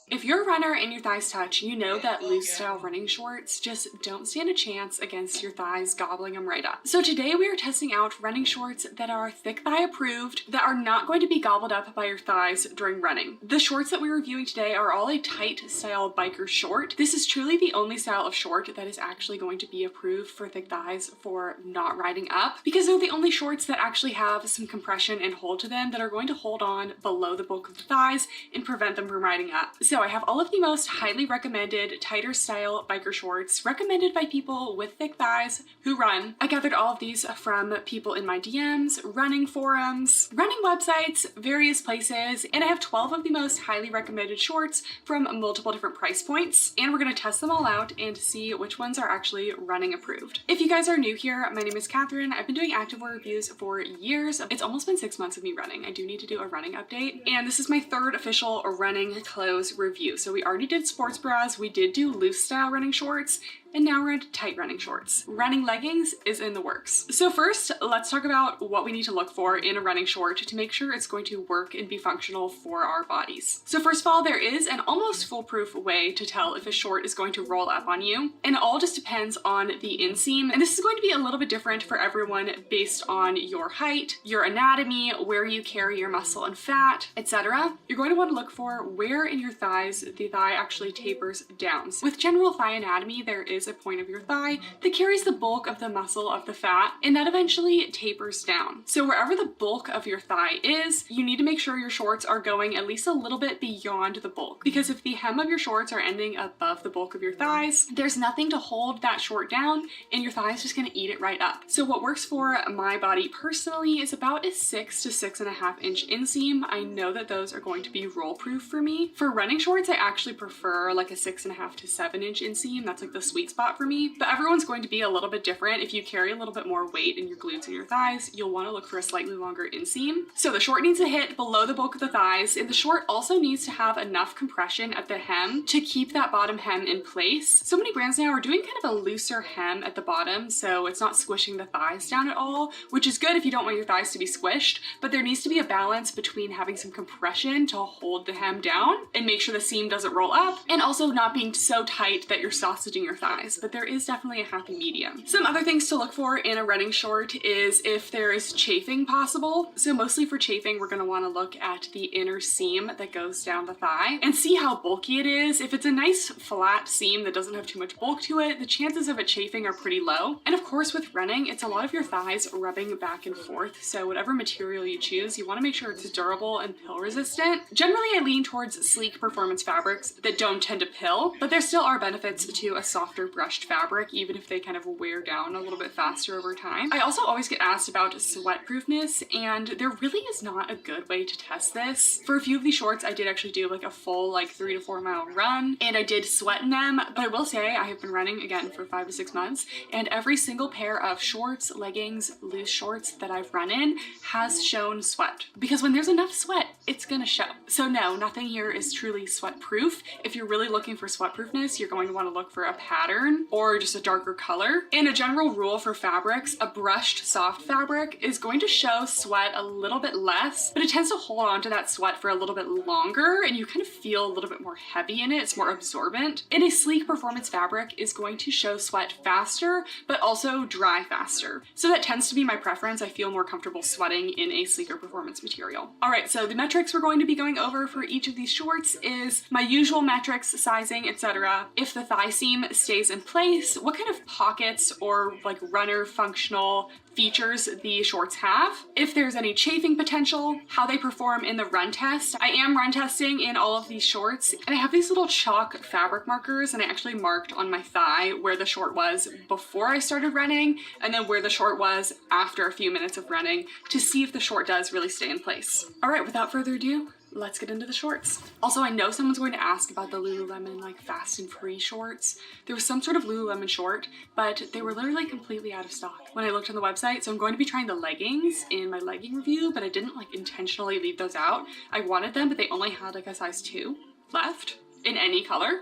If you're a runner and your thighs touch, you know that loose style running shorts just don't stand a chance against your thighs gobbling them right up. So today we are testing out running shorts that are thick thigh approved, that are not going to be gobbled up by your thighs during running. The shorts that we're reviewing today are all a tight style biker short. This is truly the only style of short that is actually going to be approved for thick thighs for not riding up, because they're the only shorts that actually have some compression and hold to them that are going to hold on below the bulk of the thighs and prevent them from riding up. So I have all of the most highly recommended tighter style biker shorts recommended by people with thick thighs who run. I gathered all of these from people in my DMs, running forums, running websites, various places, and I have 12 of the most highly recommended shorts from multiple different price points, and we're going to test them all out and see which ones are actually running approved. If you guys are new here, my name is Kathryn. I've been doing activewear reviews for years. It's almost been 6 months of me running. I do need to do a running update, and this is my third official running clothes review. So we already did sports bras, we did do loose style running shorts, and now we're into tight running shorts. Running leggings is in the works. So first, let's talk about what we need to look for in a running short to make sure it's going to work and be functional for our bodies. So first of all, there is an almost foolproof way to tell if a short is going to roll up on you, and it all just depends on the inseam. And this is going to be a little bit different for everyone based on your height, your anatomy, where you carry your muscle and fat, etc. You're going to want to look for where in your thighs the thigh actually tapers down. So with general thigh anatomy, there is a point of your thigh that carries the bulk of the muscle of the fat, and that eventually tapers down. So wherever the bulk of your thigh is, you need to make sure your shorts are going at least a little bit beyond the bulk, because if the hem of your shorts are ending above the bulk of your thighs, there's nothing to hold that short down, and your thigh is just going to eat it right up. So what works for my body personally is about a 6 to 6.5 inch inseam. I know that those are going to be roll proof for me. For running shorts, I actually prefer like a 6.5 to 7 inch inseam. That's like the sweet spot for me, but everyone's going to be a little bit different. If you carry a little bit more weight in your glutes and your thighs, you'll want to look for a slightly longer inseam. So the short needs to hit below the bulk of the thighs, and the short also needs to have enough compression at the hem to keep that bottom hem in place. So many brands now are doing kind of a looser hem at the bottom, so it's not squishing the thighs down at all, which is good if you don't want your thighs to be squished, but there needs to be a balance between having some compression to hold the hem down and make sure the seam doesn't roll up, and also not being so tight that you're sausaging your thighs. But there is definitely a happy medium. Some other things to look for in a running short is if there is chafing possible. So mostly for chafing, we're going to want to look at the inner seam that goes down the thigh and see how bulky it is. If it's a nice flat seam that doesn't have too much bulk to it, the chances of it chafing are pretty low. And of course with running, it's a lot of your thighs rubbing back and forth. So whatever material you choose, you want to make sure it's durable and pill resistant. Generally, I lean towards sleek performance fabrics that don't tend to pill, but there still are benefits to a softer brushed fabric, even if they kind of wear down a little bit faster over time. I also always get asked about sweat proofness, and there really is not a good way to test this. For a few of these shorts, I did actually do like a full 3 to 4 mile run, and I did sweat in them, but I will say I have been running again for 5 to 6 months, and every single pair of shorts, leggings, loose shorts that I've run in has shown sweat, because when there's enough sweat, it's gonna show. So no, nothing here is truly sweat proof. If you're really looking for sweat proofness, you're going to want to look for a pattern or just a darker color. And a general rule for fabrics, a brushed soft fabric is going to show sweat a little bit less, but it tends to hold on to that sweat for a little bit longer, and you kind of feel a little bit more heavy in it. It's more absorbent. And a sleek performance fabric is going to show sweat faster, but also dry faster. So that tends to be my preference. I feel more comfortable sweating in a sleeker performance material. All right, so the metrics we're going to be going over for each of these shorts is my usual metrics, sizing, etc. If the thigh seam stays in place, what kind of pockets or runner functional features the shorts have, if there's any chafing potential, how they perform in the run test. I am run testing in all of these shorts, and I have these little chalk fabric markers, and I actually marked on my thigh where the short was before I started running, and then where the short was after a few minutes of running, to see if the short does really stay in place. All right, without further ado, let's get into the shorts. Also, I know someone's going to ask about the Lululemon fast and free shorts. There was some sort of Lululemon short, but they were literally completely out of stock when I looked on the website. So I'm going to be trying the leggings in my legging review, but I didn't intentionally leave those out. I wanted them, but they only had a size 2 left in any color.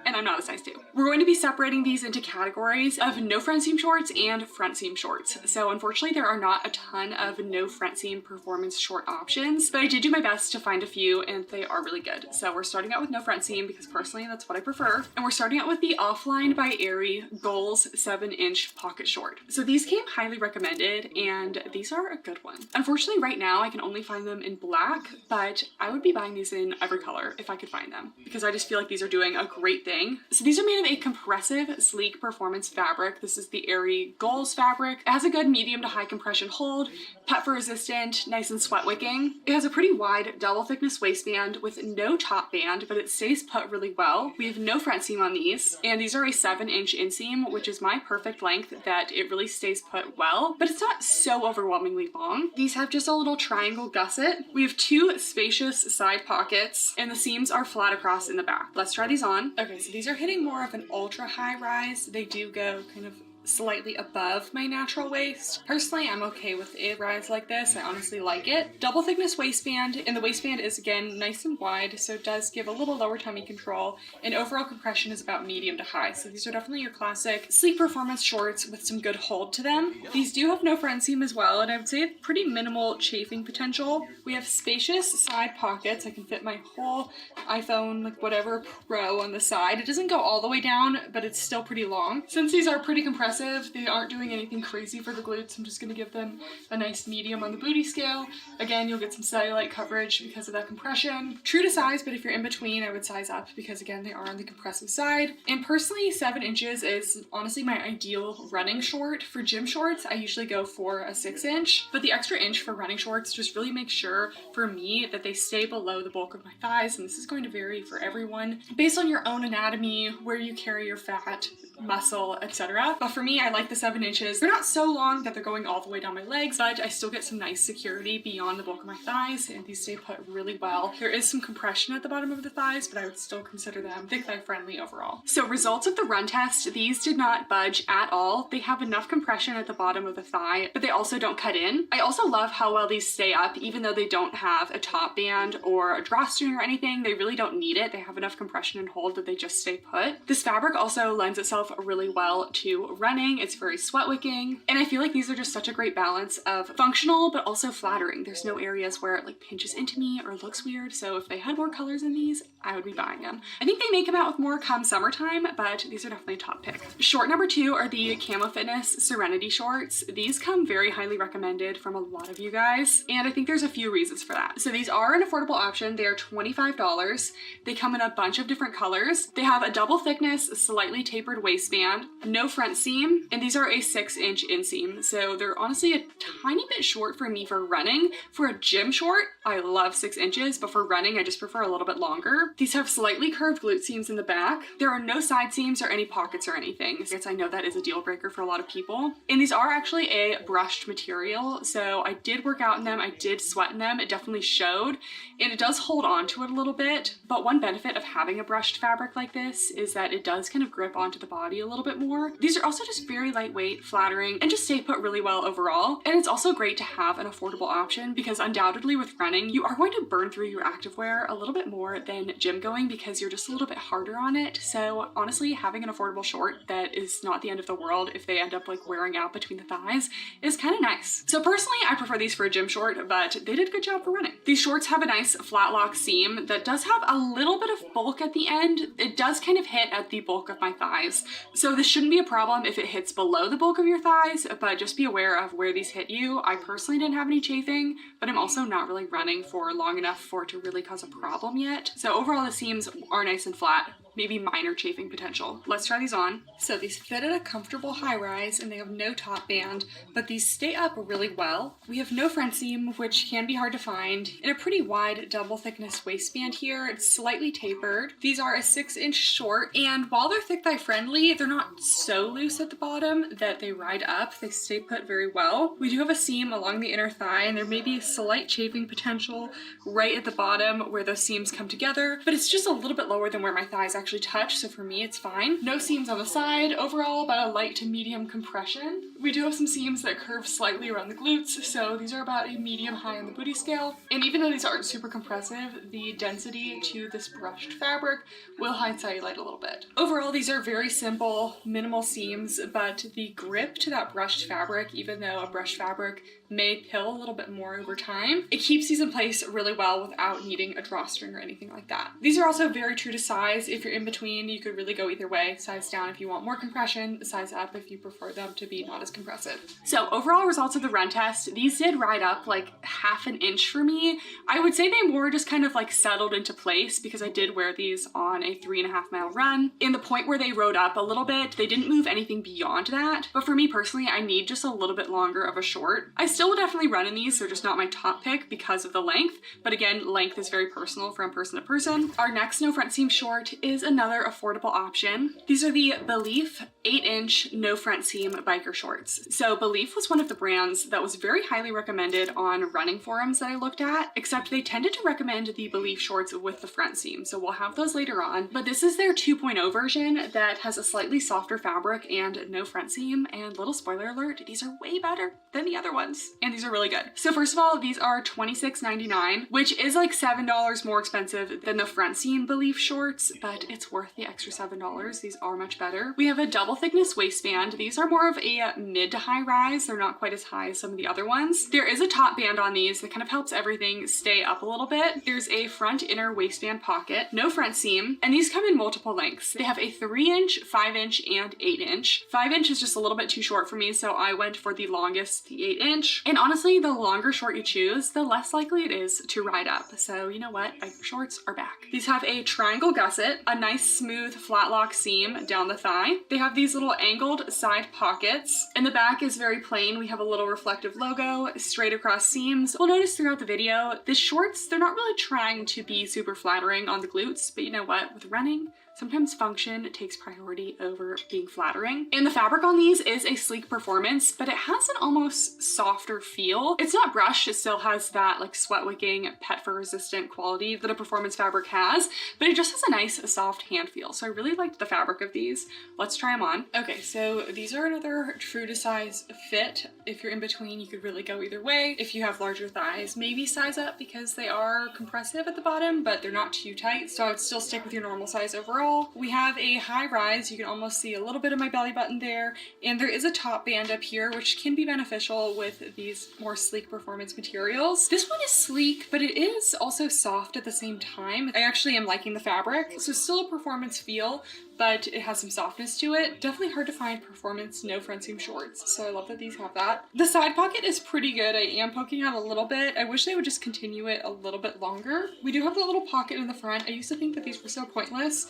and I'm not a size 2. We're going to be separating these into categories of no front seam shorts and front seam shorts. So unfortunately there are not a ton of no front seam performance short options, but I did do my best to find a few and they are really good. So we're starting out with no front seam because personally that's what I prefer. And we're starting out with the Offline by Aerie Goals 7-inch pocket short. So these came highly recommended and these are a good one. Unfortunately right now I can only find them in black, but I would be buying these in every color if I could find them because I just feel like these are doing a great thing. So these are made of a compressive, sleek performance fabric. This is the Aerie Goals fabric. It has a good medium to high compression hold, pet fur resistant, nice and sweat wicking. It has a pretty wide double thickness waistband with no top band, but it stays put really well. We have no front seam on these, and these are a 7-inch inseam, which is my perfect length that it really stays put well, but it's not so overwhelmingly long. These have just a little triangle gusset. We have 2 spacious side pockets, and the seams are flat across in the back. Let's try these on. Okay, so these are hitting more of an ultra high rise. They do go kind of slightly above my natural waist. Personally, I'm okay with a rise like this. I honestly like it. Double thickness waistband, and the waistband is again nice and wide, so it does give a little lower tummy control, and overall compression is about medium to high. So these are definitely your classic sleek performance shorts with some good hold to them. These do have no front seam as well, and I would say pretty minimal chafing potential. We have spacious side pockets. I can fit my whole iPhone, like whatever Pro on the side. It doesn't go all the way down, but it's still pretty long. Since these are pretty compressive, they aren't doing anything crazy for the glutes. I'm just going to give them a nice medium on the booty scale. Again, you'll get some cellulite coverage because of that compression. True to size, but if you're in between, I would size up because again, they are on the compressive side. And personally, 7 inches is honestly my ideal running short. For gym shorts, I usually go for a 6-inch, but the extra inch for running shorts just really makes sure for me that they stay below the bulk of my thighs. And this is going to vary for everyone based on your own anatomy, where you carry your fat, muscle, etc. But for me, I like the 7 inches. They're not so long that they're going all the way down my legs, but I still get some nice security beyond the bulk of my thighs, and these stay put really well. There is some compression at the bottom of the thighs, but I would still consider them thick thigh friendly overall. So results of the run test, these did not budge at all. They have enough compression at the bottom of the thigh, but they also don't cut in. I also love how well these stay up, even though they don't have a top band or a drawstring or anything. They really don't need it. They have enough compression and hold that they just stay put. This fabric also lends itself really well to running. It's very sweat wicking, and I feel like these are just such a great balance of functional but also flattering. There's no areas where it like pinches into me or looks weird, so if they had more colors in these, I would be buying them. I think they may come out with more come summertime, but these are definitely a top pick. Short number 2 are the Camo Fitness Serenity shorts. These come very highly recommended from a lot of you guys, and I think there's a few reasons for that. So these are an affordable option. They are $25. They come in a bunch of different colors. They have a double thickness, slightly tapered waistband, no front seam, and these are a 6-inch inseam. So they're honestly a tiny bit short for me for running. For a gym short, I love 6 inches, but for running, I just prefer a little bit longer. These have slightly curved glute seams in the back. There are no side seams or any pockets or anything. Yes, I know that is a deal breaker for a lot of people. And these are actually a brushed material. So I did work out in them. I did sweat in them. It definitely showed, and it does hold on to it a little bit. But one benefit of having a brushed fabric like this is that it does kind of grip onto the body a little bit more. These are also just very lightweight, flattering, and just stay put really well overall. And it's also great to have an affordable option because undoubtedly with running, you are going to burn through your activewear a little bit more than gym going because you're just a little bit harder on it. So honestly, having an affordable short that is not the end of the world if they end up like wearing out between the thighs is kind of nice. So personally, I prefer these for a gym short, but they did a good job for running. These shorts have a nice flat lock seam that does have a little bit of bulk at the end. It does kind of hit at the bulk of my thighs. So this shouldn't be a problem if it hits below the bulk of your thighs, but just be aware of where these hit you. I personally didn't have any chafing, but I'm also not really running for long enough for it to really cause a problem yet. So overall, the seams are nice and flat. Maybe minor chafing potential. Let's try these on. So these fit at a comfortable high rise and they have no top band, but these stay up really well. We have no front seam, which can be hard to find, and a pretty wide double thickness waistband here. It's slightly tapered. These are a 6-inch short, and while they're thick thigh friendly, they're not so loose at the bottom that they ride up. They stay put very well. We do have a seam along the inner thigh, and there may be a slight chafing potential right at the bottom where those seams come together, but it's just a little bit lower than where my thighs actually touch, so for me it's fine. No seams on the side. Overall, about a light to medium compression. We do have some seams that curve slightly around the glutes, so these are about a medium high on the booty scale. And even though these aren't super compressive, the density to this brushed fabric will hide cellulite a little bit. Overall, these are very simple, minimal seams, but the grip to that brushed fabric, even though a brushed fabric may pill a little bit more over time, it keeps these in place really well without needing a drawstring or anything like that. These are also very true to size. If you're in between, you could really go either way. Size down if you want more compression, size up if you prefer them to be not as compressive. So overall results of the run test, these did ride up like half an inch for me. I would say they more just kind of like settled into place because I did wear these on a 3.5 mile run. In the point where they rode up a little bit, they didn't move anything beyond that. But for me personally, I need just a little bit longer of a short. I still will definitely run in these. They're just not my top pick because of the length. But again, length is very personal from person to person. Our next no front seam short is another affordable option. These are the Belief 8-inch no front seam biker shorts. So Belief was one of the brands that was very highly recommended on running forums that I looked at, except they tended to recommend the Belief shorts with the front seam. So we'll have those later on. But this is their 2.0 version that has a slightly softer fabric and no front seam. And little spoiler alert, these are way better than the other ones. And these are really good. So first of all, these are $26.99, which is like $7 more expensive than the front seam Belief shorts, but it's worth the extra $7. These are much better. We have a double thickness waistband. These are more of a mid to high rise. They're not quite as high as some of the other ones. There is a top band on these that kind of helps everything stay up a little bit. There's a front inner waistband pocket, no front seam, and these come in multiple lengths. They have a 3-inch, 5-inch, and 8-inch. 5-inch is just a little bit too short for me, so I went for the longest, the 8-inch. And honestly, the longer short you choose, the less likely it is to ride up. So you know what? Biker shorts are back. These have a triangle gusset, a nice smooth flat lock seam down the thigh. They have these little angled side pockets, and the back is very plain. We have a little reflective logo, straight across seams. We'll notice throughout the video, the shorts, they're not really trying to be super flattering on the glutes, but you know what? With running, sometimes function takes priority over being flattering. And the fabric on these is a sleek performance, but it has an almost softer feel. It's not brushed, it still has that like sweat wicking, pet fur resistant quality that a performance fabric has, but it just has a nice soft hand feel. So I really liked the fabric of these. Let's try them on. Okay, so these are another true to size fit. If you're in between, you could really go either way. If you have larger thighs, maybe size up because they are compressive at the bottom, but they're not too tight. So I would still stick with your normal size overall. We have a high rise. You can almost see a little bit of my belly button there. And there is a top band up here, which can be beneficial with these more sleek performance materials. This one is sleek, but it is also soft at the same time. I actually am liking the fabric. So still a performance feel, but it has some softness to it. Definitely hard to find performance no front seam shorts, so I love that these have that. The side pocket is pretty good. I am poking out a little bit. I wish they would just continue it a little bit longer. We do have the little pocket in the front. I used to think that these were so pointless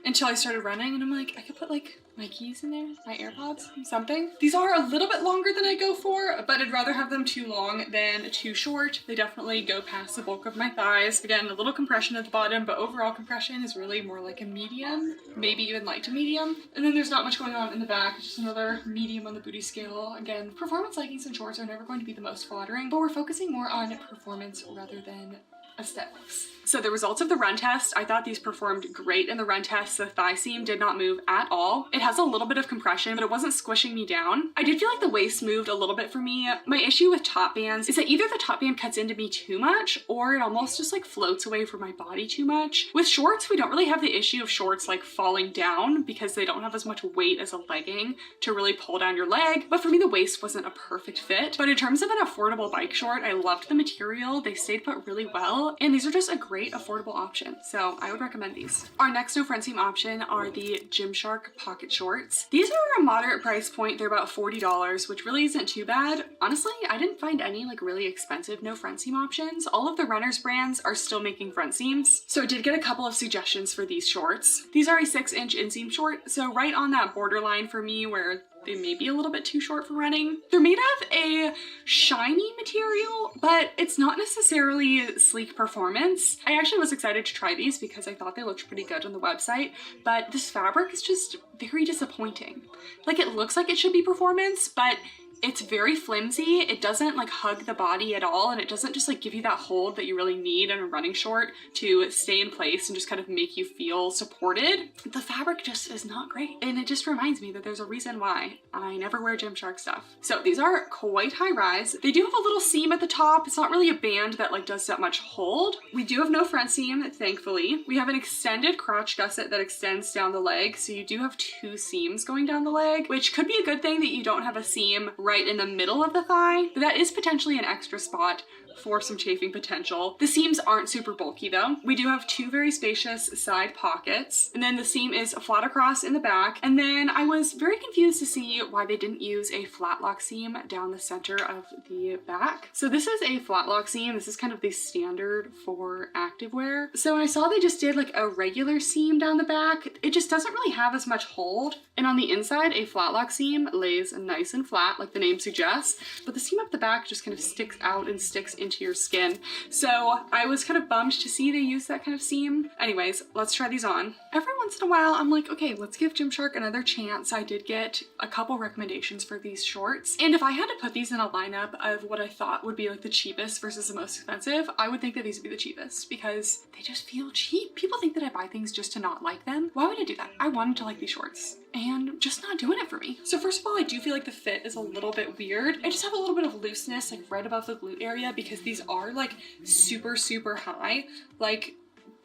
until I started running, and I'm like, I could put like my keys in there, my AirPods, something. These are a little bit longer than I go for, but I'd rather have them too long than too short. They definitely go past the bulk of my thighs. Again, a little compression at the bottom, but overall compression is really more like a medium, maybe even light to medium. And then there's not much going on in the back, it's just another medium on the booty scale. Again, performance leggings and shorts are never going to be the most flattering, but we're focusing more on performance rather than aesthetics. So the results of the run test, I thought these performed great in the run test. The thigh seam did not move at all. It has a little bit of compression, but it wasn't squishing me down. I did feel like the waist moved a little bit for me. My issue with top bands is that either the top band cuts into me too much or it almost just like floats away from my body too much. With shorts, we don't really have the issue of shorts like falling down because they don't have as much weight as a legging to really pull down your leg. But for me, the waist wasn't a perfect fit. But in terms of an affordable bike short, I loved the material. They stayed put really well. And these are just a great affordable option. So I would recommend these. Our next no front seam option are the Gymshark pocket shorts. These are a moderate price point. They're about $40, which really isn't too bad. Honestly, I didn't find any like really expensive no front seam options. All of the runners brands are still making front seams. So I did get a couple of suggestions for these shorts. These are a 6-inch inseam short. So right on that borderline for me where they may be a little bit too short for running. They're made of a shiny material, but it's not necessarily sleek performance. I actually was excited to try these because I thought they looked pretty good on the website, but this fabric is just very disappointing. Like it looks like it should be performance, but It's very flimsy. It doesn't like hug the body at all, and it doesn't just like give you that hold that you really need in a running short to stay in place and just kind of make you feel supported. The fabric just is not great, and it just reminds me that there's a reason why I never wear Gymshark stuff. So these are quite high rise. They do have a little seam at the top. It's not really a band that like does that much hold. We do have no front seam, thankfully. We have an extended crotch gusset that extends down the leg, so you do have 2 seams going down the leg, which could be a good thing that you don't have a seam right in the middle of the thigh, but that is potentially an extra spot for some chafing potential. The seams aren't super bulky though. We do have 2 very spacious side pockets, and then the seam is flat across in the back. And then I was very confused to see why they didn't use a flat lock seam down the center of the back. So this is a flat lock seam. This is kind of the standard for activewear. So when I saw they just did like a regular seam down the back, it just doesn't really have as much hold. And on the inside, a flat lock seam lays nice and flat, like the name suggests, but the seam up the back just kind of sticks out and sticks into your skin. So I was kind of bummed to see they use that kind of seam. Anyways, let's try these on. Every once in a while, I'm like, okay, let's give Gymshark another chance. I did get a couple recommendations for these shorts, and if I had to put these in a lineup of what I thought would be like the cheapest versus the most expensive, I would think that these would be the cheapest because they just feel cheap. People think that I buy things just to not like them. Why would I do that? I wanted to like these shorts, and just not doing it for me. So first of all, I do feel like the fit is a little bit weird. I just have a little bit of looseness like right above the glute area because these are like super high. Like,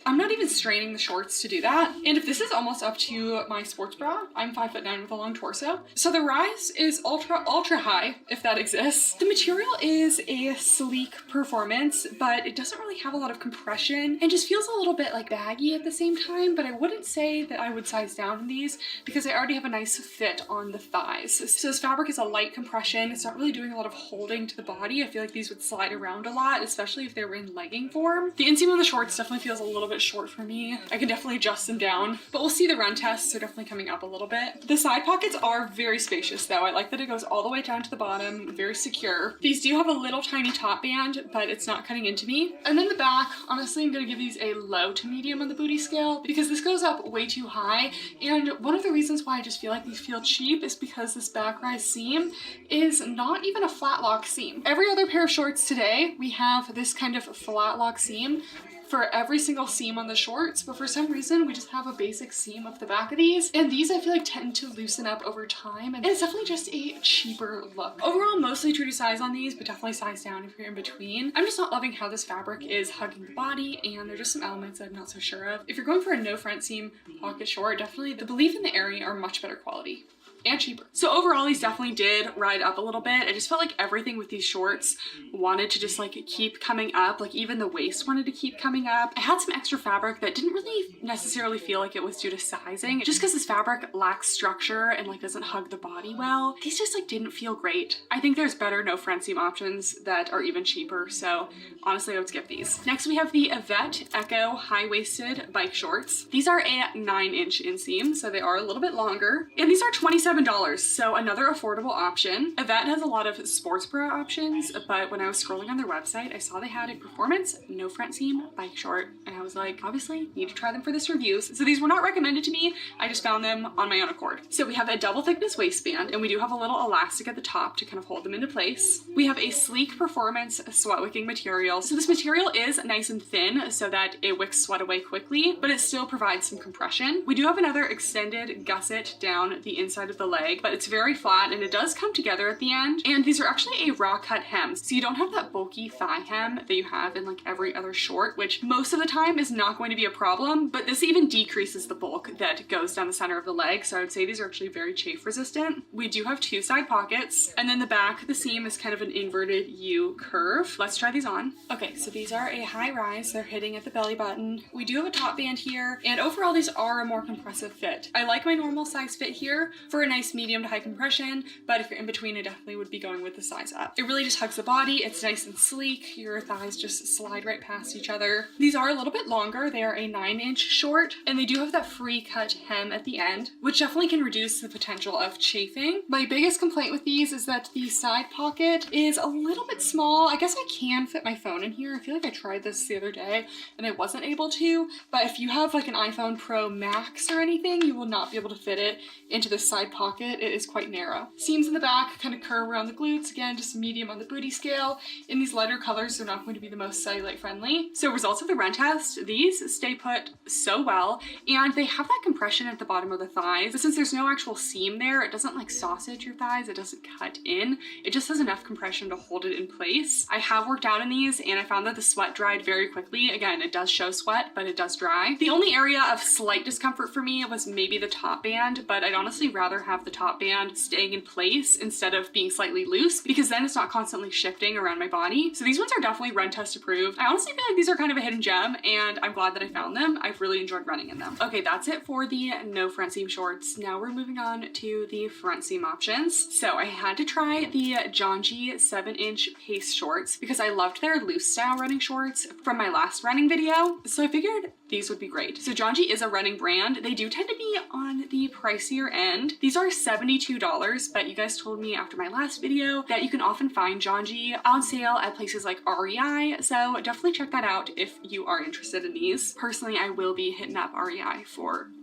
I'm not even straining the shorts to do that. And if this is almost up to my sports bra, I'm 5'9" with a long torso. So the rise is ultra high, if that exists. The material is a sleek performance, but it doesn't really have a lot of compression and just feels a little bit like baggy at the same time. But I wouldn't say that I would size down in these because I already have a nice fit on the thighs. So this fabric is a light compression. It's not really doing a lot of holding to the body. I feel like these would slide around a lot, especially if they were in legging form. The inseam of the shorts definitely feels a little bit short for me. I can definitely adjust them down, but we'll see the run tests. They're definitely coming up a little bit. The side pockets are very spacious though. I like that it goes all the way down to the bottom, very secure. These do have a little tiny top band, but it's not cutting into me. And then the back, honestly, I'm gonna give these a low to medium on the booty scale because this goes up way too high. And one of the reasons why I just feel like these feel cheap is because this back rise seam is not even a flat lock seam. Every other pair of shorts today, we have this kind of flat lock seam for every single seam on the shorts, but for some reason we just have a basic seam up the back of these, and these I feel like tend to loosen up over time, and it's definitely just a cheaper look. Overall, mostly true to size on these, but definitely size down if you're in between. I'm just not loving how this fabric is hugging the body, and there's just some elements I'm not so sure of. If you're going for a no front seam pocket short, definitely the Believe in the area are much better quality and cheaper. So overall, these definitely did ride up a little bit. I just felt like everything with these shorts wanted to just like keep coming up. Like even the waist wanted to keep coming up. I had some extra fabric that didn't really necessarily feel like it was due to sizing. Just because this fabric lacks structure and like doesn't hug the body well, these just like didn't feel great. I think there's better no front seam options that are even cheaper. So honestly, I would skip these. Next, we have the Yvette Echo high-waisted bike shorts. These are a 9-inch inseam, so they are a little bit longer. And these are $27, so another affordable option. Yvette has a lot of sports bra options, but when I was scrolling on their website, I saw they had a performance no front seam bike short, and I was like, obviously need to try them for this review. So these were not recommended to me. I just found them on my own accord. So we have a double thickness waistband, and we do have a little elastic at the top to kind of hold them into place. We have a sleek performance sweat wicking material. So this material is nice and thin so that it wicks sweat away quickly, but it still provides some compression. We do have another extended gusset down the inside of the leg, but it's very flat and it does come together at the end. And these are actually a raw cut hem, so you don't have that bulky thigh hem that you have in like every other short, which most of the time is not going to be a problem, but this even decreases the bulk that goes down the center of the leg. So I would say these are actually very chafe resistant. We do have 2 side pockets, and then the back, the seam is kind of an inverted U curve. Let's try these on. Okay, so these are a high rise. They're hitting at the belly button. We do have a top band here, and overall these are a more compressive fit. I like my normal size fit here for a nice medium to high compression, but if you're in between, I definitely would be going with the size up. It really just hugs the body. It's nice and sleek. Your thighs just slide right past each other. These are a little bit longer. They are a 9-inch short, and they do have that free cut hem at the end, which definitely can reduce the potential of chafing. My biggest complaint with these is that the side pocket is a little bit small. I guess I can fit my phone in here. I feel like I tried this the other day and I wasn't able to, but if you have like an iPhone Pro Max or anything, you will not be able to fit it into the side pocket, it is quite narrow. Seams in the back kind of curve around the glutes, again, just medium on the booty scale. In these lighter colors, they're not going to be the most cellulite friendly. So results of the run test, these stay put so well, and they have that compression at the bottom of the thighs, but since there's no actual seam there, it doesn't like sausage your thighs, it doesn't cut in, it just has enough compression to hold it in place. I have worked out in these and I found that the sweat dried very quickly. Again, it does show sweat, but it does dry. The only area of slight discomfort for me was maybe the top band, but I'd honestly rather have the top band staying in place instead of being slightly loose, because then it's not constantly shifting around my body. So these ones are definitely run test approved. I honestly feel like these are kind of a hidden gem, and I'm glad that I found them. I've really enjoyed running in them. Okay, that's it for the no front seam shorts. Now we're moving on to the front seam options. So I had to try the Jonji 7-inch pace shorts because I loved their loose style running shorts from my last running video. So I figured these would be great. So Jonji is a running brand. They do tend to be on the pricier end. These are $72, but you guys told me after my last video that you can often find Jonji on sale at places like REI. So definitely check that out if you are interested in these. Personally, I will be hitting up REI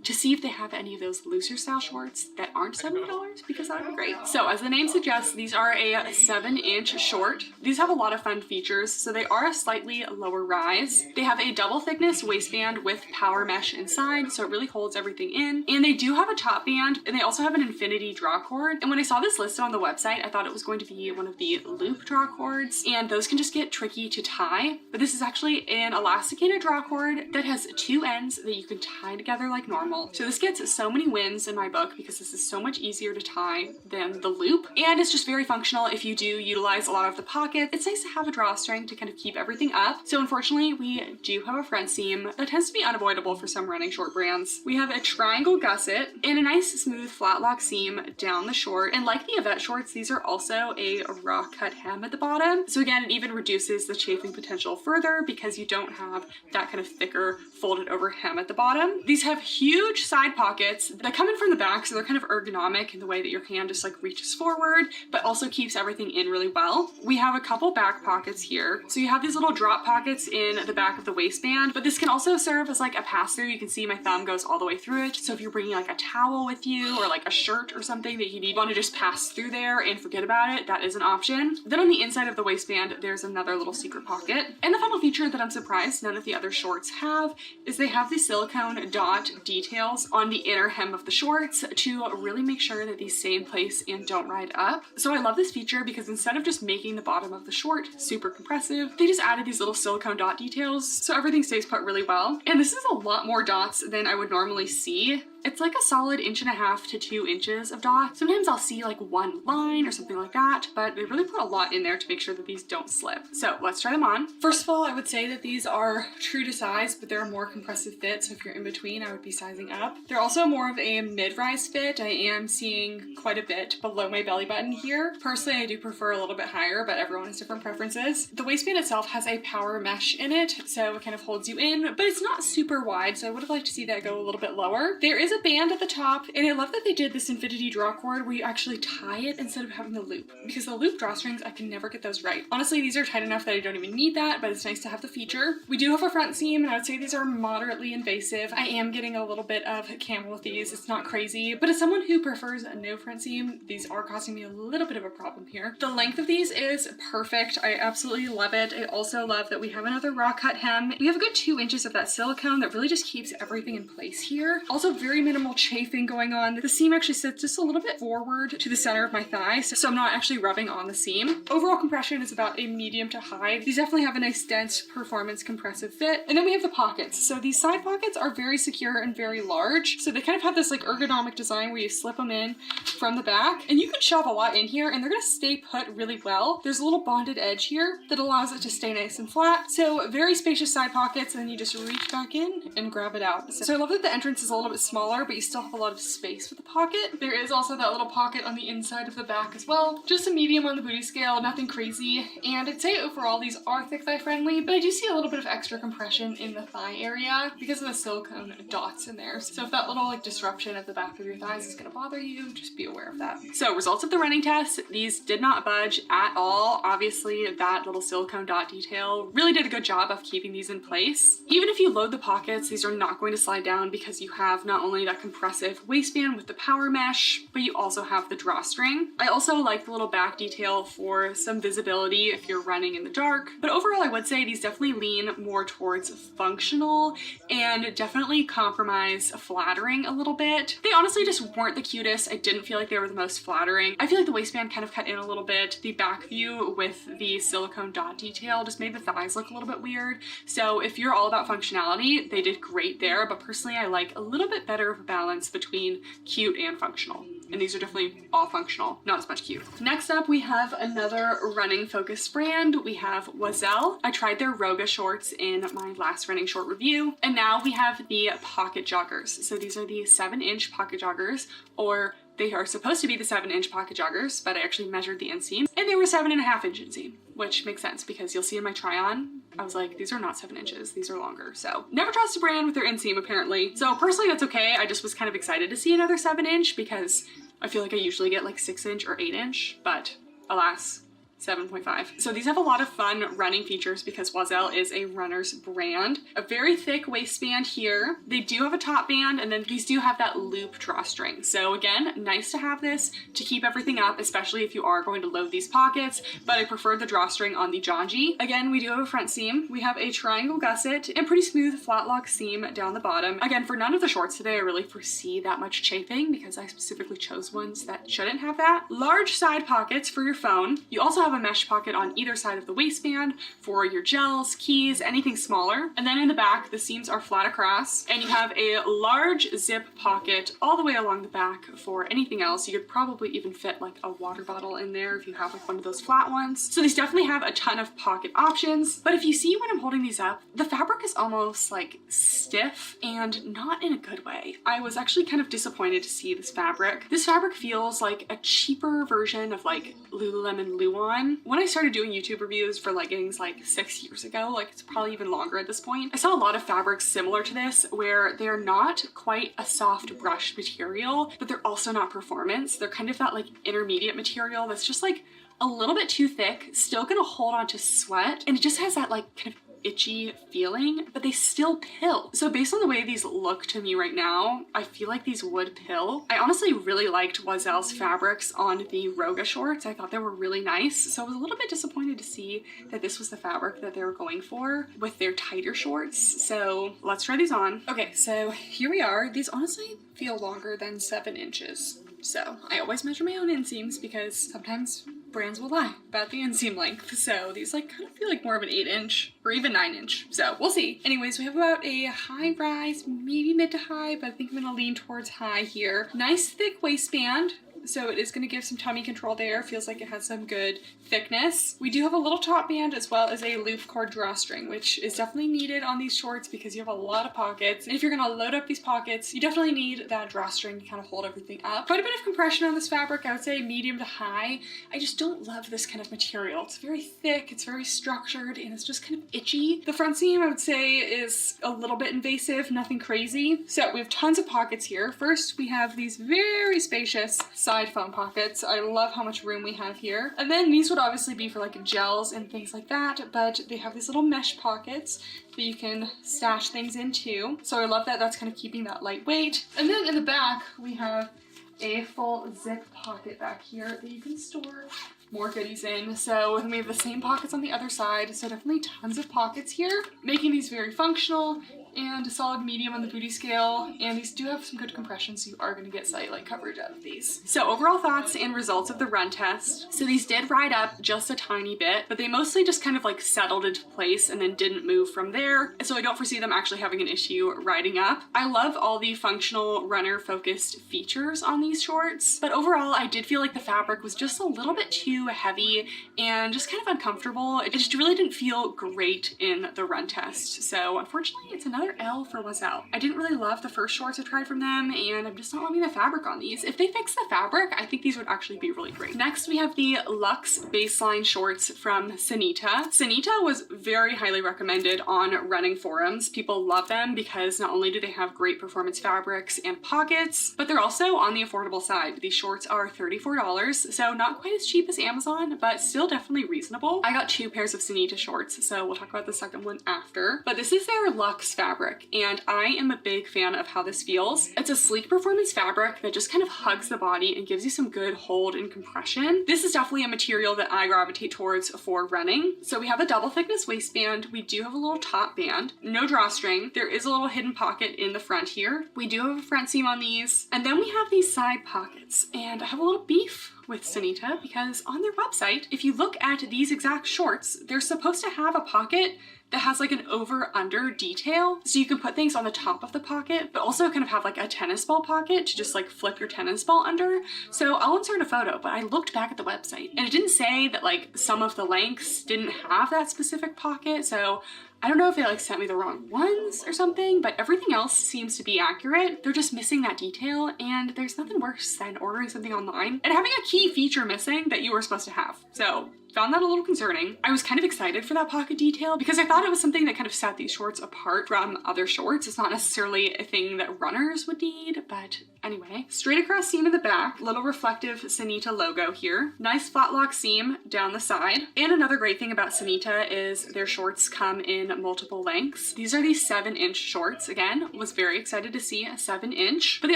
to see if they have any of those looser style shorts that aren't $70, because that would be great. So as the name suggests, these are a 7-inch short. These have a lot of fun features. So they are a slightly lower rise. They have a double thickness waistband with power mesh inside, so it really holds everything in. And they do have a top band, and they also have an infinity draw cord. And when I saw this listed on the website, I thought it was going to be one of the loop draw cords, and those can just get tricky to tie. But this is actually an elasticated draw cord that has 2 ends that you can tie together like normal. So this gets so many wins in my book because this is so much easier to tie than the loop, and it's just very functional if you do utilize a lot of the pocket. It's nice to have a drawstring to kind of keep everything up. So unfortunately, we do have a front seam that tends to be unavoidable for some running short brands. We have a triangle gusset and a nice smooth flat lock seam down the short, and like the Yvette shorts, these are also a raw cut hem at the bottom. So again, it even reduces the chafing potential further because you don't have that kind of thicker folded over hem at the bottom. These have huge side pockets that come in from the back, so they're kind of ergonomic in the way that your hand just like reaches forward, but also keeps everything in really well. We have a couple back pockets here. So you have these little drop pockets in the back of the waistband, but this can also serve as like a pass-through. You can see my thumb goes all the way through it. So if you're bringing like a towel with you or like a shirt or something that you want to just pass through there and forget about it, that is an option. Then on the inside of the waistband, there's another little secret pocket. And the final feature that I'm surprised none of the other shorts have is they have the silicone dot details on the inner hem of the shorts to really make sure that these stay in place and don't ride up. So I love this feature because instead of just making the bottom of the short super compressive, they just added these little silicone dot details so everything stays put really well. And this is a lot more dots than I would normally see. It's like a solid 1.5 to 2 inches of dots. Sometimes I'll see like one line or something like that, but they really put a lot in there to make sure that these don't slip. So let's try them on. First of all, I would say that these are true to size, but they're a more compressive fit. So if you're in between, I would be sizing up. They're also more of a mid-rise fit. I am seeing quite a bit below my belly button here. Personally, I do prefer a little bit higher, but everyone has different preferences. The waistband itself has a power mesh in it, so it kind of holds you in, but it's not super wide. So I would have liked to see that go a little bit lower. There is a band at the top, and I love that they did this infinity draw cord where you actually tie it instead of having the loop, because the loop drawstrings, I can never get those right. Honestly, these are tight enough that I don't even need that, but it's nice to have the feature. We do have a front seam, and I would say these are moderately invasive. I am getting a little bit of camel with these. It's not crazy, but as someone who prefers a no front seam, these are causing me a little bit of a problem here. The length of these is perfect. I absolutely love it. I also love that we have another raw cut hem. We have a good 2 inches of that silicone that really just keeps everything in place here. Also very minimal chafing going on. The seam actually sits just a little bit forward to the center of my thigh, so I'm not actually rubbing on the seam. Overall compression is about a medium to high. These definitely have a nice dense performance compressive fit. And then we have the pockets. So these side pockets are very secure and very large. So they kind of have this like ergonomic design where you slip them in from the back, and you can shove a lot in here and they're gonna stay put really well. There's a little bonded edge here that allows it to stay nice and flat. So very spacious side pockets, and then you just reach back in and grab it out. So I love that the entrance is a little bit smaller, but you still have a lot of space with the pocket. There is also that little pocket on the inside of the back as well. Just a medium on the booty scale, nothing crazy. And I'd say overall these are thick thigh friendly, but I do see a little bit of extra compression in the thigh area because of the silicone dots in there. So if that little like disruption at the back of your thighs is gonna bother you, just be aware of that. So results of the running test, these did not budge at all. Obviously that little silicone dot detail really did a good job of keeping these in place. Even if you load the pockets, these are not going to slide down because you have not only that compressive waistband with the power power mesh, but you also have the drawstring. I also like the little back detail for some visibility if you're running in the dark. But overall, I would say these definitely lean more towards functional and definitely compromise flattering a little bit. They honestly just weren't the cutest. I didn't feel like they were the most flattering. I feel like the waistband kind of cut in a little bit. The back view with the silicone dot detail just made the thighs look a little bit weird. So if you're all about functionality, they did great there, but personally I like a little bit better of a balance between cute and functional. And these are definitely all functional, not as much cute. Next up, we have another running focused brand. We have Vuori. I tried their Roga shorts in my last running short review. And now we have the pocket joggers. So these are the 7-inch pocket joggers, or they are supposed to be the 7-inch pocket joggers, but I actually measured the inseam and they were 7.5-inch inseam, which makes sense because you'll see in my try on, I was like, these are not 7 inches, these are longer. So never trust a brand with their inseam apparently. So personally that's okay. I just was kind of excited to see another 7-inch because I feel like I usually get like 6-inch or 8-inch, but alas, 7.5. So these have a lot of fun running features because Vuori is a runner's brand. A very thick waistband here. They do have a top band, and then these do have that loop drawstring. So again, nice to have this to keep everything up, especially if you are going to load these pockets, but I prefer the drawstring on the Janji. Again, we do have a front seam. We have a triangle gusset and pretty smooth flat lock seam down the bottom. Again, for none of the shorts today, I really foresee that much chafing because I specifically chose ones that shouldn't have that. Large side pockets for your phone. You also have a mesh pocket on either side of the waistband for your gels, keys, anything smaller. And then in the back, the seams are flat across, and you have a large zip pocket all the way along the back for anything else. You could probably even fit like a water bottle in there if you have like one of those flat ones. So these definitely have a ton of pocket options, but if you see when I'm holding these up, the fabric is almost like stiff and not in a good way. I was actually kind of disappointed to see this fabric. This fabric feels like a cheaper version of like Lululemon Luon. When I started doing YouTube reviews for leggings like 6 years ago, like it's probably even longer at this point, I saw a lot of fabrics similar to this where they're not quite a soft brush material, but they're also not performance. They're kind of that like intermediate material that's just like a little bit too thick, still gonna hold on to sweat, and it just has that like kind of itchy feeling, but they still pill. So based on the way these look to me right now, I feel like these would pill. I honestly really liked Vuori's fabrics on the Roga shorts. I thought they were really nice. So I was a little bit disappointed to see that this was the fabric that they were going for with their tighter shorts. So let's try these on. Okay, so here we are. These honestly feel longer than 7 inches. So I always measure my own inseams because sometimes brands will lie about the inseam length. So these like kind of feel like more of an 8-inch or even 9-inch. So we'll see. Anyways, we have about a high rise, maybe mid to high, but I think I'm gonna lean towards high here. Nice thick waistband. So it is going to give some tummy control there. Feels like it has some good thickness. We do have a little top band as well as a loop cord drawstring, which is definitely needed on these shorts because you have a lot of pockets. And if you're going to load up these pockets, you definitely need that drawstring to kind of hold everything up. Quite a bit of compression on this fabric. I would say medium to high. I just don't love this kind of material. It's very thick, it's very structured, and it's just kind of itchy. The front seam I would say is a little bit invasive, nothing crazy. So we have tons of pockets here. First, we have these very spacious side phone pockets. I love how much room we have here. And then these would obviously be for like gels and things like that, but they have these little mesh pockets that you can stash things into. So I love that that's kind of keeping that lightweight. And then in the back, we have a full zip pocket back here that you can store more goodies in. So then we have the same pockets on the other side. So definitely tons of pockets here, making these very functional and a solid medium on the booty scale. And these do have some good compression, so you are going to get cellulite coverage out of these. So overall thoughts and results of the run test. So these did ride up just a tiny bit, but they mostly just kind of like settled into place and then didn't move from there. So I don't foresee them actually having an issue riding up. I love all the functional runner focused features on these shorts, but overall I did feel like the fabric was just a little bit too heavy and just kind of uncomfortable. It just really didn't feel great in the run test. So unfortunately it's another L for Vuori. I didn't really love the first shorts I tried from them, and I'm just not loving the fabric on these. If they fix the fabric, I think these would actually be really great. Next, we have the Luxe baseline shorts from Sanita. Sanita was very highly recommended on running forums. People love them because not only do they have great performance fabrics and pockets, but they're also on the affordable side. These shorts are $34, so not quite as cheap as Amazon, but still definitely reasonable. I got 2 pairs of Sanita shorts, so we'll talk about the second one after. But this is their Luxe fabric. fabric, and I am a big fan of how this feels. It's a sleek performance fabric that just kind of hugs the body and gives you some good hold and compression. This is definitely a material that I gravitate towards for running. So we have a double thickness waistband. We do have a little top band, no drawstring. There is a little hidden pocket in the front here. We do have a front seam on these. And then we have these side pockets, and I have a little beef with Sanita because on their website, if you look at these exact shorts, they're supposed to have a pocket that has like an over-under detail. So you can put things on the top of the pocket, but also kind of have like a tennis ball pocket to just like flip your tennis ball under. So I'll insert a photo, but I looked back at the website and it didn't say that like some of the lengths didn't have that specific pocket. So I don't know if they like sent me the wrong ones or something, but everything else seems to be accurate. They're just missing that detail, and there's nothing worse than ordering something online and having a key feature missing that you were supposed to have. So found that a little concerning. I was kind of excited for that pocket detail because I thought it was something that kind of set these shorts apart from other shorts. It's not necessarily a thing that runners would need, but anyway. Straight across seam in the back, little reflective Sanita logo here. Nice flat lock seam down the side. And another great thing about Sanita is their shorts come in multiple lengths. These are these 7-inch shorts. Again, was very excited to see a 7-inch, but they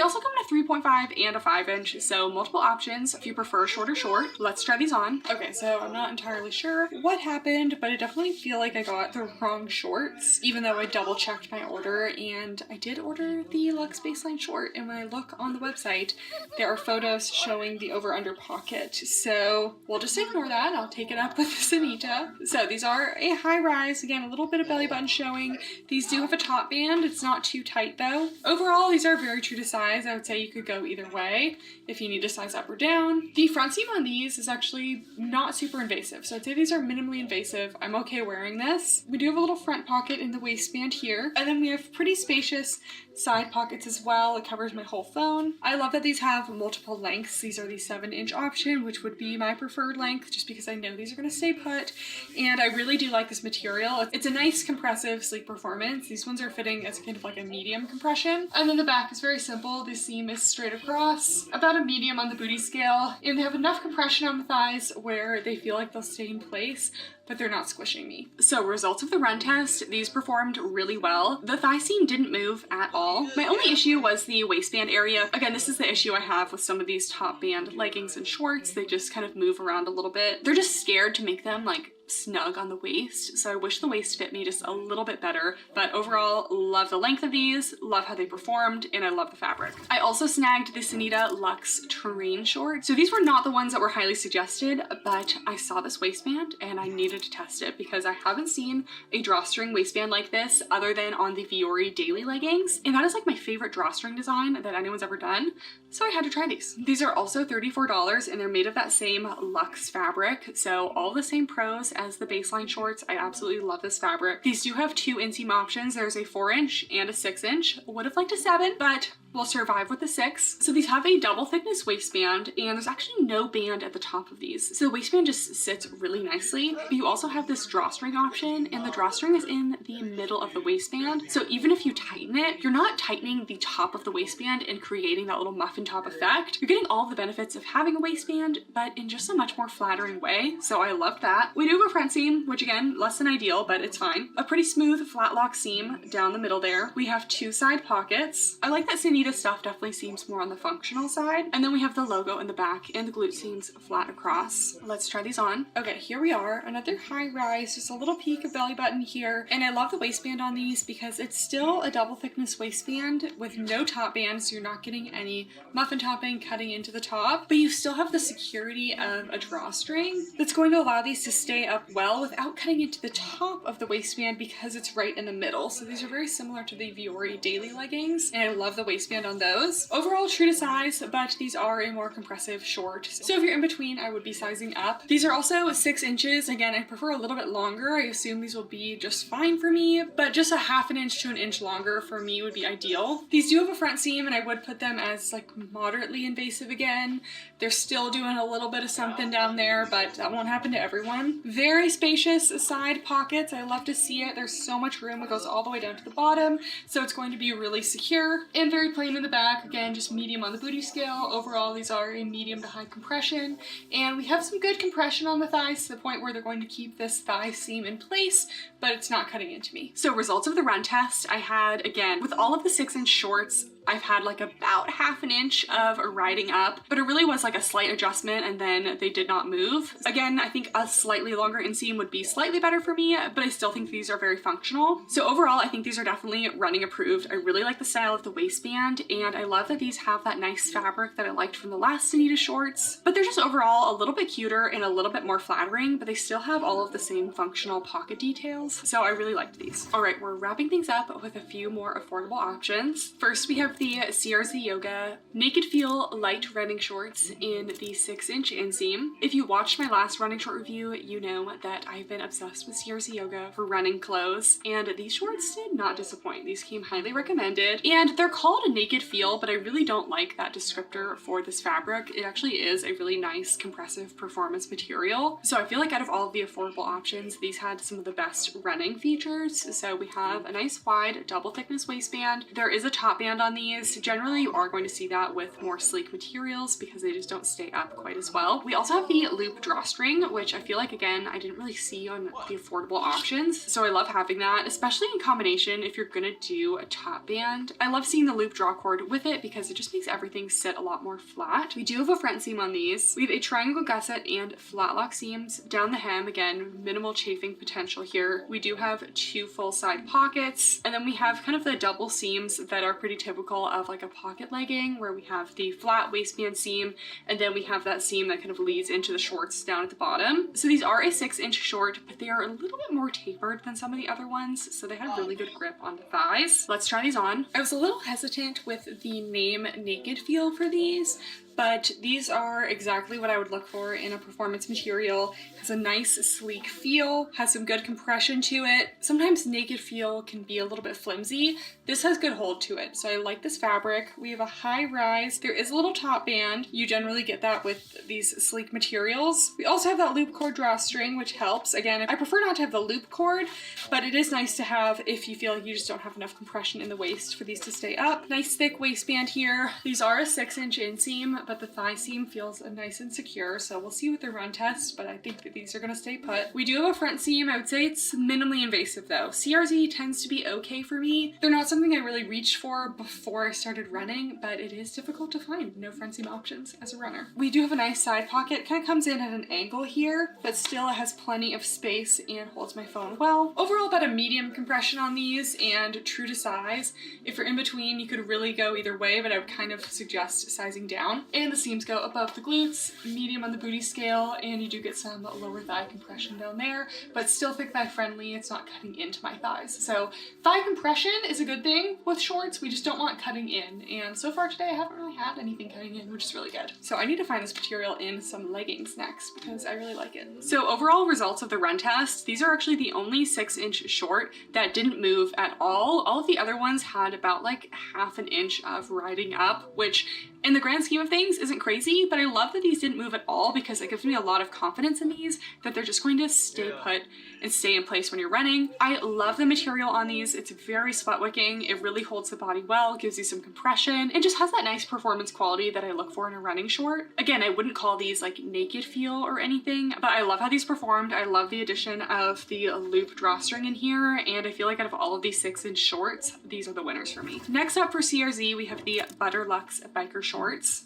also come in a 3.5 and a 5-inch, so multiple options if you prefer short or short. Let's try these on. Okay, so I'm not entirely sure what happened, but I definitely feel like I got the wrong shorts, even though I double checked my order, and I did order the Luxe baseline short, and when I look on the website, there are photos showing the over-under pocket, so we'll just ignore that. I'll take it up with Sanita. So these are a high rise, again, a little bit of belly button showing. These do have a top band. It's not too tight though. Overall, these are very true to size. I would say you could go either way if you need to size up or down. The front seam on these is actually not super invasive, so I'd say these are minimally invasive. I'm okay wearing this. We do have a little front pocket in the waistband here, and then we have pretty spacious side pockets as well. It covers my whole phone. I love that these have multiple lengths. These are the 7-inch option, which would be my preferred length just because I know these are going to stay put, and I really do like this material. It's a nice compressive sleek performance. These ones are fitting as kind of like a medium compression, and then the back is very simple. The seam is straight across, about a medium on the booty scale, and they have enough compression on the thighs where they feel like they'll stay in place, but they're not squishing me. So results of the run test, these performed really well. The thigh seam didn't move at all. My only issue was the waistband area. Again, this is the issue I have with some of these top band leggings and shorts. They just kind of move around a little bit. They're just scared to make them like snug on the waist, so I wish the waist fit me just a little bit better, but overall love the length of these, love how they performed, and I love the fabric. I also snagged the Sanita Luxe Terrain shorts. So these were not the ones that were highly suggested, but I saw this waistband and I needed to test it because I haven't seen a drawstring waistband like this other than on the Vuori daily leggings, and that is like my favorite drawstring design that anyone's ever done, so I had to try these. These are also $34 and they're made of that same Luxe fabric, so all the same pros as the baseline shorts. I absolutely love this fabric. These do have 2 inseam options. There's a 4-inch and a 6-inch. Would have liked a 7, but we'll survive with the 6. So these have a double thickness waistband, and there's actually no band at the top of these. So the waistband just sits really nicely, but you also have this drawstring option, and the drawstring is in the middle of the waistband. So even if you tighten it, you're not tightening the top of the waistband and creating that little muffin top effect. You're getting all the benefits of having a waistband, but in just a much more flattering way. So I love that. We do have a front seam, which again, less than ideal, but it's fine. A pretty smooth flat lock seam down the middle there. We have 2 side pockets. I like that Sanita stuff definitely seems more on the functional side. And then we have the logo in the back and the glute seams flat across. Let's try these on. Okay, here we are. Another high rise, just a little peek of belly button here. And I love the waistband on these because it's still a double thickness waistband with no top band, so you're not getting any muffin topping cutting into the top, but you still have the security of a drawstring that's going to allow these to stay up well without cutting into the top of the waistband because it's right in the middle. So these are very similar to the Vuori daily leggings, and I love the waistband on those. Overall true to size, but these are a more compressive short. So if you're in between, I would be sizing up. These are also 6 inches. Again, I prefer a little bit longer. I assume these will be just fine for me, but just a 1/2 inch to 1 inch longer for me would be ideal. These do have a front seam, and I would put them as like moderately invasive again. They're still doing a little bit of something down there, but that won't happen to everyone. Very spacious side pockets. I love to see it. There's so much room. It goes all the way down to the bottom, so it's going to be really secure and very plain in the back. Again, just medium on the booty scale. Overall, these are a medium to high compression, and we have some good compression on the thighs to the point where they're going to to keep this thigh seam in place, but it's not cutting into me. So results of the run test, I had, again, with all of the 6-inch shorts, I've had like about half an inch of riding up, but it really was like a slight adjustment and then they did not move. Again, I think a slightly longer inseam would be slightly better for me, but I still think these are very functional. So overall, I think these are definitely running approved. I really like the style of the waistband, and I love that these have that nice fabric that I liked from the last Anita shorts, but they're just overall a little bit cuter and a little bit more flattering, but they still have all of the same functional pocket details. So I really liked these. All right, we're wrapping things up with a few more affordable options. First, we have the CRZ Yoga Naked Feel Light Running Shorts in the 6-inch inseam. If you watched my last running short review, you know that I've been obsessed with CRZ Yoga for running clothes, and these shorts did not disappoint. These came highly recommended, and they're called a naked feel, but I really don't like that descriptor for this fabric. It actually is a really nice compressive performance material. So I feel like out of all of the affordable options, these had some of the best running features. So we have a nice wide double thickness waistband. There is a top band on these. Generally, you are going to see that with more sleek materials because they just don't stay up quite as well. We also have the loop drawstring, which I feel like, again, I didn't really see on the affordable options. So I love having that, especially in combination if you're gonna do a top band. I love seeing the loop draw cord with it because it just makes everything sit a lot more flat. We do have a front seam on these. We have a triangle gusset and flat lock seams down the hem. Again, minimal chafing potential here. We do have 2 full side pockets, and then we have kind of the double seams that are pretty typical of like a pocket legging, where we have the flat waistband seam, and then we have that seam that kind of leads into the shorts down at the bottom. So these are a 6-inch short, but they are a little bit more tapered than some of the other ones, so they have really good grip on the thighs. Let's try these on. I was a little hesitant with the name Naked Feel for these, but these are exactly what I would look for in a performance material. Has a nice sleek feel, has some good compression to it. Sometimes naked feel can be a little bit flimsy. This has good hold to it, so I like this fabric. We have a high rise. There is a little top band. You generally get that with these sleek materials. We also have that loop cord drawstring, which helps. Again, I prefer not to have the loop cord, but it is nice to have if you feel like you just don't have enough compression in the waist for these to stay up. Nice thick waistband here. These are a 6-inch inseam, but the thigh seam feels nice and secure, so we'll see with the run test, but I think that these are gonna stay put. We do have a front seam. I would say it's minimally invasive though. CRZ tends to be okay for me. They're not something I really reached for before I started running, but it is difficult to find no front seam options as a runner. We do have a nice side pocket. Kind of comes in at an angle here, but still it has plenty of space and holds my phone well. Overall, about a medium compression on these and true to size. If you're in between, you could really go either way, but I would kind of suggest sizing down. And the seams go above the glutes, medium on the booty scale, and you do get some lower thigh compression down there, but still thick thigh friendly. It's not cutting into my thighs. So thigh compression is a good thing with shorts. We just don't want cutting in. And so far today, I haven't really had anything cutting in, which is really good. So I need to find this material in some leggings next because I really like it. So overall results of the run test, these are actually the only 6-inch short that didn't move at all. All of the other ones had about like half an inch of riding up, which in the grand scheme of things isn't crazy, but I love that these didn't move at all because it gives me a lot of confidence in these that they're just going to stay put and stay in place when you're running. I love the material on these. It's very sweat wicking. It really holds the body well, gives you some compression, and just has that nice performance quality that I look for in a running short. Again, I wouldn't call these like naked feel or anything, but I love how these performed. I love the addition of the loop drawstring in here, and I feel like out of all of these 6-inch shorts, these are the winners for me. Next up for CRZ, we have the Butterluxe biker shorts.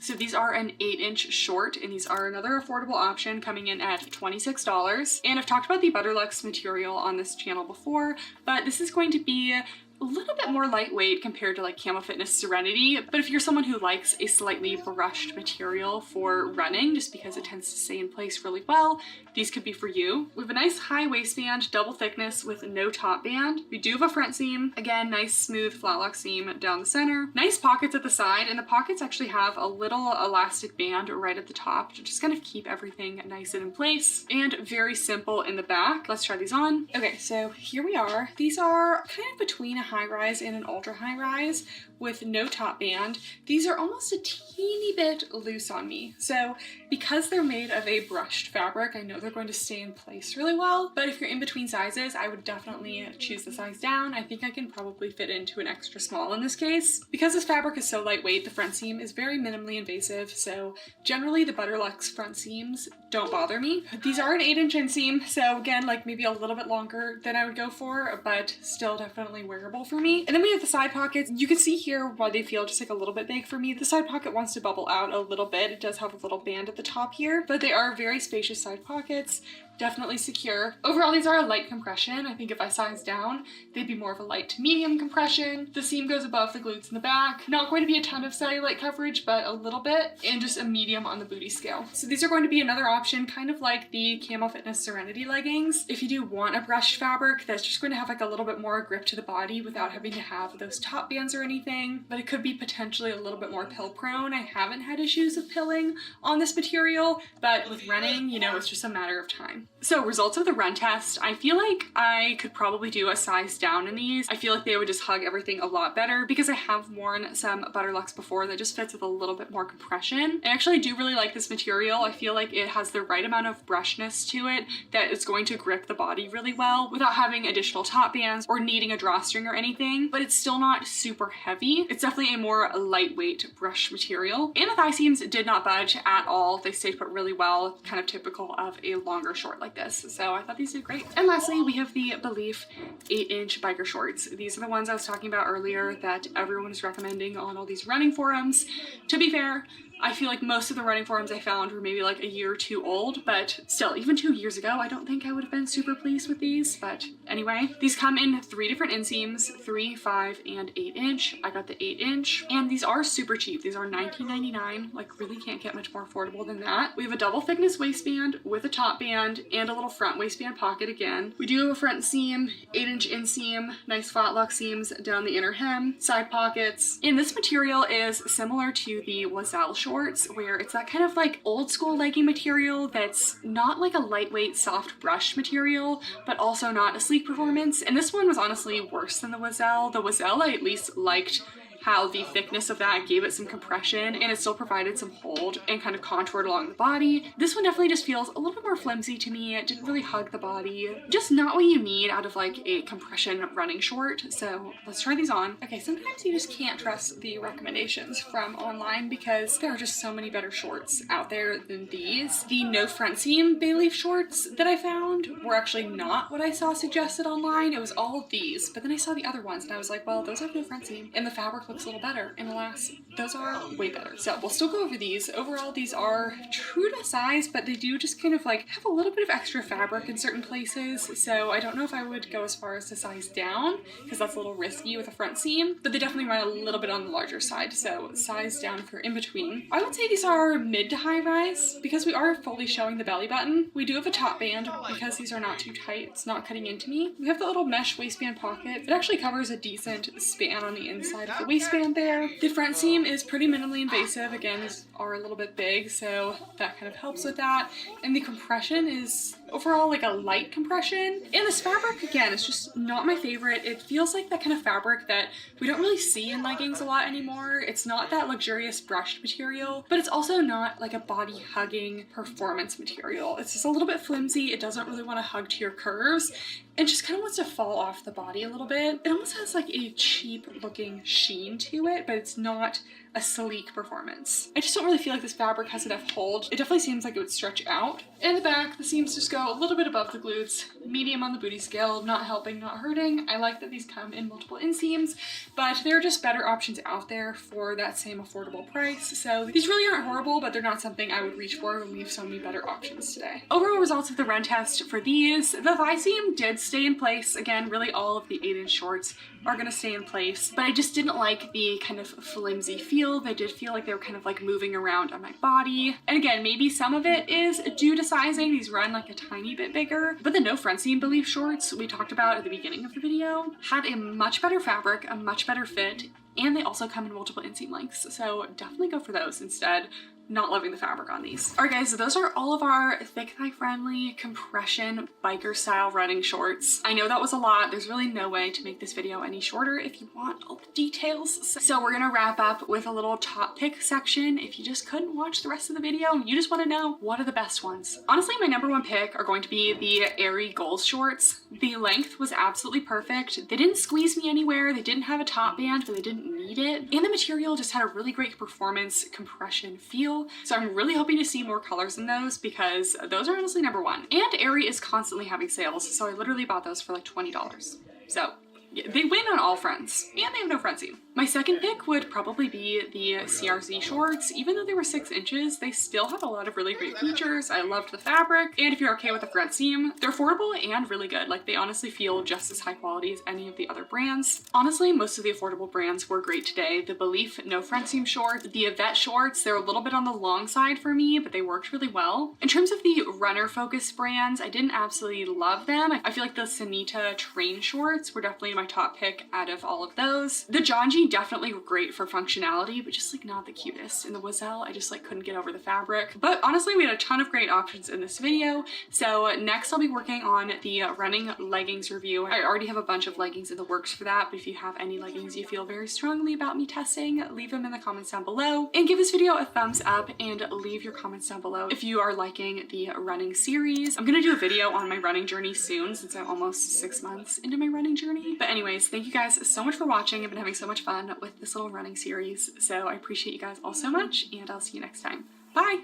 So these are an 8-inch short, and these are another affordable option coming in at $26. And I've talked about the Butterluxe material on this channel before, but this is going to be a little bit more lightweight compared to like Camo Fitness Serenity, but if you're someone who likes a slightly brushed material for running, just because it tends to stay in place really well, these could be for you. We have a nice high waistband, double thickness with no top band. We do have a front seam. Again, nice smooth flat lock seam down the center. Nice pockets at the side, and the pockets actually have a little elastic band right at the top to just kind of keep everything nice and in place, and very simple in the back. Let's try these on. Okay, so here we are. These are kind of between high rise and an ultra high rise with no top band. These are almost a teeny bit loose on me. So because they're made of a brushed fabric, I know they're going to stay in place really well. But if you're in between sizes, I would definitely choose the size down. I think I can probably fit into an extra small in this case. Because this fabric is so lightweight, the front seam is very minimally invasive. So generally the Butterluxe front seams don't bother me. These are an 8-inch inseam. So again, like maybe a little bit longer than I would go for, but still definitely wearable for me. And then we have the side pockets. You can see here why they feel just like a little bit big for me. The side pocket wants to bubble out a little bit. It does have a little band at the top here, but they are very spacious side pockets. Definitely secure. Overall, these are a light compression. I think if I size down, they'd be more of a light to medium compression. The seam goes above the glutes in the back. Not going to be a ton of cellulite coverage, but a little bit, and just a medium on the booty scale. So these are going to be another option, kind of like the Camo Fitness Serenity leggings. If you do want a brushed fabric that's just going to have like a little bit more grip to the body without having to have those top bands or anything, but it could be potentially a little bit more pill prone. I haven't had issues of pilling on this material, but with running, you know, it's just a matter of time. So results of the run test, I feel like I could probably do a size down in these. I feel like they would just hug everything a lot better because I have worn some Butterluxe before that just fits with a little bit more compression. I actually do really like this material. I feel like it has the right amount of brushness to it that it's going to grip the body really well without having additional top bands or needing a drawstring or anything, but it's still not super heavy. It's definitely a more lightweight brush material. And the thigh seams did not budge at all. They stayed put really well, kind of typical of a longer short like this. So I thought these did great. And lastly, we have the Belief 8-inch biker shorts. These are the ones I was talking about earlier that everyone is recommending on all these running forums. To be fair, I feel like most of the running forums I found were maybe like a year or two old, but still, even 2 years ago, I don't think I would have been super pleased with these. But anyway, these come in 3 different inseams, 3, 5, and 8-inch. I got the 8-inch, and these are super cheap. These are $19.99. Like, really can't get much more affordable than that. We have a double thickness waistband with a top band and a little front waistband pocket again. We do have a front seam, 8-inch inseam, nice flat lock seams down the inner hem, side pockets. And this material is similar to the Oiselle shorts, where it's that kind of like old school legging material that's not like a lightweight soft brush material, but also not a sleek performance. And this one was honestly worse than the Oiselle. The Oiselle I at least liked how the thickness of that gave it some compression and it still provided some hold and kind of contoured along the body. This one definitely just feels a little bit more flimsy to me. It didn't really hug the body. Just not what you need out of like a compression running short. So let's try these on. Okay, sometimes you just can't trust the recommendations from online because there are just so many better shorts out there than these. The no front seam bay leaf shorts that I found were actually not what I saw suggested online. It was all of these, but then I saw the other ones and I was like, well, those have no front seam and the fabric looks a little better, and alas, those are way better. So we'll still go over these. Overall, these are true to size, but they do just kind of like have a little bit of extra fabric in certain places. So I don't know if I would go as far as to size down because that's a little risky with a front seam, but they definitely run a little bit on the larger side. So size down if you're in between. I would say these are mid to high rise because we are fully showing the belly button. We do have a top band because these are not too tight. It's not cutting into me. We have the little mesh waistband pocket. It actually covers a decent span on the inside of the waistband there. The front seam is pretty minimally invasive. Again, these are a little bit big, so that kind of helps with that. And the compression is overall like a light compression. And this fabric, again, is just not my favorite. It feels like that kind of fabric that we don't really see in leggings a lot anymore. It's not that luxurious brushed material, but it's also not like a body hugging performance material. It's just a little bit flimsy. It doesn't really want to hug to your curves. It just kind of wants to fall off the body a little bit. It almost has like a cheap looking sheen to it, but it's not a sleek performance. I just don't really feel like this fabric has enough hold. It definitely seems like it would stretch out. In the back, the seams just go a little bit above the glutes, medium on the booty scale, not helping, not hurting. I like that these come in multiple inseams, but there are just better options out there for that same affordable price. So these really aren't horrible, but they're not something I would reach for. We have so many better options today. Overall results of the run test for these, the thigh seam did stay in place. Again, really all of the 8-inch shorts are gonna stay in place, but I just didn't like the kind of flimsy feel. They did feel like they were kind of like moving around on my body. And again, maybe some of it is due to sizing. These run like a tiny bit bigger, but the no front seam Belief shorts we talked about at the beginning of the video had a much better fabric, a much better fit, and they also come in multiple inseam lengths. So definitely go for those instead not loving the fabric on these. All right guys, so those are all of our thick thigh friendly compression biker style running shorts. I know that was a lot. There's really no way to make this video any shorter if you want all the details. So we're gonna wrap up with a little top pick section. If you just couldn't watch the rest of the video, you just wanna know what are the best ones. Honestly, my number one pick are going to be the Airy Goals shorts. The length was absolutely perfect. They didn't squeeze me anywhere. They didn't have a top band, but they didn't need it. And the material just had a really great performance compression feel. So I'm really hoping to see more colors in those because those are honestly number one. And Aerie is constantly having sales, so I literally bought those for like $20. So they win on all fronts, and they have no front seam. My second pick would probably be the CRZ shorts. Even though they were 6 inches, they still have a lot of really great features. I loved the fabric, and if you're okay with the front seam, they're affordable and really good. Like, they honestly feel just as high quality as any of the other brands. Honestly, most of the affordable brands were great today. The Belief no front seam shorts, the Yvette shorts, they're a little bit on the long side for me, but they worked really well. In terms of the runner focused brands, I didn't absolutely love them. I feel like the Sanita train shorts were definitely my top pick out of all of those. The Janji definitely were great for functionality, but just like not the cutest. And the Wazelle, I just like couldn't get over the fabric. But honestly, we had a ton of great options in this video. So next I'll be working on the running leggings review. I already have a bunch of leggings in the works for that, but if you have any leggings you feel very strongly about me testing, leave them in the comments down below. And give this video a thumbs up and leave your comments down below if you are liking the running series. I'm gonna do a video on my running journey soon since I'm almost 6 months into my running journey. But anyways, thank you guys so much for watching. I've been having so much fun with this little running series, so I appreciate you guys all so much, and I'll see you next time. Bye!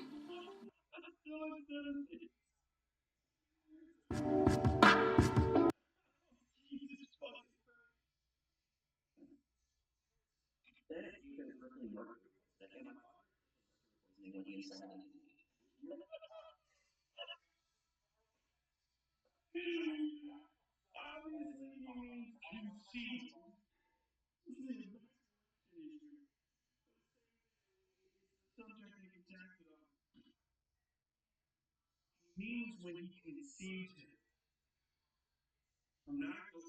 Means when he conceived him. I'm not going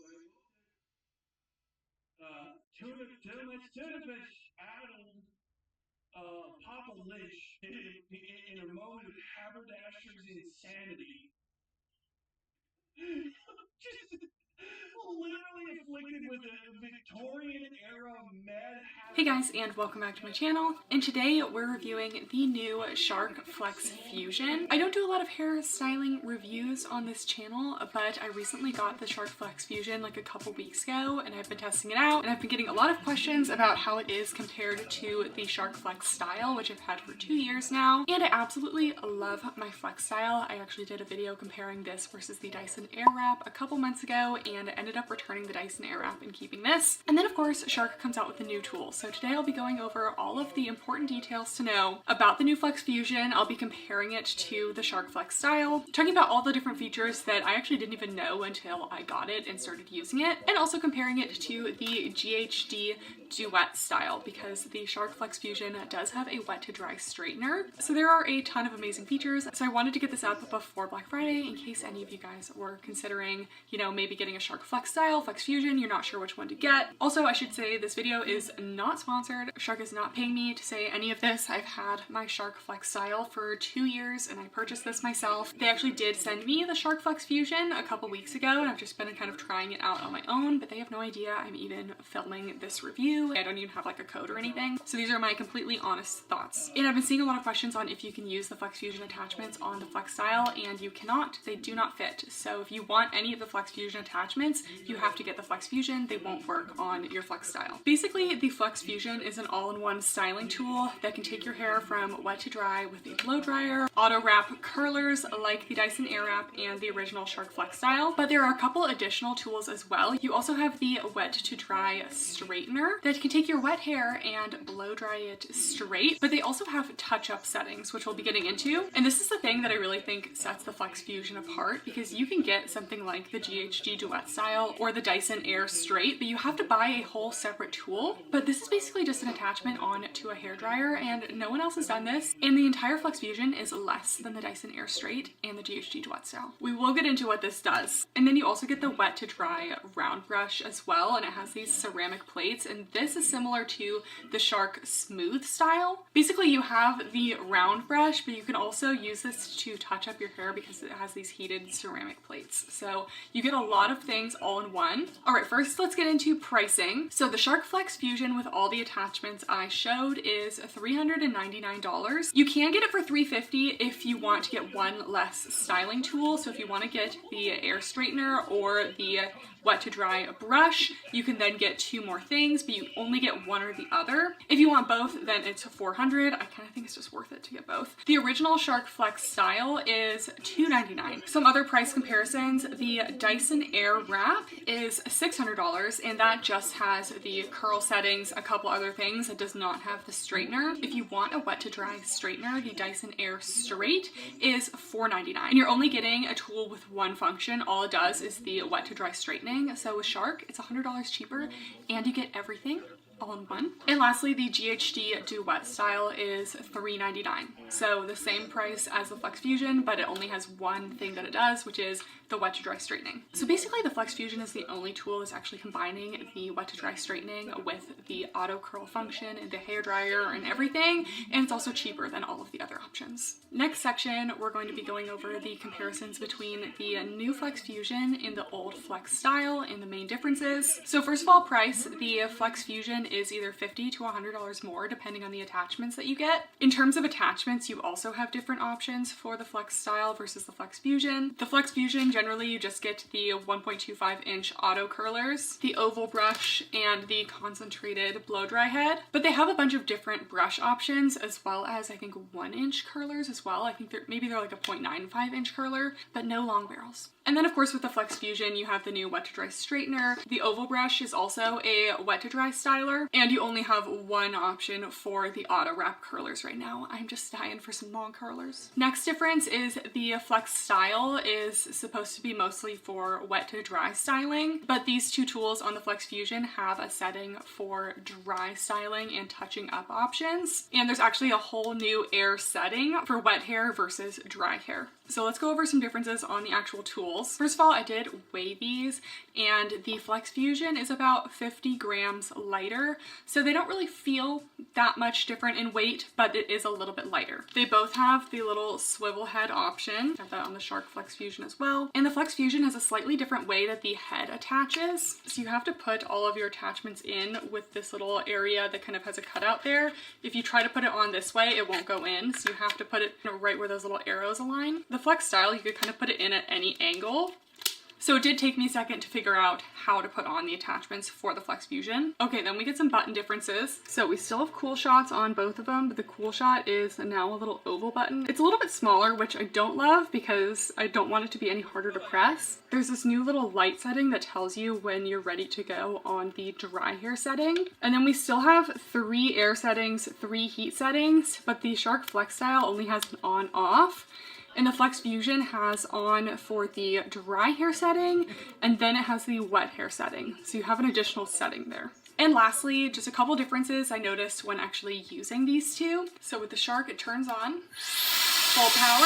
tuna fish addled Papa Lish in a moment of haberdasher's insanity. Just literally afflicted with a Victorian era mad. Hey guys, and welcome back to my channel. And today we're reviewing the new Shark Flex Fusion. I don't do a lot of hair styling reviews on this channel, but I recently got the Shark Flex Fusion like a couple weeks ago, and I've been testing it out, and I've been getting a lot of questions about how it is compared to the Shark Flex style, which I've had for 2 years now. And I absolutely love my Flex style. I actually did a video comparing this versus the Dyson Airwrap a couple months ago, and ended up returning the Dyson Airwrap and keeping this. And then of course, Shark comes out with a new tool. So today I'll be going over all of the important details to know about the new Flex Fusion. I'll be comparing it to the Shark Flex style, talking about all the different features that I actually didn't even know until I got it and started using it, and also comparing it to the GHD Duet style, because the Shark Flex Fusion does have a wet to dry straightener. So there are a ton of amazing features. So I wanted to get this up before Black Friday in case any of you guys were considering, you know, maybe getting a Shark Flex style, Flex Fusion, you're not sure which one to get. Also, I should say this video is not sponsored. Shark is not paying me to say any of this. I've had my Shark Flex style for 2 years and I purchased this myself. They actually did send me the Shark Flex Fusion a couple weeks ago, and I've just been kind of trying it out on my own, but they have no idea I'm even filming this review. I don't even have like a code or anything. So these are my completely honest thoughts. And I've been seeing a lot of questions on if you can use the Flex Fusion attachments on the Flex style, and you cannot. They do not fit. So if you want any of the Flex Fusion attachments, you have to get the Flex Fusion. They won't work on your Flex style. Basically, the Flex Fusion is an all-in-one styling tool that can take your hair from wet to dry with a blow dryer, auto wrap curlers like the Dyson Airwrap and the original Shark Flex style. But there are a couple additional tools as well. You also have the wet to dry straightener that can take your wet hair and blow dry it straight, but they also have touch-up settings, which we'll be getting into. And this is the thing that I really think sets the Flex Fusion apart, because you can get something like the GHD Duet style or the Dyson Air Straight, but you have to buy a whole separate tool. But this is basically just an attachment on to a hairdryer, and no one else has done this. And the entire Flex Fusion is less than the Dyson Air Straight and the GHD Duet style. We will get into what this does. And then you also get the wet to dry round brush as well, and it has these ceramic plates, and this is similar to the Shark Smooth style. Basically, you have the round brush, but you can also use this to touch up your hair because it has these heated ceramic plates. So you get a lot of things all in one. All right, first let's get into pricing. So the Shark Flex Fusion with all the attachments I showed is $399. You can get it for $350 if you want to get one less styling tool. So if you want to get the air straightener or the wet to dry brush, you can then get 2 more things, but you only get one or the other. If you want both, then it's $400. I kind of think it's just worth it to get both. The original Shark Flex style is $299. Some other price comparisons, the Dyson Air Wrap is $600, and that just has the curl settings, a couple other things. It does not have the straightener. If you want a wet to dry straightener, the Dyson Air Straight is $499. And you're only getting a tool with one function. All it does is the wet to dry straightening. So with Shark, it's $100 cheaper and you get everything all in one. And lastly, the GHD Duet style is $399. So the same price as the Flex Fusion, but it only has one thing that it does, which is the wet to dry straightening. So basically the Flex Fusion is the only tool that's actually combining the wet to dry straightening with the auto curl function and the hair dryer and everything, and it's also cheaper than all of the other options. Next section, we're going to be going over the comparisons between the new Flex Fusion and the old Flex style and the main differences. So first of all, price, the Flex Fusion is either $50 to $100 more depending on the attachments that you get. In terms of attachments, you also have different options for the Flex style versus the Flex Fusion. The Flex Fusion, generally you just get the 1.25 inch auto curlers, the oval brush, and the concentrated blow dry head. But they have a bunch of different brush options as well as I think 1 inch curlers as well. I think maybe they're like a 0.95 inch curler, but no long barrels. And then of course with the Flex Fusion, you have the new wet to dry straightener. The oval brush is also a wet to dry styler, and you only have one option for the auto wrap curlers right now. I'm just dying for some long curlers. Next difference is the Flex style is supposed to be mostly for wet to dry styling, but these two tools on the Flex Fusion have a setting for dry styling and touching up options. And there's actually a whole new air setting for wet hair versus dry hair. So let's go over some differences on the actual tools. First of all, I did weigh these, and the Flex Fusion is about 50 grams lighter, so they don't really feel that much different in weight, but it is a little bit lighter. They both have the little swivel head option. I have that on the Shark Flex Fusion as well. And the Flex Fusion has a slightly different way that the head attaches. So you have to put all of your attachments in with this little area that kind of has a cutout there. If you try to put it on this way, it won't go in, so you have to put it right where those little arrows align. The Flex style, you could kind of put it in at any angle. So it did take me a second to figure out how to put on the attachments for the Flex Fusion. Okay, then we get some button differences. So we still have cool shots on both of them, but the cool shot is now a little oval button. It's a little bit smaller, which I don't love because I don't want it to be any harder to press. There's this new little light setting that tells you when you're ready to go on the dry hair setting. And then we still have 3 air settings, 3 heat settings, but the Shark Flex style only has an on-off. And the Flex Fusion has on for the dry hair setting, and then it has the wet hair setting. So you have an additional setting there. And lastly, just a couple differences I noticed when actually using these two. So with the Shark, it turns on, full power,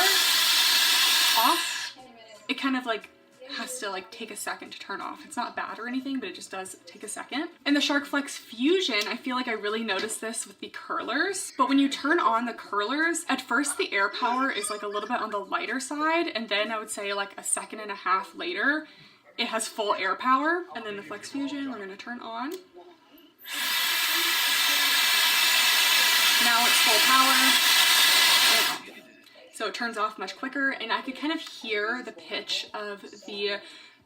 off. It kind of like has to take a second to turn off. It's not bad or anything, but it just does take a second. And the Shark Flex Fusion, I feel like I really noticed this with the curlers, but when you turn on the curlers, at first the air power is like a little bit on the lighter side, and then I would say like a second and a half later, it has full air power. And then the Flex Fusion, we're gonna turn on. Now it's full power. So it turns off much quicker, and I could kind of hear the pitch of the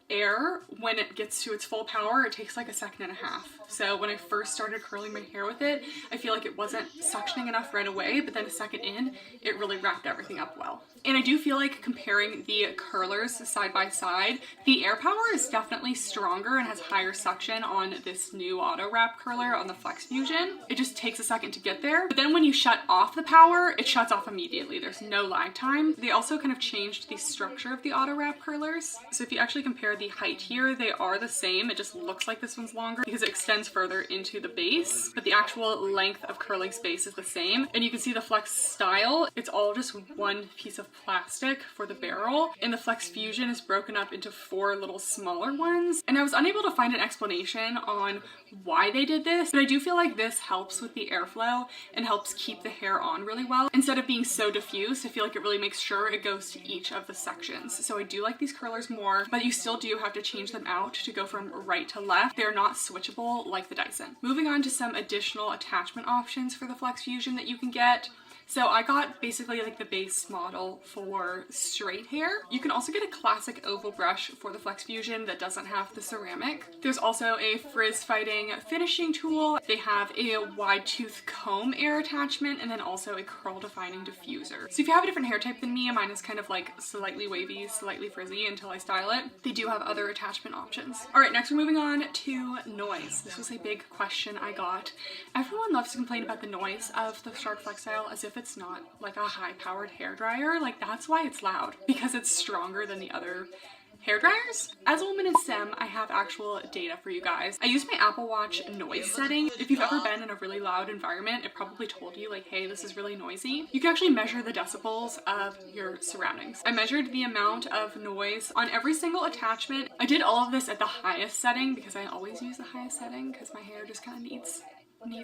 air when it gets to its full power. It takes like a second and a half. So when I first started curling my hair with it, I feel like it wasn't suctioning enough right away, but then a second in, it really wrapped everything up well. And I do feel like comparing the curlers side by side, the air power is definitely stronger and has higher suction on this new auto wrap curler on the Flex Fusion. It just takes a second to get there. But then when you shut off the power, it shuts off immediately. There's no lag time. They also kind of changed the structure of the auto wrap curlers. So if you actually compare compare the height here, they are the same. It just looks like this one's longer because it extends further into the base, but the actual length of curling space is the same. And you can see the Flex Style, it's all just one piece of plastic for the barrel, and the Flex Fusion is broken up into 4 little smaller ones. And I was unable to find an explanation on why they did this, but I do feel like this helps with the airflow and helps keep the hair on really well. Instead of being so diffuse, I feel like it really makes sure it goes to each of the sections. So I do like these curlers more, but you still do have to change them out to go from right to left. They're not switchable like the Dyson. Moving on to some additional attachment options for the Flex Fusion that you can get. So I got basically like the base model for straight hair. You can also get a classic oval brush for the Flex Fusion that doesn't have the ceramic. There's also a frizz fighting finishing tool. They have a wide tooth comb air attachment, and then also a curl defining diffuser. So if you have a different hair type than me, mine is kind of like slightly wavy, slightly frizzy until I style it, they do have other attachment options. All right, next we're moving on to noise. This was a big question I got. Everyone loves to complain about the noise of the Shark Flex Style as if it's not like a high-powered hairdryer. Like, that's why it's loud, because it's stronger than the other hair dryers. As a woman in STEM, I have actual data for you guys. I use my Apple Watch noise setting. If you've ever been in a really loud environment, it probably told you like, hey, this is really noisy. You can actually measure the decibels of your surroundings. I measured the amount of noise on every single attachment. I did all of this at the highest setting because I always use the highest setting because my hair just kind of needs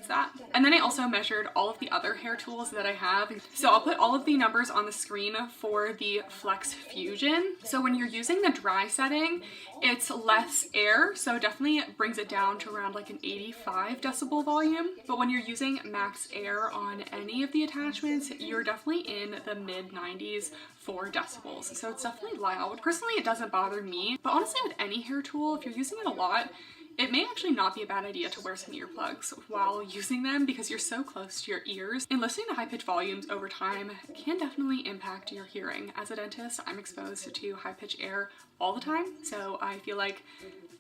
that. And then I also measured all of the other hair tools that I have. So I'll put all of the numbers on the screen for the Flex Fusion. So when you're using the dry setting, it's less air, so it definitely brings it down to around like an 85 decibel volume. But when you're using max air on any of the attachments, you're definitely in the mid 90s for decibels. So it's definitely loud. Personally, it doesn't bother me, but honestly with any hair tool, if you're using it a lot, it may actually not be a bad idea to wear some earplugs while using them because you're so close to your ears, and listening to high-pitched volumes over time can definitely impact your hearing. As a dentist, I'm exposed to high-pitched air all the time, so I feel like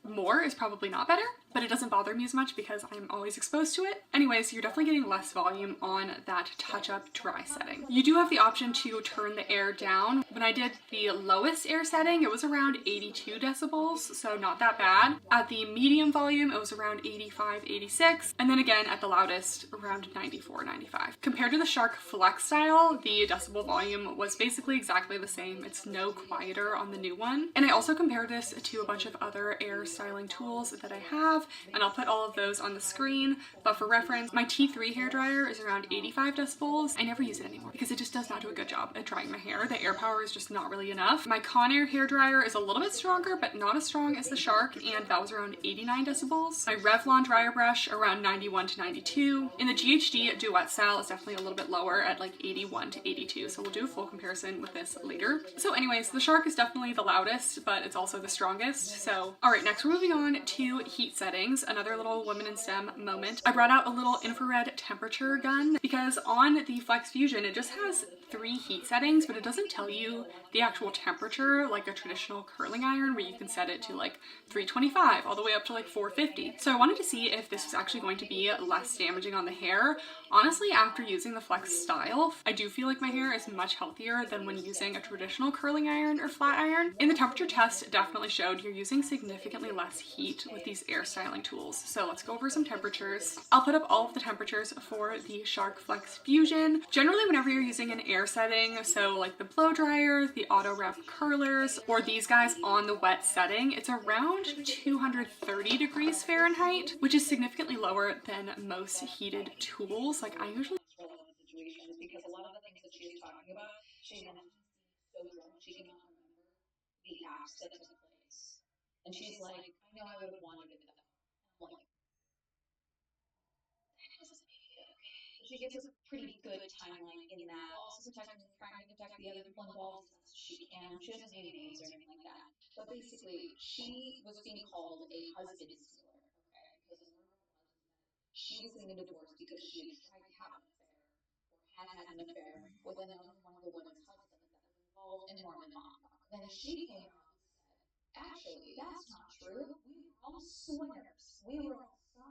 more is probably not better, but it doesn't bother me as much because I'm always exposed to it. Anyways, you're definitely getting less volume on that touch-up dry setting. You do have the option to turn the air down. When I did the lowest air setting, it was around 82 decibels, so not that bad. At the medium volume, it was around 85, 86, and then again at the loudest, around 94, 95. Compared to the Shark Flex Style, the decibel volume was basically exactly the same. It's no quieter on the new one. And I also compared this to a bunch of other air styling tools that I have, and I'll put all of those on the screen. But for reference, my T3 hairdryer is around 85 decibels. I never use it anymore because it just does not do a good job at drying my hair. The air power is just not really enough. My Conair hairdryer is a little bit stronger, but not as strong as the Shark, and that was around 89 decibels. My Revlon dryer brush around 91 to 92. In the GHD Duet style is definitely a little bit lower at like 81 to 82. So we'll do a full comparison with this later. So anyways, the Shark is definitely the loudest, but it's also the strongest. So all right, next we're moving on to heat settings, another little women in STEM moment. I brought out a little infrared temperature gun because on the Flex Fusion, it just has 3 heat settings, but it doesn't tell you the actual temperature like a traditional curling iron where you can set it to like 325 all the way up to like 450. So I wanted to see if this was actually going to be less damaging on the hair. Honestly, after using the Flex Style, I do feel like my hair is much healthier than when using a traditional curling iron or flat iron. In the temperature test, it definitely showed you're using significantly less heat with these air styling tools. So let's go over some temperatures. I'll put up all of the temperatures for the Shark Flex Fusion. Generally, whenever you're using an air setting, so like the blow dryer, the auto rep curlers, or these guys on the wet setting, it's around 230 degrees Fahrenheit, which is significantly lower than most heated tools. Like I usually situations because a lot of the things that she is talking about, she mentioned so drunk she cannot remember the acts that took place. And she's like, I know I would have wanted it better. I'm like, she gives a pretty good timeline in that. Also trying to protect the other people involved as best as she can. She doesn't name names or anything like that. But basically, she was being called a husband stealer, okay? Because the rumor was that she was getting a divorce because she had tried to have an affair or had an affair with another one of the women's husbands that was involved in Mormon mom. Then she came out and said, actually, that's not true. We were all swingers. We were all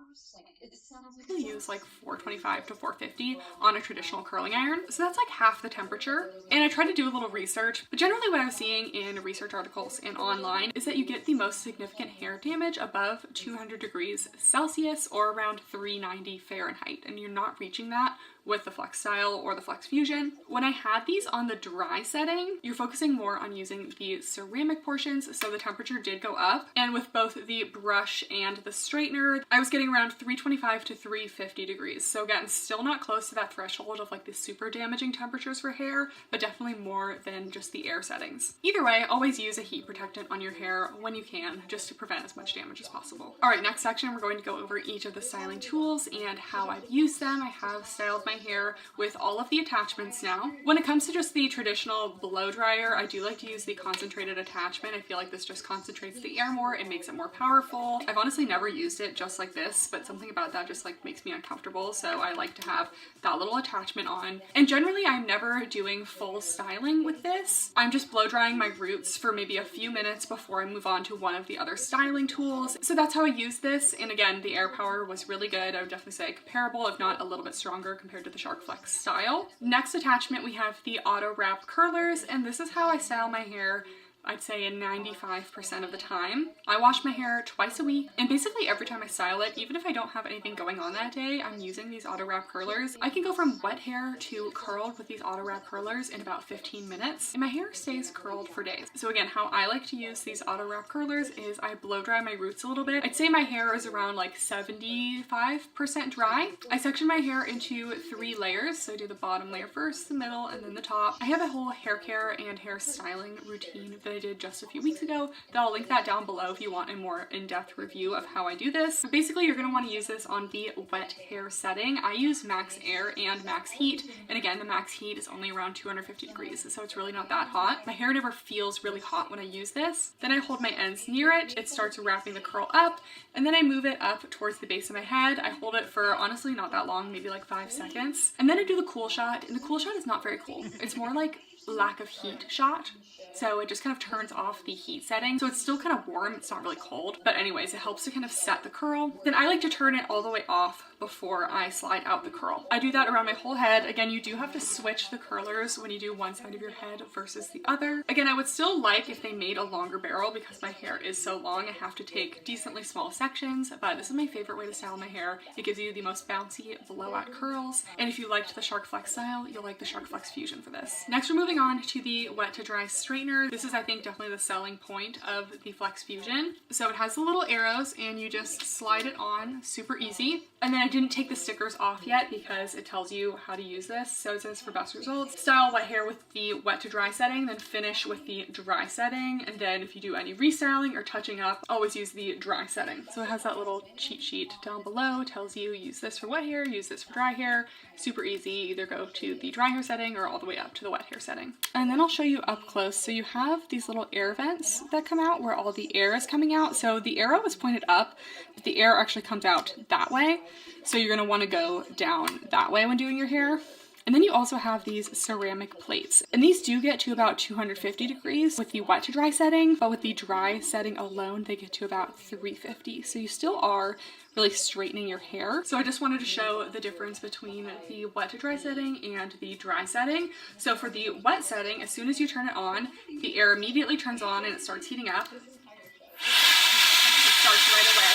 I use like 425 to 450 on a traditional curling iron, so that's like half the temperature. And I tried to do a little research, but generally what I'm seeing in research articles and online is that you get the most significant hair damage above 200 degrees Celsius or around 390 Fahrenheit, and you're not reaching that with the Flex Style or the Flex Fusion. When I had these on the dry setting, you're focusing more on using the ceramic portions, so the temperature did go up. And with both the brush and the straightener, I was getting around 325 to 350 degrees. So again, still not close to that threshold of like the super damaging temperatures for hair, but definitely more than just the air settings. Either way, always use a heat protectant on your hair when you can, just to prevent as much damage as possible. All right, next section, we're going to go over each of the styling tools and how I've used them. I have styled my hair with all of the attachments now. When it comes to just the traditional blow dryer, I do like to use the concentrated attachment. I feel like this just concentrates the air more and makes it more powerful. I've honestly never used it just like this, but something about that just like makes me uncomfortable, so I like to have that little attachment on. And generally I'm never doing full styling with this. I'm just blow drying my roots for maybe a few minutes before I move on to one of the other styling tools. So that's how I use this, and again, the air power was really good. I would definitely say comparable, if not a little bit stronger compared to the Shark Flex style. Next attachment, we have the auto wrap curlers, and this is how I style my hair, I'd say in 95% of the time. I wash my hair twice a week, and basically every time I style it, even if I don't have anything going on that day, I'm using these auto wrap curlers. I can go from wet hair to curled with these auto wrap curlers in about 15 minutes, and my hair stays curled for days. So again, how I like to use these auto wrap curlers is I blow dry my roots a little bit. I'd say my hair is around like 75% dry. I section my hair into 3 layers, so I do the bottom layer first, the middle, and then the top. I have a whole hair care and hair styling routine that I did just a few weeks ago that I'll link that down below if you want a more in-depth review of how I do this. But basically, you're going to want to use this on the wet hair setting. I use max air and max heat, and again, the max heat is only around 250 degrees, so it's really not that hot. My hair never feels really hot when I use this. Then I hold my ends near it. It starts wrapping the curl up, and then I move it up towards the base of my head. I hold it for honestly not that long, maybe like 5 seconds. And then I do the cool shot, and the cool shot is not very cool. It's more like lack of heat shot. So it just kind of turns off the heat setting. So it's still kind of warm, it's not really cold. But anyways, it helps to kind of set the curl. Then I like to turn it all the way off before I slide out the curl. I do that around my whole head. Again, you do have to switch the curlers when you do one side of your head versus the other. Again, I would still like if they made a longer barrel because my hair is so long, I have to take decently small sections, but this is my favorite way to style my hair. It gives you the most bouncy blowout curls. And if you liked the Shark Flex style, you'll like the Shark Flex Fusion for this. Next, we're moving on to the wet to dry straightener. This is, I think, definitely the selling point of the Flex Fusion. So it has the little arrows and you just slide it on, super easy. And then I didn't take the stickers off yet because it tells you how to use this. So it says for best results, style wet hair with the wet to dry setting, then finish with the dry setting. And then if you do any restyling or touching up, always use the dry setting. So it has that little cheat sheet down below, tells you use this for wet hair, use this for dry hair. Super easy, either go to the dry hair setting or all the way up to the wet hair setting. And then I'll show you up close. So you have these little air vents that come out where all the air is coming out. So the arrow is pointed up, but the air actually comes out that way. So you're gonna wanna go down that way when doing your hair. And then you also have these ceramic plates. And these do get to about 250 degrees with the wet to dry setting, but with the dry setting alone, they get to about 350. So you still are really straightening your hair. So I just wanted to show the difference between the wet to dry setting and the dry setting. So for the wet setting, as soon as you turn it on, the air immediately turns on and it starts heating up. It starts right away,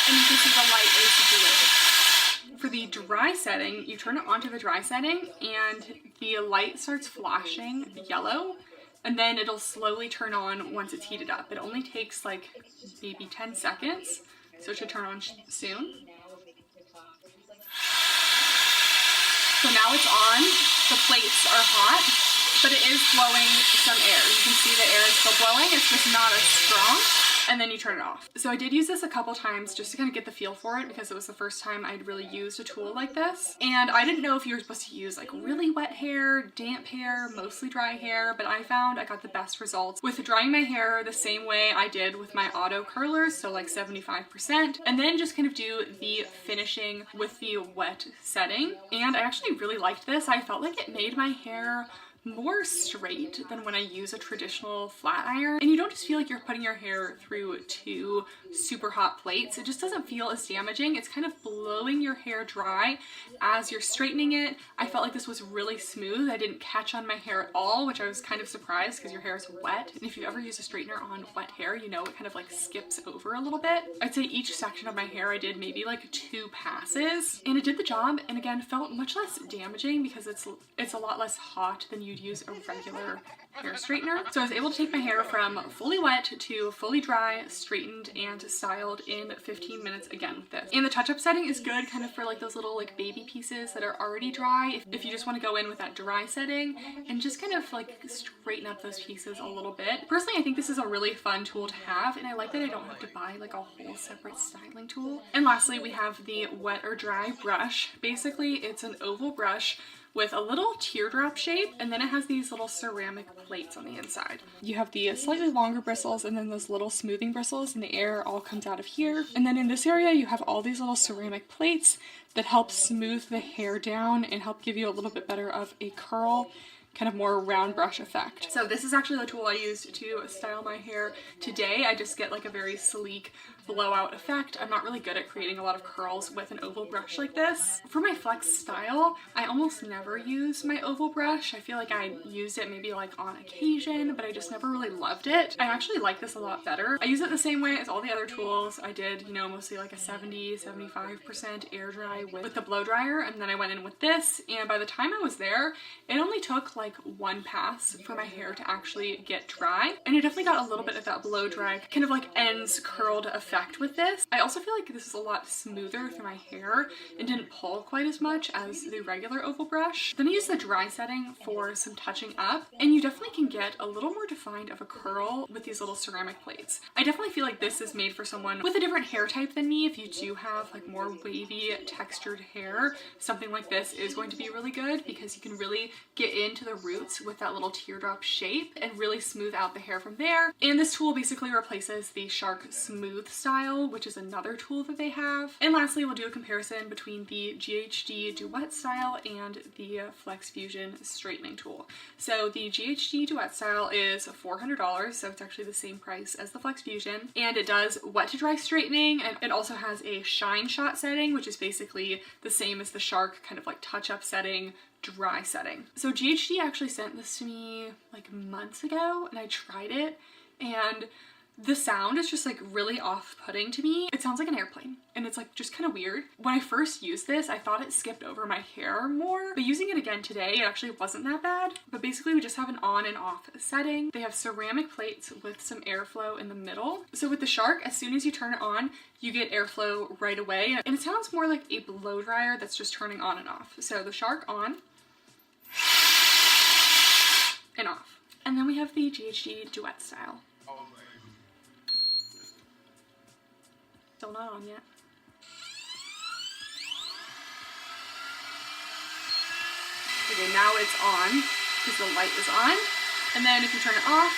and you can see the light is blue. For the dry setting, you turn it onto the dry setting and the light starts flashing yellow, and then it'll slowly turn on once it's heated up. It only takes like maybe 10 seconds, so it should turn on soon. So now it's on, the plates are hot, but it is blowing some air. You can see the air is still blowing, it's just not as strong. And then you turn it off. So I did use this a couple times just to kind of get the feel for it because it was the first time I'd really used a tool like this. And I didn't know if you were supposed to use like really wet hair, damp hair, mostly dry hair, but I found I got the best results with drying my hair the same way I did with my auto curlers, so like 75%, and then just kind of do the finishing with the wet setting. And I actually really liked this. I felt like it made my hair more straight than when I use a traditional flat iron, and you don't just feel like you're putting your hair through two super hot plates. It just doesn't feel as damaging. It's kind of blowing your hair dry as you're straightening it. I felt like this was really smooth. I didn't catch on my hair at all, which I was kind of surprised because your hair is wet, and if you ever use a straightener on wet hair, you know it kind of like skips over a little bit. I'd say each section of my hair I did maybe like 2 passes, and it did the job, and again felt much less damaging because it's a lot less hot than you'd use a regular hair straightener. So I was able to take my hair from fully wet to fully dry, straightened, and styled in 15 minutes again with this. And the touch-up setting is good kind of for like those little like baby pieces that are already dry. If you just want to go in with that dry setting and just kind of like straighten up those pieces a little bit. Personally, I think this is a really fun tool to have, and I like that I don't have to buy like a whole separate styling tool. And lastly, we have the wet or dry brush. Basically, it's an oval brush with a little teardrop shape, and then it has these little ceramic plates on the inside. You have the slightly longer bristles and then those little smoothing bristles, and the air all comes out of here. And then in this area you have all these little ceramic plates that help smooth the hair down and help give you a little bit better of a curl, kind of more round brush effect. So this is actually the tool I used to style my hair today. I just get like a very sleek blowout effect. I'm not really good at creating a lot of curls with an oval brush like this. For my flex style, I almost never use my oval brush. I feel like I used it maybe like on occasion, but I just never really loved it. I actually like this a lot better. I use it the same way as all the other tools. I did, you know, mostly like a 70-75% air dry with the blow dryer, and then I went in with this, and by the time I was there, it only took like 1 pass for my hair to actually get dry, and it definitely got a little bit of that blow dry, kind of like ends curled effect with this. I also feel like this is a lot smoother through my hair and didn't pull quite as much as the regular oval brush. Then I used the dry setting for some touching up, and you definitely can get a little more defined of a curl with these little ceramic plates. I definitely feel like this is made for someone with a different hair type than me. If you do have like more wavy textured hair, something like this is going to be really good because you can really get into the roots with that little teardrop shape and really smooth out the hair from there. And this tool basically replaces the Shark Smooth style, which is another tool that they have. And lastly, we'll do a comparison between the GHD Duet style and the Flex Fusion straightening tool. So the GHD Duet style is $400, so it's actually the same price as the Flex Fusion, and it does wet to dry straightening, and it also has a shine shot setting, which is basically the same as the Shark kind of like touch-up setting, dry setting. So GHD actually sent this to me like months ago, and I tried it, and the sound is just like really off-putting to me. It sounds like an airplane, and it's like just kind of weird. When I first used this, I thought it skipped over my hair more, but using it again today, it actually wasn't that bad. But basically we just have an on and off setting. They have ceramic plates with some airflow in the middle. So with the Shark, as soon as you turn it on, you get airflow right away, and it sounds more like a blow dryer that's just turning on and off. So the Shark on and off. And then we have the GHD Duet style. Still not on yet. Okay, now it's on because the light is on. And then if you turn it off,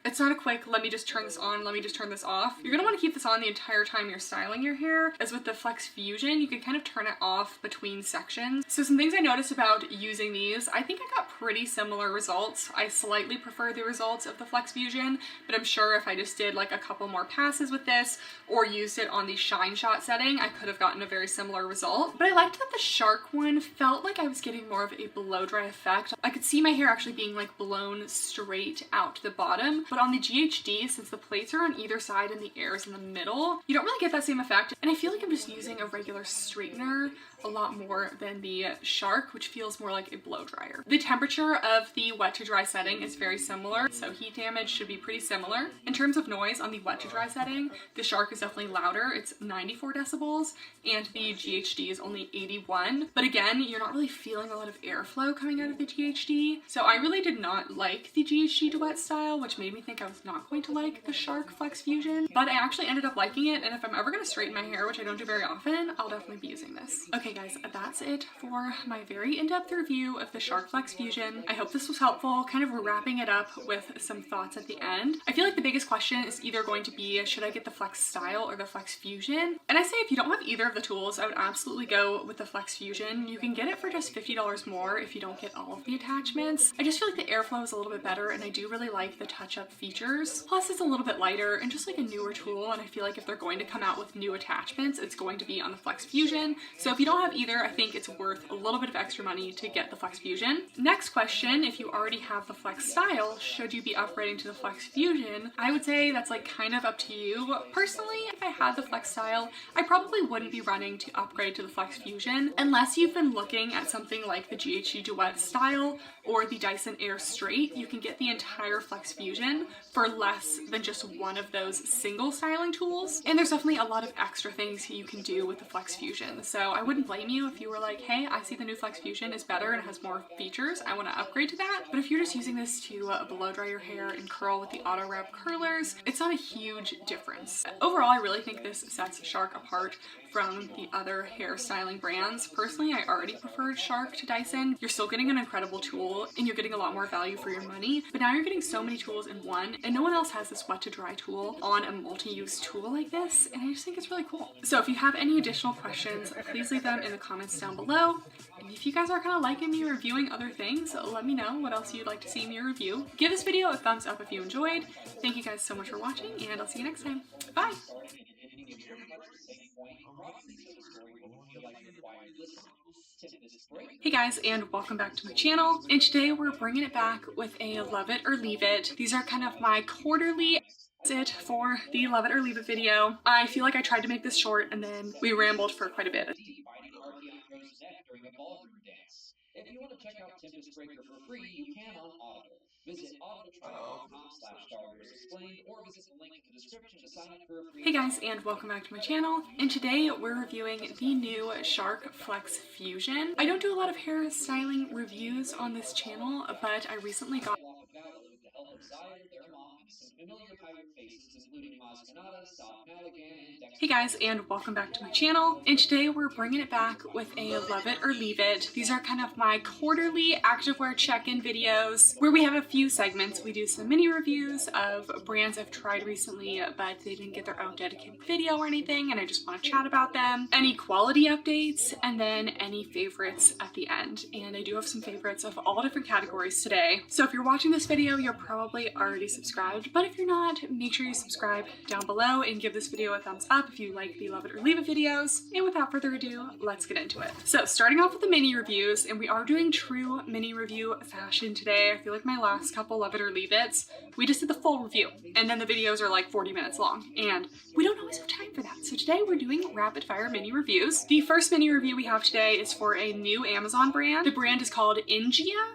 it's not a quick, let me just turn this on, let me just turn this off. You're gonna wanna keep this on the entire time you're styling your hair. As with the Flex Fusion, you can kind of turn it off between sections. So some things I noticed about using these, I think I got pretty similar results. I slightly prefer the results of the Flex Fusion, but I'm sure if I just did like a couple more passes with this or used it on the shine shot setting, I could have gotten a very similar result. But I liked that the Shark one felt like I was getting more of a blow dry effect. I could see my hair actually being like blown straight out to the bottom, but on the GHD, since the plates are on either side and the air is in the middle, you don't really get that same effect. And I feel like I'm just using a regular straightener a lot more than the Shark, which feels more like a blow dryer. The temperature of the wet to dry setting is very similar, so heat damage should be pretty similar. In terms of noise on the wet to dry setting, the Shark is definitely louder. It's 94 decibels, and the GHD is only 81. But again, you're not really feeling a lot of airflow coming out of the GHD. So I really did not like the GHD Duet style, which made me think like I was not going to like the Shark Flex Fusion, but I actually ended up liking it, and if I'm ever going to straighten my hair, which I don't do very often, I'll definitely be using this. Okay guys, that's it for my very in-depth review of the Shark Flex Fusion. I hope this was helpful, kind of wrapping it up with some thoughts at the end. I feel like the biggest question is either going to be, should I get the Flex Style or the Flex Fusion? And I say if you don't have either of the tools, I would absolutely go with the Flex Fusion. You can get it for just $50 more if you don't get all of the attachments. I just feel like the airflow is a little bit better, and I do really like the touch-up features. Plus it's a little bit lighter and just like a newer tool, and I feel like if they're going to come out with new attachments, it's going to be on the Flex Fusion. So if you don't have either, I think it's worth a little bit of extra money to get the Flex Fusion. Next question, if you already have the Flex Style, should you be upgrading to the Flex Fusion? I would say that's like kind of up to you. Personally, if I had the Flex Style, I probably wouldn't be running to upgrade to the Flex Fusion unless you've been looking at something like the GHD Duet Style or the Dyson Air Straight. You can get the entire Flex Fusion for less than just one of those single styling tools. And there's definitely a lot of extra things you can do with the Flex Fusion. So I wouldn't blame you if you were like, hey, I see the new Flex Fusion is better and has more features, I want to upgrade to that. But if you're just using this to blow dry your hair and curl with the auto wrap curlers, it's not a huge difference. Overall, I really think this sets Shark apart from the other hair styling brands. Personally, I already preferred Shark to Dyson. You're still getting an incredible tool and you're getting a lot more value for your money, but now you're getting so many tools in one, and no one else has this wet to dry tool on a multi-use tool like this, and I just think it's really cool. So if you have any additional questions, please leave them in the comments down below. And if you guys are kind of liking me reviewing other things, let me know what else you'd like to see me review. Give this video a thumbs up if you enjoyed. Thank you guys so much for watching, and I'll see you next time. Bye! Hey guys, and welcome back to my channel. And today we're bringing it back with a Love It or Leave It. These are kind of my quarterly. That's it for the Love It or Leave It video. I feel like I tried to make this short and then we rambled for quite a bit. If you want to check out Tempest Breaker for free, you can on Audible. Visit audibletrial.com/starters-explained or visit the link in the description to sign up for a free. Hey guys, and welcome back to my channel. And today we're reviewing the new Shark Flex Fusion. I don't do a lot of hair styling reviews on this channel, but I recently got Hey guys, and welcome back to my channel. And today we're bringing it back with a Love It or Leave It. These are kind of my quarterly activewear check-in videos where we have a few segments. We do some mini reviews of brands I've tried recently, but they didn't get their own dedicated video or anything, and I just want to chat about them. Any quality updates, and then any favorites at the end. And I do have some favorites of all different categories today. So if you're watching this video, you're probably already subscribed, but if you're not, make sure you subscribe down below and give this video a thumbs up if you like the Love It or Leave It videos. And without further ado, let's get into it. So starting off with the mini reviews, and we are doing true mini review fashion today. I feel like my last couple Love It or Leave It's, we just did the full review, and then the videos are like 40 minutes long, and we don't always have time for that. So today we're doing rapid fire mini reviews. The first mini review we have today is for a new Amazon brand. The brand is called Ingia.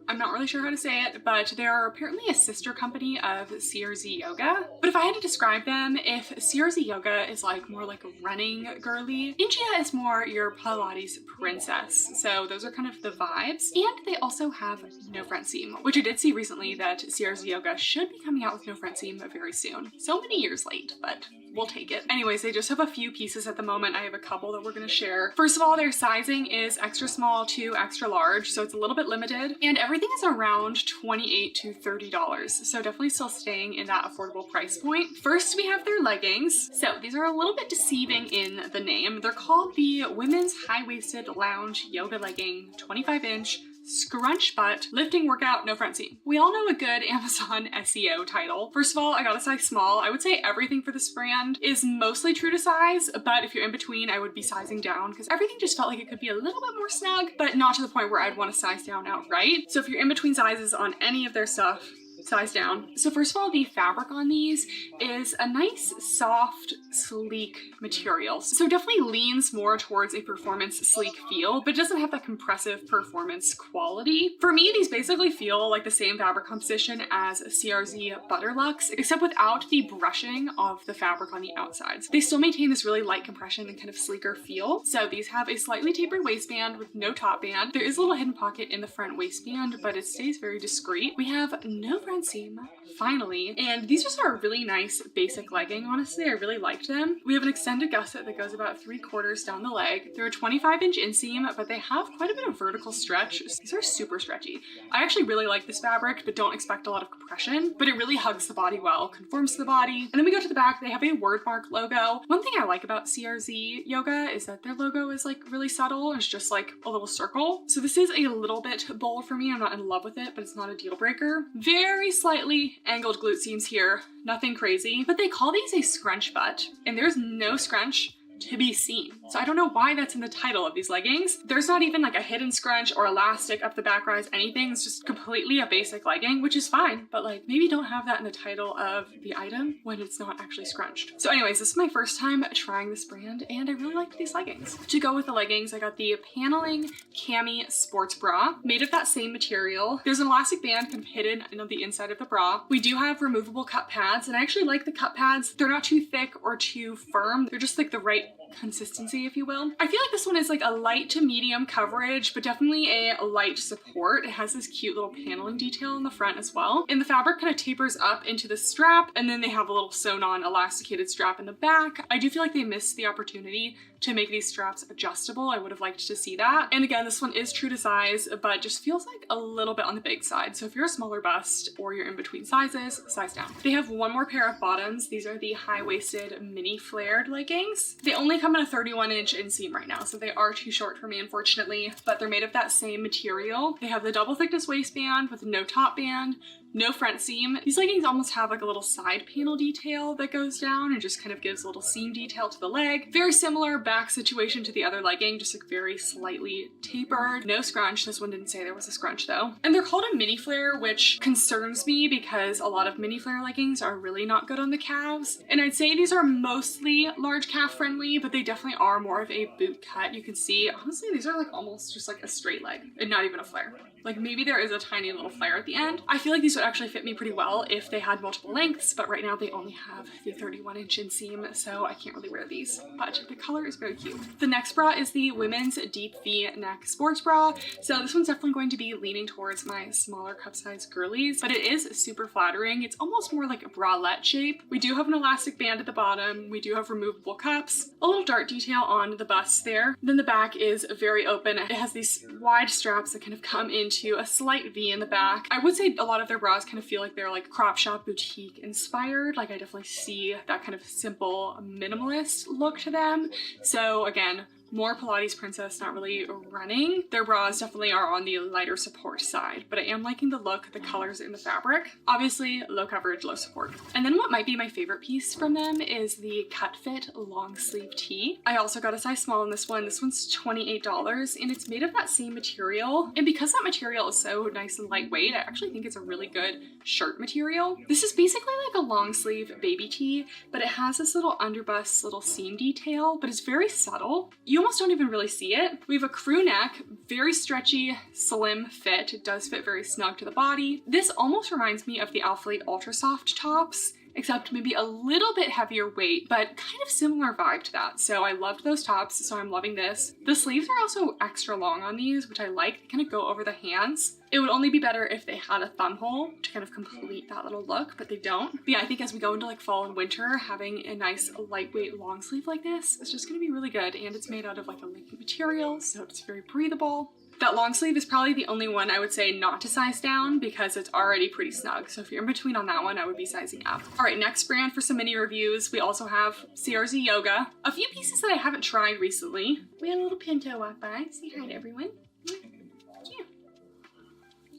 I'm not really sure how to say it, but they're apparently a sister company of CRZ Yoga. But if I had to describe them, if CRZ Yoga is like more like a running girly, Ingia is more your Pilates princess. So those are kind of the vibes. And they also have no front seam, which I did see recently that CRZ Yoga should be coming out with no front seam very soon. So many years late, but we'll take it. Anyways, they just have a few pieces at the moment. I have a couple that we're gonna share. First of all, their sizing is extra small to extra large, so it's a little bit limited, and everything is around $28 to $30, so definitely still staying in that affordable price point. First, we have their leggings. So these are a little bit deceiving in the name. They're called the Women's High-Waisted Lounge Yoga Legging 25-inch Scrunch Butt Lifting Workout No Front Seam. We all know a good Amazon SEO title. First of all, I got a size small. I would say everything for this brand is mostly true to size, but if you're in between, I would be sizing down because everything just felt like it could be a little bit more snug, but not to the point where I'd want to size down outright. So if you're in between sizes on any of their stuff, size down. So first of all, the fabric on these is a nice, soft, sleek material. So definitely leans more towards a performance sleek feel, but doesn't have that compressive performance quality. For me, these basically feel like the same fabric composition as CRZ Butterlux, except without the brushing of the fabric on the outsides. They still maintain this really light compression and kind of sleeker feel. So these have a slightly tapered waistband with no top band. There is a little hidden pocket in the front waistband, but it stays very discreet. We have no front front seam, finally. And these just are a really nice basic legging, honestly. I really liked them. We have an extended gusset that goes about 3/4 down the leg. They're a 25-inch inseam, but they have quite a bit of vertical stretch. These are super stretchy. I actually really like this fabric, but don't expect a lot of compression, but it really hugs the body well, conforms to the body. And then we go to the back, they have a wordmark logo. One thing I like about CRZ Yoga is that their logo is like really subtle. It's just like a little circle. So this is a little bit bold for me. I'm not in love with it, but it's not a deal breaker. Very slightly angled glute seams here, nothing crazy, but they call these a scrunch butt, and there's no scrunch to be seen. So I don't know why that's in the title of these leggings. There's not even like a hidden scrunch or elastic up the back rise, anything. It's just completely a basic legging, which is fine, but like maybe don't have that in the title of the item when it's not actually scrunched. So anyways, this is my first time trying this brand and I really liked these leggings. To go with the leggings, I got the paneling cami sports bra made of that same material. There's an elastic band kind of hidden in the inside of the bra. We do have removable cup pads, and I actually like the cup pads. They're not too thick or too firm. They're just like the right consistency, if you will. I feel like this one is like a light to medium coverage, but definitely a light support. It has this cute little paneling detail in the front as well. And the fabric kind of tapers up into the strap, and then they have a little sewn on elasticated strap in the back. I do feel like they missed the opportunity to make these straps adjustable. I would have liked to see that. And again, this one is true to size, but just feels like a little bit on the big side. So if you're a smaller bust or you're in between sizes, size down. They have one more pair of bottoms. These are the high-waisted mini flared leggings. They only come in a 31-inch inseam right now, so they are too short for me, unfortunately, but they're made of that same material. They have the double thickness waistband with no top band, no front seam. These leggings almost have like a little side panel detail that goes down and just kind of gives a little seam detail to the leg. Very similar back situation to the other legging, just like very slightly tapered. No scrunch. This one didn't say there was a scrunch though. And they're called a mini flare, which concerns me because a lot of mini flare leggings are really not good on the calves. And I'd say these are mostly large calf friendly, but they definitely are more of a boot cut. You can see, honestly, these are like almost just like a straight leg and not even a flare. Like maybe there is a tiny little flare at the end. I feel like these would actually fit me pretty well if they had multiple lengths, but right now they only have the 31-inch inseam, so I can't really wear these, but the color is very cute. The next bra is the women's deep V-neck sports bra. So this one's definitely going to be leaning towards my smaller cup size girlies, but it is super flattering. It's almost more like a bralette shape. We do have an elastic band at the bottom. We do have removable cups, a little dart detail on the bust there. Then the back is very open. It has these wide straps that kind of come into a slight V in the back. I would say a lot of their bras kind of feel like they're like crop shop boutique inspired. Like I definitely see that kind of simple minimalist look to them. So again, more Pilates princess, not really running. Their bras definitely are on the lighter support side, but I am liking the look, the colors in the fabric. Obviously, low coverage, low support. And then what might be my favorite piece from them is the cut fit long sleeve tee. I also got a size small in this one. This one's $28 and it's made of that same material. And because that material is so nice and lightweight, I actually think it's a really good shirt material. This is basically like a long sleeve baby tee, but it has this little underbust, little seam detail, but it's very subtle. You almost don't even really see it. We have a crew neck, very stretchy, slim fit. It does fit very snug to the body. This almost reminds me of the Alphalete Ultra Soft tops, except maybe a little bit heavier weight, but kind of similar vibe to that. So I loved those tops, so I'm loving this. The sleeves are also extra long on these, which I like. They kind of go over the hands. It would only be better if they had a thumb hole to kind of complete that little look, but they don't. But yeah, I think as we go into like fall and winter, having a nice lightweight long sleeve like this is just gonna be really good. And it's made out of like a liquid material, so it's very breathable. That long sleeve is probably the only one I would say not to size down because it's already pretty snug. So if you're in between on that one, I would be sizing up. All right, next brand for some mini reviews. We also have CRZ Yoga. A few pieces that I haven't tried recently. We had a little Pinto walk by. Say hi to everyone. Yeah.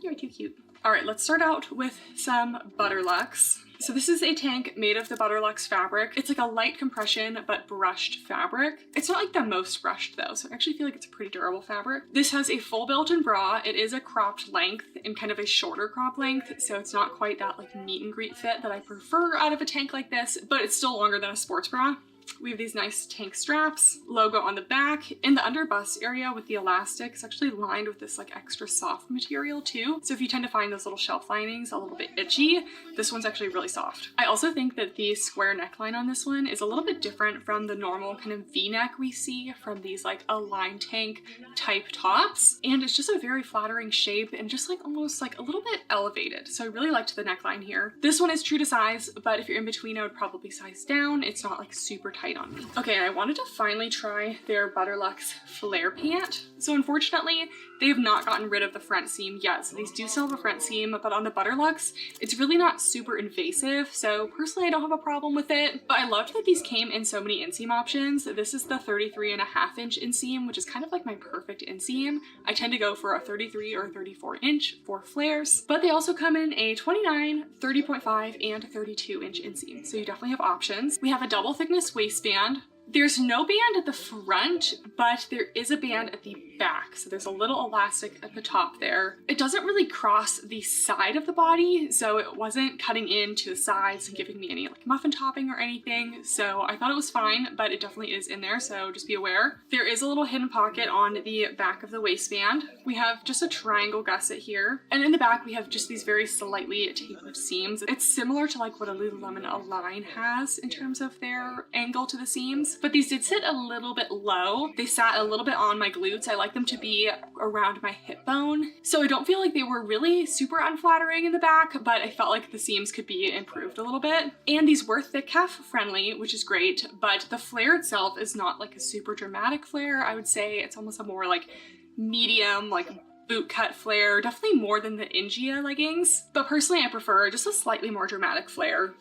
You're too cute. All right, let's start out with some Butterlux. So this is a tank made of the Butterlux fabric. It's like a light compression, but brushed fabric. It's not like the most brushed though, so I actually feel like it's a pretty durable fabric. This has a full built-in bra. It is a cropped length and kind of a shorter crop length, so it's not quite that like meet and greet fit that I prefer out of a tank like this, but it's still longer than a sports bra. We have these nice tank straps, logo on the back. In the under bust area with the elastic, it's actually lined with this like extra soft material too. So if you tend to find those little shelf linings a little bit itchy, this one's actually really soft. I also think that the square neckline on this one is a little bit different from the normal kind of V-neck we see from these like Align tank type tops. And it's just a very flattering shape and just like almost like a little bit elevated. So I really liked the neckline here. This one is true to size, but if you're in between, I would probably size down. It's not like super tight on me. Okay, and I wanted to finally try their Butterluxe flare pant. So unfortunately, they have not gotten rid of the front seam yet. So these do still have a front seam, but on the Butterluxe, it's really not super invasive. So personally, I don't have a problem with it, but I loved that these came in so many inseam options. This is the 33.5-inch inseam, which is kind of like my perfect inseam. I tend to go for a 33 or 34 inch for flares, but they also come in a 29, 30.5, and 32-inch inseam. So you definitely have options. We have a double thickness waistband. There's no band at the front, but there is a band at the back. So there's a little elastic at the top there. It doesn't really cross the side of the body, so it wasn't cutting into the sides and giving me any like muffin topping or anything. So I thought it was fine, but it definitely is in there, so just be aware. There is a little hidden pocket on the back of the waistband. We have just a triangle gusset here. And in the back, we have just these very slightly tapered seams. It's similar to like what a Lululemon Align has in terms of their angle to the seams. But these did sit a little bit low. They sat a little bit on my glutes. I like them to be around my hip bone. So I don't feel like they were really super unflattering in the back, but I felt like the seams could be improved a little bit. And these were thick calf friendly, which is great, but the flare itself is not like a super dramatic flare. I would say it's almost a more like medium, like boot cut flare, definitely more than the Ingia leggings. But personally, I prefer just a slightly more dramatic flare.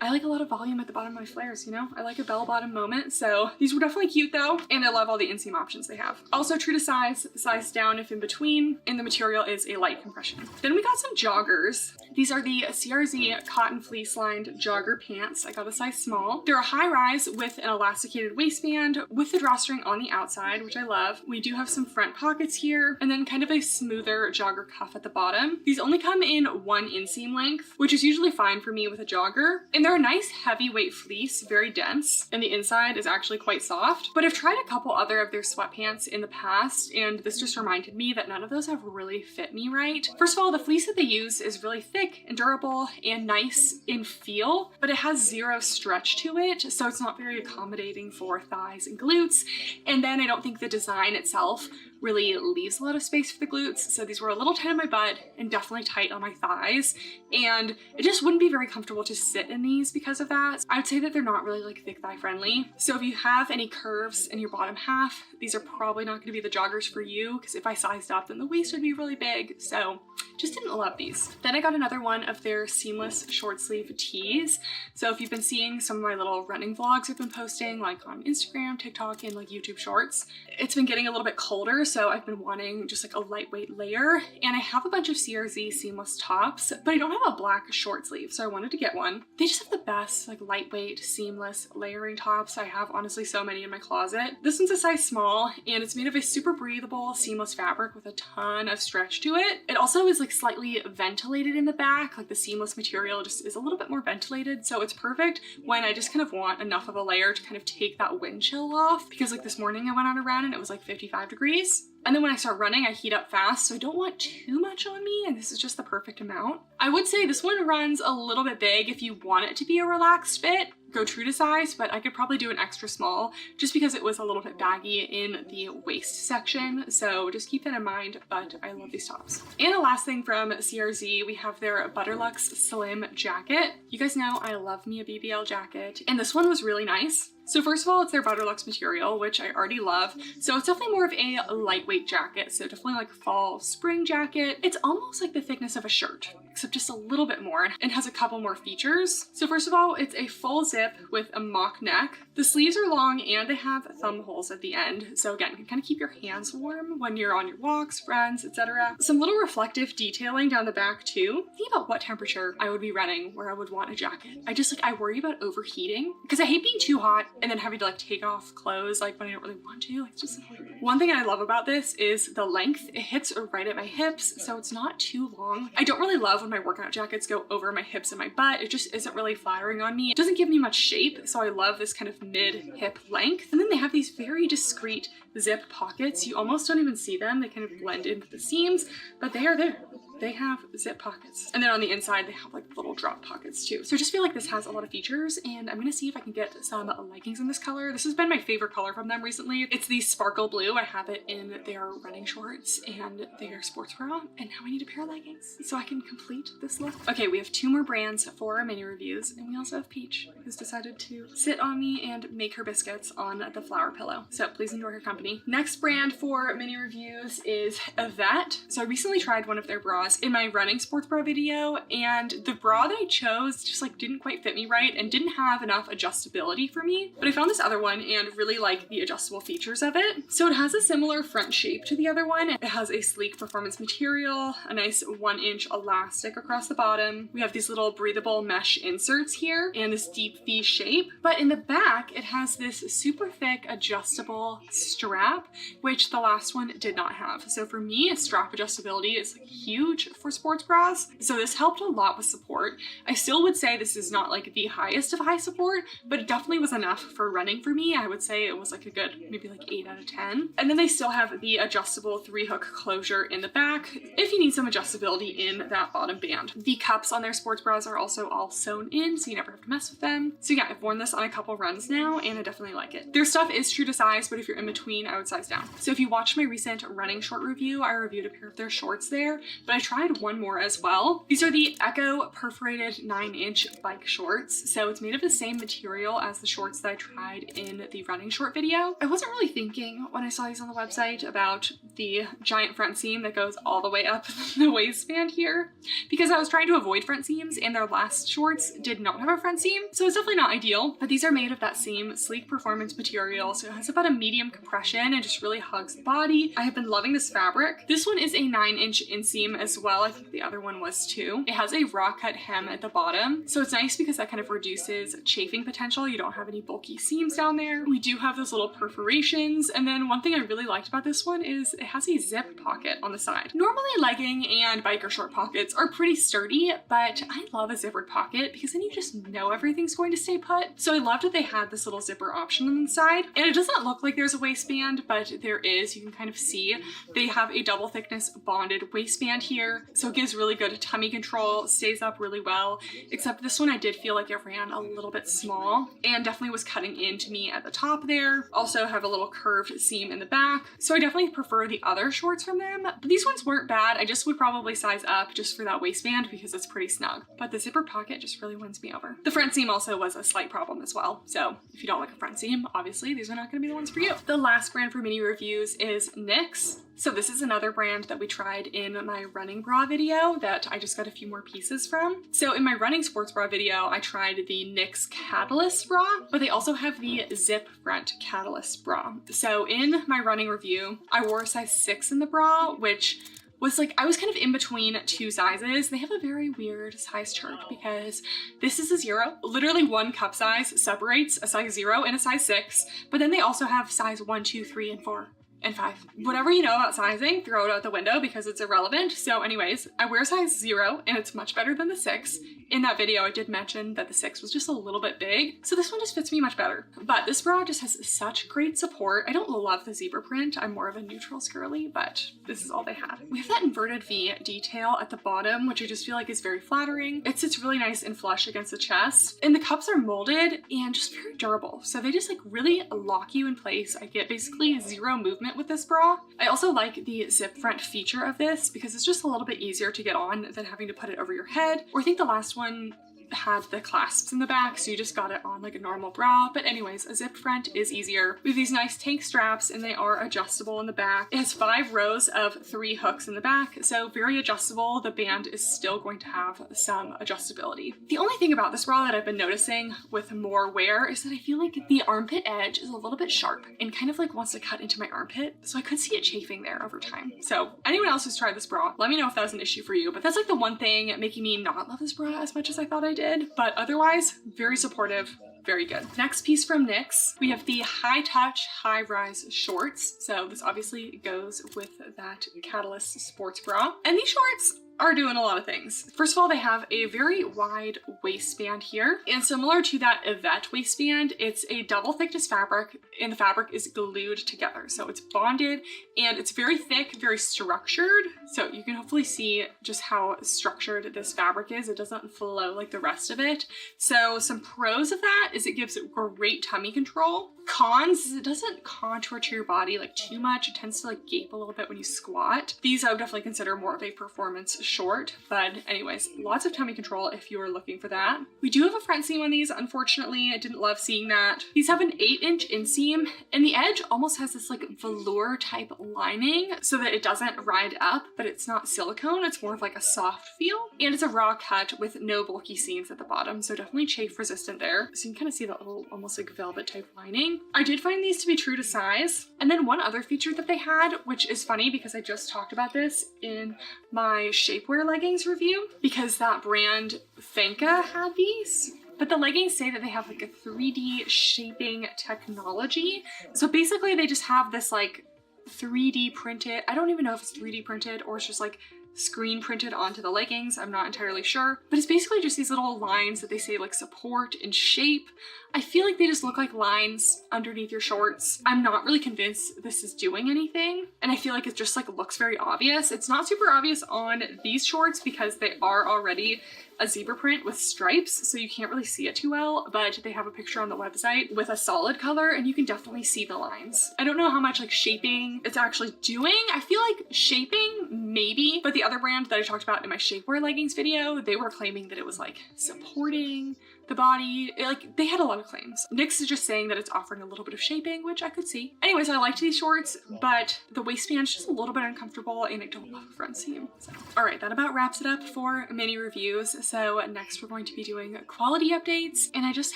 I like a lot of volume at the bottom of my flares, you know? I like a bell bottom moment, so these were definitely cute though, and I love all the inseam options they have. Also true to size down if in between, and the material is a light compression. Then we got some joggers. These are the CRZ cotton fleece lined jogger pants. I got a size small. They're a high rise with an elasticated waistband with the drawstring on the outside, which I love. We do have some front pockets here, and then kind of a smoother jogger cuff at the bottom. These only come in one inseam length, which is usually fine for me with a jogger. And they're a nice heavyweight fleece, very dense, and the inside is actually quite soft. But I've tried a couple other of their sweatpants in the past, and this just reminded me that none of those have really fit me right. First of all, the fleece that they use is really thick and durable and nice in feel, but it has zero stretch to it, so it's not very accommodating for thighs and glutes. And then I don't think the design itself really leaves a lot of space for the glutes, so these were a little tight on my butt and definitely tight on my thighs, and it just wouldn't be very comfortable to sit in these because of that. I would say that they're not really like thick thigh friendly. So if you have any curves in your bottom half, these are probably not going to be the joggers for you, because if I sized up, then the waist would be really big, so just didn't love these. Then I got another one of their seamless short sleeve tees. So if you've been seeing some of my little running vlogs I've been posting, like on Instagram, TikTok, and like YouTube Shorts, it's been getting a little bit colder, so I've been wanting just like a lightweight layer, and I have a bunch of CRZ seamless tops, but I don't have a black short sleeve, so I wanted to get one. They just have the best like lightweight seamless layering tops. I have honestly so many in my closet. This one's a size small, and it's made of a super breathable seamless fabric with a ton of stretch to it. It also is like slightly ventilated in the back, like the seamless material just is a little bit more ventilated, so it's perfect when I just kind of want enough of a layer to kind of take that wind chill off, because like this morning I went on a run and it was like 55 degrees. And then when I start running, I heat up fast, so I don't want too much on me, and this is just the perfect amount. I would say this one runs a little bit big. If you want it to be a relaxed fit, go true to size, but I could probably do an extra small just because it was a little bit baggy in the waist section, so just keep that in mind, but I love these tops. And the last thing from CRZ, we have their Butterluxe Slim jacket. You guys know I love me a BBL jacket, and this one was really nice. So first of all, it's their Butterluxe material, which I already love. So it's definitely more of a lightweight jacket. So definitely like fall spring jacket. It's almost like the thickness of a shirt, except just a little bit more, and has a couple more features. So first of all, it's a full zip with a mock neck. The sleeves are long and they have thumb holes at the end. So again, you can kind of keep your hands warm when you're on your walks, runs, etc. Some little reflective detailing down the back too. Think about what temperature I would be running where I would want a jacket. I worry about overheating because I hate being too hot and then having to like take off clothes like when I don't really want to. Like, just one thing I love about this is the length. It hits right at my hips, so it's not too long. I don't really love when my workout jackets go over my hips and my butt. It just isn't really flattering on me. It doesn't give me much shape, so I love this kind of mid-hip length. And then they have these very discreet zip pockets. You almost don't even see them. They kind of blend into the seams, but they are there. They have zip pockets. And then on the inside, they have like little drop pockets too. So I just feel like this has a lot of features, and I'm gonna see if I can get some leggings in this color. This has been my favorite color from them recently. It's the sparkle blue. I have it in their running shorts and their sports bra, and now I need a pair of leggings so I can complete this look. Okay, we have 2 more brands for our mini reviews, and we also have Peach, who's decided to sit on me and make her biscuits on the flower pillow. So please enjoy her company. Next brand for mini reviews is Yvette. So I recently tried one of their bras in my running sports bra video, and the bra that I chose just like didn't quite fit me right and didn't have enough adjustability for me. But I found this other one and really like the adjustable features of it. So it has a similar front shape to the other one. It has a sleek performance material, a nice 1-inch elastic across the bottom. We have these little breathable mesh inserts here and this deep V shape. But in the back, it has this super thick adjustable strap, which the last one did not have. So for me, strap adjustability is like huge for sports bras. So this helped a lot with support. I still would say this is not like the highest of high support, but it definitely was enough for running for me. I would say it was like a good, maybe like 8 out of 10. And then they still have the adjustable 3-hook closure in the back if you need some adjustability in that bottom band. The cups on their sports bras are also all sewn in, so you never have to mess with them. So yeah, I've worn this on a couple runs now, and I definitely like it. Their stuff is true to size, but if you're in between, I would size down. So if you watched my recent running short review, I reviewed a pair of their shorts there, but I tried one more as well. These are the Echo perforated 9-inch bike shorts. So it's made of the same material as the shorts that I tried in the running short video. I wasn't really thinking when I saw these on the website about the giant front seam that goes all the way up the waistband here, because I was trying to avoid front seams, and their last shorts did not have a front seam. So it's definitely not ideal, but these are made of that same sleek performance material. So it has about a medium compression and just really hugs the body. I have been loving this fabric. This one is a 9-inch inseam as well. I think the other one was too. It has a raw cut hem at the bottom, so it's nice because that kind of reduces chafing potential. You don't have any bulky seams down there. We do have those little perforations, and then one thing I really liked about this one is it has a zip pocket on the side. Normally legging and biker short pockets are pretty sturdy, but I love a zippered pocket because then you just know everything's going to stay put. So I loved that they had this little zipper option on the side, and it doesn't look like there's a waistband, but there is. You can kind of see they have a double thickness bonded waistband here, so it gives really good tummy control, stays up really well, except this one I did feel like it ran a little bit small and definitely was cutting into me at the top there. Also have a little curved seam in the back, so I definitely prefer the other shorts from them, but these ones weren't bad. I just would probably size up just for that waistband because it's pretty snug, but the zipper pocket just really wins me over. The front seam also was a slight problem as well, so if you don't like a front seam, obviously these are not going to be the ones for you. The last brand for mini reviews is NYX. So this is another brand that we tried in my running bra video that I just got a few more pieces from. So in my running sports bra video, I tried the NYX Catalyst bra, but they also have the zip front Catalyst bra. So in my running review, I wore a size 6 in the bra, which was like, I was kind of in between 2 sizes. They have a very weird size chart because this is a 0. Literally one cup size separates a size 0 and a size 6, but then they also have size 1, 2, 3, and 4. And 5. Whatever you know about sizing, throw it out the window because it's irrelevant. So anyways, I wear size 0 and it's much better than the 6. In that video, I did mention that the 6 was just a little bit big, so this one just fits me much better. But this bra just has such great support. I don't love the zebra print. I'm more of a neutral girly, but this is all they had. We have that inverted V detail at the bottom, which I just feel like is very flattering. It sits really nice and flush against the chest, and the cups are molded and just very durable. So they just like really lock you in place. I get basically 0 movement with this bra. I also like the zip front feature of this because it's just a little bit easier to get on than having to put it over your head. Or I think the last one had the clasps in the back, so you just got it on like a normal bra. But anyways, a zipped front is easier. We have these nice tank straps and they are adjustable in the back. It has 5 rows of 3 hooks in the back, so very adjustable. The band is still going to have some adjustability. The only thing about this bra that I've been noticing with more wear is that I feel like the armpit edge is a little bit sharp and kind of like wants to cut into my armpit, so I could see it chafing there over time. So anyone else who's tried this bra, let me know if that was an issue for you. But that's like the one thing making me not love this bra as much as I thought I did, but otherwise very supportive, very good. Next piece from NYX, we have the High Touch High Rise shorts. So this obviously goes with that Catalyst sports bra. And these shorts are doing a lot of things. First of all, they have a very wide waistband here, and similar to that Yvette waistband, it's a double thickness fabric, and the fabric is glued together. So it's bonded, and it's very thick, very structured. So you can hopefully see just how structured this fabric is. It doesn't flow like the rest of it. So some pros of that is it gives great tummy control. Cons is it doesn't contour to your body like too much. It tends to like gape a little bit when you squat. These I would definitely consider more of a performance short, but anyways, lots of tummy control if you are looking for that. We do have a front seam on these, unfortunately. I didn't love seeing that. These have an 8-inch inseam, and the edge almost has this like velour type lining so that it doesn't ride up, but it's not silicone. It's more of like a soft feel, and it's a raw cut with no bulky seams at the bottom, so definitely chafe resistant there. So you can kind of see that little almost like velvet type lining. I did find these to be true to size. And then one other feature that they had, which is funny because I just talked about this in my shapewear leggings review, because that brand Fenka had these. But the leggings say that they have like a 3D shaping technology. So basically they just have this like 3D printed, I don't even know if it's 3D printed or it's just like screen printed onto the leggings. I'm not entirely sure, but it's basically just these little lines that they say like support and shape. I feel like they just look like lines underneath your shorts. I'm not really convinced this is doing anything, and I feel like it just like looks very obvious. It's not super obvious on these shorts because they are already a zebra print with stripes, so you can't really see it too well, but they have a picture on the website with a solid color and you can definitely see the lines. I don't know how much like shaping it's actually doing. I feel like shaping maybe, but the other brand that I talked about in my shapewear leggings video, they were claiming that it was like supporting the body. Like they had a lot of claims. NYX is just saying that it's offering a little bit of shaping, which I could see. Anyways, I liked these shorts, but the waistband's just a little bit uncomfortable and I don't love a front seam. So, all right, that about wraps it up for mini reviews. So next we're going to be doing quality updates, and I just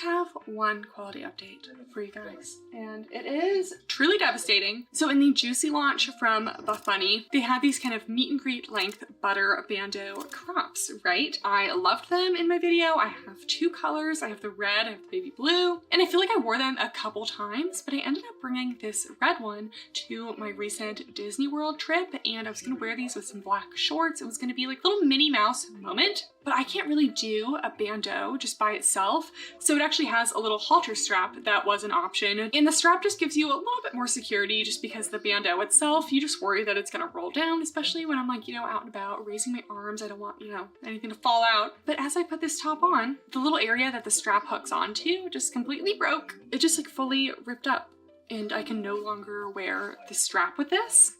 have one quality update for you guys, and it is truly devastating. So in the Juicy launch from Buffbunny, they had these kind of meet and greet length butter bandeau crops, right? I loved them in my video. I have two colors. I have the red, I have the baby blue, and I feel like I wore them a couple times, but I ended up bringing this red one to my recent Disney World trip, and I was gonna wear these with some black shorts. It was gonna be like a little Minnie Mouse moment, but I can't really do a bandeau just by itself. So it actually has a little halter strap that was an option. And the strap just gives you a little bit more security just because the bandeau itself, you just worry that it's gonna roll down, especially when I'm like, you know, out and about raising my arms. I don't want, you know, anything to fall out. But as I put this top on, the little area that the strap hooks onto just completely broke. It just like fully ripped up, and I can no longer wear the strap with this.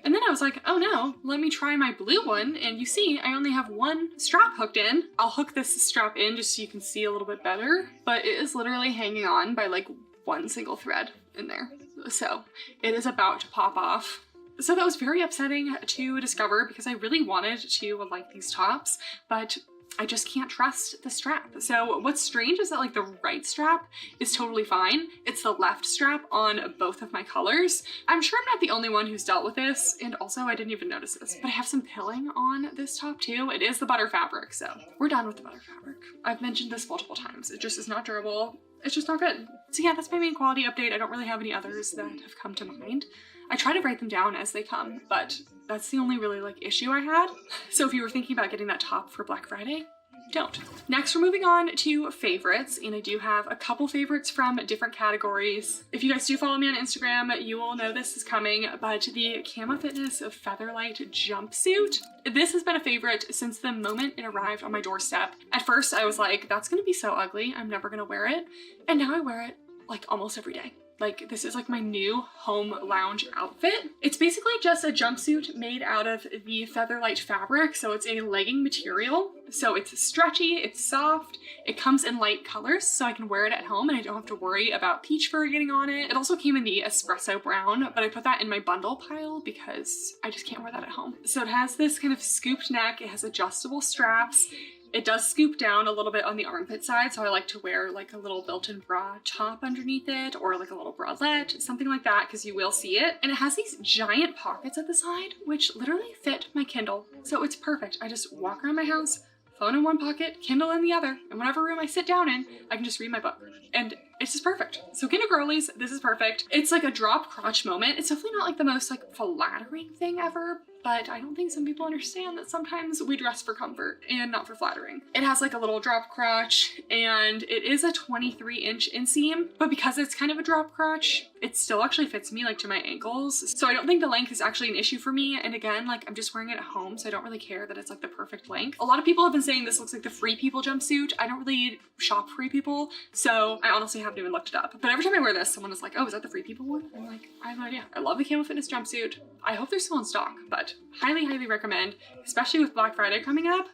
And then I was like, oh no, let me try my blue one. And you see, I only have one strap hooked in. I'll hook this strap in just so you can see a little bit better, but it is literally hanging on by like one single thread in there. So it is about to pop off. So that was very upsetting to discover because I really wanted to like these tops, but I just can't trust the strap. So what's strange is that like the right strap is totally fine. It's the left strap on both of my colors. I'm sure I'm not the only one who's dealt with this. And also I didn't even notice this, but I have some pilling on this top too. It is the butter fabric. So we're done with the butter fabric. I've mentioned this multiple times. It just is not durable. It's just not good. So yeah, that's my main quality update. I don't really have any others that have come to mind. I try to write them down as they come, but that's the only really like issue I had. So if you were thinking about getting that top for Black Friday, don't. Next, we're moving on to favorites, and I do have a couple favorites from different categories. If you guys do follow me on Instagram, you will know this is coming, but the Camo Fitness Featherlight jumpsuit. This has been a favorite since the moment it arrived on my doorstep. At first, I was like, that's gonna be so ugly, I'm never gonna wear it. And now I wear it like almost every day. Like this is like my new home lounge outfit. It's basically just a jumpsuit made out of the Featherlight fabric. So it's a legging material. So it's stretchy, it's soft, it comes in light colors so I can wear it at home and I don't have to worry about peach fur getting on it. It also came in the espresso brown, but I put that in my bundle pile because I just can't wear that at home. So it has this kind of scooped neck, it has adjustable straps. It does scoop down a little bit on the armpit side, so I like to wear like a little built-in bra top underneath it or like a little bralette, something like that, because you will see it. And it has these giant pockets at the side, which literally fit my Kindle. So it's perfect. I just walk around my house, phone in one pocket, Kindle in the other, and whatever room I sit down in, I can just read my book. And it's just perfect. So Kinder Girlies, this is perfect. It's like a drop crotch moment. It's definitely not like the most like flattering thing ever, but I don't think some people understand that sometimes we dress for comfort and not for flattering. It has like a little drop crotch, and it is a 23-inch inseam, but because it's kind of a drop crotch, it still actually fits me like to my ankles. So I don't think the length is actually an issue for me. And again, like I'm just wearing it at home, so I don't really care that it's like the perfect length. A lot of people have been saying this looks like the Free People jumpsuit. I don't really shop Free People, so I honestly haven't even looked it up. But every time I wear this, someone is like, oh, is that the Free People one? I'm like, I have no idea. I love the Camo Fitness jumpsuit. I hope they're still in stock, but highly, highly recommend, especially with Black Friday coming up.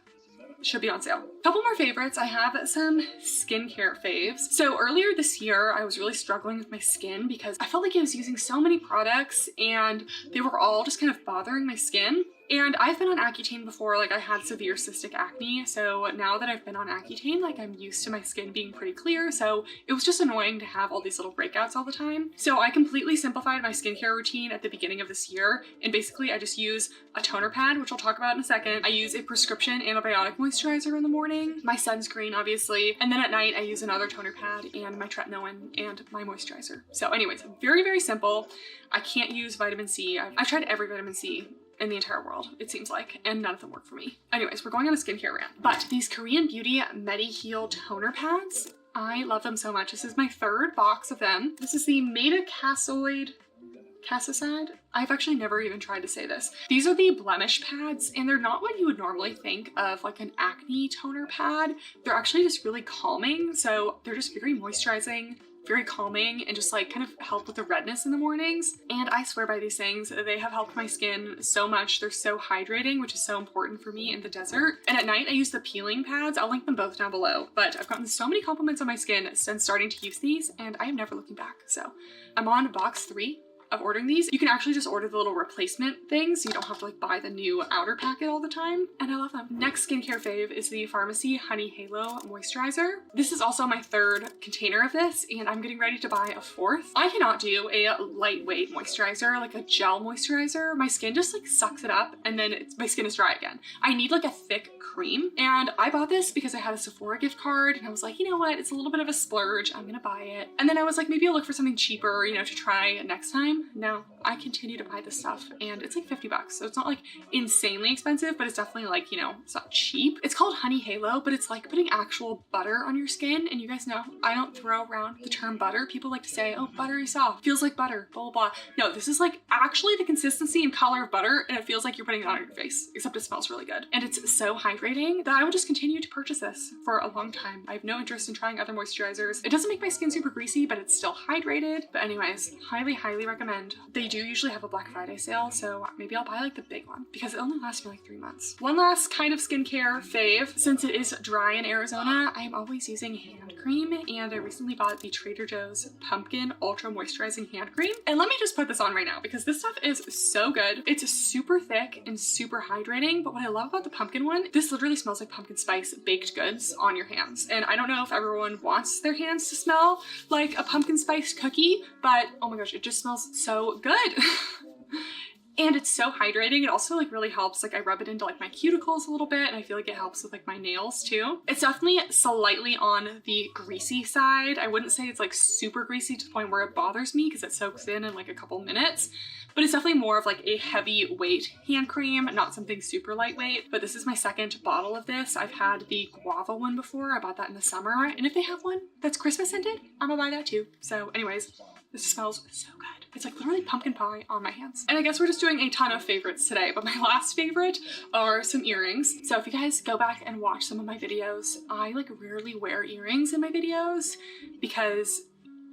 Should be on sale. Couple more favorites. I have some skincare faves. So earlier this year, I was really struggling with my skin because I felt like I was using so many products and they were all just kind of bothering my skin. And I've been on Accutane before, like I had severe cystic acne. So now that I've been on Accutane, like I'm used to my skin being pretty clear. So it was just annoying to have all these little breakouts all the time. So I completely simplified my skincare routine at the beginning of this year. And basically I just use a toner pad, which I'll talk about in a second. I use a prescription antibiotic moisturizer in the morning, my sunscreen, obviously. And then at night I use another toner pad and my tretinoin and my moisturizer. So anyways, very, very simple. I can't use vitamin C. I've tried every vitamin C in the entire world, it seems like, and none of them work for me. Anyways, we're going on a skincare rant. But these Korean Beauty Medi-Heal toner pads, I love them so much. This is my third box of them. This is the Metacasoid Casicide. I've actually never even tried to say this. These are the blemish pads, and they're not what you would normally think of like an acne toner pad. They're actually just really calming. So they're just very moisturizing, very calming, and just like kind of help with the redness in the mornings. And I swear by these things, they have helped my skin so much. They're so hydrating, which is so important for me in the desert. And at night I use the peeling pads. I'll link them both down below, but I've gotten so many compliments on my skin since starting to use these, and I am never looking back. So I'm on box 3 of ordering these. You can actually just order the little replacement things, so you don't have to like buy the new outer packet all the time, and I love them. Next skincare fave is the Pharmacy Honey Halo Moisturizer. This is also my third container of this, and I'm getting ready to buy a 4th. I cannot do a lightweight moisturizer, like a gel moisturizer. My skin just like sucks it up, and then my skin is dry again. I need like a thick cream, and I bought this because I had a Sephora gift card, and I was like, you know what, it's a little bit of a splurge, I'm gonna buy it. And then I was like, maybe I'll look for something cheaper, you know, to try next time. No, I continue to buy this stuff, and it's like 50 bucks. So it's not like insanely expensive, but it's definitely like, you know, it's not cheap. It's called Honey Halo, but it's like putting actual butter on your skin. And you guys know, I don't throw around the term butter. People like to say, oh, buttery soft, feels like butter, blah, blah, blah. No, this is like actually the consistency and color of butter, and it feels like you're putting it on your face, except it smells really good. And it's so hydrating that I will just continue to purchase this for a long time. I have no interest in trying other moisturizers. It doesn't make my skin super greasy, but it's still hydrated. But anyways, highly, highly recommend. They do usually have a Black Friday sale, so maybe I'll buy like the big one because it only lasts for like 3 months. One last kind of skincare fave. Since it is dry in Arizona, I am always using hand cream, and I recently bought the Trader Joe's Pumpkin Ultra Moisturizing Hand Cream. And let me just put this on right now because this stuff is so good. It's super thick and super hydrating, but what I love about the pumpkin one, this literally smells like pumpkin spice baked goods on your hands. And I don't know if everyone wants their hands to smell like a pumpkin spice cookie, but oh my gosh, it just smells so good. And it's so hydrating. It also like really helps, like I rub it into like my cuticles a little bit, and I feel like it helps with like my nails too. It's definitely slightly on the greasy side. I wouldn't say it's like super greasy to the point where it bothers me because it soaks in like a couple minutes, but it's definitely more of like a heavyweight hand cream, not something super lightweight. But this is my second bottle of this. I've had the guava one before. I bought that in the summer, and if they have one that's Christmas scented, I'm gonna buy that too. So anyways, this smells so good. It's like literally pumpkin pie on my hands. And I guess we're just doing a ton of favorites today, but my last favorite are some earrings. So if you guys go back and watch some of my videos, I like rarely wear earrings in my videos because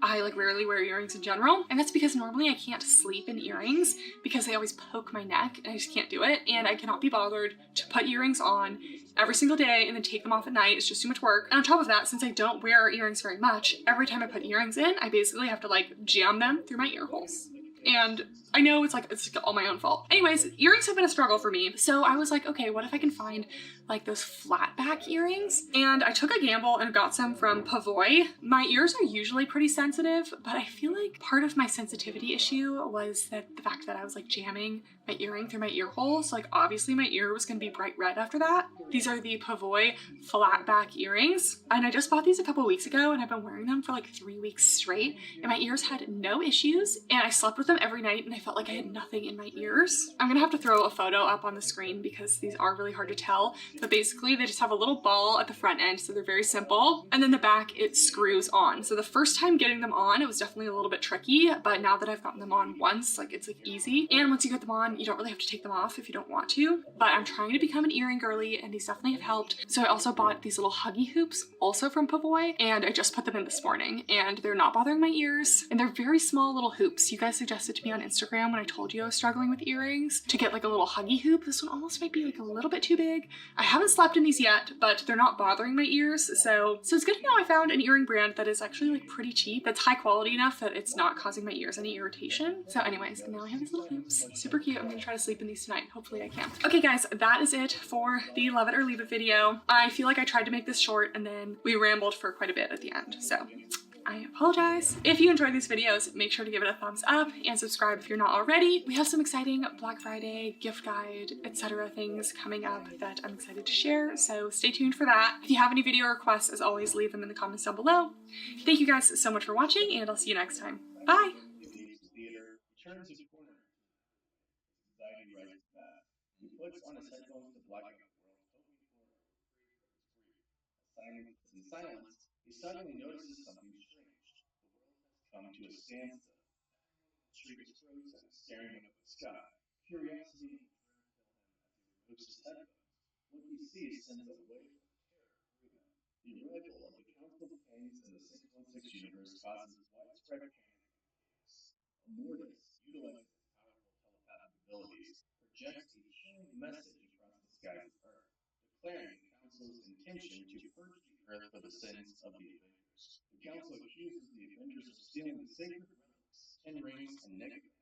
I like rarely wear earrings in general. And that's because normally I can't sleep in earrings because they always poke my neck and I just can't do it. And I cannot be bothered to put earrings on every single day and then take them off at night. It's just too much work. And on top of that, since I don't wear earrings very much, every time I put earrings in, I basically have to like jam them through my ear holes. And I know it's all my own fault. Anyways, earrings have been a struggle for me. So I was like, okay, what if I can find like those flat back earrings? And I took a gamble and got some from Pumiey. My ears are usually pretty sensitive, but I feel like part of my sensitivity issue was that the fact that I was like jamming my earring through my ear hole. So like obviously my ear was gonna be bright red after that. These are the Pumiey flat back earrings. And I just bought these a couple weeks ago and I've been wearing them for like 3 weeks straight. And my ears had no issues. And I slept with them every night and I felt like I had nothing in my ears. I'm gonna have to throw a photo up on the screen because these are really hard to tell. But basically they just have a little ball at the front end, so they're very simple. And then the back, it screws on. So the first time getting them on, it was definitely a little bit tricky, but now that I've gotten them on once, like it's like easy. And once you get them on, you don't really have to take them off if you don't want to. But I'm trying to become an earring girly and these definitely have helped. So I also bought these little huggy hoops also from Pumiey and I just put them in this morning and they're not bothering my ears and they're very small little hoops. You guys suggested to me on Instagram when I told you I was struggling with earrings to get like a little huggy hoop. This one almost might be like a little bit too big. I haven't slept in these yet, but they're not bothering my ears. So it's good to know I found an earring brand that is actually like pretty cheap. That's high quality enough that it's not causing my ears any irritation. So anyways, now I have these little hoops. Super cute. I'm gonna try to sleep in these tonight. Hopefully I can. Okay guys, that is it for the Love It or Leave It video. I feel like I tried to make this short and then we rambled for quite a bit at the end. So I apologize. If you enjoyed these videos, make sure to give it a thumbs up and subscribe if you're not already. We have some exciting Black Friday, gift guide, etc. things coming up that I'm excited to share, so stay tuned for that. If you have any video requests, as always, leave them in the comments down below. Thank you guys so much for watching, and I'll see you next time. Bye! Turns his corner. Anxiety rises fast. He puts on his headphones to black out the world, hoping for a free. In silence, he suddenly notices something strange. The world has come to a standstill. The street is frozen, staring up at the sky. Curiosity and fear fill him as he removes his headphones. What he sees sends a wave of terror through him. The arrival of the Council of Kings in the 616 universe causes widespread panic and chaos. Modal, utilizing his powerful telepathic abilities, projects a chilling message across the skies of Earth, declaring the Council's intention to purge the Earth for the sins of the Avengers. The Council accuses the Avengers of stealing the sacred relics, 10 rings, and necklaces.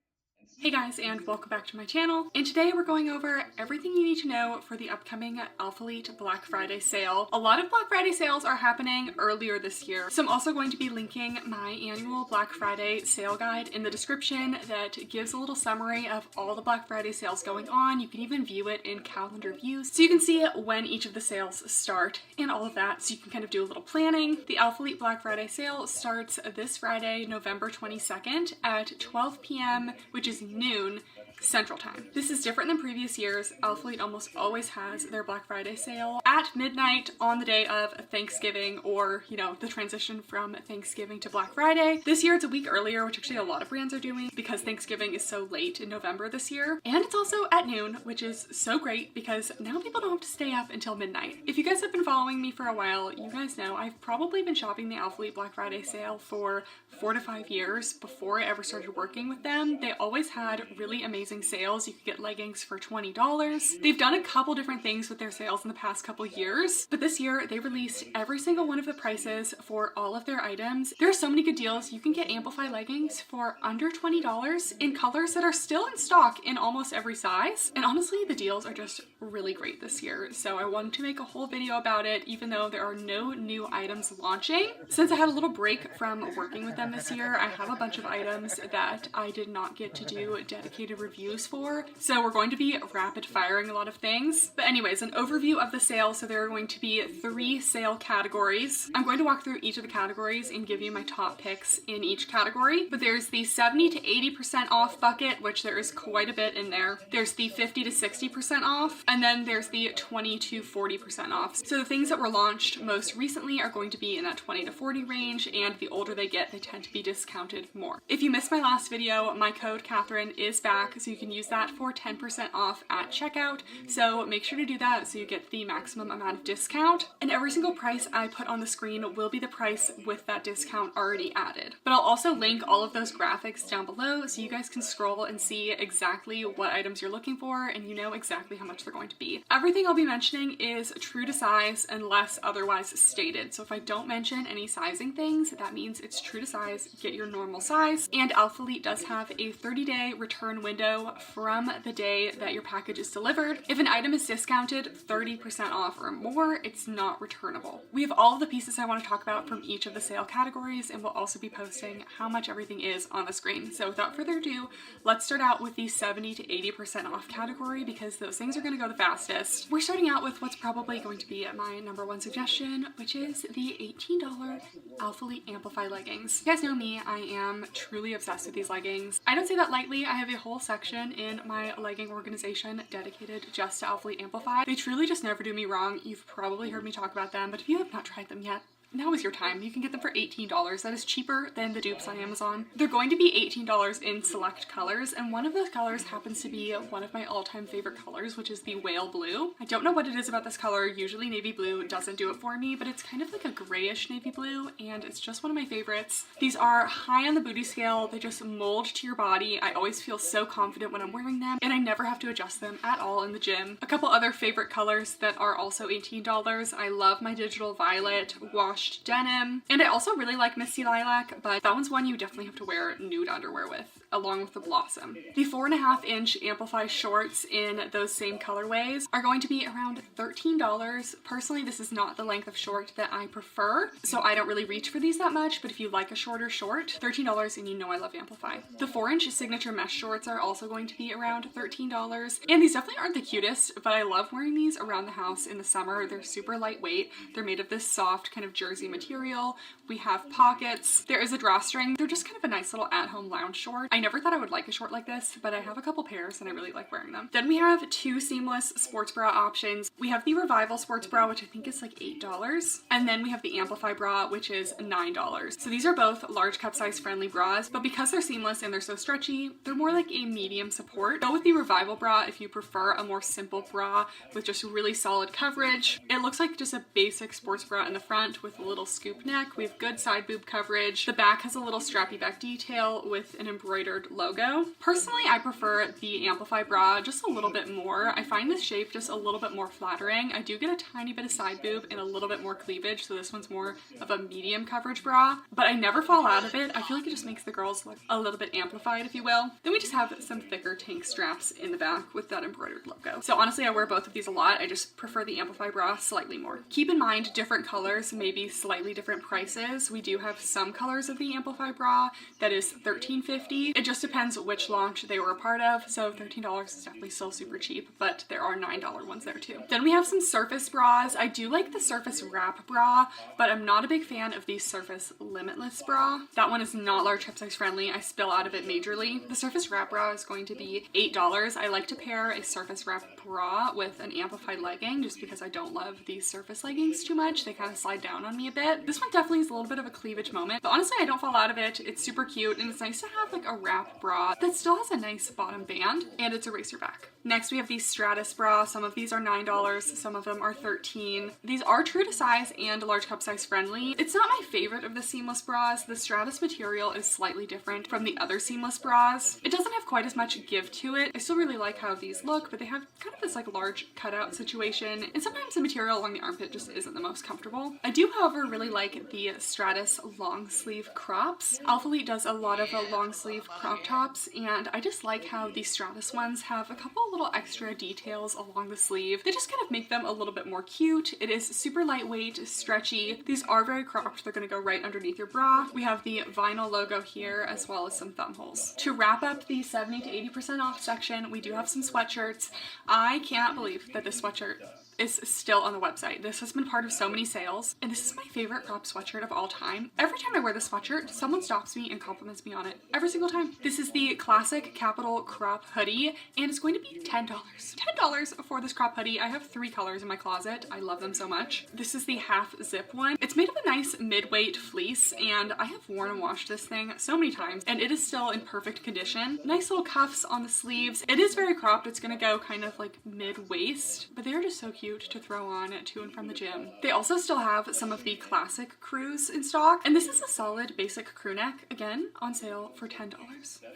Hey guys, and welcome back to my channel. And today we're going over everything you need to know for the upcoming Alphalete Black Friday sale. A lot of Black Friday sales are happening earlier this year, so I'm also going to be linking my annual Black Friday sale guide in the description that gives a little summary of all the Black Friday sales going on. You can even view it in calendar views, so you can see when each of the sales start and all of that, so you can kind of do a little planning. The Alphalete Black Friday sale starts this Friday, November 22nd at 12 p.m., which is noon Central Time. This is different than previous years. Alphalete almost always has their Black Friday sale at midnight on the day of Thanksgiving, or, you know, the transition from Thanksgiving to Black Friday. This year it's a week earlier, which actually a lot of brands are doing because Thanksgiving is so late in November this year. And it's also at noon, which is so great because now people don't have to stay up until midnight. If you guys have been following me for a while, you guys know I've probably been shopping the Alphalete Black Friday sale for 4 to 5 years before I ever started working with them. They always had really amazing sales. You could get leggings for $20. They've done a couple different things with their sales in the past couple years, but this year they released every single one of the prices for all of their items. There are so many good deals. You can get Amplify leggings for under $20 in colors that are still in stock in almost every size. And honestly, the deals are just really great this year. So I wanted to make a whole video about it, even though there are no new items launching. Since I had a little break from working with them this year, I have a bunch of items that I did not get to do dedicated reviews for. So we're going to be rapid firing a lot of things. But anyways, an overview of the sale. So there are going to be 3 sale categories. I'm going to walk through each of the categories and give you my top picks in each category. But there's the 70 to 80% off bucket, which there is quite a bit in there. There's the 50 to 60% off, and then there's the 20 to 40% off. So the things that were launched most recently are going to be in that 20 to 40 range, and the older they get, they tend to be discounted more. If you missed my last video, my code Kathryn is back, so you can use that for 10% off at checkout. So make sure to do that so you get the maximum amount of discount. And every single price I put on the screen will be the price with that discount already added. But I'll also link all of those graphics down below so you guys can scroll and see exactly what items you're looking for and you know exactly how much they're going to be. Everything I'll be mentioning is true to size unless otherwise stated. So if I don't mention any sizing things, that means it's true to size. Get your normal size. And Alphalete does have a 30 30-day return window from the day that your package is delivered. If an item is discounted 30% off or more, it's not returnable. We have all of the pieces I want to talk about from each of the sale categories, and we'll also be posting how much everything is on the screen. So without further ado, let's start out with the 70 to 80% off category because those things are going to go the fastest. We're starting out with what's probably going to be my number one suggestion, which is the $18 Alphalete Amplify leggings. You guys know me, I am truly obsessed with these leggings. I don't say that lightly. I have a whole section in my legging organization dedicated just to Alphalete Amplify. They truly just never do me wrong. You've probably heard me talk about them, but if you have not tried them yet, now is your time. You can get them for $18. That is cheaper than the dupes on Amazon. They're going to be $18 in select colors, and one of those colors happens to be one of my all-time favorite colors, which is the whale blue. I don't know what it is about this color. Usually navy blue doesn't do it for me, but it's kind of like a grayish navy blue, and it's just one of my favorites. These are high on the booty scale. They just mold to your body. I always feel so confident when I'm wearing them, and I never have to adjust them at all in the gym. A couple other favorite colors that are also $18. I love my digital violet, washed denim, and I also really like Misty Lilac, but that one's one you definitely have to wear nude underwear with, along with the Blossom. The 4.5-inch Amplify shorts in those same colorways are going to be around $13. Personally, this is not the length of short that I prefer, so I don't really reach for these that much, but if you like a shorter short, $13, and you know I love Amplify. The 4-inch signature mesh shorts are also going to be around $13, and these definitely aren't the cutest, but I love wearing these around the house in the summer. They're super lightweight. They're made of this soft kind of jersey material. We have pockets. There is a drawstring. They're just kind of a nice little at-home lounge short. I never thought I would like a short like this, but I have a couple pairs and I really like wearing them. Then we have two seamless sports bra options. We have the Revival sports bra, which I think is like $8, and then we have the Amplify bra, which is $9. So these are both large cup size friendly bras, but because they're seamless and they're so stretchy, they're more like a medium support. Go with the Revival bra if you prefer a more simple bra with just really solid coverage. It looks like just a basic sports bra in the front with a little scoop neck. We have good side boob coverage. The back has a little strappy back detail with an embroidered logo. Personally, I prefer the Amplify bra just a little bit more. I find this shape just a little bit more flattering. I do get a tiny bit of side boob and a little bit more cleavage, so this one's more of a medium coverage bra, but I never fall out of it. I feel like it just makes the girls look a little bit amplified, if you will. Then we just have some thicker tank straps in the back with that embroidered logo. So honestly, I wear both of these a lot. I just prefer the Amplify bra slightly more. Keep in mind, different colors may be slightly different prices. We do have some colors of the Amplify bra that is $13.50. It just depends which launch they were a part of, so $13 is definitely still super cheap, but there are $9 ones there too. Then we have some Surface bras. I do like the Surface Wrap bra, but I'm not a big fan of the Surface Limitless bra. That one is not large cup size friendly. I spill out of it majorly. The Surface Wrap bra is going to be $8. I like to pair a Surface Wrap bra with an amplified legging just because I don't love these Surface leggings too much. They kind of slide down on me a bit. This one definitely is a little bit of a cleavage moment, but honestly I don't fall out of it. It's super cute and it's nice to have like a wrap bra that still has a nice bottom band and it's a racer back. Next we have these Stratus bra. Some of these are $9, some of them are $13. These are true to size and large cup size friendly. It's not my favorite of the seamless bras. The Stratus material is slightly different from the other seamless bras. It doesn't have quite as much give to it. I still really like how these look, but they have kind of this like large cutout situation, and sometimes the material along the armpit just isn't the most comfortable. I do, however, really like the Stratus long sleeve crops. Alphalete does a lot of long sleeve crop tops, and I just like how the Stratus ones have a couple little extra details along the sleeve. They just kind of make them a little bit more cute. It is super lightweight, stretchy. These are very cropped. They're going to go right underneath your bra. We have the vinyl logo here as well as some thumb holes. To wrap up the 70 to 80% off section, we do have some sweatshirts. I cannot believe that this sweatshirt is still on the website. This has been part of so many sales, and this is my favorite crop sweatshirt of all time. Every time I wear this sweatshirt, someone stops me and compliments me on it. Every single time. This is the classic Capital crop hoodie, and it's going to be $10. $10 for this crop hoodie. I have 3 colors in my closet. I love them so much. This is the half zip one. It's made of a nice mid-weight fleece, and I have worn and washed this thing so many times, and it is still in perfect condition. Nice little cuffs on the sleeves. It is very cropped. It's gonna go kind of like mid-waist, but they're just so cute. cute to throw on to and from the gym. They also still have some of the classic crews in stock, and this is a solid basic crew neck, again on sale for $10.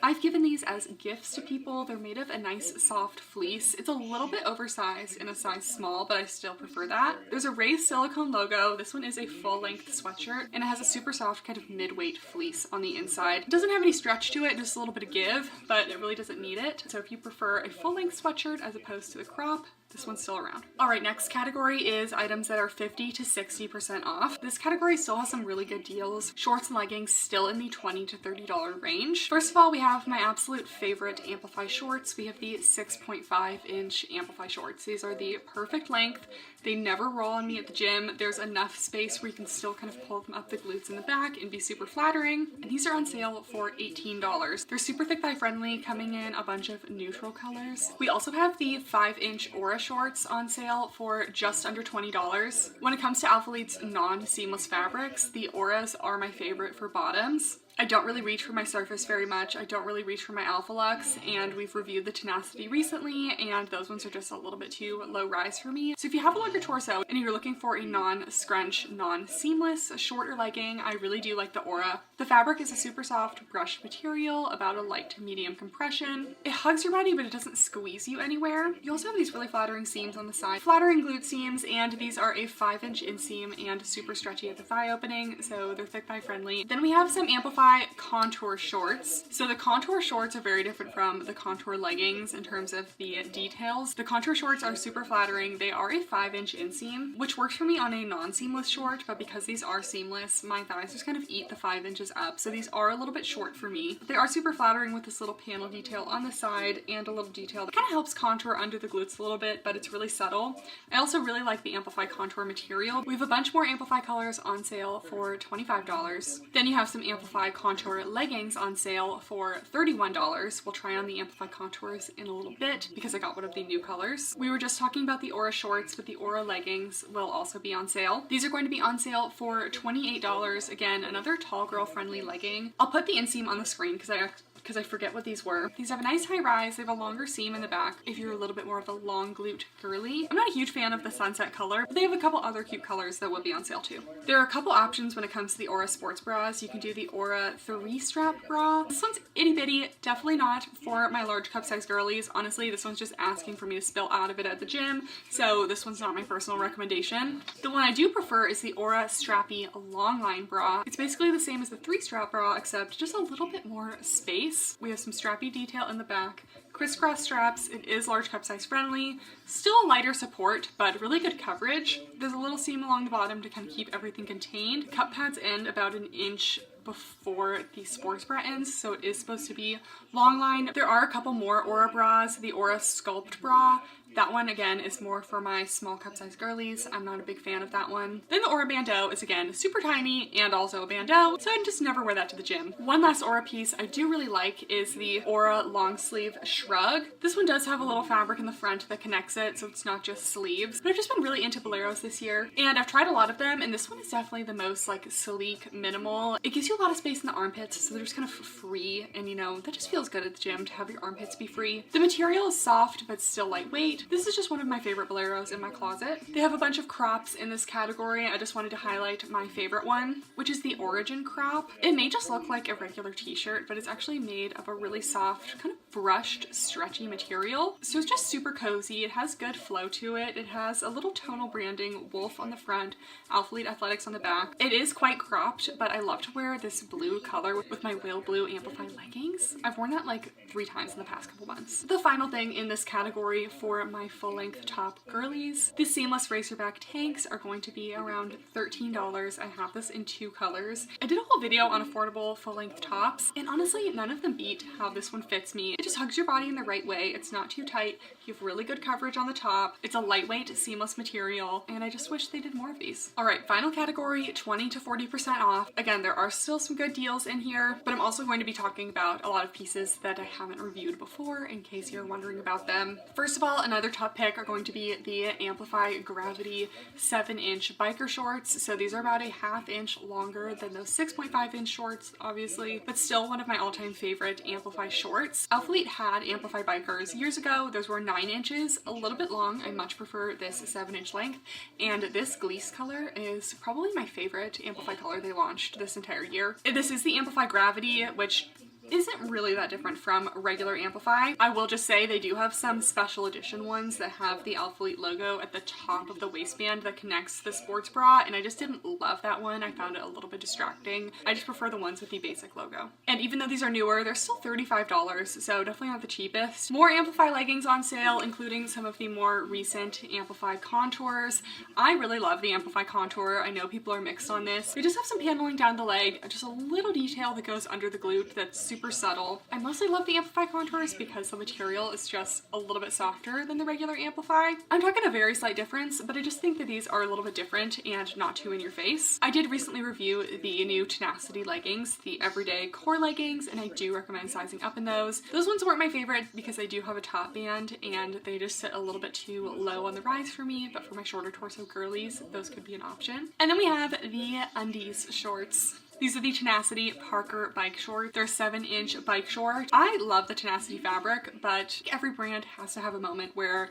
I've given these as gifts to people. They're made of a nice soft fleece. It's a little bit oversized in a size small, but I still prefer that. There's a raised silicone logo. This one is a full-length sweatshirt, and it has a super soft kind of mid-weight fleece on the inside. It doesn't have any stretch to it, just a little bit of give, but it really doesn't need it. So if you prefer a full-length sweatshirt as opposed to the crop, this one's still around. All right, next category is items that are 50 to 60% off. This category still has some really good deals. Shorts and leggings still in the $20 to $30 range. First of all, we have my absolute favorite Amplify shorts. We have the 6.5 inch Amplify shorts. These are the perfect length. They never roll on me at the gym. There's enough space where you can still kind of pull them up the glutes in the back and be super flattering. And these are on sale for $18. They're super thick thigh friendly, coming in a bunch of neutral colors. We also have the 5-inch Aura shorts on sale for just under $20. When it comes to Alphalete's non-seamless fabrics, the Auras are my favorite for bottoms. I don't really reach for my Surface very much. I don't really reach for my Alphalux, and we've reviewed the Tenacity recently, and those ones are just a little bit too low rise for me. So if you have a longer torso and you're looking for a non-scrunch, non-seamless shorter legging, I really do like the Aura. The fabric is a super soft brushed material, about a light to medium compression. It hugs your body, but it doesn't squeeze you anywhere. You also have these really flattering seams on the side, flattering glute seams, and these are a 5-inch inseam and super stretchy at the thigh opening, so they're thick thigh friendly. Then we have some Amplify contour shorts. So the contour shorts are very different from the contour leggings in terms of the details. The contour shorts are super flattering. They are a 5-inch inseam, which works for me on a non-seamless short, but because these are seamless, my thighs just kind of eat the 5 inches up, so these are a little bit short for me. They are super flattering with this little panel detail on the side and a little detail that kind of helps contour under the glutes a little bit, but it's really subtle. I also really like the Amplify contour material. We have a bunch more Amplify colors on sale for $25. Then you have some Amplify contour leggings on sale for $31. We'll try on the Amplify contours in a little bit because I got one of the new colors. We were just talking about the Aura shorts, but the Aura leggings will also be on sale. These are going to be on sale for $28. Again, another tall girl friendly legging. I'll put the inseam on the screen because I forget what these were. These have a nice high rise. They have a longer seam in the back if you're a little bit more of a long glute girly. I'm not a huge fan of the sunset color, but they have a couple other cute colors that will be on sale too. There are a couple options when it comes to the Aura sports bras. You can do the Aura 3-strap bra. This one's itty bitty, definitely not for my large cup size girlies. Honestly, this one's just asking for me to spill out of it at the gym, so this one's not my personal recommendation. The one I do prefer is the Aura strappy long line bra. It's basically the same as the 3-strap bra, except just a little bit more space. We have some strappy detail in the back, crisscross straps. It is large cup size friendly, still a lighter support, but really good coverage. There's a little seam along the bottom to kind of keep everything contained. Cup pads end about an inch before the sports bra ends, so it is supposed to be long line. There are a couple more Aura bras. The Aura Sculpt bra, that one again is more for my small cup size girlies. I'm not a big fan of that one. Then the Aura bandeau is again super tiny and also a bandeau, so I just never wear that to the gym. One last Aura piece I do really like is the Aura long sleeve shrug. This one does have a little fabric in the front that connects it, so it's not just sleeves. But I've just been really into boleros this year, and I've tried a lot of them, and this one is definitely the most like sleek, minimal. It gives you a lot of space in the armpits, so they're just kind of free, and you know, that just feels good at the gym to have your armpits be free. The material is soft, but still lightweight. This is just one of my favorite boleros in my closet. They have a bunch of crops in this category. I just wanted to highlight my favorite one, which is the Origin crop. It may just look like a regular t-shirt, but it's actually made of a really soft, kind of brushed, stretchy material. So it's just super cozy. It has good flow to it. It has a little tonal branding, Wolf on the front, Alphalete Athletics on the back. It is quite cropped, but I love to wear this blue color with my whale blue Amplify leggings. I've worn that like 3 times in the past couple months. The final thing in this category for my full-length top girlies, the seamless racerback tanks are going to be around $13. I have this in 2 colors. I did a whole video on affordable full-length tops, and honestly, none of them beat how this one fits me. It just hugs your body in the right way. It's not too tight. You have really good coverage on the top. It's a lightweight, seamless material, and I just wish they did more of these. All right, final category, 20 to 40% off. Again, there are still some good deals in here, but I'm also going to be talking about a lot of pieces that I haven't reviewed before in case you're wondering about them. First of all, another Another top pick are going to be the Amplify Gravity 7-inch biker shorts. So these are about a ½ inch longer than those 6.5-inch shorts, obviously, but still one of my all-time favorite Amplify shorts. Alphalete had Amplify bikers years ago. Those were 9 inches, a little bit long. I much prefer this 7-inch length, and this Gleece color is probably my favorite Amplify color they launched this entire year. This is the Amplify Gravity, which isn't really that different from regular Amplify. I will just say they do have some special edition ones that have the Alphalete logo at the top of the waistband that connects the sports bra, and I just didn't love that one. I found it a little bit distracting. I just prefer the ones with the basic logo. And even though these are newer, they're still $35, so definitely not the cheapest. More Amplify leggings on sale, including some of the more recent Amplify contours. I really love the Amplify contour. I know people are mixed on this. They just have some paneling down the leg, just a little detail that goes under the glute that's super subtle. I mostly love the Amplify contours because the material is just a little bit softer than the regular Amplify. I'm talking a very slight difference, but I just think that these are a little bit different and not too in your face. I did recently review the new Tenacity leggings, the everyday core leggings, and I do recommend sizing up in those. Those ones weren't my favorite because they do have a top band and they just sit a little bit too low on the rise for me, but for my shorter torso girlies, those could be an option. And then we have the undies shorts. These are the Tenacity Parker bike shorts. They're 7-inch bike short. I love the Tenacity fabric, but every brand has to have a moment where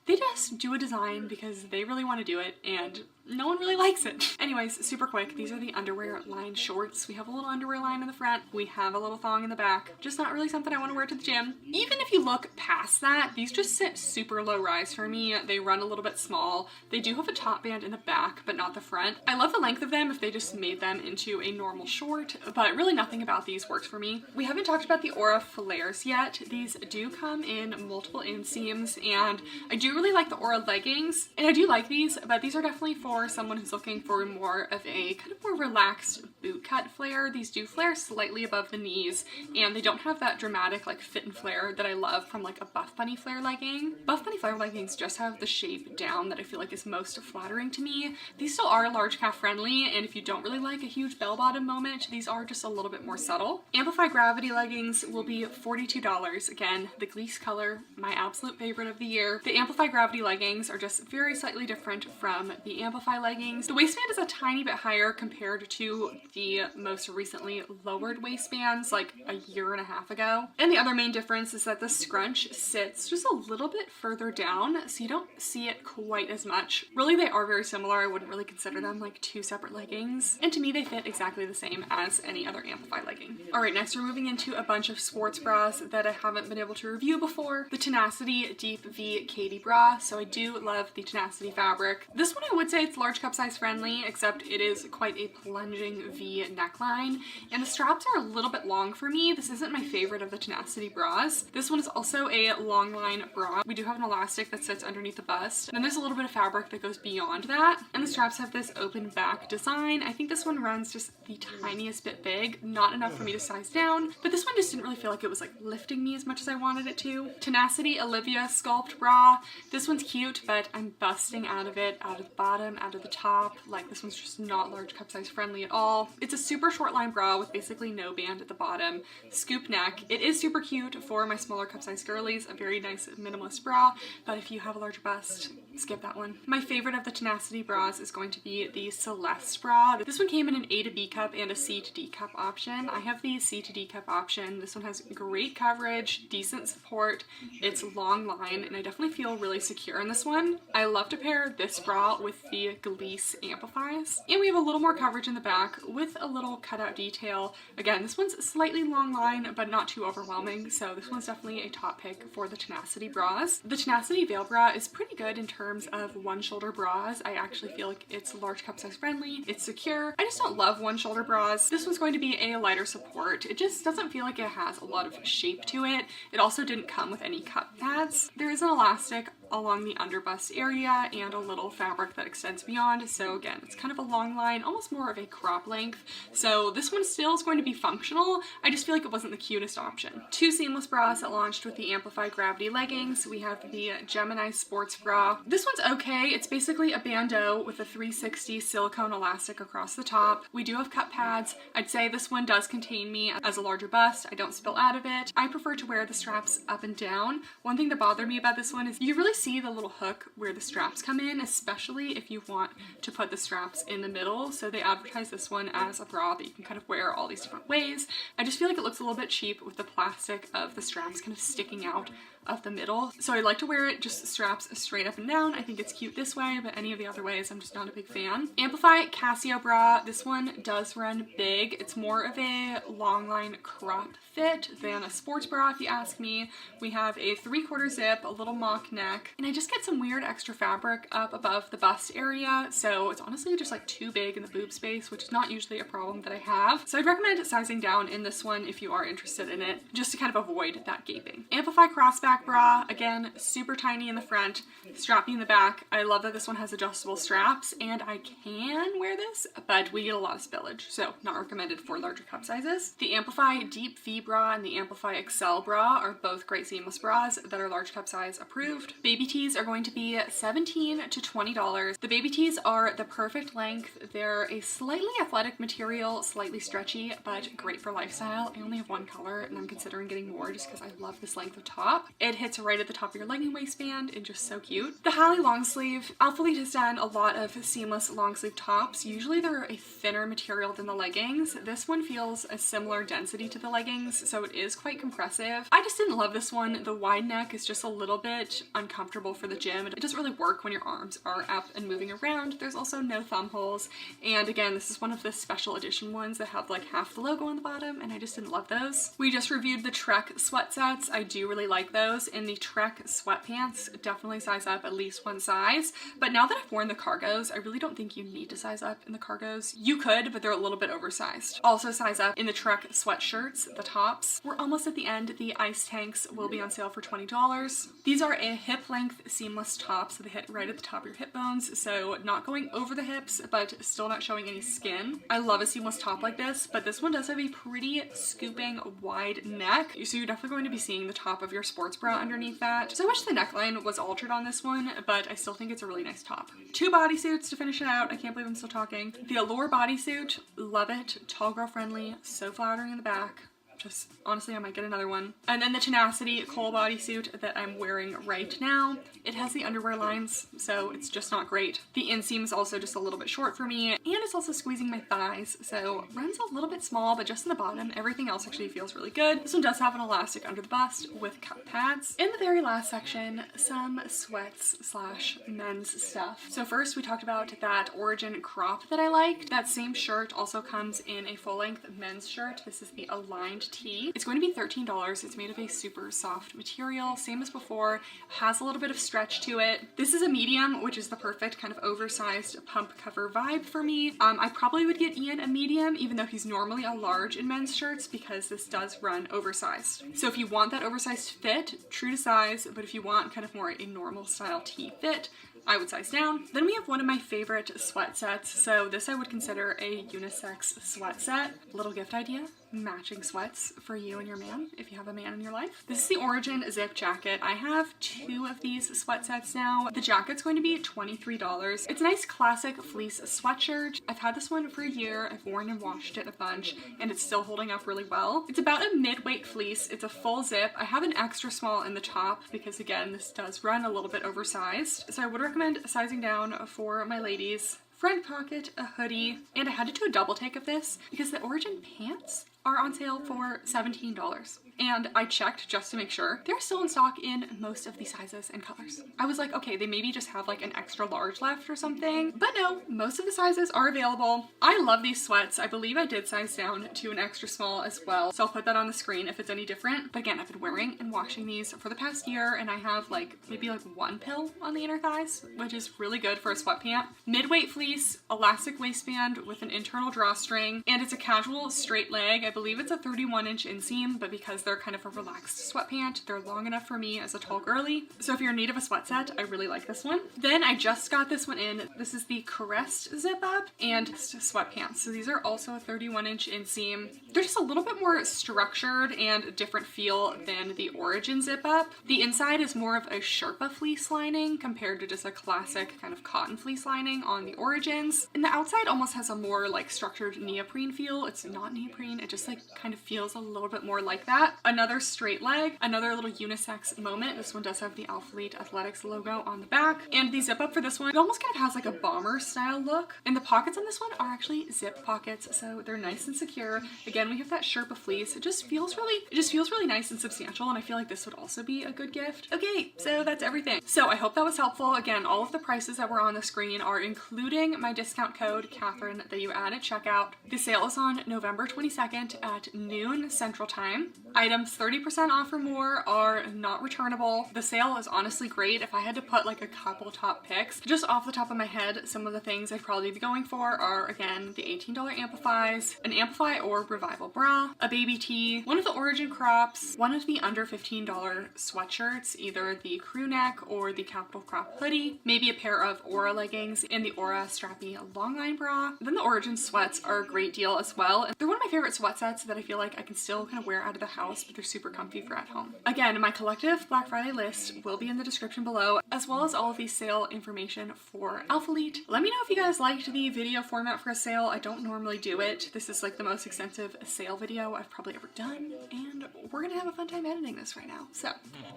they just do a design because they really want to do it and no one really likes it. Anyways, super quick, these are the underwear line shorts. We have a little underwear line in the front. We have a little thong in the back. Just not really something I want to wear to the gym. Even if you look past that, these just sit super low rise for me. They run a little bit small. They do have a top band in the back, but not the front. I love the length of them if they just made them into a normal short, but really nothing about these works for me. We haven't talked about the Aura flares yet. These do come in multiple inseams, and I do really like the Aura leggings, and I do like these, but these are definitely for someone who's looking for more of a kind of more relaxed boot cut flare. These do flare slightly above the knees, and they don't have that dramatic like fit and flare that I love from like a Buffbunny flare legging. Buffbunny flare leggings just have the shape down that I feel like is most flattering to me. These still are large calf friendly, and if you don't really like a huge bell bottom moment, these are just a little bit more subtle. Amplify Gravity leggings will be $42. Again, the Gleece color, my absolute favorite of the year. The Amplify Gravity leggings are just very slightly different from the Amplify leggings. The waistband is a tiny bit higher compared to the most recently lowered waistbands like a year and a half ago. And the other main difference is that the scrunch sits just a little bit further down, so you don't see it quite as much. Really, they are very similar. I wouldn't really consider them like two separate leggings. And to me, they fit exactly the same as any other Amplify legging. All right, next we're moving into a bunch of sports bras that I haven't been able to review before. The Tenacity Deep V Katie bra. So I do love the Tenacity fabric. This one I would say it's large cup size friendly, except it is quite a plunging V neckline, and the straps are a little bit long for me. This isn't my favorite of the Tenacity bras. This one is also a long line bra. We do have an elastic that sits underneath the bust, and then there's a little bit of fabric that goes beyond that, and the straps have this open back design. I think this one runs just the tiniest bit big, not enough for me to size down, but this one just didn't really feel like it was like lifting me as much as I wanted it to. Tenacity Olivia Sculpt bra. This one's cute, but I'm busting out of it, out of the bottom, out of the top. Like, this one's just not large cup size friendly at all. It's a super short line bra with basically no band at the bottom, scoop neck. It is super cute for my smaller cup size girlies, a very nice minimalist bra, but if you have a large bust, skip that one. My favorite of the Tenacity bras is going to be the Celeste bra. This one came in an A to B cup and a C to D cup option. I have the C to D cup option. This one has great coverage, decent support, it's long line, and I definitely feel really secure in this one. I love to pair this bra with the Gleece Amplifies, and we have a little more coverage in the back with a little cutout detail. Again, this one's slightly long line, but not too overwhelming, so this one's definitely a top pick for the Tenacity bras. The Tenacity Veil bra is pretty good in terms of one shoulder bras. I actually feel like it's large cup size friendly, it's secure. I just don't love one shoulder bras. This one's going to be a lighter support. It just doesn't feel like it has a lot of shape to it. It also didn't come with any cup pads. There is an elastic along the underbust area and a little fabric that extends beyond, so again, it's kind of a long line, almost more of a crop length, so this one still is going to be functional. I just feel like it wasn't the cutest option. Two seamless bras that launched with the Amplify Gravity leggings. We have the Gemini Sports bra. This This one's okay. It's basically a bandeau with a 360 silicone elastic across the top. We do have cup pads. I'd say this one does contain me as a larger bust. I don't spill out of it. I prefer to wear the straps up and down. One thing that bothered me about this one is you really see the little hook where the straps come in, especially if you want to put the straps in the middle. So they advertise this one as a bra that you can kind of wear all these different ways. I just feel like it looks a little bit cheap with the plastic of the straps kind of sticking out of the middle. So I like to wear it just straps straight up and down. I think it's cute this way, but any of the other ways I'm just not a big fan. Amplify Casio bra. This one does run big. It's more of a long line crop fit than a sports bra if you ask me. We have a 3/4 zip, a little mock neck, and I just get some weird extra fabric up above the bust area. So it's honestly just like too big in the boob space, which is not usually a problem that I have. So I'd recommend sizing down in this one if you are interested in it, just to kind of avoid that gaping. Amplify crossback bra, again, super tiny in the front, strappy in the back. I love that this one has adjustable straps, and I can wear this, but we get a lot of spillage, so not recommended for larger cup sizes. The Amplify Deep V bra and the Amplify Excel bra are both great seamless bras that are large cup size approved. Baby tees are going to be $17 to $20. The baby tees are the perfect length. They're a slightly athletic material, slightly stretchy, but great for lifestyle. I only have one color, and I'm considering getting more just because I love this length of top. It hits right at the top of your legging waistband and just so cute. The Halle long sleeve. Alphalete has done a lot of seamless long sleeve tops. Usually they're a thinner material than the leggings. This one feels a similar density to the leggings, so it is quite compressive. I just didn't love this one. The wide neck is just a little bit uncomfortable for the gym. It doesn't really work when your arms are up and moving around. There's also no thumb holes. And again, this is one of the special edition ones that have like half the logo on the bottom, and I just didn't love those. We just reviewed the Trek sweat sets. I do really like those. In the Trek sweatpants, definitely size up at least one size. But now that I've worn the cargos, I really don't think you need to size up in the cargos. You could, but they're a little bit oversized. Also size up in the Trek sweatshirts, the tops. We're almost at the end. The ice tanks will be on sale for $20. These are a hip length seamless top, so they hit right at the top of your hip bones, so not going over the hips, but still not showing any skin. I love a seamless top like this, but this one does have a pretty scooping wide neck, so you're definitely going to be seeing the top of your sports bra underneath that. So I wish the neckline was altered on this one, but I still think it's a really nice top. 2 bodysuits to finish it out. I can't believe I'm still talking. The Allure bodysuit, love it. Tall girl friendly, so flattering in the back. Just honestly, I might get another one. And then the Tenacity Kohl bodysuit that I'm wearing right now. It has the underwear lines, so it's just not great. The inseam is also just a little bit short for me, and it's also squeezing my thighs, so runs a little bit small, but just in the bottom. Everything else actually feels really good. This one does have an elastic under the bust with cup pads. In the very last section, some sweats slash men's stuff. So first we talked about that Origin crop that I liked. That same shirt also comes in a full-length men's shirt. This is the Aligned Tee. It's going to be $13. It's made of a super soft material, same as before, has a little bit of stretch to it. This is a medium, which is the perfect kind of oversized pump cover vibe for me. I probably would get Ian a medium, even though he's normally a large in men's shirts, because this does run oversized. So if you want that oversized fit, true to size, but if you want kind of more a normal style tee fit, I would size down. Then we have one of my favorite sweat sets. So this I would consider a unisex sweat set. Little gift idea, matching sweats for you and your man if you have a man in your life. This is the Origin zip jacket. I have 2 of these sweat sets now. The jacket's going to be $23. It's a nice classic fleece sweatshirt. I've had this one for a year. I've worn and washed it a bunch, and it's still holding up really well. It's about a mid-weight fleece. It's a full zip. I have an extra small in the top because again, this does run a little bit oversized. So I would recommend sizing down for my ladies. Front pocket, a hoodie, and I had to do a double take of this because the Origin pants are on sale for $17. And I checked just to make sure. They're still in stock in most of the sizes and colors. I was like, okay, they maybe just have like an extra large left or something. But no, most of the sizes are available. I love these sweats. I believe I did size down to an extra small as well. So I'll put that on the screen if it's any different. But again, I've been wearing and washing these for the past year, and I have like maybe like 1 pill on the inner thighs, which is really good for a sweatpant. Mid-weight fleece, elastic waistband with an internal drawstring, and it's a casual straight leg. I believe it's a 31-inch inseam, but because they're kind of a relaxed sweatpant, they're long enough for me as a tall girly. So if you're in need of a sweat set, I really like this one. Then I just got this one in. This is the Caressed zip up and sweatpants. So these are also a 31-inch inseam. They're just a little bit more structured and different feel than the Origin zip up. The inside is more of a Sherpa fleece lining compared to just a classic kind of cotton fleece lining on the Origins. And the outside almost has a more like structured neoprene feel. It's not neoprene, it just like kind of feels a little bit more like that. Another straight leg, another little unisex moment. This one does have the Alphalete Athletics logo on the back. And the zip up for this one, it almost kind of has like a bomber style look. And the pockets on this one are actually zip pockets, so they're nice and secure. Again, we have that Sherpa fleece. It just feels really nice and substantial, and I feel like this would also be a good gift. Okay, so that's everything. So I hope that was helpful. Again, all of the prices that were on the screen are including my discount code Kathryn that you add at checkout. The sale is on November 22nd at noon Central Time. Items 30% off or more are not returnable. The sale is honestly great. If I had to put like a couple top picks, just off the top of my head, some of the things I'd probably be going for are, again, the $18 Amplifies, an Amplify or Revival bra, a baby tee, one of the Origin crops, one of the under $15 sweatshirts, either the crew neck or the capital crop hoodie, maybe a pair of Aura leggings and the Aura strappy longline bra. Then the Origin sweats are a great deal as well. And they're one of my favorite sweat sets that I feel like I can still kind of wear out of the house, but they're super comfy for at home. Again, my collective Black Friday list will be in the description below, as well as all of the sale information for Alphalete. Let me know if you guys liked the video format for a sale. I don't normally do it. This is like the most extensive sale video I've probably ever done, and we're gonna have a fun time editing this right now. So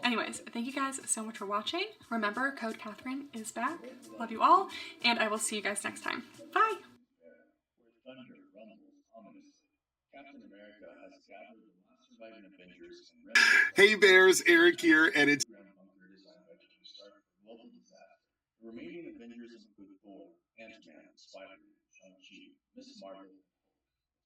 anyways, thank you guys so much for watching. Remember, code Kathryn is back. Love you all, and I will see you guys next time. Bye! Where thunder rumbles ominously, Captain America has gathered the last surviving Avengers and Hey Bears, Eric here, and it's ground bunker designed by Tony Stark for global disaster. The remaining Avengers include Thor, Ant-Man, Spider-Man, Shang-Chi, Miss Marvel, and Hulk.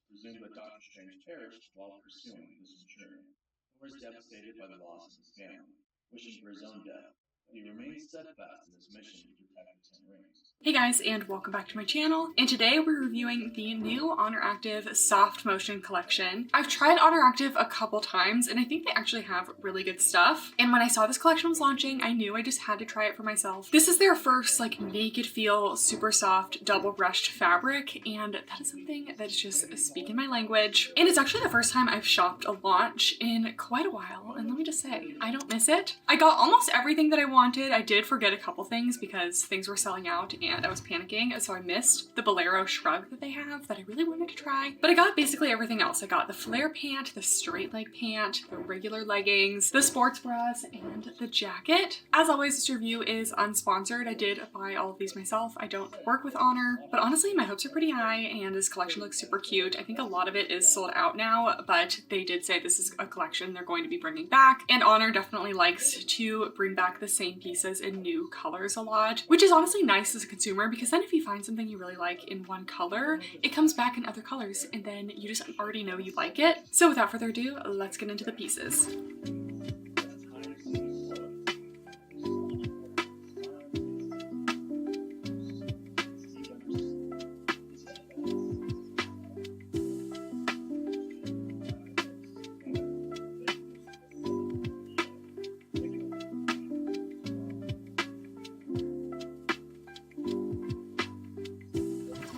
It's presumed that Doctor Strange perished while pursuing this mission. Thor is devastated by the loss of his family, wishing for his own death, but he remains steadfast in his mission to protect the Ten Rings. Hey guys, and welcome back to my channel. And today we're reviewing the new Oner Active Soft Motion collection. I've tried Oner Active a couple times, and I think they actually have really good stuff. And when I saw this collection was launching, I knew I just had to try it for myself. This is their first like naked feel, super soft, double brushed fabric, and that is something that's just speaking my language. And it's actually the first time I've shopped a launch in quite a while, and let me just say, I don't miss it. I got almost everything that I wanted. I did forget a couple things because things were selling out and I was panicking, so I missed the Bolero shrug that they have that I really wanted to try. But I got basically everything else. I got the flare pant, the straight leg pant, the regular leggings, the sports bras, and the jacket. As always, this review is unsponsored. I did buy all of these myself. I don't work with Oner, but honestly, my hopes are pretty high and this collection looks super cute. I think a lot of it is sold out now, but they did say this is a collection they're going to be bringing back, and Oner definitely likes to bring back the same pieces in new colors a lot, which is honestly nice as a consumer, because then if you find something you really like in one color, it comes back in other colors and then you just already know you like it. So without further ado, let's get into the pieces.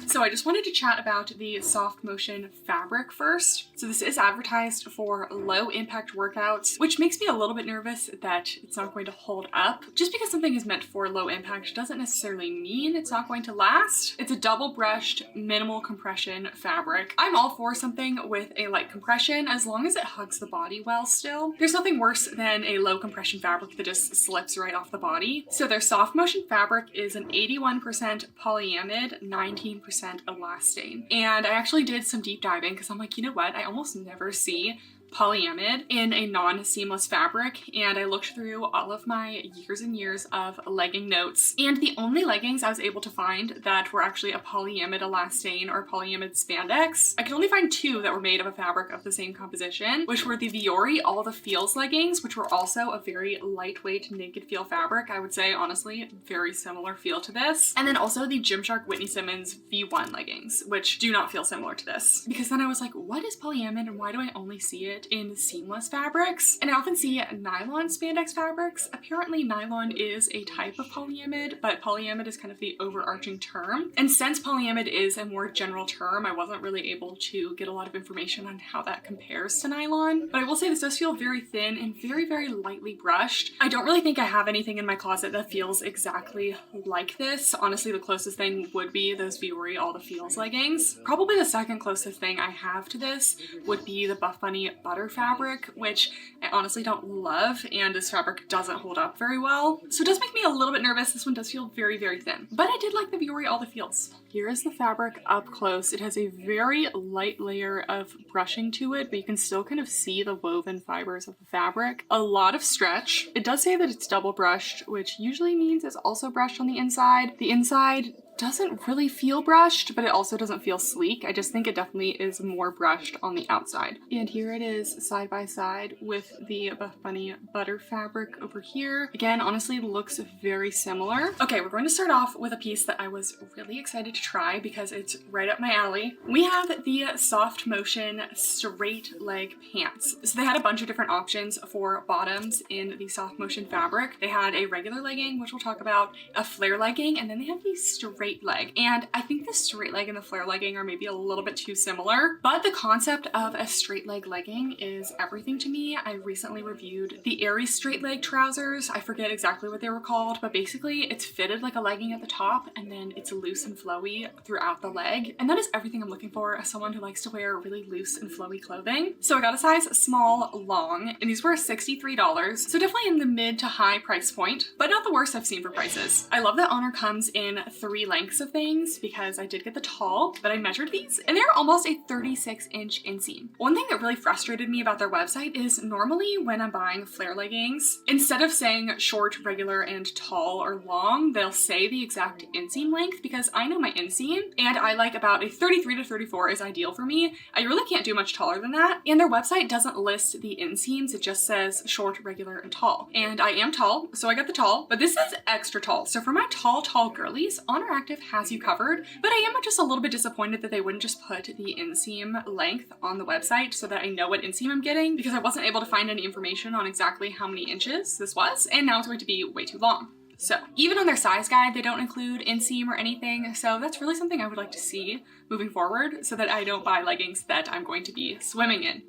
So I just wanted to chat about the soft motion fabric first. So this is advertised for low impact workouts, which makes me a little bit nervous that it's not going to hold up. Just because something is meant for low impact doesn't necessarily mean it's not going to last. It's a double brushed, minimal compression fabric. I'm all for something with a light compression as long as it hugs the body well still. There's nothing worse than a low compression fabric that just slips right off the body. So their soft motion fabric is an 81% polyamide, 19% elastane. And I actually did some deep diving because I'm like, you know what? I almost never see polyamide in a non-seamless fabric, and I looked through all of my years and years of legging notes, and the only leggings I was able to find that were actually a polyamide elastane or polyamide spandex, I could only find 2 that were made of a fabric of the same composition, which were the Vuori All the Feels leggings, which were also a very lightweight naked feel fabric. I would say, honestly, very similar feel to this. And then also the Gymshark Whitney Simmons V1 leggings, which do not feel similar to this. Because then I was like, what is polyamide and why do I only see it in seamless fabrics? And I often see nylon spandex fabrics. Apparently nylon is a type of polyamide, but polyamide is kind of the overarching term. And since polyamide is a more general term, I wasn't really able to get a lot of information on how that compares to nylon. But I will say this does feel very thin and very, very lightly brushed. I don't really think I have anything in my closet that feels exactly like this. Honestly, the closest thing would be those Vuori All the Feels leggings. Probably the second closest thing I have to this would be the Buffbunny butter fabric, which I honestly don't love, and this fabric doesn't hold up very well. So it does make me a little bit nervous. This one does feel very, very thin. But I did like the Vuori All the Feels. Here is the fabric up close. It has a very light layer of brushing to it, but you can still kind of see the woven fibers of the fabric. A lot of stretch. It does say that it's double brushed, which usually means it's also brushed on the inside. The inside doesn't really feel brushed, but it also doesn't feel sleek. I just think it definitely is more brushed on the outside. And here it is side by side with the Buffbunny butter fabric over here. Again, honestly, looks very similar. Okay, we're going to start off with a piece that I was really excited to try because it's right up my alley. We have the Soft Motion straight leg pants. So they had a bunch of different options for bottoms in the Soft Motion fabric. They had a regular legging, which we'll talk about, a flare legging, and then they have these straight leg. And I think the straight leg and the flare legging are maybe a little bit too similar, but the concept of a straight leg legging is everything to me. I recently reviewed the Aerie straight leg trousers. I forget exactly what they were called, but basically it's fitted like a legging at the top and then it's loose and flowy throughout the leg. And that is everything I'm looking for as someone who likes to wear really loose and flowy clothing. So I got a size small long, and these were $63. So definitely in the mid to high price point, but not the worst I've seen for prices. I love that Oner comes in 3 lengths of things because I did get the tall, but I measured these and they're almost a 36-inch inseam. One thing that really frustrated me about their website is normally when I'm buying flare leggings, instead of saying short, regular, and tall or long, they'll say the exact inseam length because I know my inseam and I like about a 33 to 34 is ideal for me. I really can't do much taller than that. And their website doesn't list the inseams. It just says short, regular, and tall. And I am tall, so I got the tall, but this is extra tall. So for my tall girlies, Oner Active has you covered, but I am just a little bit disappointed that they wouldn't just put the inseam length on the website so that I know what inseam I'm getting, because I wasn't able to find any information on exactly how many inches this was, and now it's going to be way too long. So even on their size guide, they don't include inseam or anything, so that's really something I would like to see moving forward so that I don't buy leggings that I'm going to be swimming in,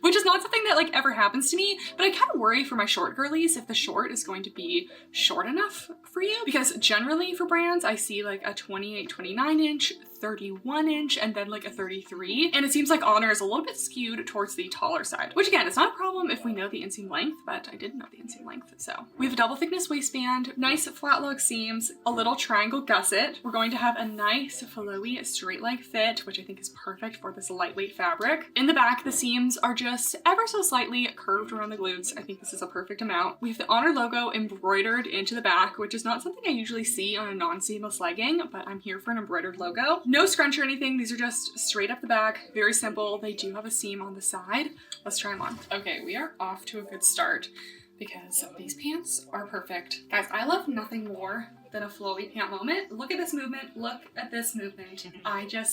which is not something that like ever happens to me, but I kind of worry for my short girlies if the short is going to be short enough for you, because generally for brands, I see like a 28, 29 inch, 31 inch, and then like a 33. And it seems like Oner is a little bit skewed towards the taller side, which again, it's not a problem if we know the inseam length, but I didn't know the inseam length. So we have a double thickness waistband, nice flat lug seams, a little triangle gusset. We're going to have a nice flowy straight leg fit, which I think is perfect for this lightweight fabric. In the back, the seams are just ever so slightly curved around the glutes. I think this is a perfect amount. We have the Oner logo embroidered into the back, which is not something I usually see on a non-seamless legging, but I'm here for an embroidered logo. No scrunch or anything. These are just straight up the back. Very simple. They do have a seam on the side. Let's try them on. Okay, we are off to a good start because these pants are perfect. Guys, I love nothing more than a flowy pant moment. Look at this movement. Look at this movement.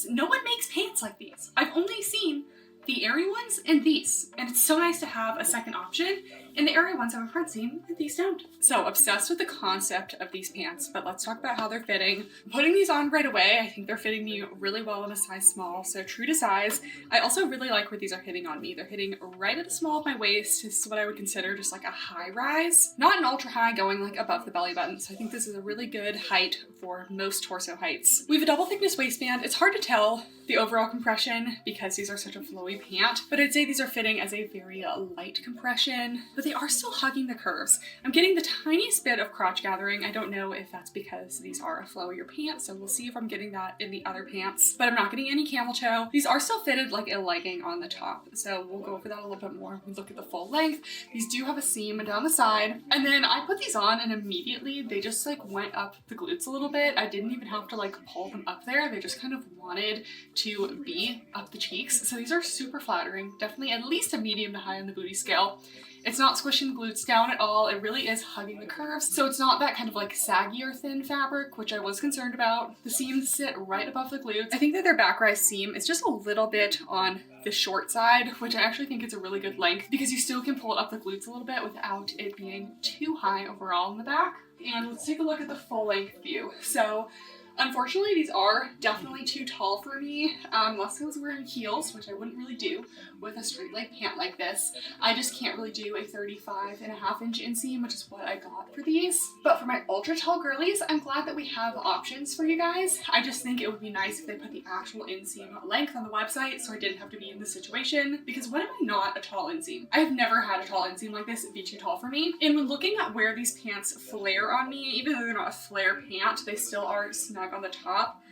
No one makes pants like these. I've only seen the Aerie ones and these, and it's so nice to have a second option. And the Aerie ones have a front seam and these don't. So obsessed with the concept of these pants, but let's talk about how they're fitting. I'm putting these on right away. I think they're fitting me really well in a size small, so true to size. I also really like where these are hitting on me. They're hitting right at the small of my waist. This is what I would consider just like a high rise, not an ultra high going like above the belly button. So I think this is a really good height for most torso heights. We have a double thickness waistband. It's hard to tell the overall compression because these are such a flowy flowy pant, but I'd say these are fitting as a very light compression, but they are still hugging the curves. I'm getting the tiniest bit of crotch gathering. I don't know if that's because these are a flowier pant, so we'll see if I'm getting that in the other pants, but I'm not getting any camel toe. These are still fitted like a legging on the top, so we'll go over that a little bit more. We look at the full length. These do have a seam down the side, and then I put these on and immediately they just like went up the glutes a little bit. I didn't even have to like pull them up there. They just kind of wanted to be up the cheeks. So these are super flattering, definitely at least a medium to high on the booty scale. It's not squishing glutes down at all. It really is hugging the curves. So it's not that kind of like saggy or thin fabric, which I was concerned about. The seams sit right above the glutes. I think that their back rise seam is just a little bit on the short side, which I actually think is a really good length because you still can pull it up the glutes a little bit without it being too high overall in the back. And let's take a look at the full length view. So unfortunately, these are definitely too tall for me, unless I was wearing heels, which I wouldn't really do with a straight leg pant like this. I just can't really do a 35.5-inch inseam, which is what I got for these. But for my ultra tall girlies, I'm glad that we have options for you guys. I just think it would be nice if they put the actual inseam length on the website so I didn't have to be in this situation, because when am I not a tall inseam? I've never had a tall inseam like this be too tall for me. And when looking at where these pants flare on me, even though they're not a flare pant, they still are snug on the top.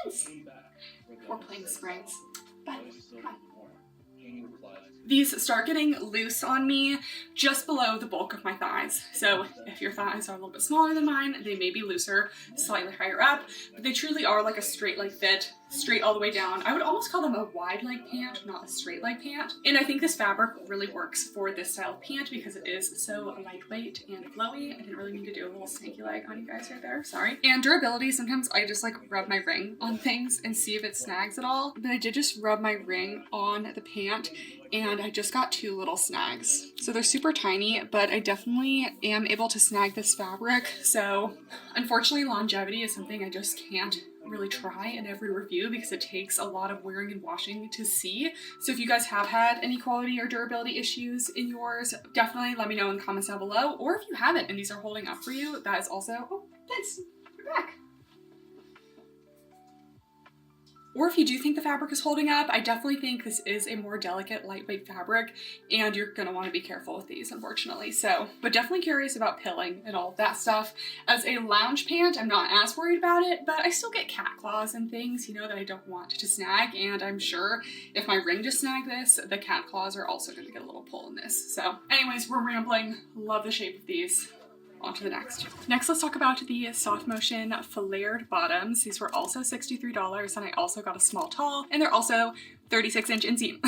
Pants. We're playing springs, but come on. These start getting loose on me just below the bulk of my thighs. So if your thighs are a little bit smaller than mine, they may be looser, slightly higher up, but they truly are like a straight leg fit, straight all the way down. I would almost call them a wide leg pant, not a straight leg pant. And I think this fabric really works for this style of pant because it is so lightweight and flowy. I didn't really mean to do a little snaky leg on you guys right there, sorry. And durability, sometimes I just like rub my ring on things and see if it snags at all. But I did just rub my ring on the pant and I just got 2 little snags. So they're super tiny, but I definitely am able to snag this fabric. So unfortunately, longevity is something I just can't really try in every review because it takes a lot of wearing and washing to see. So if you guys have had any quality or durability issues in yours, definitely let me know in the comments down below. Or if you haven't and these are holding up for you, that is also, oh, thanks, you're back. Or if you do think the fabric is holding up, I definitely think this is a more delicate, lightweight fabric, and you're gonna wanna be careful with these, unfortunately. So, but definitely curious about pilling and all of that stuff. As a lounge pant, I'm not as worried about it, but I still get cat claws and things, you know, that I don't want to snag, and I'm sure if my ring just snagged this, the cat claws are also gonna get a little pull in this. So anyways, we're rambling. Love the shape of these. On to the next. Next, let's talk about the soft motion flared bottoms. These were also $63, and I also got a small tall, and they're also 36-inch inseam.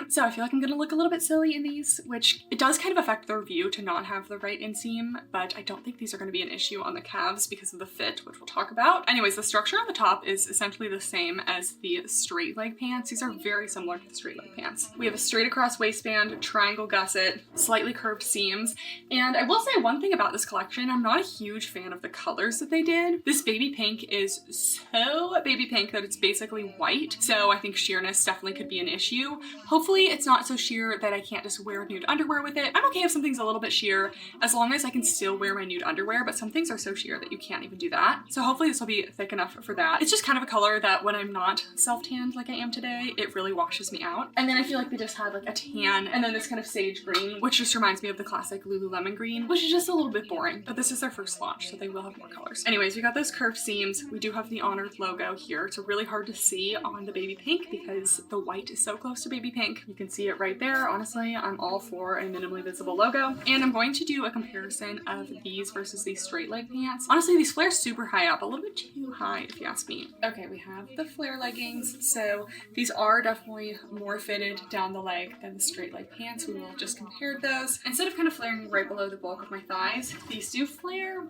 So I feel like I'm gonna look a little bit silly in these, which it does kind of affect the review to not have the right inseam, but I don't think these are gonna be an issue on the calves because of the fit, which we'll talk about. Anyways, the structure on the top is essentially the same as the straight leg pants. These are very similar to the straight leg pants. We have a straight across waistband, triangle gusset, slightly curved seams, and I will say one thing about this collection, I'm not a huge fan of the colors that they did. This baby pink is so baby pink that it's basically white, so I think sheerness definitely could be an issue. Hopefully it's not so sheer that I can't just wear nude underwear with it. I'm okay if something's a little bit sheer as long as I can still wear my nude underwear, but some things are so sheer that you can't even do that. So hopefully this will be thick enough for that. It's just kind of a color that when I'm not self-tanned like I am today, it really washes me out. And then I feel like they just had like a tan and then this kind of sage green, which just reminds me of the classic Lululemon green, which is just a little bit boring, but this is their first launch, so they will have more colors. Anyways, we got those curved seams. We do have the Oner logo here. It's really hard to see on the baby pink because the white is so close to baby pink. You can see it right there. Honestly, I'm all for a minimally visible logo. And I'm going to do a comparison of these versus these straight leg pants. Honestly, these flare super high up, a little bit too high if you ask me. Okay, we have the flare leggings. So these are definitely more fitted down the leg than the straight leg pants. We will just compare those. Instead of kind of flaring right below the bulk of my thighs, these do flare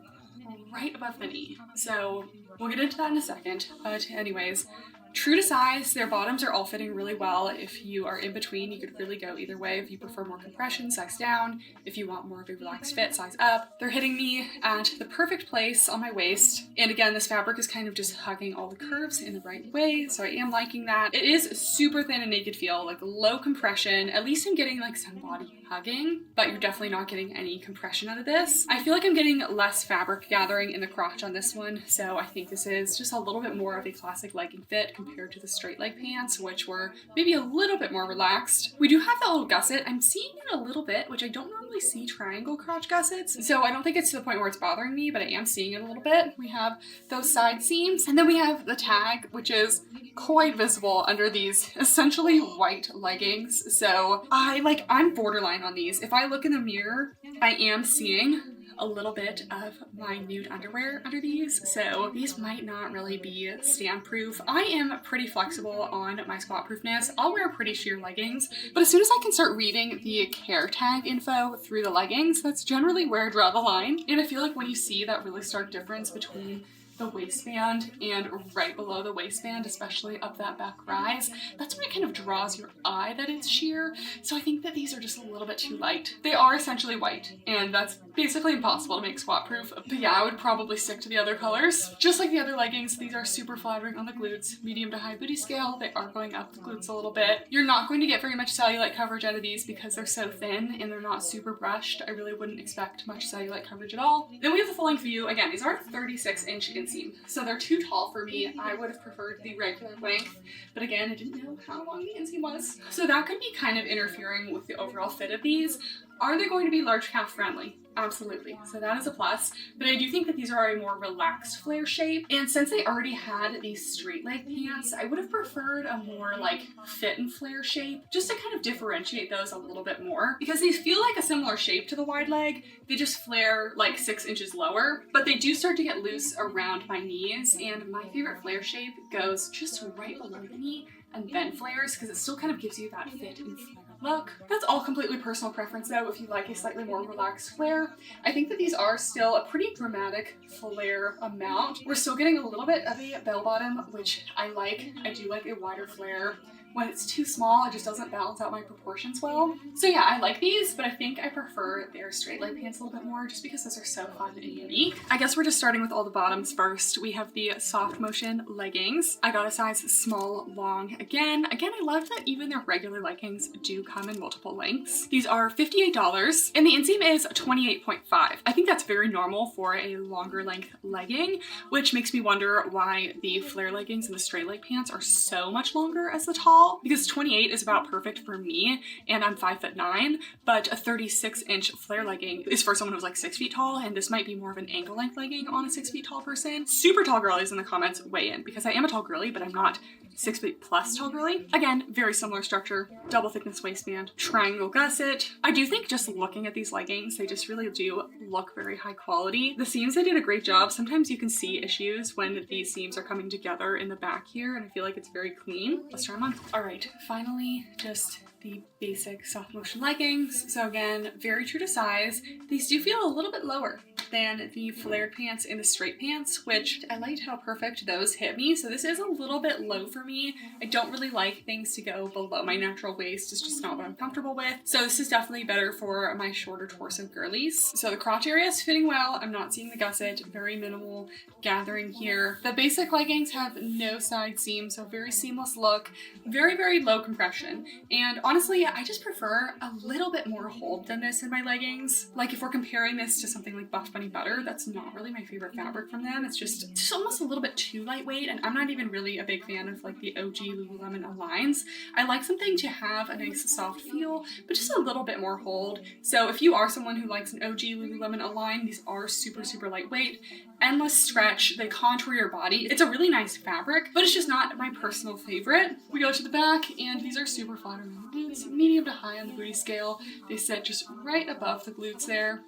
right above the knee. So we'll get into that in a second. But anyways, true to size, their bottoms are all fitting really well. If you are in between, you could really go either way. If you prefer more compression, size down. If you want more of a relaxed fit, size up. They're hitting me at the perfect place on my waist. And again, this fabric is kind of just hugging all the curves in the right way, so I am liking that. It is super thin and naked feel, like low compression. At least I'm getting like some body hugging, but you're definitely not getting any compression out of this. I feel like I'm getting less fabric gathering in the crotch on this one, so I think this is just a little bit more of a classic legging fit compared to the straight leg pants, which were maybe a little bit more relaxed. We do have that little gusset. I'm seeing it a little bit, which I don't normally see triangle crotch gussets, so I don't think it's to the point where it's bothering me, but I am seeing it a little bit. We have those side seams, and then we have the tag, which is quite visible under these essentially white leggings. So I'm borderline on these. If I look in the mirror, I am seeing a little bit of my nude underwear under these, so these might not really be stand proof. I am pretty flexible on my squat proofness. I'll wear pretty sheer leggings, but as soon as I can start reading the care tag info through the leggings, that's generally where I draw the line. And I feel like when you see that really stark difference between the waistband and right below the waistband, especially up that back rise, that's when it kind of draws your eye that it's sheer. So I think that these are just a little bit too light. They are essentially white, and that's basically impossible to make squat proof. But yeah, I would probably stick to the other colors. Just like the other leggings, these are super flattering on the glutes, medium to high booty scale. They are going up the glutes a little bit. You're not going to get very much cellulite coverage out of these because they're so thin and they're not super brushed. I really wouldn't expect much cellulite coverage at all. Then we have the full length view. Again, these are 36-inch inseam, so they're too tall for me. I would have preferred the regular length, but again, I didn't know how long the inseam was. So that could be kind of interfering with the overall fit of these. Are they going to be large calf friendly? Absolutely. So that is a plus, but I do think that these are a more relaxed flare shape. And since they already had these straight leg pants, I would have preferred a more like fit and flare shape just to kind of differentiate those a little bit more, because these feel like a similar shape to the wide leg. They just flare like 6 inches lower, but they do start to get loose around my knees. And my favorite flare shape goes just right below the knee and then flares, because it still kind of gives you that fit and flare look. That's all completely personal preference though. If you like a slightly more relaxed flare, I think that these are still a pretty dramatic flare amount. We're still getting a little bit of a bell bottom, which I like. I do like a wider flare. When it's too small, it just doesn't balance out my proportions well. So yeah, I like these, but I think I prefer their straight leg pants a little bit more just because those are so fun and unique. I guess we're just starting with all the bottoms first. We have the soft motion leggings. I got a size small long again. I love that even their regular leggings do come in multiple lengths. These are $58 and the inseam is 28.5. I think that's very normal for a longer length legging, which makes me wonder why the flare leggings and the straight leg pants are so much longer as the tall, because 28 is about perfect for me and I'm 5'9", but a 36-inch flare legging is for someone who's like 6 feet tall, and this might be more of an ankle length legging on a 6 feet tall person. Super tall girlies in the comments weigh in, because I am a tall girly, but I'm not 6 feet plus tall girly. Again, very similar structure, double thickness waistband, triangle gusset. I do think just looking at these leggings, they just really do look very high quality. The seams, they did a great job. Sometimes you can see issues when these seams are coming together in the back here, and I feel like it's very clean. Let's try them on. All right, finally, just the basic soft motion leggings. So again, very true to size. These do feel a little bit lower than the flared pants and the straight pants, which I liked how perfect those hit me. So this is a little bit low for me. I don't really like things to go below my natural waist. It's just not what I'm comfortable with. So this is definitely better for my shorter torso girlies. So the crotch area is fitting well. I'm not seeing the gusset, very minimal gathering here. The basic leggings have no side seams, so very seamless look, very, very low compression. And honestly, I just prefer a little bit more hold than this in my leggings. Like if we're comparing this to something like Buffbunny Butter, that's not really my favorite fabric from them. It's just almost a little bit too lightweight, and I'm not even really a big fan of like the OG Lululemon Aligns. I like something to have a nice soft feel, but just a little bit more hold. So if you are someone who likes an OG Lululemon Align, these are super, super lightweight. Endless stretch, they contour your body. It's a really nice fabric, but it's just not my personal favorite. We go to the back, and these are super flattering on the glutes, medium to high on the booty scale. They sit just right above the glutes there.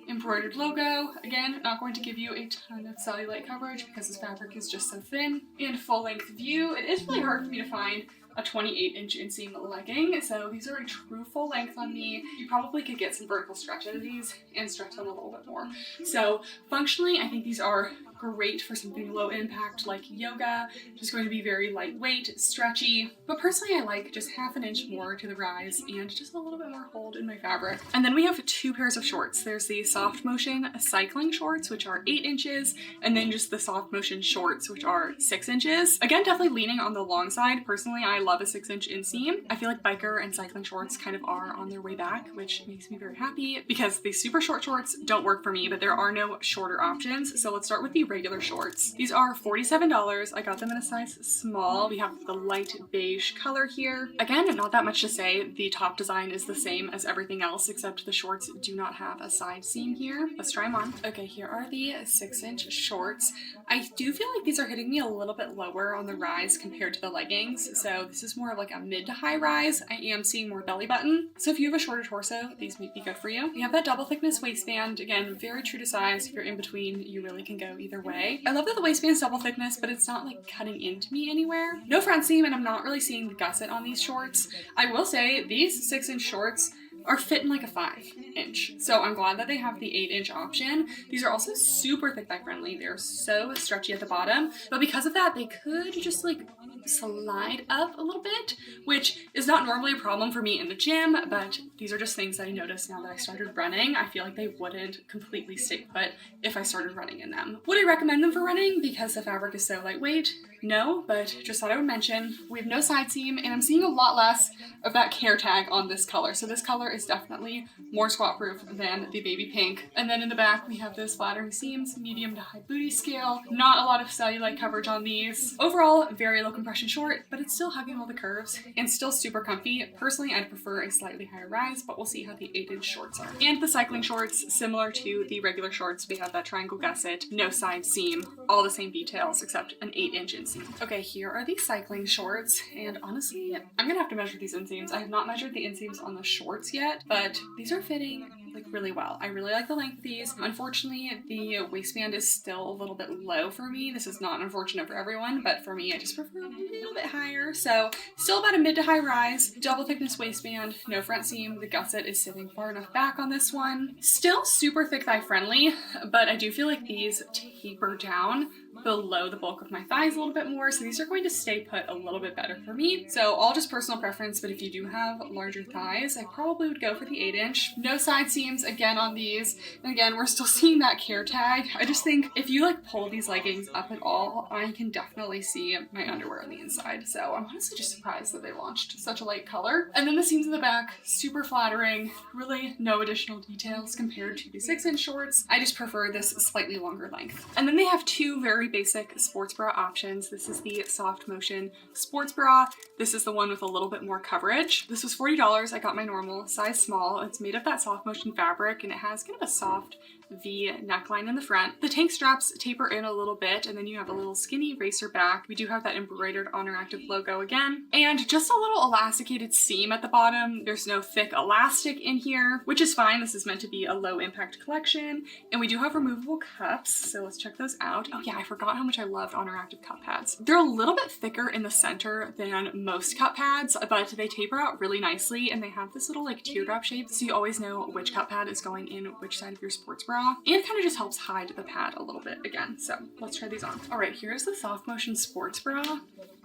Embroidered logo. Again, not going to give you a ton of cellulite coverage because this fabric is just so thin. And full length view. It is really hard for me to find a 28-inch inseam legging, so these are a true full length on me. You probably could get some vertical stretch out of these and stretch them a little bit more. So functionally, I think these are great for something low impact like yoga, just going to be very lightweight, stretchy, but personally I like just half an inch more to the rise and just a little bit more hold in my fabric. And then we have two pairs of shorts. There's the soft motion cycling shorts, which are 8 inches, and then just the soft motion shorts, which are 6 inches. Again, definitely leaning on the long side. Personally, I love a 6-inch inseam. I feel like biker and cycling shorts kind of are on their way back, which makes me very happy because these super short shorts don't work for me, but there are no shorter options. So let's start with the regular shorts. These are $47. I got them in a size small. We have the light beige color here. Again, not that much to say. The top design is the same as everything else, except the shorts do not have a side seam here. Let's try them on. Okay, here are the 6-inch shorts. I do feel like these are hitting me a little bit lower on the rise compared to the leggings. So this is more of like a mid to high rise. I am seeing more belly button. So if you have a shorter torso, these might be good for you. We have that double thickness waistband. Again, very true to size. If you're in between, you really can go either way. I love that the waistband's double thickness, but it's not like cutting into me anywhere. No front seam, and I'm not really seeing the gusset on these shorts. I will say these 6-inch shorts are fitting like a 5-inch. So I'm glad that they have the 8-inch option. These are also super thick thigh friendly. They're so stretchy at the bottom, but because of that, they could just like slide up a little bit, which is not normally a problem for me in the gym, but these are just things that I noticed now that I started running. I feel like they wouldn't completely stay put if I started running in them. Would I recommend them for running because the fabric is so lightweight? No, but just thought I would mention. We have no side seam, and I'm seeing a lot less of that care tag on this color. So this color is definitely more squat proof than the baby pink. And then in the back, we have those flattering seams, medium to high booty scale. Not a lot of cellulite coverage on these. Overall, very low compression short, but it's still hugging all the curves and still super comfy. Personally, I'd prefer a slightly higher rise, but we'll see how the 8-inch shorts are. And the cycling shorts, similar to the regular shorts, we have that triangle gusset, no side seam, all the same details except an 8-inch inseam. Okay, here are the cycling shorts, and honestly, I'm gonna have to measure these inseams. I have not measured the inseams on the shorts yet, but these are fitting like really well. I really like the length of these. Unfortunately, the waistband is still a little bit low for me. This is not unfortunate for everyone, but for me, I just prefer a little bit higher. So still about a mid to high rise, double thickness waistband, no front seam. The gusset is sitting far enough back on this one. Still super thick thigh friendly, but I do feel like these taper down below the bulk of my thighs a little bit more, so these are going to stay put a little bit better for me. So all just personal preference, but if you do have larger thighs, I probably would go for the 8-inch. No side seams again on these, and again, we're still seeing that care tag. I just think if you like pull these leggings up at all, I can definitely see my underwear on the inside. So I'm honestly just surprised that they launched such a light color. And then the seams in the back, super flattering, really no additional details compared to the 6-inch shorts. I just prefer this slightly longer length. And then they have two very basic sports bra options. This is the Soft Motion sports bra. This is the one with a little bit more coverage. This was $40. I got my normal size small. It's made of that Soft Motion fabric, and it has kind of a soft V neckline in the front. The tank straps taper in a little bit, and then you have a little skinny racer back. We do have that embroidered Oner Active logo again, and just a little elasticated seam at the bottom. There's no thick elastic in here, which is fine. This is meant to be a low impact collection, and we do have removable cups, so let's check those out. Oh yeah, I forgot how much I loved Oner Active cup pads. They're a little bit thicker in the center than most cup pads, but they taper out really nicely, and they have this little like teardrop shape, so you always know which cup pad is going in which side of your sports bra, and kind of just helps hide the pad a little bit again. So let's try these on. All right, here's the Soft Motion sports bra.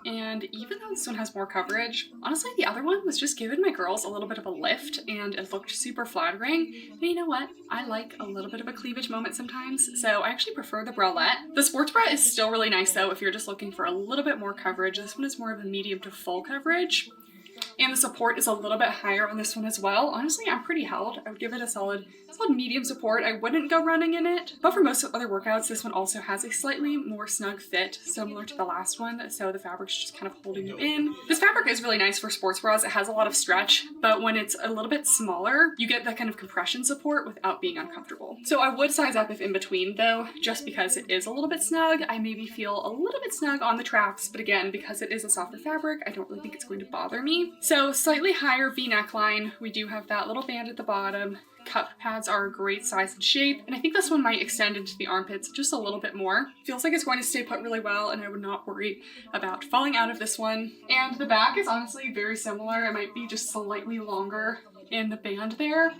And even though this one has more coverage, honestly, the other one was just giving my girls a little bit of a lift, and it looked super flattering. And you know what? I like a little bit of a cleavage moment sometimes, so I actually prefer the bralette. The sports bra is still really nice though if you're just looking for a little bit more coverage. This one is more of a medium to full coverage. And the support is a little bit higher on this one as well. Honestly, I'm pretty held. I would give it a solid medium support. I wouldn't go running in it, but for most other workouts, this one also has a slightly more snug fit, similar to the last one, so the fabric's just kind of holding you in. This fabric is really nice for sports bras. It has a lot of stretch, but when it's a little bit smaller, you get that kind of compression support without being uncomfortable. So I would size up if in between though, just because it is a little bit snug. I maybe feel a little bit snug on the traps, but again, because it is a softer fabric, I don't really think it's going to bother me. So slightly higher V neckline. We do have that little band at the bottom. Cup pads are a great size and shape, and I think this one might extend into the armpits just a little bit more. Feels like it's going to stay put really well, and I would not worry about falling out of this one. And the back is honestly very similar. It might be just slightly longer in the band there,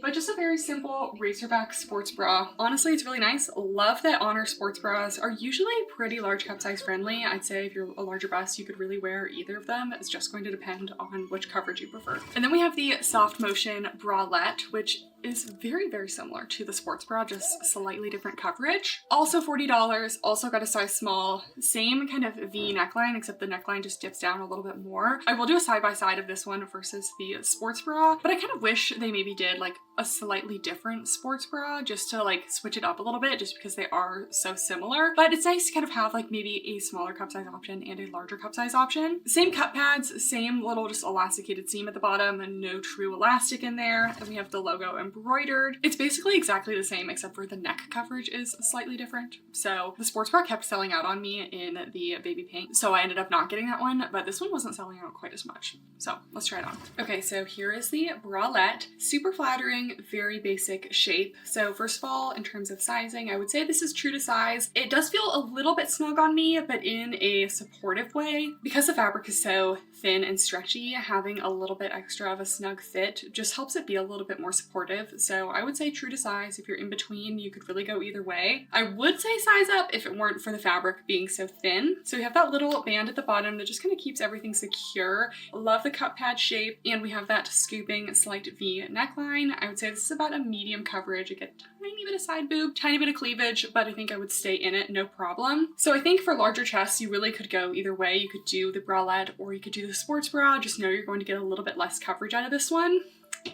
but just a very simple racerback sports bra. Honestly, it's really nice. Love that Oner sports bras are usually pretty large cup size friendly. I'd say if you're a larger bust, you could really wear either of them. It's just going to depend on which coverage you prefer. And then we have the Soft Motion bralette, which is very, very similar to the sports bra, just slightly different coverage. Also $40, also got a size small, same kind of V neckline, except the neckline just dips down a little bit more. I will do a side-by-side of this one versus the sports bra, but I kind of wish they maybe did like a slightly different sports bra just to like switch it up a little bit, just because they are so similar. But it's nice to kind of have like maybe a smaller cup size option and a larger cup size option. Same cup pads, same little just elasticated seam at the bottom, and no true elastic in there. And we have the logo embroidered. It's basically exactly the same except for the neck coverage is slightly different. So the sports bra kept selling out on me in the baby pink, so I ended up not getting that one, but this one wasn't selling out quite as much. So let's try it on. Okay, so here is the bralette. Super flattering, very basic shape. So first of all, in terms of sizing, I would say this is true to size. It does feel a little bit snug on me, but in a supportive way. Because the fabric is so thin and stretchy, having a little bit extra of a snug fit just helps it be a little bit more supportive. So I would say true to size. If you're in between, you could really go either way. I would say size up if it weren't for the fabric being so thin. So we have that little band at the bottom that just kind of keeps everything secure. Love the cup pad shape, and we have that scooping slight V neckline. I would say this is about a medium coverage. I get a tiny bit of side boob, tiny bit of cleavage, but I think I would stay in it no problem. So I think for larger chests, you really could go either way. You could do the bralette or you could do the sports bra. Just know you're going to get a little bit less coverage out of this one.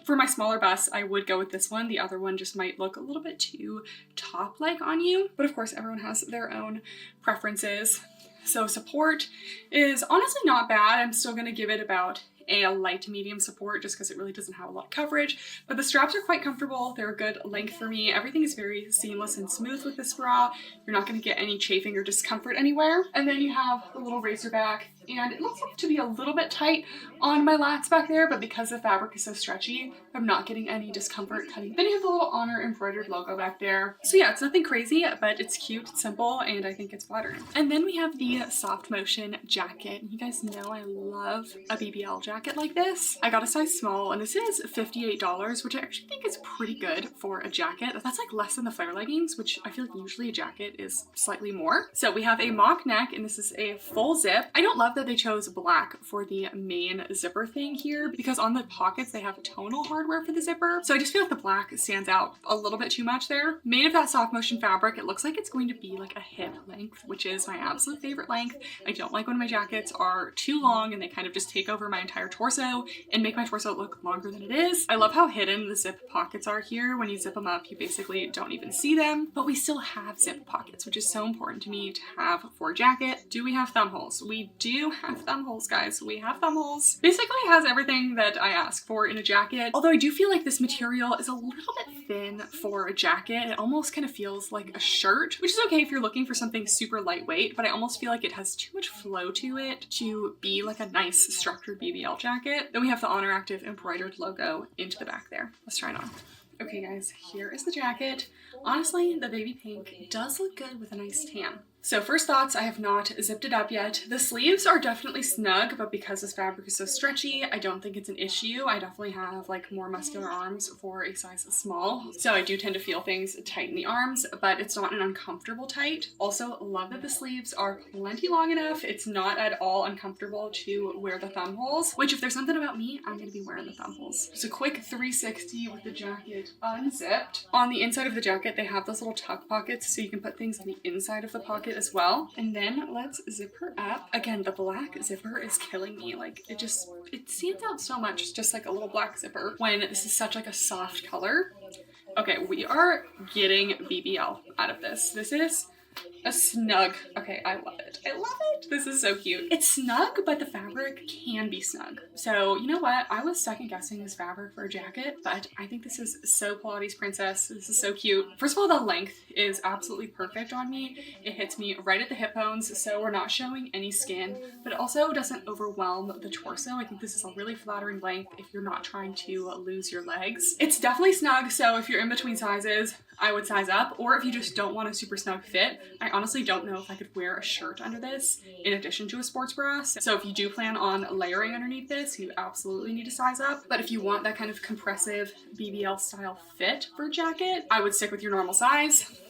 For my smaller bust, I would go with this one. The other one just might look a little bit too top-like on you. But of course, everyone has their own preferences. So support is honestly not bad. I'm still going to give it about a light to medium support just because it really doesn't have a lot of coverage, but the straps are quite comfortable. They're a good length for me. Everything is very seamless and smooth with this bra. You're not going to get any chafing or discomfort anywhere. And then you have the little racer back, and it looks like to be a little bit tight on my lats back there, but because the fabric is so stretchy, I'm not getting any discomfort cutting. Then you have the little Oner embroidered logo back there. So yeah, it's nothing crazy, but it's cute, it's simple, and I think it's flattering. And then we have the soft motion jacket. You guys know I love a BBL jacket like this. I got a size small, and this is $58, which I actually think is pretty good for a jacket. That's like less than the flare leggings, which I feel like usually a jacket is slightly more. So we have a mock neck, and this is a full zip. I don't love that they chose black for the main zipper thing here, because on the pockets they have tonal hardware for the zipper. So I just feel like the black stands out a little bit too much there. Made of that soft motion fabric, it looks like it's going to be like a hip length, which is my absolute favorite length. I don't like when my jackets are too long and they kind of just take over my entire torso and make my torso look longer than it is. I love how hidden the zip pockets are here. When you zip them up, you basically don't even see them, but we still have zip pockets, which is so important to me to have for a jacket. Do we have thumb holes? We do have thumb holes, guys. We have thumb holes. Basically, it has everything that I ask for in a jacket, although I do feel like this material is a little bit thin for a jacket. It almost kind of feels like a shirt, which is okay if you're looking for something super lightweight, but I almost feel like it has too much flow to it to be like a nice structured BBL jacket. Then we have the Oner Active embroidered logo into the back there. Let's try it on. Okay guys, here is the jacket. Honestly, the baby pink does look good with a nice tan. So first thoughts, I have not zipped it up yet. The sleeves are definitely snug, but because this fabric is so stretchy, I don't think it's an issue. I definitely have like more muscular arms for a size small, so I do tend to feel things tight in the arms, but it's not an uncomfortable tight. Also, love that the sleeves are plenty long enough. It's not at all uncomfortable to wear the thumb holes, which if there's something about me, I'm gonna be wearing the thumb holes. Just a quick 360 with the jacket unzipped. On the inside of the jacket, they have those little tuck pockets, so you can put things on the inside of the pocket as well. And then let's zip her up. Again, the black zipper is killing me. Like it stands out so much. It's just like a little black zipper when this is such like a soft color. Okay, we are getting BBL out of this. This is a snug. Okay, I love it. I love it. This is so cute. It's snug, but the fabric can be snug. So you know what? I was second guessing this fabric for a jacket, but I think this is so Pilates princess. This is so cute. First of all, the length is absolutely perfect on me. It hits me right at the hip bones, so we're not showing any skin, but it also doesn't overwhelm the torso. I think this is a really flattering length if you're not trying to lose your legs. It's definitely snug, so if you're in between sizes, I would size up, or if you just don't want a super snug fit, I honestly don't know if I could wear a shirt under this in addition to a sports bra. So if you do plan on layering underneath this, you absolutely need to size up. But if you want that kind of compressive BBL style fit for a jacket, I would stick with your normal size.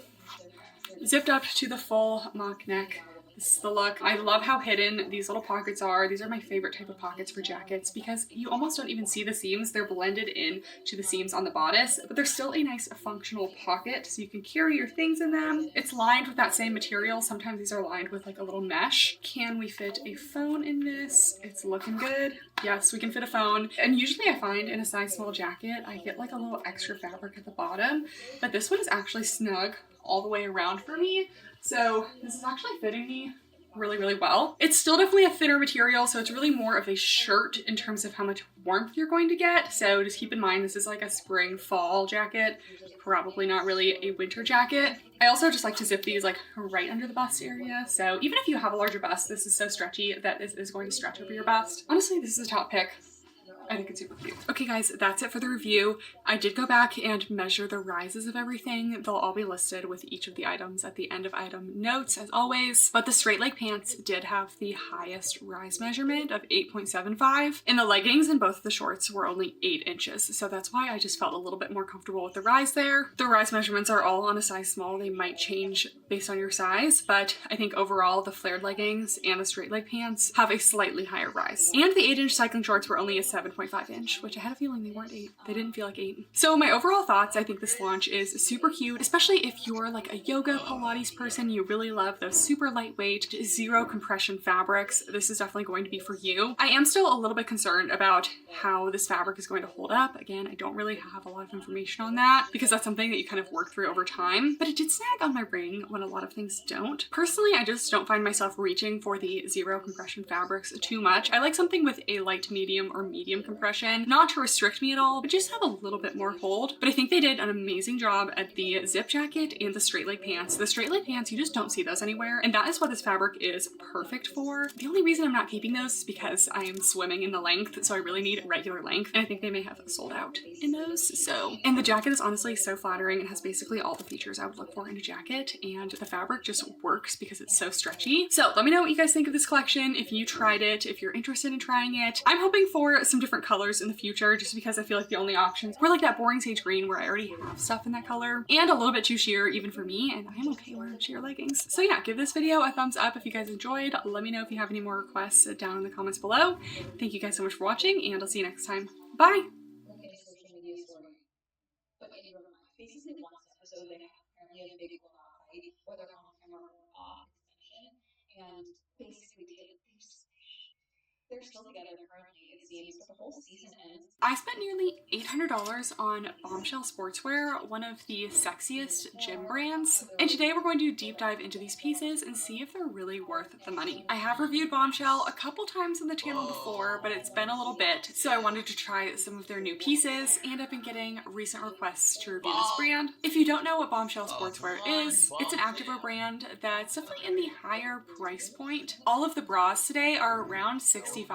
Zipped up to the full mock neck This is the look. I love how hidden these little pockets are. These are my favorite type of pockets for jackets because you almost don't even see the seams. They're blended in to the seams on the bodice, but they're still a nice functional pocket so you can carry your things in them. It's lined with that same material. Sometimes these are lined with like a little mesh. Can we fit a phone in this? It's looking good. Yes, we can fit a phone. And usually I find in a size small jacket, I get like a little extra fabric at the bottom, but this one is actually snug all the way around for me. So this is actually fitting me really, really well. It's still definitely a thinner material, so it's really more of a shirt in terms of how much warmth you're going to get. So just keep in mind, this is like a spring fall jacket, probably not really a winter jacket. I also just like to zip these like right under the bust area. So even if you have a larger bust, this is so stretchy that this is going to stretch over your bust. Honestly, this is a top pick. I think it's super cute. Okay guys, that's it for the review. I did go back and measure the rises of everything. They'll all be listed with each of the items at the end of item notes as always, but the straight leg pants did have the highest rise measurement of 8.75 and the leggings in both of the shorts were only 8 inches. So that's why I just felt a little bit more comfortable with the rise there. The rise measurements are all on a size small. They might change based on your size, but I think overall the flared leggings and the straight leg pants have a slightly higher rise. And the 8-inch cycling shorts were only a 7.5 inch, which I had a feeling they weren't 8. They didn't feel like 8. So my overall thoughts, I think this launch is super cute, especially if you're like a yoga Pilates person, you really love those super lightweight, zero compression fabrics. This is definitely going to be for you. I am still a little bit concerned about how this fabric is going to hold up. Again, I don't really have a lot of information on that because that's something that you kind of work through over time, but it did snag on my ring when a lot of things don't. Personally, I just don't find myself reaching for the zero compression fabrics too much. I like something with a light to medium or medium compression, not to restrict me at all, but just have a little bit more hold. But I think they did an amazing job at the zip jacket and the straight leg pants. The straight leg pants, you just don't see those anywhere, and that is what this fabric is perfect for. The only reason I'm not keeping those is because I am swimming in the length, so I really need regular length, and I think they may have sold out in those. So, and the jacket is honestly so flattering. It has basically all the features I would look for in a jacket, and the fabric just works because it's so stretchy. So let me know what you guys think of this collection, if you tried it, if you're interested in trying it. I'm hoping for some different colors in the future just because I feel like the only options were like that boring sage green where I already have stuff in that color, and a little bit too sheer even for me, and I'm okay wearing sheer leggings. So yeah, give this video a thumbs up if you guys enjoyed. Let me know if you have any more requests down in the comments below. Thank you guys so much for watching, and I'll see you next time. Bye! They're still together currently, it seems, but the whole season ends. I spent nearly $800 on Bombshell Sportswear, one of the sexiest gym brands. And today we're going to deep dive into these pieces and see if they're really worth the money. I have reviewed Bombshell a couple times on the channel before, but it's been a little bit, so I wanted to try some of their new pieces, and I've been getting recent requests to review this brand. If you don't know what Bombshell Sportswear is, it's an activewear brand that's definitely in the higher price point. All of the bras today are around $65,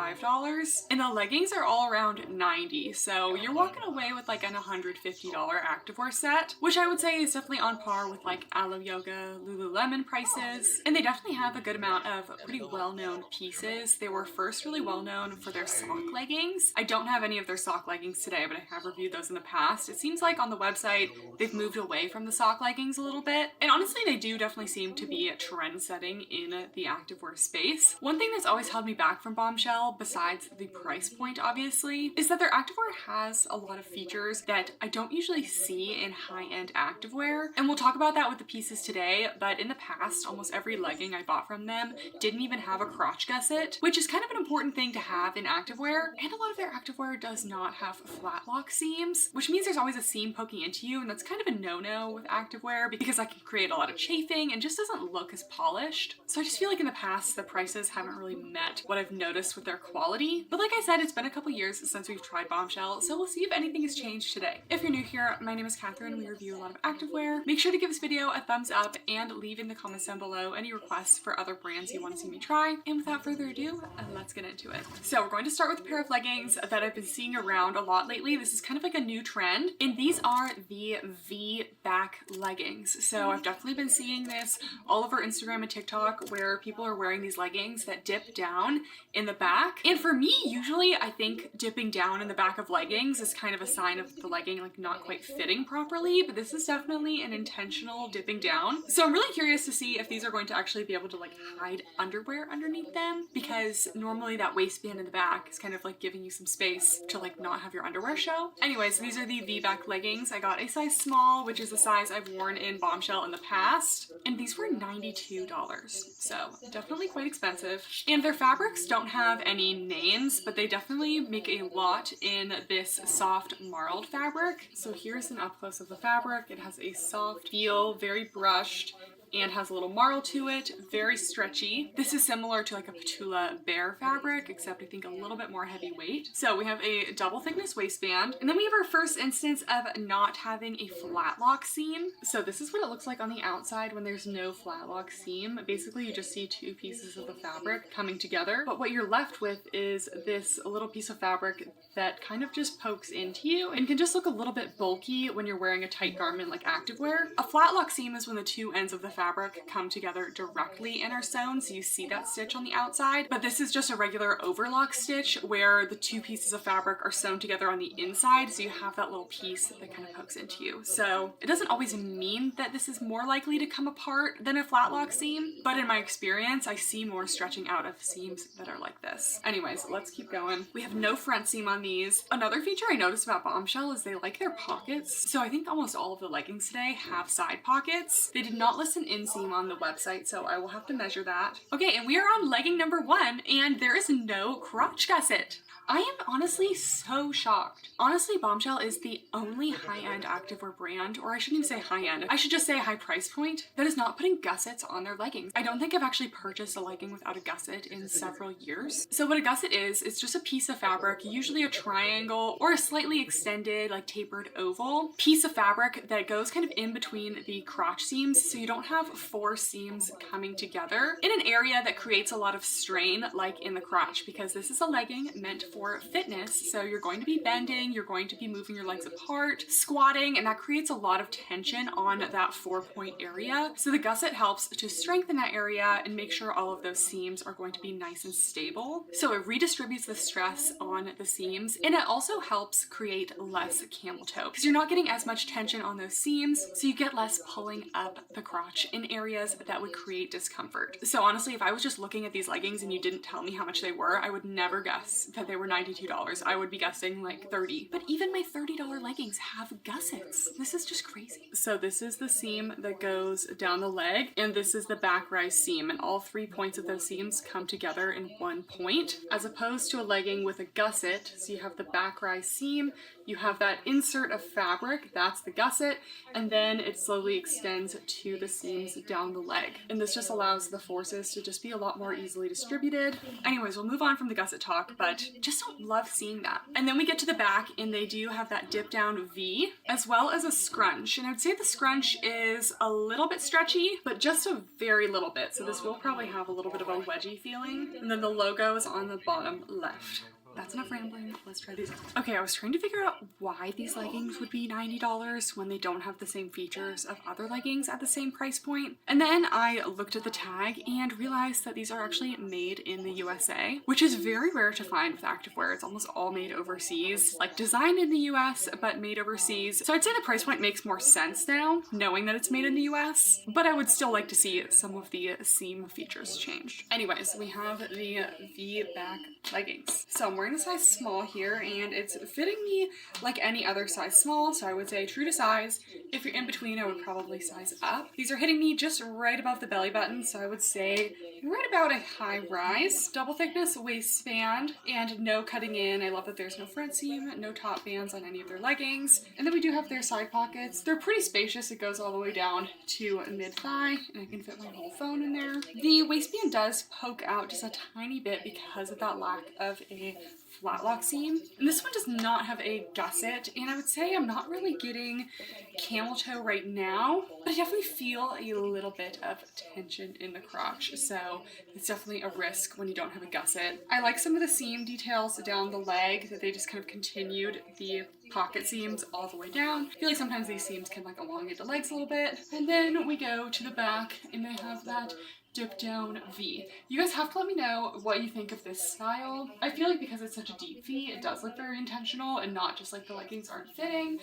and the leggings are all around $90, so you're walking away with like an $150 activewear set, which I would say is definitely on par with like Alo Yoga, Lululemon prices, and they definitely have a good amount of pretty well-known pieces. They were first really well-known for their sock leggings. I don't have any of their sock leggings today, but I have reviewed those in the past. It seems like on the website they've moved away from the sock leggings a little bit, and honestly they do definitely seem to be trend-setting in the activewear space. One thing that's always held me back from Bombshell, besides the price point obviously, is that their activewear has a lot of features that I don't usually see in high-end activewear, and we'll talk about that with the pieces today. But in the past, almost every legging I bought from them didn't even have a crotch gusset, which is kind of an important thing to have in activewear, and a lot of their activewear does not have flat lock seams, which means there's always a seam poking into you, and that's kind of a no-no with activewear because that can create a lot of chafing and just doesn't look as polished. So I just feel like in the past the prices haven't really met what I've noticed with their quality. But like I said, it's been a couple years since we've tried Bombshell, so we'll see if anything has changed today. If you're new here, my name is Kathryn. We review a lot of activewear. Make sure to give this video a thumbs up and leave in the comments down below any requests for other brands you want to see me try. And without further ado, let's get into it. So we're going to start with a pair of leggings that I've been seeing around a lot lately. This is kind of like a new trend, and these are the V-back leggings. So I've definitely been seeing this all over Instagram and TikTok where people are wearing these leggings that dip down in the back back. And for me, usually I think dipping down in the back of leggings is kind of a sign of the legging like not quite fitting properly, but this is definitely an intentional dipping down. So I'm really curious to see if these are going to actually be able to like hide underwear underneath them, because normally that waistband in the back is kind of like giving you some space to like not have your underwear show. Anyways, these are the V-back leggings. I got a size small, which is a size I've worn in Bombshell in the past, and these were $92, so definitely quite expensive. And their fabrics don't have any names, but they definitely make a lot in this soft marled fabric. So here's an up close of the fabric. It has a soft feel, very brushed, and has a little marl to it, very stretchy. This is similar to like a Petula Bear fabric, except I think a little bit more heavyweight. So we have a double thickness waistband, and then we have our first instance of not having a flat lock seam. So this is what it looks like on the outside when there's no flat lock seam. Basically, you just see two pieces of the fabric coming together, but what you're left with is this little piece of fabric that kind of just pokes into you and can just look a little bit bulky when you're wearing a tight garment like activewear. A flat lock seam is when the two ends of the fabric come together directly and are sewn, so you see that stitch on the outside, but this is just a regular overlock stitch where the two pieces of fabric are sewn together on the inside, so you have that little piece that kind of pokes into you. So it doesn't always mean that this is more likely to come apart than a flat lock seam, but in my experience, I see more stretching out of seams that are like this. Anyways, let's keep going. We have no front seam on these. Another feature I noticed about Bombshell is they like their pockets. So I think almost all of the leggings today have side pockets. They did not list an inseam on the website, so I will have to measure that. Okay, and we are on legging number 1, and there is no crotch gusset. I am honestly so shocked. Honestly, Bombshell is the only high-end activewear brand, or I shouldn't even say high-end, I should just say high price point, that is not putting gussets on their leggings. I don't think I've actually purchased a legging without a gusset in several years. So what a gusset is, it's just a piece of fabric, usually a triangle or a slightly extended, like tapered oval piece of fabric that goes kind of in between the crotch seams, so you don't have 4 seams coming together in an area that creates a lot of strain, like in the crotch, because this is a legging meant for fitness, so you're going to be bending, you're going to be moving your legs apart, squatting, and that creates a lot of tension on that 4-point area. So the gusset helps to strengthen that area and make sure all of those seams are going to be nice and stable. So it redistributes the stress on the seams, and it also helps create less camel toe because you're not getting as much tension on those seams, so you get less pulling up the crotch in areas that would create discomfort. So honestly, if I was just looking at these leggings and you didn't tell me how much they were, I would never guess that they were $92. I would be guessing like $30. But even my $30 leggings have gussets. This is just crazy. So this is the seam that goes down the leg, and this is the back rise seam, and all 3 points of those seams come together in one point, as opposed to a legging with a gusset. So you have the back rise seam, you have that insert of fabric, that's the gusset, and then it slowly extends to the seams down the leg. And this just allows the forces to just be a lot more easily distributed. Anyways, we'll move on from the gusset talk, but just don't love seeing that. And then we get to the back, and they do have that dip down V, as well as a scrunch. And I'd say the scrunch is a little bit stretchy, but just a very little bit. So this will probably have a little bit of a wedgie feeling. And then the logo is on the bottom left. That's enough rambling, let's try these out. Okay, I was trying to figure out why these leggings would be $90 when they don't have the same features of other leggings at the same price point. And then I looked at the tag and realized that these are actually made in the USA, which is very rare to find with activewear. It's almost all made overseas, like designed in the US, but made overseas. So I'd say the price point makes more sense now, knowing that it's made in the US, but I would still like to see some of the seam features changed. Anyways, we have the V-back leggings. So I'm wearing a size small here, and it's fitting me like any other size small, so I would say true to size. If you're in between, I would probably size up. These are hitting me just right above the belly button, so I would say right about a high rise. Double thickness waistband, and no cutting in. I love that there's no front seam, no top bands on any of their leggings. And then we do have their side pockets. They're pretty spacious. It goes all the way down to mid-thigh, and I can fit my whole phone in there. The waistband does poke out just a tiny bit because of that lack of a flat lock seam. And this one does not have a gusset, and I would say I'm not really getting camel toe right now, but I definitely feel a little bit of tension in the crotch, so it's definitely a risk when you don't have a gusset. I like some of the seam details down the leg, that they just kind of continued the pocket seams all the way down. I feel like sometimes these seams can like elongate the legs a little bit. And then we go to the back and they have that dip down V. You guys have to let me know what you think of this style. I feel like because it's such a deep V, it does look very intentional and not just like the leggings aren't fitting.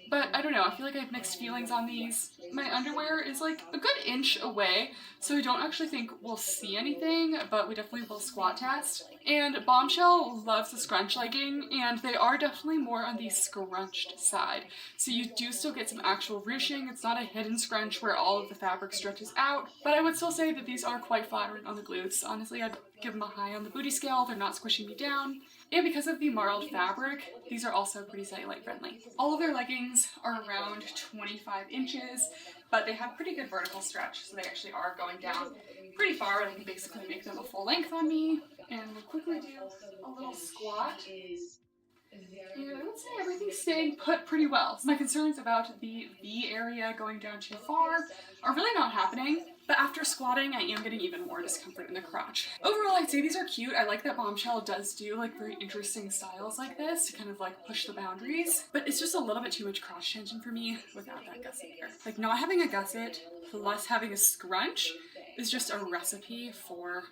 But I don't know, I feel like I have mixed feelings on these. My underwear is like a good inch away, so I don't actually think we'll see anything, but we definitely will squat test. And Bombshell loves the scrunch legging, and they are definitely more on the scrunched side. So you do still get some actual ruching. It's not a hidden scrunch where all of the fabric stretches out, but I would still say that these are quite flattering on the glutes. Honestly, I'd give them a high on the booty scale. They're not squishing me down. And because of the marled fabric, these are also pretty cellulite friendly. All of their leggings are around 25 inches, but they have pretty good vertical stretch, so they actually are going down pretty far. I can basically make them a full length on me. And we'll quickly do a little squat. And I would say everything's staying put pretty well. So my concerns about the V area going down too far are really not happening. But after squatting, I am getting even more discomfort in the crotch. Overall, I'd say these are cute. I like that Bombshell does do like very interesting styles like this to kind of like push the boundaries. But it's just a little bit too much crotch tension for me without that gusset there. Like not having a gusset plus having a scrunch is just a recipe for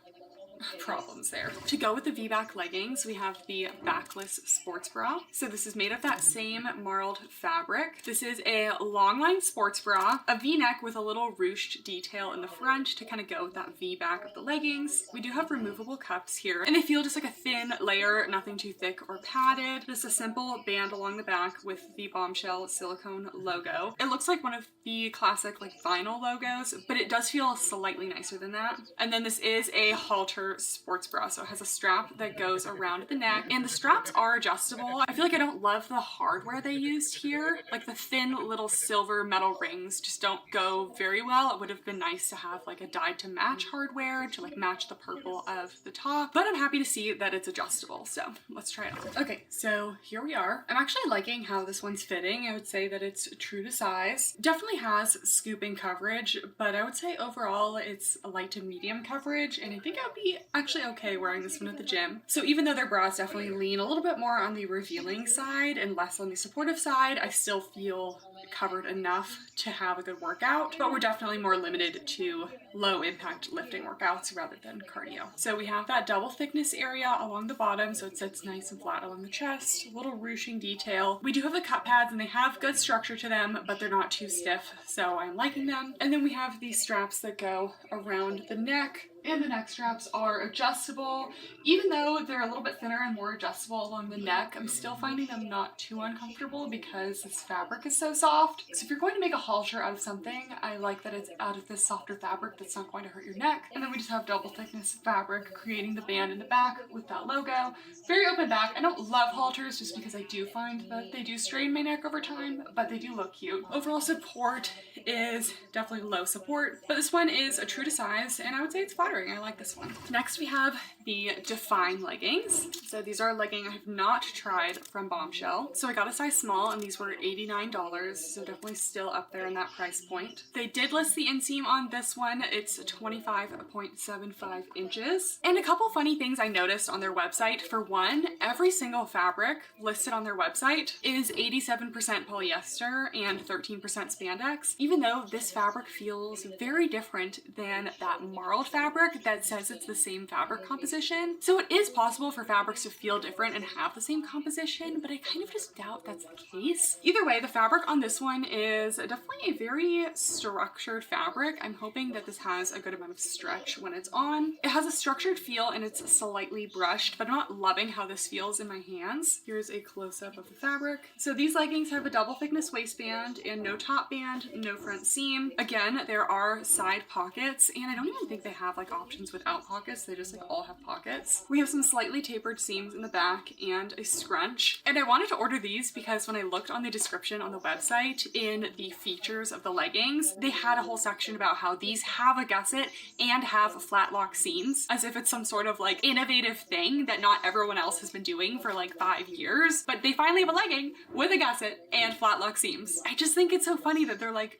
problems there. To go with the V-back leggings, we have the backless sports bra. So this is made of that same marled fabric. This is a long line sports bra, a V-neck with a little ruched detail in the front to kind of go with that V-back of the leggings. We do have removable cups here, and they feel just like a thin layer, nothing too thick or padded. Just a simple band along the back with the Bombshell silicone logo. It looks like one of the classic like vinyl logos, but it does feel slightly nicer than that. And then this is a halter sports bra, so it has a strap that goes around the neck, and the straps are adjustable. I feel like I don't love the hardware they used here. Like the thin little silver metal rings just don't go very well. It would have been nice to have like a dyed to match hardware to like match the purple of the top, but I'm happy to see that it's adjustable, so let's try it on. Okay, so here we are. I'm actually liking how this one's fitting. I would say that it's true to size. Definitely has scooping coverage, but I would say overall it's a light to medium coverage, and I think I would be actually okay wearing this one at the gym. So even though their bras definitely lean a little bit more on the revealing side and less on the supportive side, I still feel covered enough to have a good workout, but we're definitely more limited to low impact lifting workouts rather than cardio. So we have that double thickness area along the bottom, so it sits nice and flat along the chest, a little ruching detail. We do have the cut pads and they have good structure to them, but they're not too stiff, so I'm liking them. And then we have these straps that go around the neck, and the neck straps are adjustable. Even though they're a little bit thinner and more adjustable along the neck, I'm still finding them not too uncomfortable because this fabric is so soft. So if you're going to make a halter out of something, I like that it's out of this softer fabric that's not going to hurt your neck. And then we just have double thickness fabric creating the band in the back with that logo. Very open back. I don't love halters just because I do find that they do strain my neck over time, but they do look cute. Overall support is definitely low support, but this one is a true to size, and I would say it's flattering. I like this one. Next we have the Define leggings. So these are a legging I have not tried from Bombshell. So I got a size small and these were $89, so definitely still up there in that price point. They did list the inseam on this one. It's 25.75 inches. And a couple funny things I noticed on their website. For one, every single fabric listed on their website is 87% polyester and 13% spandex, even though this fabric feels very different than that marled fabric that says it's the same fabric composition. So it is possible for fabrics to feel different and have the same composition, but I kind of just doubt that's the case. Either way, the fabric on this one is definitely a very structured fabric. I'm hoping that this has a good amount of stretch when it's on. It has a structured feel and it's slightly brushed, but I'm not loving how this feels in my hands. Here's a close-up of the fabric. So these leggings have a double thickness waistband and no top band, no front seam. Again, there are side pockets, and I don't even think they have like options without pockets. They just like all have pockets. We have some slightly tapered seams in the back and a scrunch. And I wanted to order these because when I looked on the description on the website in the features of the leggings, they had a whole section about how these have a gusset and have flat lock seams, as if it's some sort of like innovative thing that not everyone else has been doing for like 5 years. But they finally have a legging with a gusset and flat lock seams. I just think it's so funny that they're like,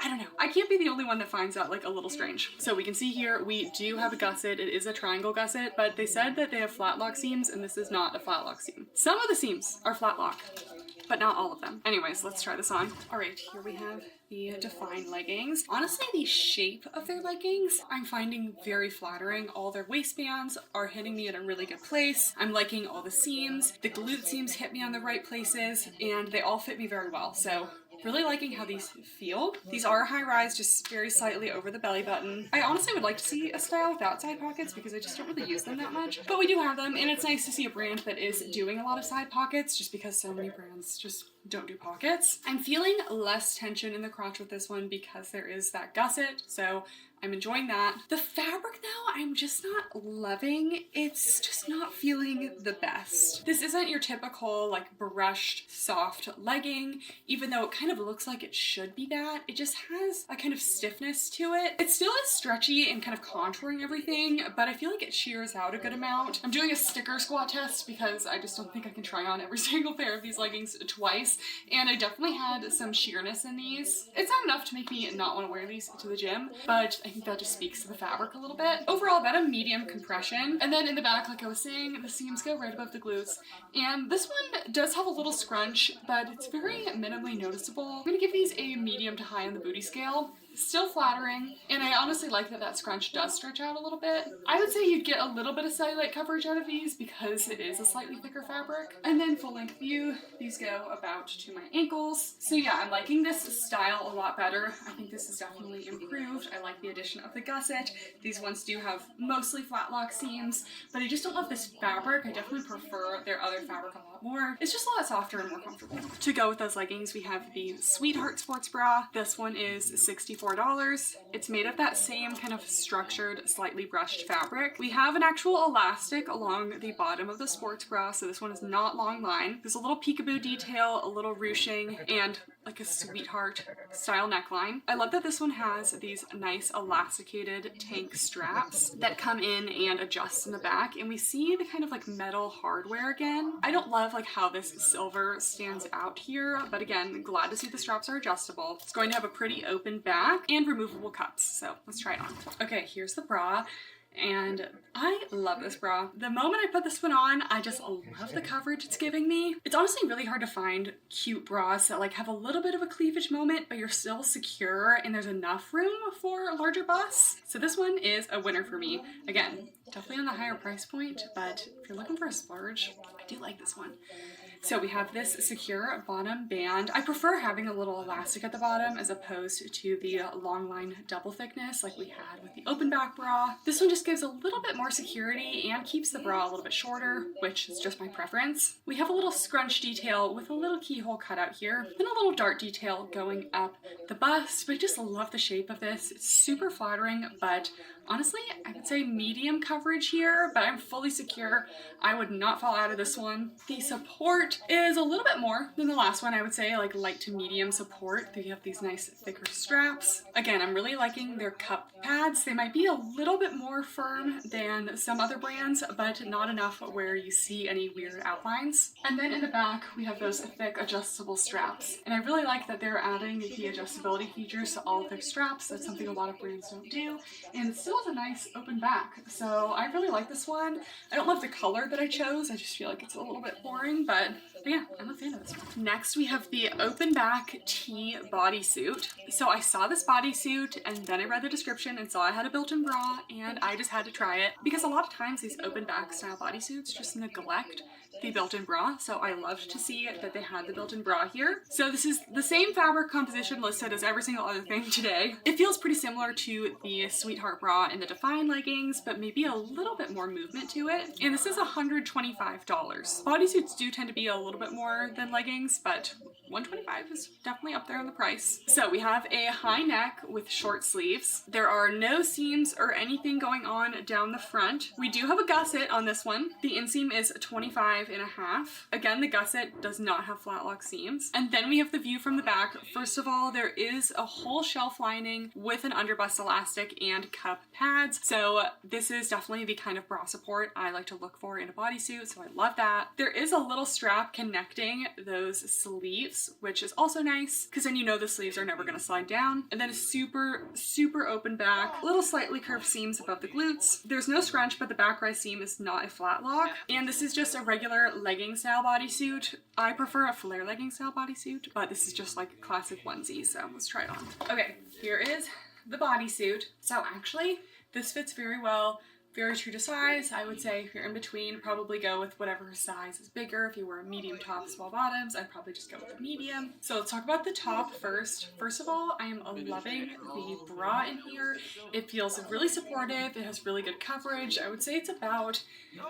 I don't know. I can't be the only one that finds that like a little strange. So we can see here, we do have a gusset. It is a triangle gusset, but they said that they have flat lock seams and this is not a flat lock seam. Some of the seams are flat lock. but not all of them. Anyways, let's try this on. All right, here we have the Define leggings. Honestly, the shape of their leggings I'm finding very flattering. All their waistbands are hitting me in a really good place. I'm liking all the seams. The glute seams hit me on the right places, and they all fit me very well. So really liking how these feel. These are high rise, just very slightly over the belly button. I honestly would like to see a style without side pockets because I just don't really use them that much, but we do have them, and it's nice to see a brand that is doing a lot of side pockets just because so many brands just don't do pockets. I'm feeling less tension in the crotch with this one because there is that gusset, so I'm enjoying that. The fabric though, I'm just not loving. It's just not feeling the best. This isn't your typical like brushed soft legging, even though it kind of looks like it should be that. It just has a kind of stiffness to it. It still is stretchy and kind of contouring everything, but I feel like it shears out a good amount. I'm doing a sticker squat test because I just don't think I can try on every single pair of these leggings twice, and I definitely had some sheerness in these. It's not enough to make me not want to wear these to the gym, but I think that just speaks to the fabric a little bit. Overall, about a medium compression. And then in the back, like I was saying, the seams go right above the glutes. And this one does have a little scrunch, but it's very minimally noticeable. I'm gonna give these a medium to high on the booty scale. Still flattering, and I honestly like that that scrunch does stretch out a little bit. I would say you'd get a little bit of cellulite coverage out of these because it is a slightly thicker fabric. And then full length view, these go about to my ankles. So yeah, I'm liking this style a lot better. I think this is definitely improved. I like the addition of the gusset. These ones do have mostly flat lock seams, but I just don't love this fabric. I definitely prefer their other fabric a lot more. It's just a lot softer and more comfortable. To go with those leggings, we have the Sweetheart sports bra. This one is $64. It's made of that same kind of structured, slightly brushed fabric. We have an actual elastic along the bottom of the sports bra, so this one is not long line. There's a little peekaboo detail, a little ruching, and like a Sweetheart style neckline. I love that this one has these nice elasticated tank straps that come in and adjust in the back, and we see the kind of like metal hardware again. I don't love like how this silver stands out here, but again, glad to see the straps are adjustable. It's going to have a pretty open back and removable cups, so let's try it on. Okay, here's the bra. And I love this bra. The moment I put this one on, I just love the coverage it's giving me. It's honestly really hard to find cute bras that like have a little bit of a cleavage moment, but you're still secure and there's enough room for a larger bust. So this one is a winner for me. Again, definitely on the higher price point, but if you're looking for a splurge, I do like this one. So we have this secure bottom band. I prefer having a little elastic at the bottom as opposed to the long line double thickness like we had with the open back bra. This one just gives a little bit more security and keeps the bra a little bit shorter, which is just my preference. We have a little scrunch detail with a little keyhole cutout here, then a little dart detail going up the bust, but I just love the shape of this. It's super flattering, but honestly, I would say medium coverage here, but I'm fully secure. I would not fall out of this one. The support is a little bit more than the last one, I would say, like light to medium support. They have these nice thicker straps. Again, I'm really liking their cup pads. They might be a little bit more firm than some other brands, but not enough where you see any weird outlines. And then in the back, we have those thick adjustable straps. And I really like that they're adding the adjustability features to all of their straps. That's something a lot of brands don't do. And it still has a nice open back. So I really like this one. I don't love the color that I chose. I just feel like it's a little bit boring, but yeah, I'm a fan of this one. Next, we have the open back tee bodysuit. So I saw this bodysuit and then I read the description and saw I had a built-in bra and I just had to try it because a lot of times these open back style bodysuits just neglect the built-in bra, so I loved to see that they had the built-in bra here. So this is the same fabric composition listed as every single other thing today. It feels pretty similar to the Sweetheart bra and the Define leggings, but maybe a little bit more movement to it. And this is $125. Bodysuits do tend to be a little bit more than leggings, but $125 is definitely up there on the price. So we have a high neck with short sleeves. There are no seams or anything going on down the front. We do have a gusset on this one. The inseam is 25.5. Again, the gusset does not have flat lock seams. And then we have the view from the back. First of all, there is a whole shelf lining with an underbust elastic and cup pads. So this is definitely the kind of bra support I like to look for in a bodysuit, so I love that. There is a little strap connecting those sleeves, which is also nice because then you know the sleeves are never going to slide down. And then a super, super open back, little slightly curved seams above the glutes. There's no scrunch, but the back rise seam is not a flat lock. And this is just a regular legging style bodysuit. I prefer a flare legging style bodysuit, but this is just like classic onesie, so let's try it on. Okay, here is the bodysuit. So actually, this fits very well. Very true to size. I would say if you're in between, probably go with whatever size is bigger. If you wear a medium top, small bottoms, I'd probably just go with a medium. So let's talk about the top first. First of all, I am loving the bra in here. It feels really supportive. It has really good coverage. I would say it's about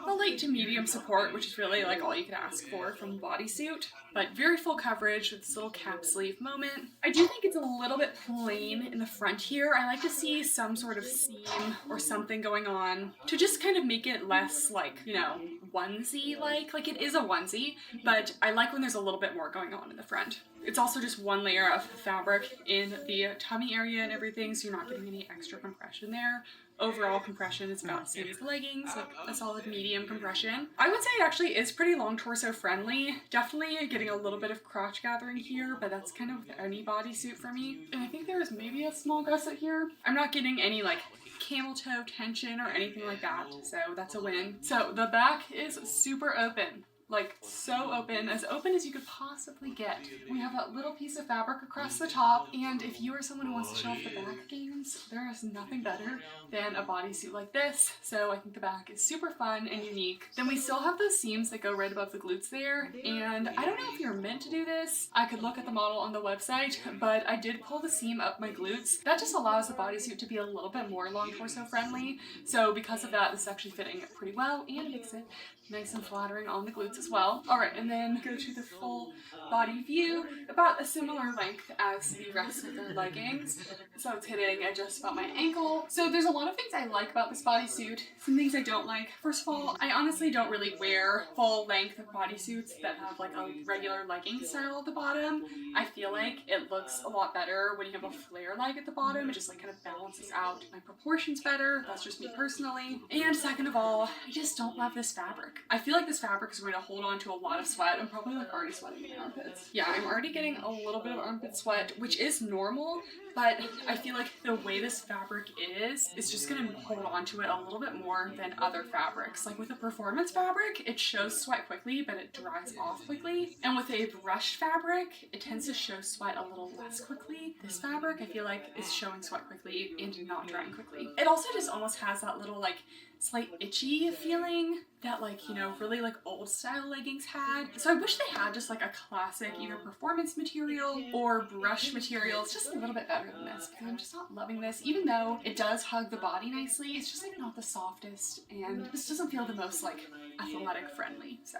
a light to medium support, which is really like all you could ask for from a bodysuit, but very full coverage with this little cap sleeve moment. I do think it's a little bit plain in the front here. I like to see some sort of seam or something going on to just kind of make it less like, you know, onesie-like. Like it is a onesie, but I like when there's a little bit more going on in the front. It's also just one layer of fabric in the tummy area and everything, so you're not getting any extra compression there. Overall compression is about the same as the leggings, like a solid medium compression. I would say it actually is pretty long torso friendly. Definitely getting a little bit of crotch gathering here, but that's kind of with any bodysuit for me. And I think there is maybe a small gusset here. I'm not getting any like camel toe tension or anything like that, so that's a win. So the back is super open. Like so open as you could possibly get. We have that little piece of fabric across the top, and if you are someone who wants to show off the back gains, there is nothing better than a bodysuit like this. So I think the back is super fun and unique. Then we still have those seams that go right above the glutes there, and I don't know if you're meant to do this. I could look at the model on the website, but I did pull the seam up my glutes. That just allows the bodysuit to be a little bit more long torso friendly. So because of that, this is actually fitting pretty well and makes it nice and flattering on the glutes as well. All right, and then go to the full body view, about a similar length as the rest of their leggings. So it's hitting at just about my ankle. So there's a lot of things I like about this bodysuit, some things I don't like. First of all, I honestly don't really wear full length bodysuits that have like a regular legging style at the bottom. I feel like it looks a lot better when you have a flare leg at the bottom. It just like kind of balances out my proportions better. That's just me personally. And second of all, I just don't love this fabric. I feel like this fabric is going to hold on to a lot of sweat. I'm probably like already sweating in my armpits. Yeah, I'm already getting a little bit of armpit sweat, which is normal, but I feel like the way this fabric is just gonna hold on to it a little bit more than other fabrics. Like with a performance fabric, it shows sweat quickly, but it dries off quickly. And with a brushed fabric, it tends to show sweat a little less quickly. This fabric, I feel like, is showing sweat quickly and not drying quickly. It also just almost has that little like slight itchy feeling that like, you know, really like old style leggings had. So I wish they had just like a classic either performance material or brush material. It's just a little bit better than this because I'm just not loving this. Even though it does hug the body nicely, it's just like not the softest, and this doesn't feel the most like athletic friendly. So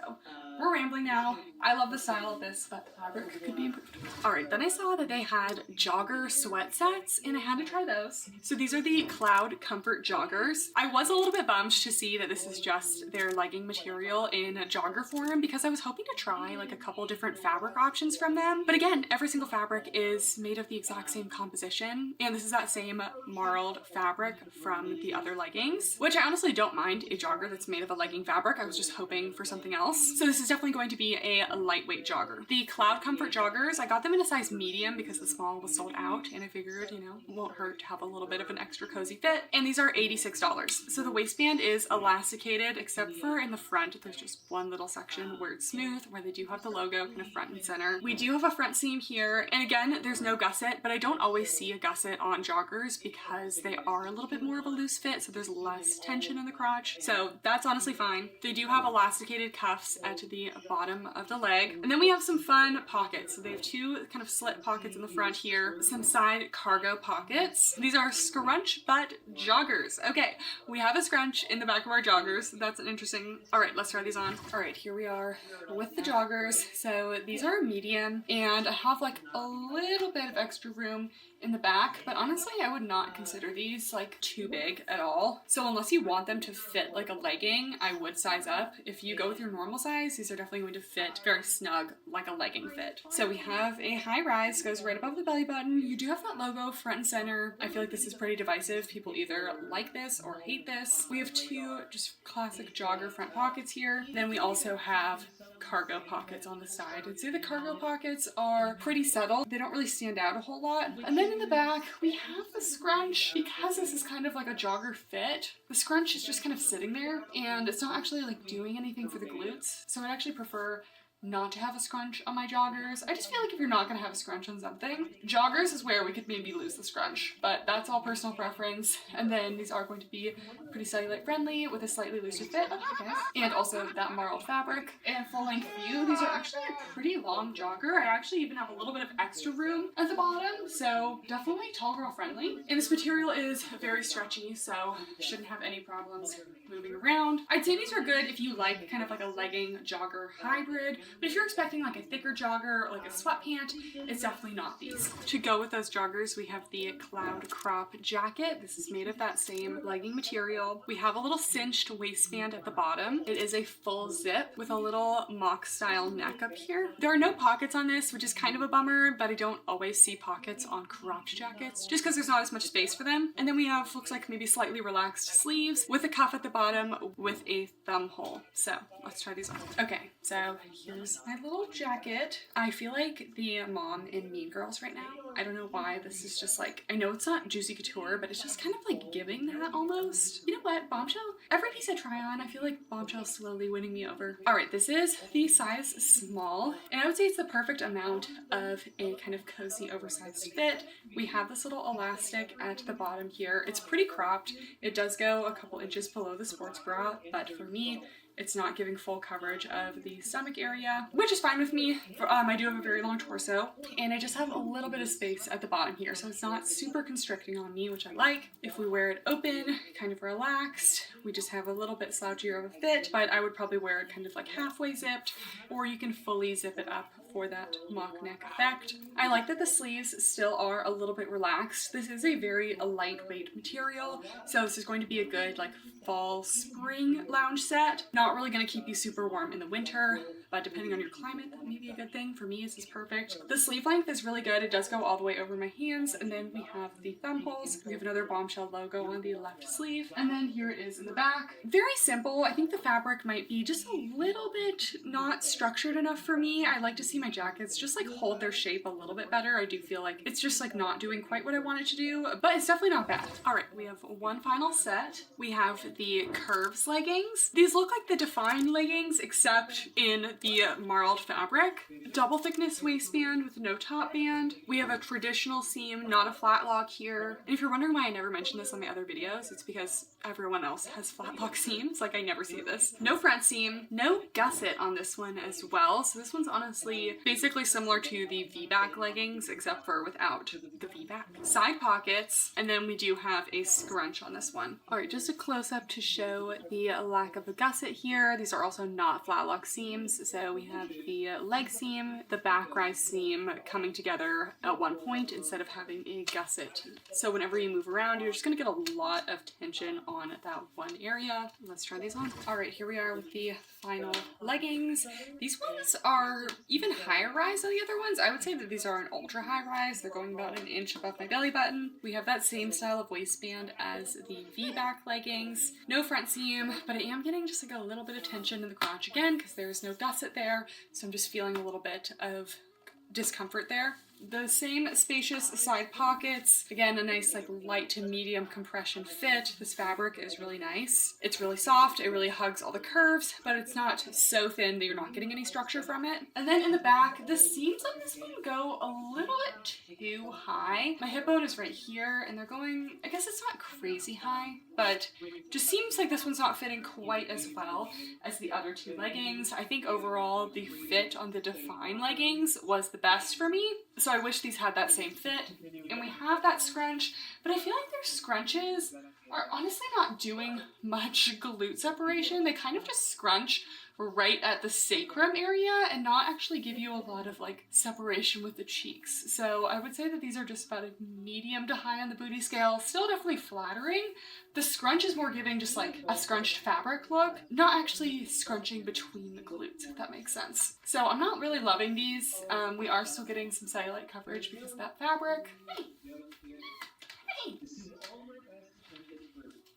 we're rambling now. I love the style of this, but fabric could be improved. All right, then I saw that they had jogger sweat sets and I had to try those. So these are the Cloud Comfort joggers. I was a little bit bummed to see that this is just their legging material in a jogger form because I was hoping to try like a couple different fabric options from them. But again, every single fabric is made of the exact same composition, and this is that same marled fabric from the other leggings, which I honestly don't mind a jogger that's made of a legging fabric. I was just hoping for something else. So this is definitely going to be a lightweight jogger. The Cloud Comfort joggers, I got them in a size medium because the small was sold out, and I figured, you know, it won't hurt to have a little bit of an extra cozy fit. And these are $86. So the waistband is elasticated, except for in the front, there's just one little section where it's smooth, where they do have the logo kind of front and center. We do have a front seam here, and again, there's no gusset, but I don't always see a gusset on joggers because they are a little bit more of a loose fit, so there's less tension in the crotch. So that's honestly fine. They do have elasticated cuffs at the bottom of the leg. And then we have some fun pockets. So they have two kind of slit pockets in the front here, some side cargo pockets. These are scrunch butt joggers. Okay, we have a scrunch in the back of our joggers. That's an interesting. All right, let's try these on. All right, here we are with the joggers. So these are medium, and I have like a little bit of extra room in the back, but honestly I would not consider these like too big at all. So unless you want them to fit like a legging, I would size up. If you go with your normal size, these are definitely going to fit very snug like a legging fit. So we have a high rise, goes right above the belly button. You do have that logo front and center. I feel like this is pretty divisive. People either like this or hate this. We have two just classic joggers jogger front pockets here. Then we also have cargo pockets on the side. I'd say the cargo pockets are pretty subtle. They don't really stand out a whole lot. And then in the back, we have the scrunch. Because this is kind of like a jogger fit, the scrunch is just kind of sitting there and it's not actually like doing anything for the glutes. So I'd actually prefer not to have a scrunch on my joggers. I just feel like if you're not gonna have a scrunch on something, joggers is where we could maybe lose the scrunch, but that's all personal preference. And then these are going to be pretty cellulite friendly with a slightly looser fit, okay, and also that marled fabric. And full length view, these are actually a pretty long jogger. I actually even have a little bit of extra room at the bottom, so definitely tall girl friendly. And this material is very stretchy, so shouldn't have any problems moving around. I'd say these are good if you like kind of like a legging jogger hybrid, but if you're expecting like a thicker jogger or like a sweatpant, it's definitely not these. To go with those joggers, we have the Cloud Crop jacket. This is made of that same legging material. We have a little cinched waistband at the bottom. It is a full zip with a little mock style neck up here. There are no pockets on this, which is kind of a bummer, but I don't always see pockets on cropped jackets just because there's not as much space for them. And then we have, looks like maybe slightly relaxed sleeves with a cuff at the bottom with a thumb hole. So let's try these on. Okay, so here's my little jacket. I feel like the mom in Mean Girls right now. I don't know why this is just like, I know it's not Juicy Couture, but it's just kind of like giving that almost. You know what, Bombshell? Every piece I try on, I feel like Bombshell's slowly winning me over. All right, this is the size small, and I would say it's the perfect amount of a kind of cozy oversized fit. We have this little elastic at the bottom here. It's pretty cropped. It does go a couple inches below the sports bra, but for me, it's not giving full coverage of the stomach area, which is fine with me. I do have a very long torso, and I just have a little bit of space at the bottom here, so it's not super constricting on me, which I like. If we wear it open, kind of relaxed, we just have a little bit slouchier of a fit, but I would probably wear it kind of like halfway zipped, or you can fully zip it up for that mock neck effect. I like that the sleeves still are a little bit relaxed. This is a very lightweight material, so this is going to be a good like fall spring lounge set. Not really going to keep you super warm in the winter, but depending on your climate, that may be a good thing. For me, this is perfect. The sleeve length is really good. It does go all the way over my hands, and then we have the thumb holes. We have another Bombshell logo on the left sleeve, and then here it is in the back. Very simple. I think the fabric might be just a little bit not structured enough for me. I like to see my jackets just like hold their shape a little bit better. I do feel like it's just like not doing quite what I want it to do, but it's definitely not bad. All right, we have one final set. We have the Curves leggings. These look like the Define leggings, except in the marled fabric. Double thickness waistband with no top band. We have a traditional seam, not a flat lock here. And if you're wondering why I never mentioned this on my other videos, it's because everyone else has flat lock seams. Like I never see this. No front seam, no gusset on this one as well. So this one's honestly basically similar to the V-back leggings, except for without the V-back. Side pockets, and then we do have a scrunch on this one. All right, just a close up to show the lack of a gusset here. These are also not flat lock seams. So we have the leg seam, the back rise seam coming together at one point instead of having a gusset. So whenever you move around, you're just gonna get a lot of tension on that one area. Let's try these on. All right, here we are with the final leggings. These ones are even higher rise than the other ones. I would say that these are an ultra high rise. They're going about an inch above my belly button. We have that same style of waistband as the V-back leggings. No front seam, but I am getting just like a little bit of tension in the crotch again because there's no gusset there. So I'm just feeling a little bit of discomfort there. The same spacious side pockets. Again, a nice like light to medium compression fit. This fabric is really nice. It's really soft. It really hugs all the curves, but it's not so thin that you're not getting any structure from it. And then in the back, the seams on this one go a little bit too high. My hip bone is right here, and they're going, I guess it's not crazy high, but just seems like this one's not fitting quite as well as the other two leggings. I think overall the fit on the Define leggings was the best for me. So I wish these had that same fit. And we have that scrunch, but I feel like their scrunches are honestly not doing much glute separation. They kind of just scrunch right at the sacrum area and not actually give you a lot of like separation with the cheeks. So I would say that these are just about a medium to high on the booty scale. Still definitely flattering. The scrunch is more giving just like a scrunched fabric look, not actually scrunching between the glutes, if that makes sense. So I'm not really loving these. We are still getting some cellulite coverage because of that fabric. Hey.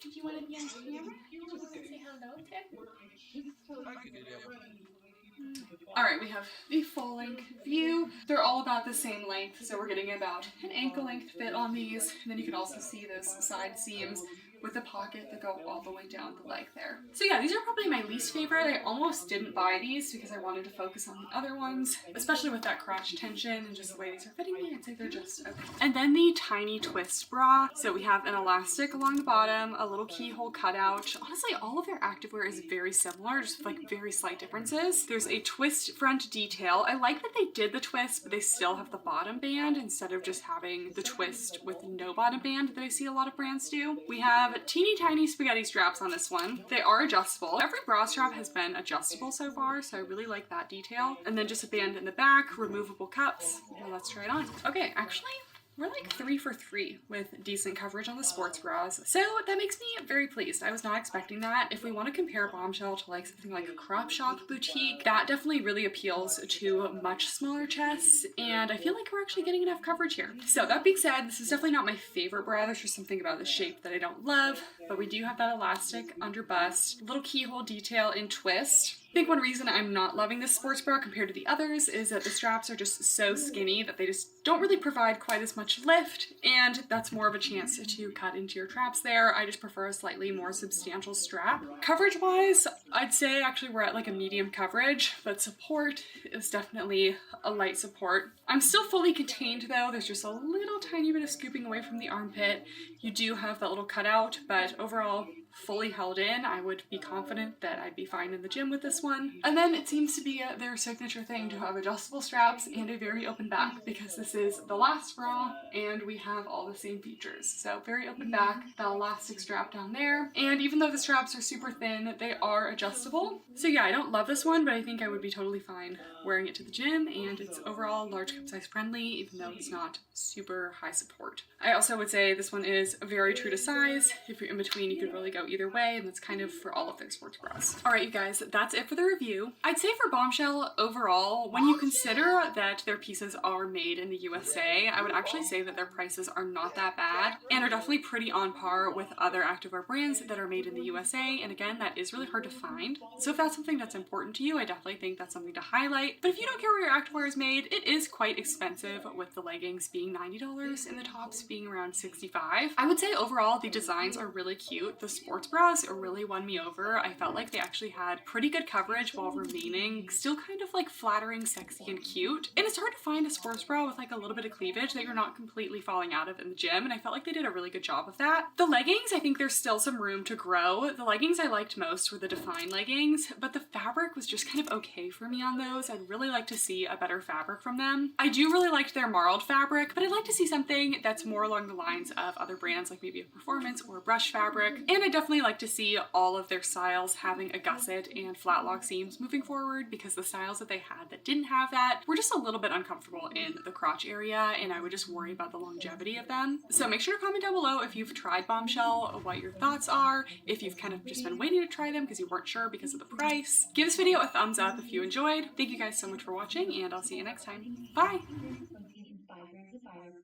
Did you want to be on camera? Did you want to say hello to? I could do that. Alright, we have the full length view. They're all about the same length, so we're getting about an ankle length fit on these. And then you can also see those side seams with the pocket that go all the way down the leg there. So yeah, these are probably my least favorite. I almost didn't buy these because I wanted to focus on the other ones, especially with that crotch tension and just the way these are fitting me. I'd say they're just okay. And then the tiny twist bra. So we have an elastic along the bottom, a little keyhole cutout. Honestly, all of their activewear is very similar, just with like very slight differences. There's a twist front detail. I like that they did the twist, but they still have the bottom band instead of just having the twist with no bottom band that I see a lot of brands do. We have teeny tiny spaghetti straps on this one. They are adjustable. Every bra strap has been adjustable so far, so I really like that detail. And then just a band in the back, removable cups. Well, let's try it on. Okay, actually, we're like 3 for 3 with decent coverage on the sports bras. So that makes me very pleased. I was not expecting that. If we want to compare Bombshell to like something like a crop shop boutique, that definitely really appeals to much smaller chests. And I feel like we're actually getting enough coverage here. So that being said, this is definitely not my favorite bra. There's just something about the shape that I don't love, but we do have that elastic under bust, little keyhole detail in twist. I think one reason I'm not loving this sports bra compared to the others is that the straps are just so skinny that they just don't really provide quite as much lift, and that's more of a chance to cut into your traps there. I just prefer a slightly more substantial strap. Coverage wise, I'd say actually we're at like a medium coverage, but support is definitely a light support. I'm still fully contained though. There's just a little tiny bit of scooping away from the armpit. You do have that little cutout, but overall fully held in. I would be confident that I'd be fine in the gym with this one. And then it seems to be their signature thing to have adjustable straps and a very open back, because this is the last bra and we have all the same features. So very open back, that elastic strap down there. And even though the straps are super thin, they are adjustable. So yeah, I don't love this one, but I think I would be totally fine wearing it to the gym, and it's overall large cup size friendly, even though it's not super high support. I also would say this one is very true to size. If you're in between, you could really go either way, and that's kind of for all of their sports bras. All right, you guys, that's it for the review. I'd say for Bombshell overall, when you consider that their pieces are made in the USA, I would actually say that their prices are not that bad and are definitely pretty on par with other activewear brands that are made in the USA. And again, that is really hard to find. So if that's something that's important to you, I definitely think that's something to highlight. But if you don't care where your activewear is made, it is quite expensive, with the leggings being $90 and the tops being around $65. I would say overall, the designs are really cute. The sports bras really won me over. I felt like they actually had pretty good coverage while remaining still kind of like flattering, sexy, and cute. And it's hard to find a sports bra with like a little bit of cleavage that you're not completely falling out of in the gym, and I felt like they did a really good job of that. The leggings, I think there's still some room to grow. The leggings I liked most were the Define leggings, but the fabric was just kind of okay for me on those. I'd really like to see a better fabric from them. I do really like their marled fabric, but I'd like to see something that's more along the lines of other brands, like maybe a performance or a brush fabric. And I definitely like to see all of their styles having a gusset and flat lock seams moving forward, because the styles that they had that didn't have that were just a little bit uncomfortable in the crotch area, and I would just worry about the longevity of them. So make sure to comment down below if you've tried Bombshell, what your thoughts are, if you've kind of just been waiting to try them because you weren't sure because of the price. Give this video a thumbs up if you enjoyed. Thank you guys so much for watching, and I'll see you next time. Bye!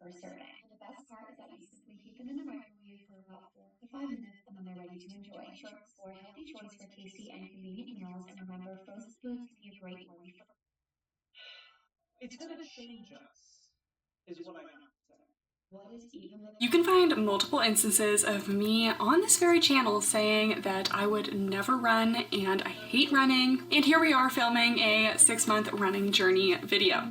Per serving. The best part is that you simply heat them in the microwave for about 4 to 5 minutes, and then they're ready to enjoy. Short for a healthy choice for tasty and convenient meals, and remember, frozen foods can be a great worry for. It's gonna change us, is what I have to say. What is even with You can find multiple instances of me on this very channel saying that I would never run and I hate running, and here we are filming a 6-month running journey video.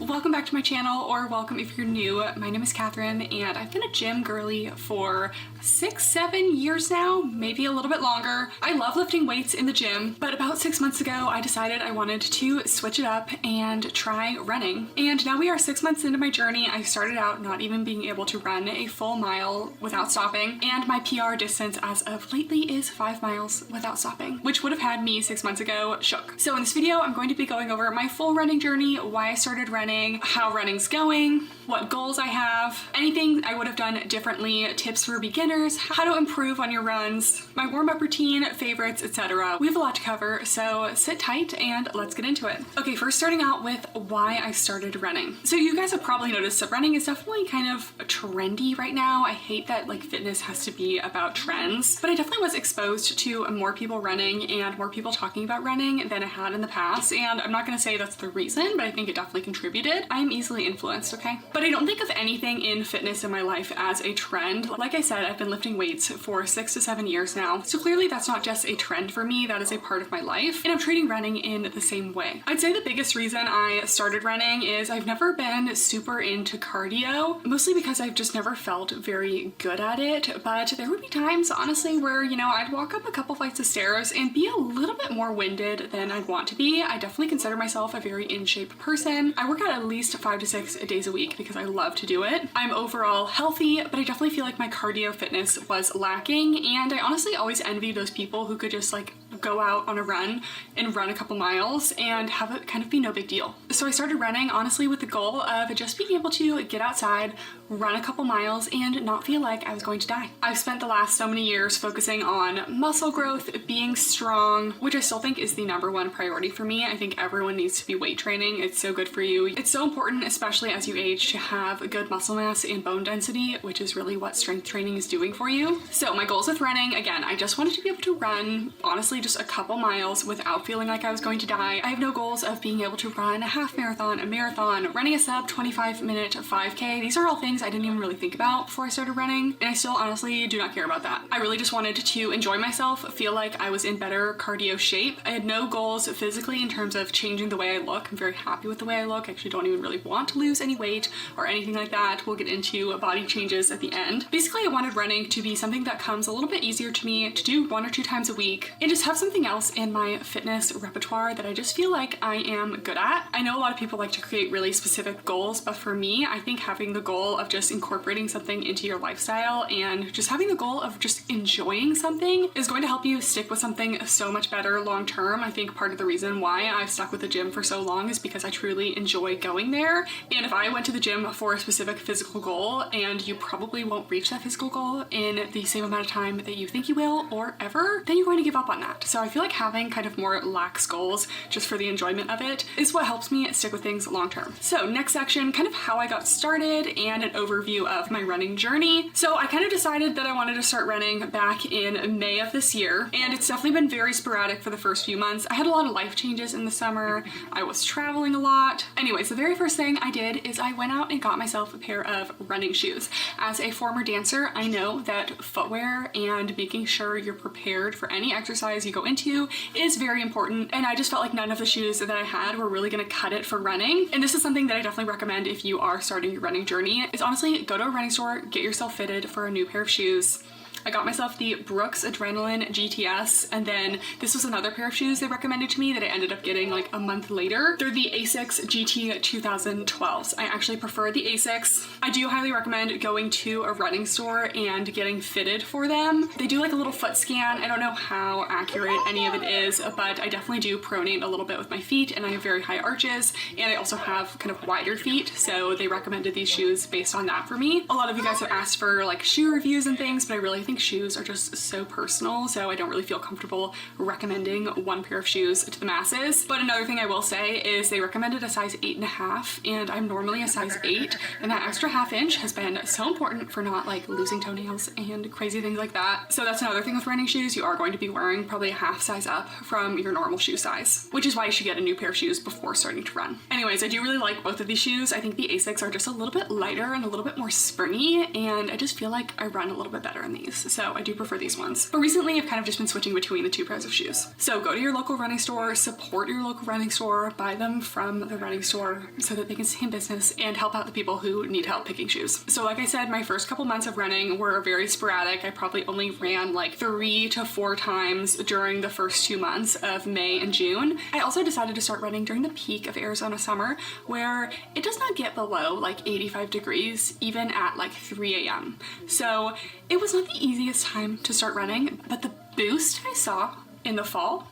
Welcome back to my channel, or welcome if you're new. My name is Kathryn, and I've been a gym girly for 6-7 years now, maybe a little bit longer. I love lifting weights in the gym, but about 6 months ago, I decided I wanted to switch it up and try running. And now we are 6 months into my journey. I started out not even being able to run a full mile without stopping, and my PR distance as of lately is 5 miles without stopping, which would have had me 6 months ago shook. So in this video, I'm going to be going over my full running journey, why I started running, how running's going, what goals I have, anything I would have done differently, tips for beginners, how to improve on your runs, my warm-up routine, favorites, etc. We have a lot to cover, so sit tight and let's get into it. Okay, first starting out with why I started running. So you guys have probably noticed that running is definitely kind of trendy right now. I hate that like fitness has to be about trends, but I definitely was exposed to more people running and more people talking about running than I had in the past, and I'm not gonna say that's the reason, but I think it definitely contributed. I am easily influenced, okay? But I don't think of anything in fitness in my life as a trend. Like I said, I've been lifting weights for 6 to 7 years now, so clearly that's not just a trend for me, that is a part of my life, and I'm treating running in the same way. I'd say the biggest reason I started running is I've never been super into cardio, mostly because I've just never felt very good at it, but there would be times, honestly, where, you know, I'd walk up a couple flights of stairs and be a little bit more winded than I'd want to be. I definitely consider myself a very in-shape person. I work out at least 5 to 6 days a week because I love to do it. I'm overall healthy, but I definitely feel like my cardio fitness was lacking, and I honestly always envy those people who could just like go out on a run and run a couple miles and have it kind of be no big deal. So I started running honestly with the goal of just being able to get outside, run a couple miles, and not feel like I was going to die. I've spent the last so many years focusing on muscle growth, being strong, which I still think is the #1 priority for me. I think everyone needs to be weight training. It's so good for you. It's so important, especially as you age, to have good muscle mass and bone density, which is really what strength training is doing for you. So my goals with running, again, I just wanted to be able to run, honestly, just a couple miles without feeling like I was going to die. I have no goals of being able to run a half marathon, a marathon, running a sub 25-minute 5K. These are all things I didn't even really think about before I started running, and I still honestly do not care about that. I really just wanted to enjoy myself, feel like I was in better cardio shape. I had no goals physically in terms of changing the way I look. I'm very happy with the way I look. I actually don't even really want to lose any weight or anything like that. We'll get into body changes at the end. Basically, I wanted running to be something that comes a little bit easier to me to do 1 or 2 times a week and just have something else in my fitness repertoire that I just feel like I am good at. I know a lot of people like to create really specific goals, but for me, I think having the goal of just incorporating something into your lifestyle and just having the goal of just enjoying something is going to help you stick with something so much better long term. I think part of the reason why I've stuck with the gym for so long is because I truly enjoy going there. And if I went to the gym for a specific physical goal and you probably won't reach that physical goal in the same amount of time that you think you will or ever, then you're going to give up on that. So I feel like having kind of more lax goals just for the enjoyment of it is what helps me stick with things long term. So next section, kind of how I got started and an overview of my running journey. So I kind of decided that I wanted to start running back in May of this year, and it's definitely been very sporadic for the first few months. I had a lot of life changes in the summer. I was traveling a lot. Anyways, the very first thing I did is I went out and got myself a pair of running shoes. As a former dancer, I know that footwear and making sure you're prepared for any exercise you go into is very important, and I just felt like none of the shoes that I had were really gonna cut it for running. And this is something that I definitely recommend if you are starting your running journey, is honestly go to a running store, get yourself fitted for a new pair of shoes. I got myself the Brooks Adrenaline GTS, and then this was another pair of shoes they recommended to me that I ended up getting like a month later. They're the Asics GT 2012s. I actually prefer the Asics. I do highly recommend going to a running store and getting fitted for them. They do like a little foot scan. I don't know how accurate any of it is, but I definitely do pronate a little bit with my feet, and I have very high arches, and I also have kind of wider feet, so they recommended these shoes based on that for me. A lot of you guys have asked for like shoe reviews and things, but I really think shoes are just so personal, so I don't really feel comfortable recommending one pair of shoes to the masses. But another thing I will say is they recommended a size 8.5, and I'm normally a size 8, and that extra ½ inch has been so important for not like losing toenails and crazy things like that. So that's another thing with running shoes. You are going to be wearing probably a ½ size up from your normal shoe size, which is why you should get a new pair of shoes before starting to run. Anyways, I do really like both of these shoes. I think the Asics are just a little bit lighter and a little bit more springy, and I just feel like I run a little bit better in these, so I do prefer these ones. But recently I've kind of just been switching between the 2 pairs of shoes. So go to your local running store, support your local running store, buy them from the running store so that they can stay in business and help out the people who need help picking shoes. So like I said, my first couple months of running were very sporadic. I probably only ran like 3 to 4 times during the first 2 months of May and June. I also decided to start running during the peak of Arizona summer, where it does not get below like 85 degrees even at like 3 a.m. So it was not the easiest time to start running, but the boost I saw in the fall,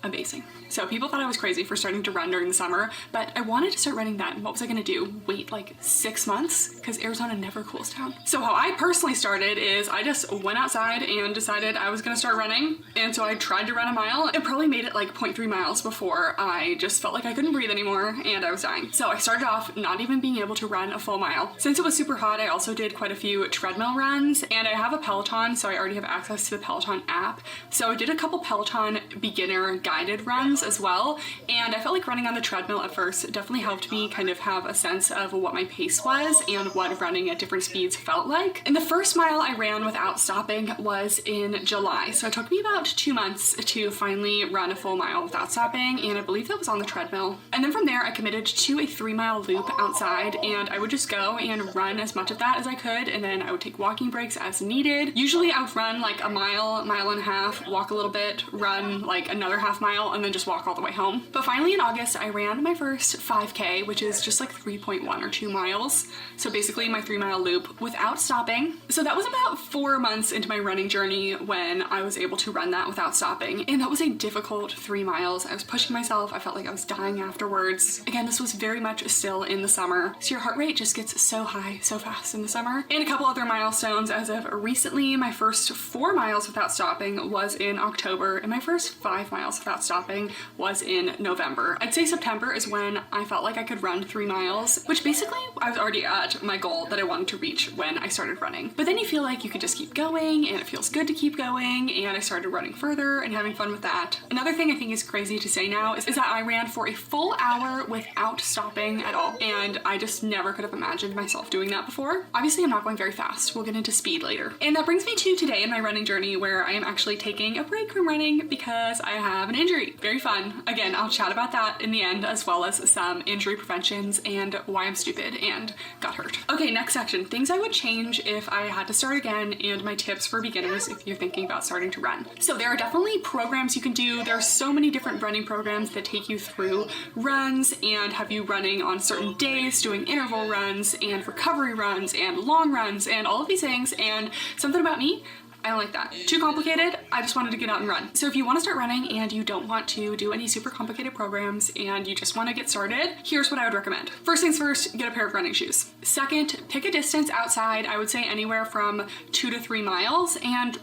amazing. So people thought I was crazy for starting to run during the summer, but I wanted to start running then. What was I gonna do? Wait like 6 months? Because Arizona never cools down. So how I personally started is I just went outside and decided I was gonna start running. And so I tried to run a mile and probably made it like 0.3 miles before I just felt like I couldn't breathe anymore and I was dying. So I started off not even being able to run a full mile. Since it was super hot, I also did quite a few treadmill runs, and I have a Peloton, so I already have access to the Peloton app. So I did a couple Peloton beginner guided runs as well, and I felt like running on the treadmill at first definitely helped me kind of have a sense of what my pace was and what running at different speeds felt like. And the first mile I ran without stopping was in July, so it took me about 2 months to finally run a full mile without stopping, and I believe that was on the treadmill. And then from there I committed to a 3-mile loop outside, and I would just go and run as much of that as I could, and then I would take walking breaks as needed. Usually I would run like a mile, mile and a half, walk a little bit, run like another half mile, and then just walk all the way home. But finally in August I ran my first 5K, which is just like 3.1 or 2 miles. So basically my 3-mile loop without stopping. So that was about 4 months into my running journey when I was able to run that without stopping. And that was a difficult 3 miles. I was pushing myself. I felt like I was dying afterwards. Again, this was very much still in the summer. So your heart rate just gets so high so fast in the summer. And a couple other milestones as of recently, my first 4 miles without stopping was in October, and my first 5 miles without stopping was in November. I'd say September is when I felt like I could run 3 miles, which basically I was already at my goal that I wanted to reach when I started running. But then you feel like you could just keep going, and it feels good to keep going, and I started running further and having fun with that. Another thing I think is crazy to say now is that I ran for a full hour without stopping at all, and I just never could have imagined myself doing that before. Obviously I'm not going very fast. We'll get into speed later. And that brings me to today in my running journey, where I am actually taking a break from running because I have an injury. Very fun. Again, I'll chat about that in the end, as well as some injury preventions and why I'm stupid and got hurt. Okay, next section, things I would change if I had to start again, and my tips for beginners if you're thinking about starting to run. So there are definitely programs you can do. There are so many different running programs that take you through runs and have you running on certain days, doing interval runs and recovery runs and long runs and all of these things. And something about me, I don't like that. Too complicated. I just wanted to get out and run. So if you want to start running and you don't want to do any super complicated programs and you just want to get started, here's what I would recommend. First things first, get a pair of running shoes. Second, pick a distance outside. I would say anywhere from 2 to 3 miles, and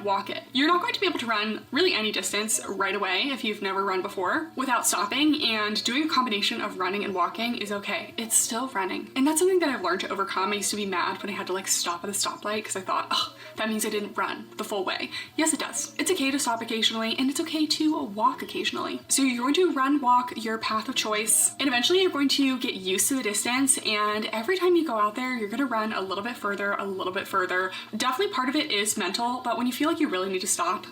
walk it. You're not going to be able to run really any distance right away if you've never run before without stopping, and doing a combination of running and walking is okay. It's still running. And that's something that I've learned to overcome. I used to be mad when I had to like stop at a stoplight because I thought, oh, that means I didn't run the full way. Yes, it does. It's okay to stop occasionally, and it's okay to walk occasionally. So you're going to walk your path of choice, and eventually you're going to get used to the distance, and every time you go out there, you're gonna run a little bit further, a little bit further. Definitely part of it is mental, but when you feel like you really need to stop.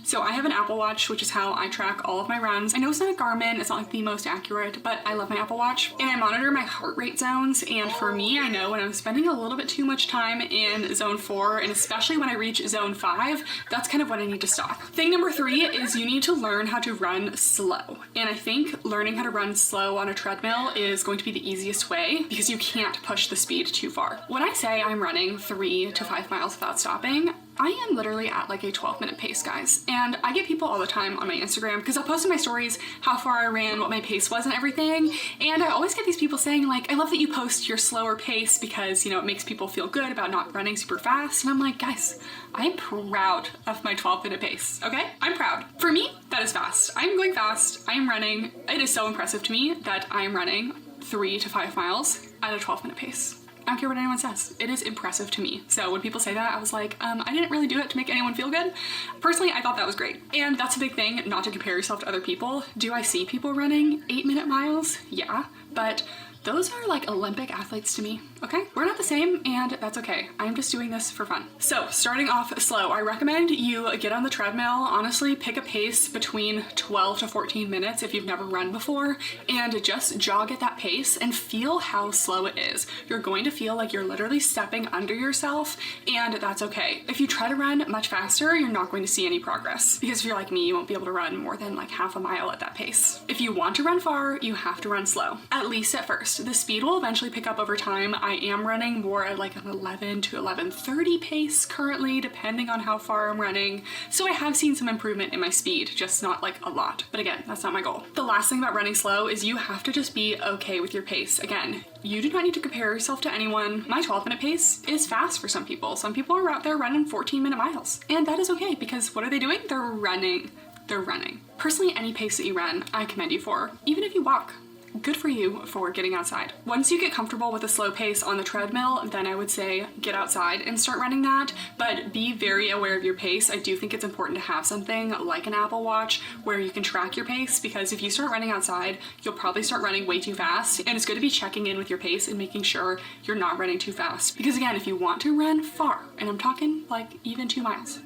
So I have an Apple Watch, which is how I track all of my runs. I know it's not a Garmin, it's not like the most accurate, but I love my Apple Watch, and I monitor my heart rate zones, and for me, I know when I'm spending a little bit too much time in zone 4, and especially when I reach zone 5, that's kind of when I need to stop. Thing number 3 is you need to learn how to run slow. And I think learning how to run slow on a treadmill is going to be the easiest way because you can't push the speed too far. When I say I'm running 3 to 5 miles without stopping, I am literally at like a 12-minute pace, guys. And I get people all the time on my Instagram because I'll post in my stories how far I ran, what my pace was and everything. And I always get these people saying like, I love that you post your slower pace because, you know, it makes people feel good about not running super fast. And I'm like, guys, I'm proud of my 12-minute pace, okay? I'm proud. For me, that is fast. I'm going fast. I am running. It is so impressive to me that I am running 3 to 5 miles at a 12-minute pace. I don't care what anyone says. It is impressive to me. So when people say that, I was like, I didn't really do it to make anyone feel good. Personally, I thought that was great. And that's a big thing, not to compare yourself to other people. Do I see people running 8-minute miles? Yeah, but those are like Olympic athletes to me, okay? We're not the same, and that's okay. I'm just doing this for fun. So starting off slow, I recommend you get on the treadmill. Honestly, pick a pace between 12 to 14 minutes if you've never run before, and just jog at that pace and feel how slow it is. You're going to feel like you're literally stepping under yourself, and that's okay. If you try to run much faster, you're not going to see any progress, because if you're like me, you won't be able to run more than like half a mile at that pace. If you want to run far, you have to run slow, at least at first. fast. The speed will eventually pick up over time. I am running more at like an 11 to 11:30 pace currently, depending on how far I'm running. So I have seen some improvement in my speed, just not like a lot. But again, that's not my goal. The last thing about running slow is you have to just be okay with your pace. Again, you do not need to compare yourself to anyone. My 12-minute pace is fast for some people. Some people are out there running 14-minute miles, and that is okay because what are they doing? They're running. They're running. Personally, any pace that you run, I commend you for. Even if you walk, good for you for getting outside. Once you get comfortable with a slow pace on the treadmill, then I would say get outside and start running that, but be very aware of your pace. I do think it's important to have something like an Apple Watch where you can track your pace, because if you start running outside, you'll probably start running way too fast, and it's good to be checking in with your pace and making sure you're not running too fast. Because again, if you want to run far, and I'm talking like even 2 miles,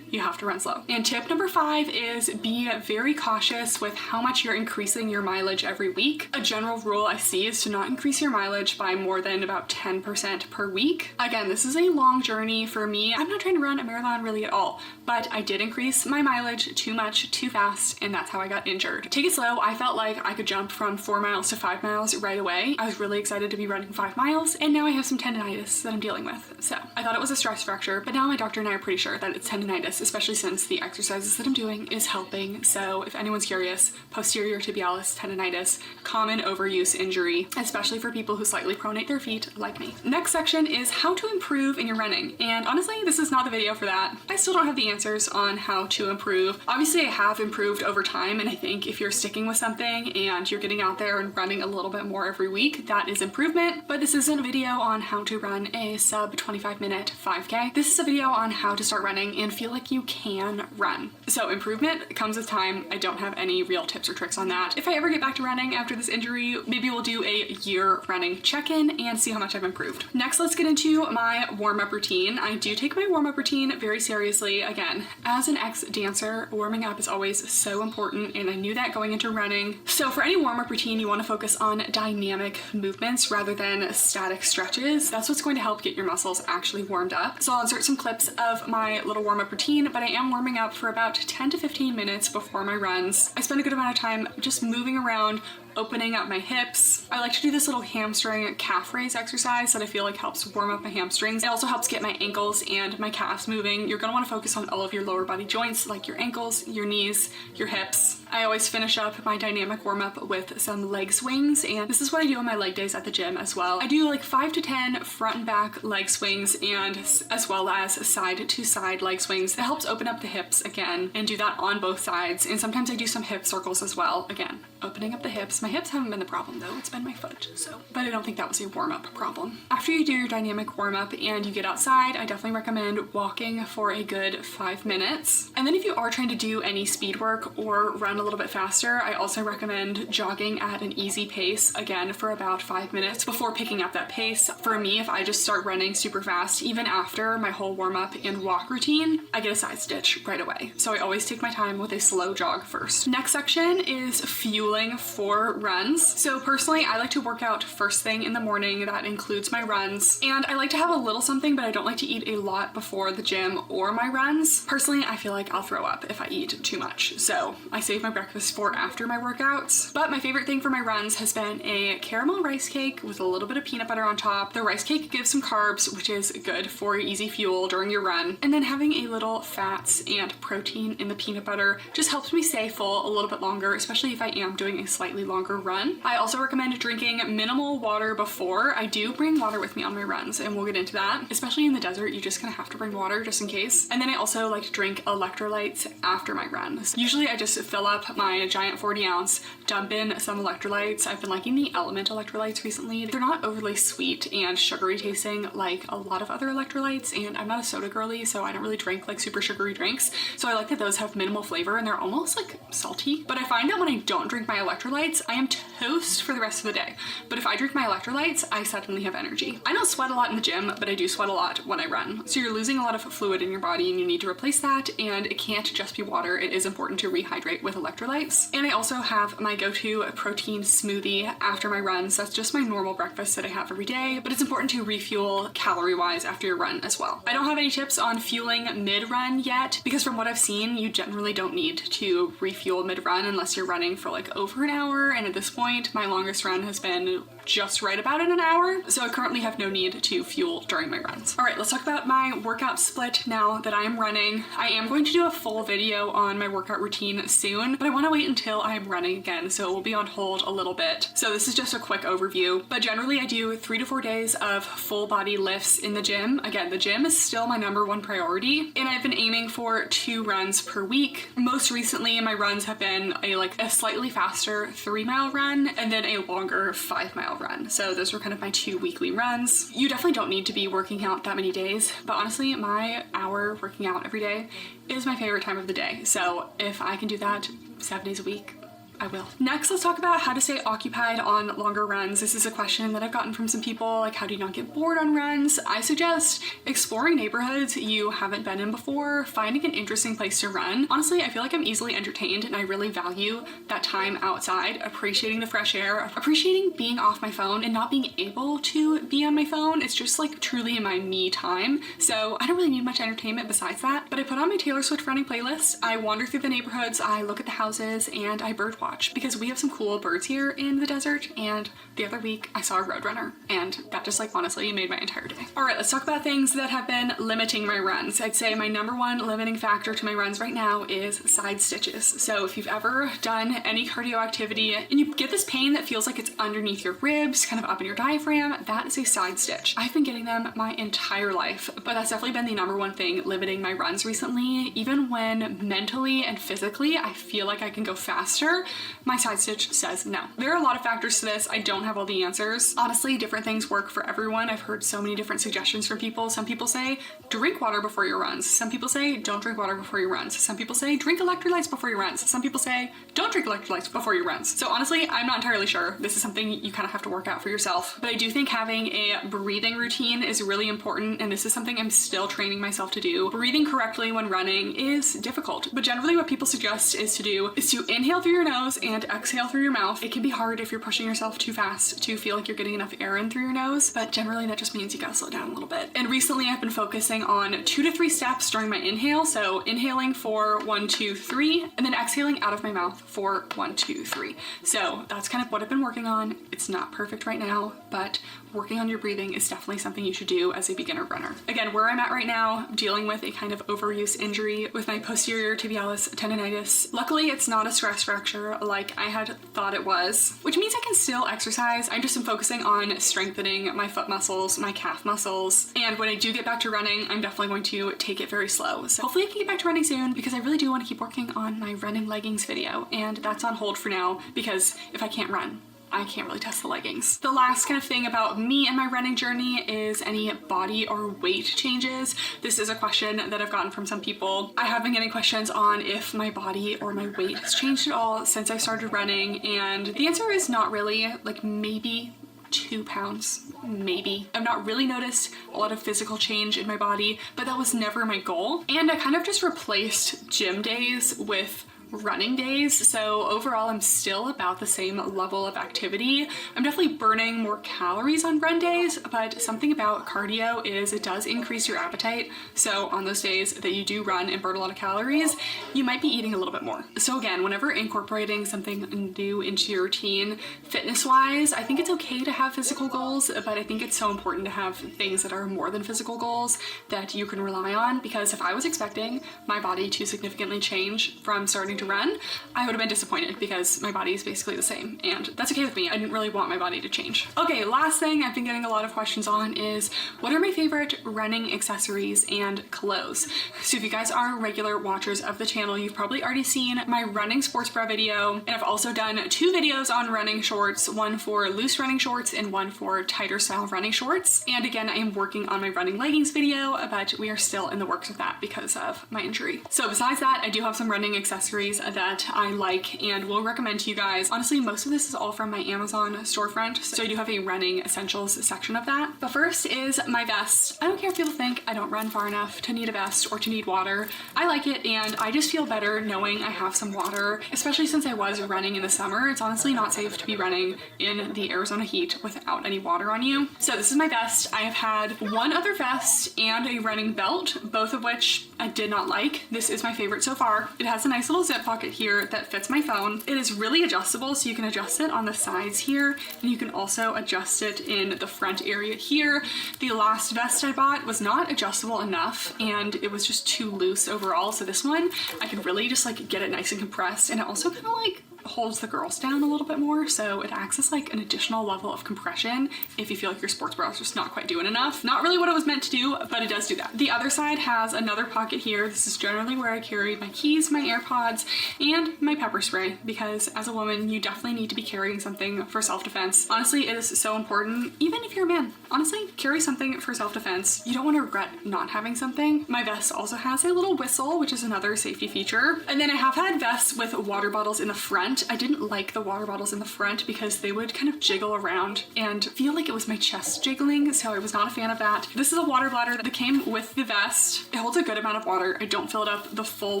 you have to run slow. And tip number 5 is be very cautious with how much you're increasing your mileage every week. A general rule I see is to not increase your mileage by more than about 10% per week. Again, this is a long journey for me. I'm not trying to run a marathon really at all, but I did increase my mileage too much, too fast, and that's how I got injured. Take it slow. I felt like I could jump from 4 miles to 5 miles right away. I was really excited to be running 5 miles, and now I have some tendinitis that I'm dealing with. So I thought it was a stress fracture, but now my doctor and I are pretty sure that it's tendinitis, especially since the exercises that I'm doing is helping. So if anyone's curious, posterior tibialis tendinitis, common overuse injury, especially for people who slightly pronate their feet like me. Next section is how to improve in your running. And honestly, this is not the video for that. I still don't have the answers on how to improve. Obviously, I have improved over time, and I think if you're sticking with something and you're getting out there and running a little bit more every week, that is improvement. But this isn't a video on how to run a sub 25-minute 5K. This is a video on how to start running and feel like you can run. So improvement comes with time. I don't have any real tips or tricks on that. If I ever get back to running after this injury, maybe we'll do a year running check-in and see how much I've improved. Next, let's get into my warm-up routine. I do take my warm-up routine very seriously. Again, as an ex-dancer, warming up is always so important, and I knew that going into running. So for any warm-up routine, you want to focus on dynamic movements rather than static stretches. That's what's going to help get your muscles actually warmed up. So I'll insert some clips of my little warm-up routine, but I am warming up for about 10 to 15 minutes before my runs. I spend a good amount of time just moving around, opening up my hips. I like to do this little hamstring calf raise exercise that I feel like helps warm up my hamstrings. It also helps get my ankles and my calves moving. You're gonna wanna focus on all of your lower body joints, like your ankles, your knees, your hips. I always finish up my dynamic warm up with some leg swings, and this is what I do on my leg days at the gym as well. I do like 5 to 10 front and back leg swings, and as well as side to side leg swings. It helps open up the hips again, and do that on both sides. And sometimes I do some hip circles as well. Again, opening up the hips. My hips haven't been the problem though, it's been my foot, but I don't think that was a warm-up problem. After you do your dynamic warm-up and you get outside, I definitely recommend walking for a good 5 minutes. And then if you are trying to do any speed work or run a little bit faster, I also recommend jogging at an easy pace, again for about 5 minutes before picking up that pace. For me, if I just start running super fast, even after my whole warm-up and walk routine, I get a side stitch right away. So I always take my time with a slow jog first. Next section is fueling for runs. So personally, I like to work out first thing in the morning. That includes my runs. And I like to have a little something, but I don't like to eat a lot before the gym or my runs. Personally, I feel like I'll throw up if I eat too much. So I save my breakfast for after my workouts. But my favorite thing for my runs has been a caramel rice cake with a little bit of peanut butter on top. The rice cake gives some carbs, which is good for easy fuel during your run. And then having a little fats and protein in the peanut butter just helps me stay full a little bit longer, especially if I am doing a slightly longer run. I also recommend drinking minimal water before. I do bring water with me on my runs, and we'll get into that. Especially in the desert, you're just gonna have to bring water just in case. And then I also like to drink electrolytes after my runs. Usually I just fill up my giant 40 ounce, dump in some electrolytes. I've been liking the Element electrolytes recently. They're not overly sweet and sugary tasting like a lot of other electrolytes, and I'm not a soda girly, so I don't really drink like super sugary drinks. So I like that those have minimal flavor and they're almost like salty. But I find that when I don't drink my electrolytes, I am toast for the rest of the day. But if I drink my electrolytes, I suddenly have energy. I don't sweat a lot in the gym, but I do sweat a lot when I run. So you're losing a lot of fluid in your body and you need to replace that, and it can't just be water. It is important to rehydrate with electrolytes. And I also have my go-to protein smoothie after my runs. That's just my normal breakfast that I have every day, but it's important to refuel calorie-wise after your run as well. I don't have any tips on fueling mid-run yet, because from what I've seen, you generally don't need to refuel mid-run unless you're running for like over an hour, and at this point my longest run has been just right about in an hour, so I currently have no need to fuel during my runs. All right, let's talk about my workout split now that I am running. I am going to do a full video on my workout routine soon, but I want to wait until I'm running again, so it will be on hold a little bit. So this is just a quick overview, but generally I do 3 to 4 days of full body lifts in the gym. Again, the gym is still my #1 priority, and I've been aiming for 2 runs per week. Most recently, my runs have been a slightly faster 3-mile run and then a longer 5-mile run. So those were kind of my 2 weekly runs. You definitely don't need to be working out that many days, but honestly, my hour working out every day is my favorite time of the day. So if I can do that 7 days a week, I will. Next, let's talk about how to stay occupied on longer runs. This is a question that I've gotten from some people, like, how do you not get bored on runs? I suggest exploring neighborhoods you haven't been in before, finding an interesting place to run. Honestly, I feel like I'm easily entertained and I really value that time outside, appreciating the fresh air, appreciating being off my phone and not being able to be on my phone. It's just like truly my me time. So I don't really need much entertainment besides that, but I put on my Taylor Swift running playlist. I wander through the neighborhoods, I look at the houses, and I bird watch because we have some cool birds here in the desert, and the other week I saw a roadrunner and that just honestly made my entire day. All right, let's talk about things that have been limiting my runs. I'd say my #1 limiting factor to my runs right now is side stitches. So if you've ever done any cardio activity and you get this pain that feels like it's underneath your ribs, kind of up in your diaphragm, that is a side stitch. I've been getting them my entire life, but that's definitely been the #1 thing limiting my runs recently. Even when mentally and physically I feel like I can go faster, my side stitch says no. There are a lot of factors to this. I don't have all the answers. Honestly, different things work for everyone. I've heard so many different suggestions from people. Some people say drink water before your runs. Some people say don't drink water before your runs. Some people say drink electrolytes before your runs. Some people say don't drink electrolytes before your runs. So honestly, I'm not entirely sure. This is something you kind of have to work out for yourself. But I do think having a breathing routine is really important, and this is something I'm still training myself to do. Breathing correctly when running is difficult, but generally what people suggest is to inhale through your nose and exhale through your mouth. It can be hard if you're pushing yourself too fast to feel like you're getting enough air in through your nose, but generally that just means you gotta slow down a little bit. And recently I've been focusing on 2 to 3 steps during my inhale. So inhaling for 1, 2, 3, and then exhaling out of my mouth for 1, 2, 3. So that's kind of what I've been working on. It's not perfect right now, but working on your breathing is definitely something you should do as a beginner runner. Again, where I'm at right now, I'm dealing with a kind of overuse injury with my posterior tibialis tendonitis. Luckily, it's not a stress fracture like I had thought it was, which means I can still exercise. I'm just focusing on strengthening my foot muscles, my calf muscles, and when I do get back to running, I'm definitely going to take it very slow. So hopefully I can get back to running soon, because I really do want to keep working on my running leggings video, and that's on hold for now because if I can't run, I can't really test the leggings. The last kind of thing about me and my running journey is any body or weight changes. This is a question that I've gotten from some people. I have been getting questions on if my body or my weight has changed at all since I started running, and the answer is not really. Maybe 2 pounds, maybe. I've not really noticed a lot of physical change in my body, but that was never my goal. And I kind of just replaced gym days with running days, so overall I'm still about the same level of activity. I'm definitely burning more calories on run days, but something about cardio is it does increase your appetite. So on those days that you do run and burn a lot of calories, you might be eating a little bit more. So again, whenever incorporating something new into your routine, fitness-wise, I think it's okay to have physical goals, but I think it's so important to have things that are more than physical goals that you can rely on, because if I was expecting my body to significantly change from starting to run, I would have been disappointed because my body is basically the same, and that's okay with me. I didn't really want my body to change. Okay, last thing I've been getting a lot of questions on is what are my favorite running accessories and clothes? So if you guys are regular watchers of the channel, you've probably already seen my running sports bra video, and I've also done 2 videos on running shorts, one for loose running shorts and one for tighter style running shorts. And again, I am working on my running leggings video, but we are still in the works of that because of my injury. So besides that, I do have some running accessories that I like and will recommend to you guys. Honestly, most of this is all from my Amazon storefront, so I do have a running essentials section of that. But first is my vest. I don't care if people think I don't run far enough to need a vest or to need water. I like it, and I just feel better knowing I have some water, especially since I was running in the summer. It's honestly not safe to be running in the Arizona heat without any water on you. So this is my vest. I have had one other vest and a running belt, both of which I did not like. This is my favorite so far. It has a nice little zip front pocket here that fits my phone. It is really adjustable, so you can adjust it on the sides here, and you can also adjust it in the front area here. The last vest I bought was not adjustable enough, and it was just too loose overall, so this one, I can really just like get it nice and compressed, and it also kind of like holds the girls down a little bit more, so it acts as like an additional level of compression if you feel like your sports bra is just not quite doing enough. Not really what it was meant to do, but it does do that. The other side has another pocket here. This is generally where I carry my keys, my AirPods, and my pepper spray, because as a woman, you definitely need to be carrying something for self-defense. Honestly, it is so important, even if you're a man. Honestly, carry something for self-defense. You don't want to regret not having something. My vest also has a little whistle, which is another safety feature. And then I have had vests with water bottles in the front. I didn't like the water bottles in the front because they would kind of jiggle around and feel like it was my chest jiggling, so I was not a fan of that. This is a water bladder that came with the vest. It holds a good amount of water. I don't fill it up the full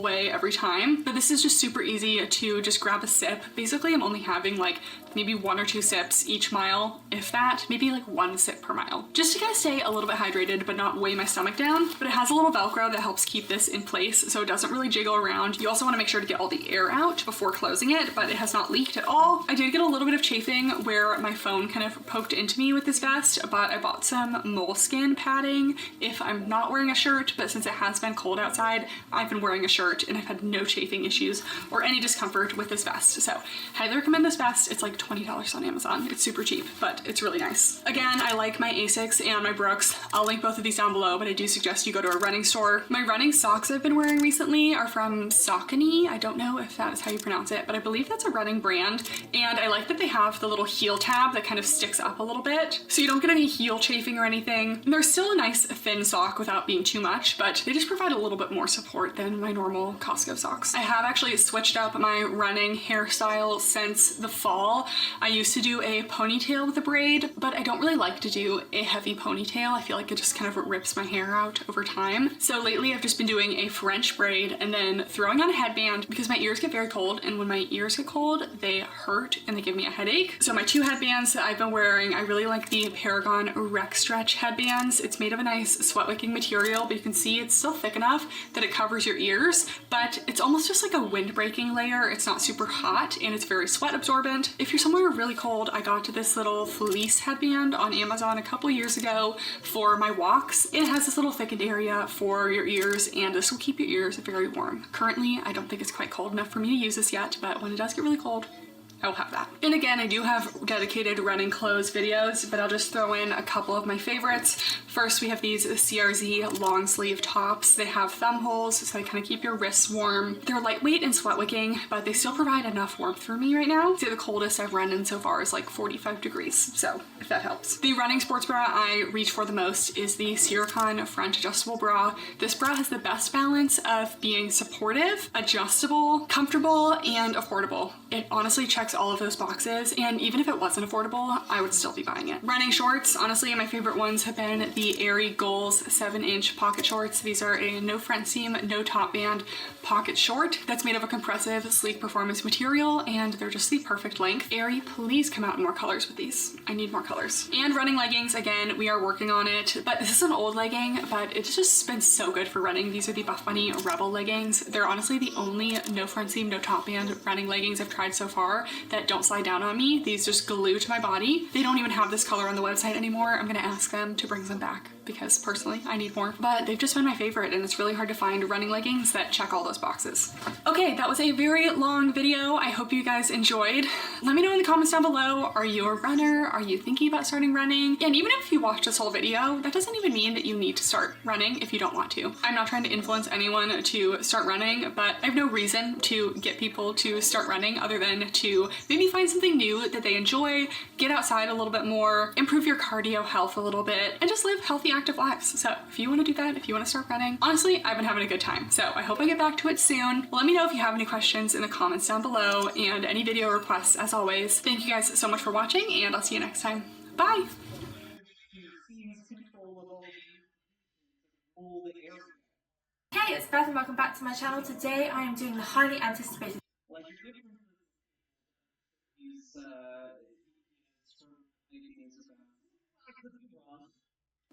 way every time, but this is just super easy to just grab a sip. Basically, I'm only having like maybe 1 or 2 sips each mile, if that, maybe like 1 sip per mile, just to kind of stay a little bit hydrated but not weigh my stomach down. But it has a little Velcro that helps keep this in place so it doesn't really jiggle around. You also want to make sure to get all the air out before closing it, but it has not leaked at all. I did get a little bit of chafing where my phone kind of poked into me with this vest, but I bought some moleskin padding if I'm not wearing a shirt, but since it has been cold outside, I've been wearing a shirt and I've had no chafing issues or any discomfort with this vest. So highly recommend this vest. It's like $20 on Amazon. It's super cheap, but it's really nice. Again, I like my Asics and my Brooks. I'll link both of these down below, but I do suggest you go to a running store. My running socks I've been wearing recently are from Saucony. I don't know if that is how you pronounce it, but I believe that's a running brand. And I like that they have the little heel tab that kind of sticks up a little bit, so you don't get any heel chafing or anything. And they're still a nice thin sock without being too much, but they just provide a little bit more support than my normal Costco socks. I have actually switched up my running hairstyle since the fall. I used to do a ponytail with a braid, but I don't really like to do a heavy ponytail. I feel like it just kind of rips my hair out over time. So lately I've just been doing a French braid and then throwing on a headband because my ears get very cold, and when my ears get cold, they hurt and they give me a headache. So my 2 headbands that I've been wearing, I really like the Paragon Stretch headbands. It's made of a nice sweat wicking material, but you can see it's still thick enough that it covers your ears, but it's almost just like a windbreaking layer. It's not super hot and it's very sweat absorbent. If you're somewhere really cold, I got this little fleece headband on Amazon a couple years ago for my walks. It has this little thickened area for your ears, and this will keep your ears very warm. Currently, I don't think it's quite cold enough for me to use this yet, but when it does get really cold, I'll have that. And again, I do have dedicated running clothes videos, but I'll just throw in a couple of my favorites. First, we have these CRZ long sleeve tops. They have thumb holes, so they kind of keep your wrists warm. They're lightweight and sweat wicking, but they still provide enough warmth for me right now. So the coldest I've run in so far is like 45 degrees, so if that helps. The running sports bra I reach for the most is the Siricon front adjustable bra. This bra has the best balance of being supportive, adjustable, comfortable, and affordable. It honestly checks all of those boxes, and even if it wasn't affordable, I would still be buying it. Running shorts, honestly, my favorite ones have been the Aerie Goals 7-inch pocket shorts. These are a no front seam, no top band pocket short that's made of a compressive, sleek performance material, and they're just the perfect length. Aerie, please come out in more colors with these. I need more colors. And running leggings, again, we are working on it, but this is an old legging, but it's just been so good for running. These are the Buffbunny Rebel leggings. They're honestly the only no front seam, no top band running leggings I've tried so far that don't slide down on me. These just glue to my body. They don't even have this color on the website anymore. I'm gonna ask them to bring them back because personally I need more, but they've just been my favorite, and it's really hard to find running leggings that check all those boxes. Okay, that was a very long video. I hope you guys enjoyed. Let me know in the comments down below, are you a runner? Are you thinking about starting running? And even if you watch this whole video, that doesn't even mean that you need to start running if you don't want to. I'm not trying to influence anyone to start running, but I have no reason to get people to start running other than to maybe find something new that they enjoy, get outside a little bit more, improve your cardio health a little bit, and just live healthy, active lives. So if you want to do that, if you want to start running, honestly, I've been having a good time. So I hope I get back to it soon. Let me know if you have any questions in the comments down below, and any video requests as always. Thank you guys so much for watching, and I'll see you next time. Bye! Hey, it's Beth and welcome back to my channel. Today I am doing the highly anticipated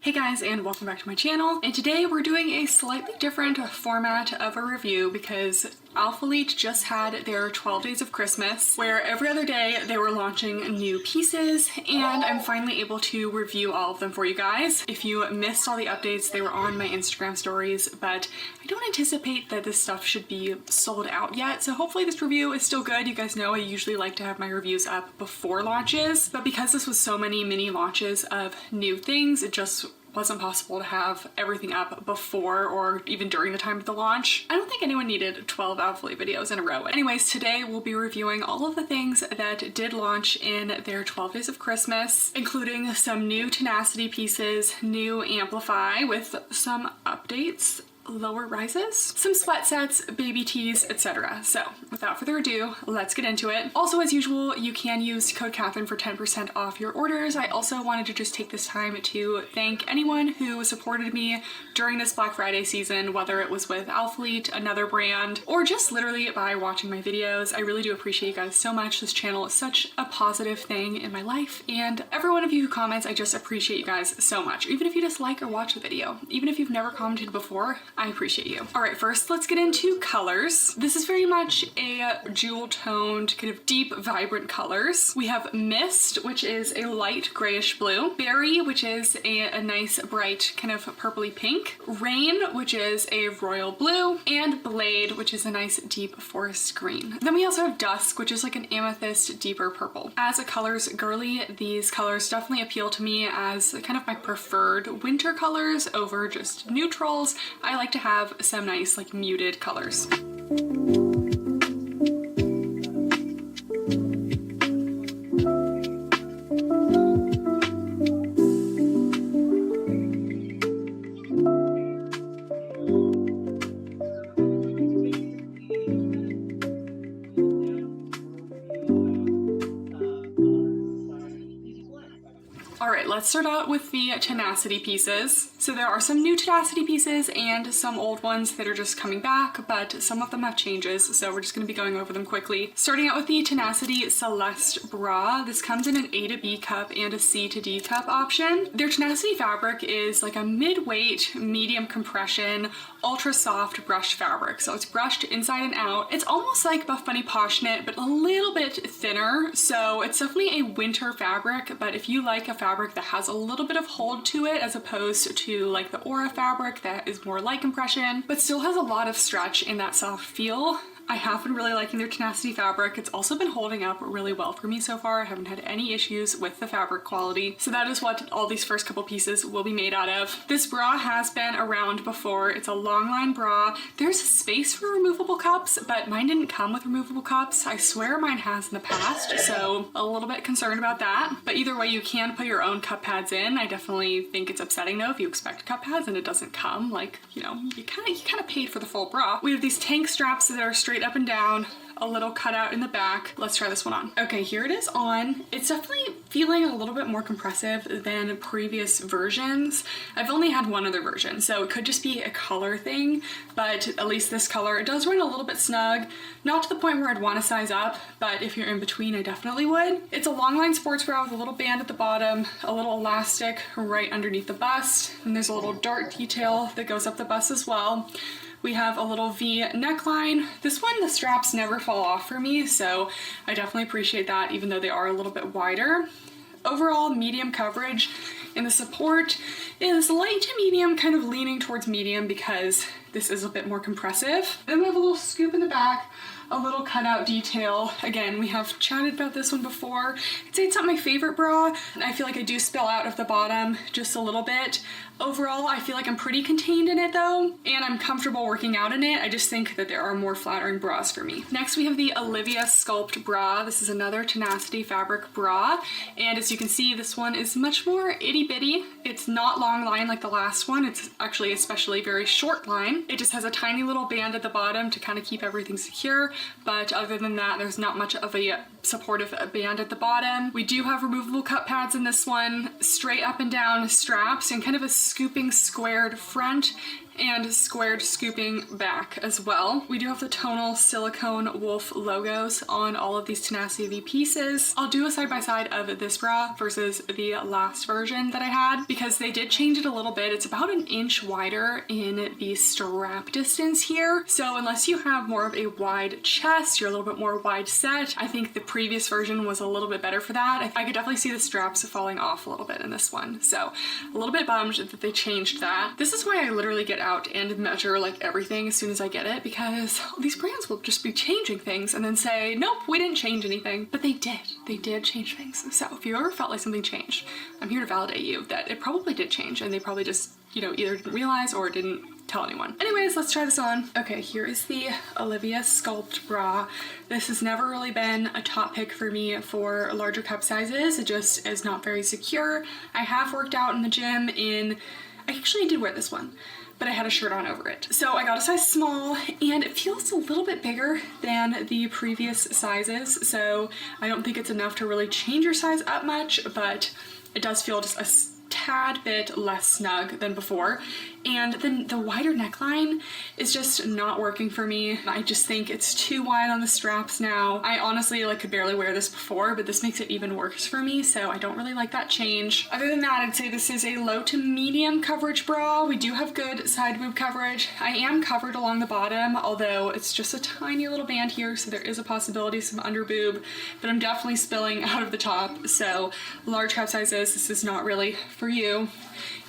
Hey guys, and welcome back to my channel. And today we're doing a slightly different format of a review because Alphalete just had their 12 days of Christmas, where every other day they were launching new pieces, and I'm finally able to review all of them for you guys. If you missed all the updates, they were on my Instagram stories, but I don't anticipate that this stuff should be sold out yet, so hopefully this review is still good. You guys know I usually like to have my reviews up before launches, but because this was so many mini launches of new things, it just wasn't possible to have everything up before or even during the time of the launch. I don't think anyone needed 12 Alphalete videos in a row. Anyways, today we'll be reviewing all of the things that did launch in their 12 days of Christmas, including some new Tenacity pieces, new Amplify with some updates, lower rises, some sweat sets, baby tees, etc. So without further ado, let's get into it. Also, as usual, you can use code Kathryn for 10% off your orders. I also wanted to just take this time to thank anyone who supported me during this Black Friday season, whether it was with Alphalete, another brand, or just literally by watching my videos. I really do appreciate you guys so much. This channel is such a positive thing in my life, and every one of you who comments, I just appreciate you guys so much. Even if you just like or watch the video, even if you've never commented before, I appreciate you. All right, first let's get into colors. This is very much a jewel toned, kind of deep, vibrant colors. We have Mist, which is a light grayish blue. Berry, which is a nice, bright, kind of purpley pink. Rain, which is a royal blue. And Blade, which is a nice, deep forest green. Then we also have Dusk, which is like an amethyst, deeper purple. As a colors girly, these colors definitely appeal to me as kind of my preferred winter colors over just neutrals. I like to have some nice like muted colors. Let's start out with the Tenacity pieces. So there are some new Tenacity pieces and some old ones that are just coming back, but some of them have changes, so we're just going to be going over them quickly. Starting out with the Tenacity Celeste bra. This comes in an A to B cup and a C to D cup option. Their Tenacity fabric is like a mid-weight, medium compression, ultra soft brushed fabric. So it's brushed inside and out. It's almost like Buffbunny Posh Knit, but a little bit thinner. So it's definitely a winter fabric, but if you like a fabric that has a little bit of hold to it as opposed to like the Aura fabric that is more light compression, but still has a lot of stretch in that soft feel, I have been really liking their Tenacity fabric. It's also been holding up really well for me so far. I haven't had any issues with the fabric quality. So that is what all these first couple pieces will be made out of. This bra has been around before. It's a long line bra. There's space for removable cups, but mine didn't come with removable cups. I swear mine has in the past, so a little bit concerned about that. But either way, you can put your own cup pads in. I definitely think it's upsetting though if you expect cup pads and it doesn't come. Like, you know, you kind of paid for the full bra. We have these tank straps that are straight up and down, a little cutout in the back. Let's try this one on. Okay, here it is on. It's definitely feeling a little bit more compressive than previous versions. I've only had one other version, so it could just be a color thing, but at least this color, it does run a little bit snug. Not to the point where I'd want to size up, but if you're in between, I definitely would. It's a long line sports bra with a little band at the bottom, a little elastic right underneath the bust, and there's a little dart detail that goes up the bust as well. We have a little V neckline. This one, the straps never fall off for me, so I definitely appreciate that, even though they are a little bit wider. Overall, medium coverage, and the support is light to medium, kind of leaning towards medium because this is a bit more compressive. Then we have a little scoop in the back, a little cutout detail. Again, we have chatted about this one before. I'd say it's not my favorite bra. I feel like I do spill out of the bottom just a little bit. Overall, I feel like I'm pretty contained in it though, and I'm comfortable working out in it. I just think that there are more flattering bras for me. Next, we have the Olivia Sculpt bra. This is another Tenacity fabric bra, and as you can see, this one is much more itty bitty. It's not long line like the last one. It's actually especially very short line. It just has a tiny little band at the bottom to kind of keep everything secure, but other than that, there's not much of a supportive band at the bottom. We do have removable cup pads in this one, straight up and down straps, and kind of a scooping squared front and squared scooping back as well. We do have the tonal silicone wolf logos on all of these Tenacity V pieces. I'll do a side-by-side of this bra versus the last version that I had because they did change it a little bit. It's about an inch wider in the strap distance here. So unless you have more of a wide chest, you're a little bit more wide set, I think the previous version was a little bit better for that. I could definitely see the straps falling off a little bit in this one. So a little bit bummed that they changed that. This is why I literally get out and measure like everything as soon as I get it, because these brands will just be changing things and then say, nope, we didn't change anything. But they did change things. So if you ever felt like something changed, I'm here to validate you that it probably did change and they probably just, you know, either didn't realize or didn't tell anyone. Anyways, let's try this on. Okay, here is the Olivia Sculpt bra. This has never really been a top pick for me for larger cup sizes. It just is not very secure. I have worked out in the gym I actually did wear this one, but I had a shirt on over it. So I got a size small and it feels a little bit bigger than the previous sizes. So I don't think it's enough to really change your size up much, but it does feel just a tad bit less snug than before. And then the wider neckline is just not working for me. I just think it's too wide on the straps now. I honestly could barely wear this before, but this makes it even worse for me, so I don't really like that change. Other than that, I'd say this is a low to medium coverage bra. We do have good side boob coverage. I am covered along the bottom, although it's just a tiny little band here, so there is a possibility of some under boob, but I'm definitely spilling out of the top, so large cup sizes, this is not really for you.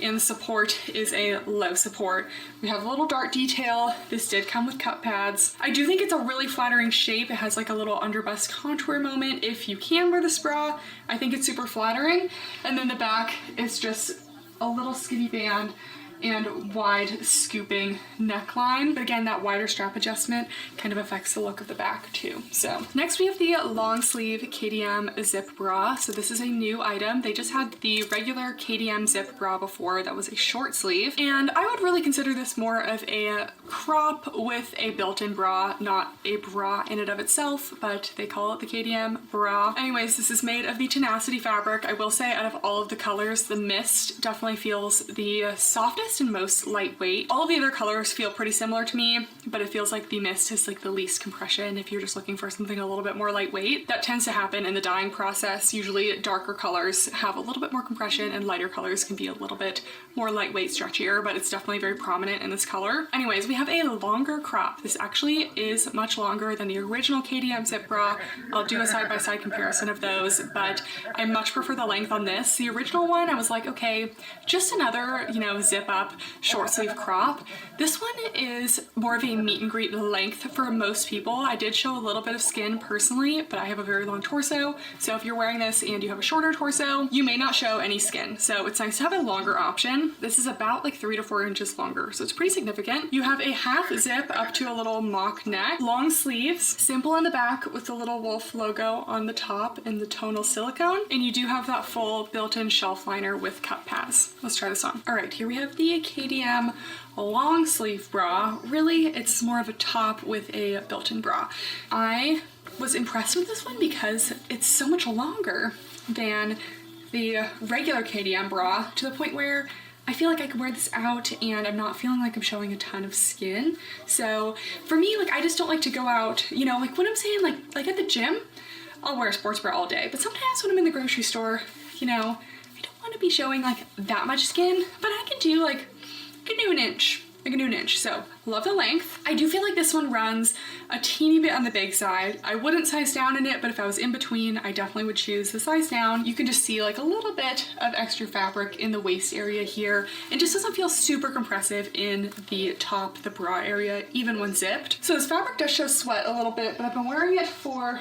And the support is a low support. We have a little dart detail. This did come with cup pads. I do think it's a really flattering shape. It has like a little under bust contour moment. If you can wear this bra, I think it's super flattering. And then the back is just a little skinny band and wide scooping neckline. But again, that wider strap adjustment kind of affects the look of the back too. So next we have the long sleeve KDM zip bra. So this is a new item. They just had the regular KDM zip bra before that was a short sleeve. And I would really consider this more of a crop with a built-in bra, not a bra in and of itself, but they call it the KDM bra. Anyways, this is made of the Tenacity fabric. I will say out of all of the colors, the mist definitely feels the softest and most lightweight. All of the other colors feel pretty similar to me, but it feels like the mist is like the least compression if you're just looking for something a little bit more lightweight. That tends to happen in the dyeing process. Usually darker colors have a little bit more compression and lighter colors can be a little bit more lightweight, stretchier, but it's definitely very prominent in this color. Anyways, we have a longer crop. This actually is much longer than the original KDM zip bra. I'll do a side-by-side comparison of those, but I much prefer the length on this. The original one, I was like, okay, just another, you know, zip up short sleeve crop. This one is more of a meet and greet length for most people. I did show a little bit of skin personally, but I have a very long torso. So if you're wearing this and you have a shorter torso, you may not show any skin. So it's nice to have a longer option. This is about like 3 to 4 inches longer. So it's pretty significant. You have a half zip up to a little mock neck, long sleeves, simple in the back with the little wolf logo on the top and the tonal silicone. And you do have that full built-in shelf liner with cup pads. Let's try this on. All right, here we have the KDM long sleeve bra. Really, it's more of a top with a built-in bra. I was impressed with this one because it's so much longer than the regular KDM bra, to the point where I feel like I can wear this out and I'm not feeling like I'm showing a ton of skin. So for me, like, I just don't like to go out, you know, like what I'm saying, like at the gym, I'll wear a sports bra all day. But sometimes when I'm in the grocery store, you know, I don't want to be showing like that much skin, but I can do like, I can do an inch. So love the length. I do feel like this one runs a teeny bit on the big side. I wouldn't size down in it, but if I was in between, I definitely would choose the size down. You can just see like a little bit of extra fabric in the waist area here. It just doesn't feel super compressive in the top, the bra area, even when zipped. So this fabric does show sweat a little bit, but I've been wearing it for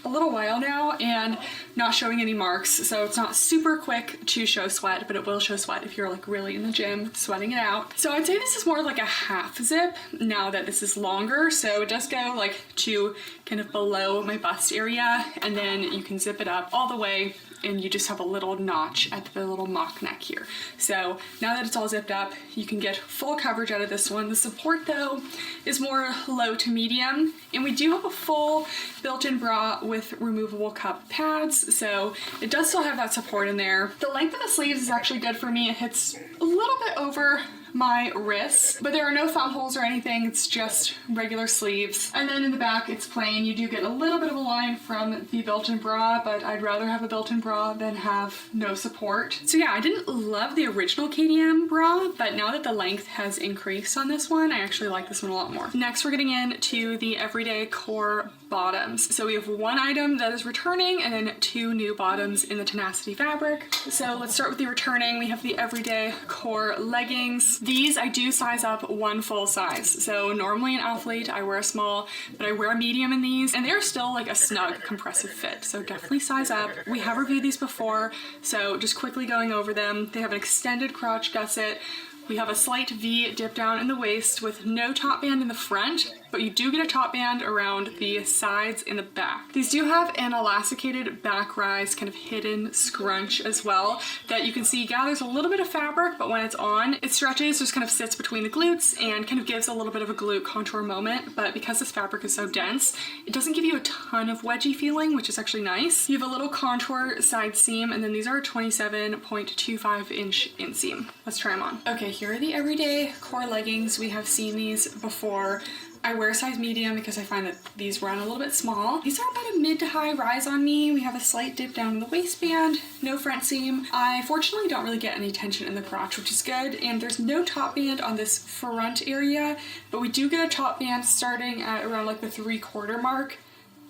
a little while now and not showing any marks, so it's not super quick to show sweat, but it will show sweat if you're like really in the gym sweating it out. So I'd say this is more like a half zip now that this is longer, so it does go like to kind of below my bust area, and then you can zip it up all the way and you just have a little notch at the little mock neck here. So now that it's all zipped up, you can get full coverage out of this one. The support though is more low to medium, and we do have a full built-in bra with removable cup pads, so it does still have that support in there. The length of the sleeves is actually good for me. It hits a little bit over my wrists, but there are no thumb holes or anything. It's just regular sleeves. And then in the back, it's plain. You do get a little bit of a line from the built-in bra, but I'd rather have a built-in bra than have no support. So yeah, I didn't love the original KDM bra, but now that the length has increased on this one, I actually like this one a lot more. Next, we're getting into the everyday core bottoms. So we have one item that is returning and then two new bottoms in the Tenacity fabric. So let's start with the returning. We have the everyday core leggings. These I do size up one full size. So normally in Alphalete I wear a small, but I wear a medium in these, and they're still like a snug compressive fit. So definitely size up. We have reviewed these before, so just quickly going over them. They have an extended crotch gusset. We have a slight V dip down in the waist with no top band in the front, but you do get a top band around the sides in the back. These do have an elasticated back rise, kind of hidden scrunch as well, that you can see gathers a little bit of fabric, but when it's on, it stretches, just kind of sits between the glutes and kind of gives a little bit of a glute contour moment. But because this fabric is so dense, it doesn't give you a ton of wedgie feeling, which is actually nice. You have a little contour side seam, and then these are a 27.25 inch inseam. Let's try them on. Okay, here are the everyday core leggings. We have seen these before. I wear a size medium because I find that these run a little bit small. These are about a mid to high rise on me. We have a slight dip down in the waistband, no front seam. I fortunately don't really get any tension in the crotch, which is good. And there's no top band on this front area, but we do get a top band starting at around like the 3/4 mark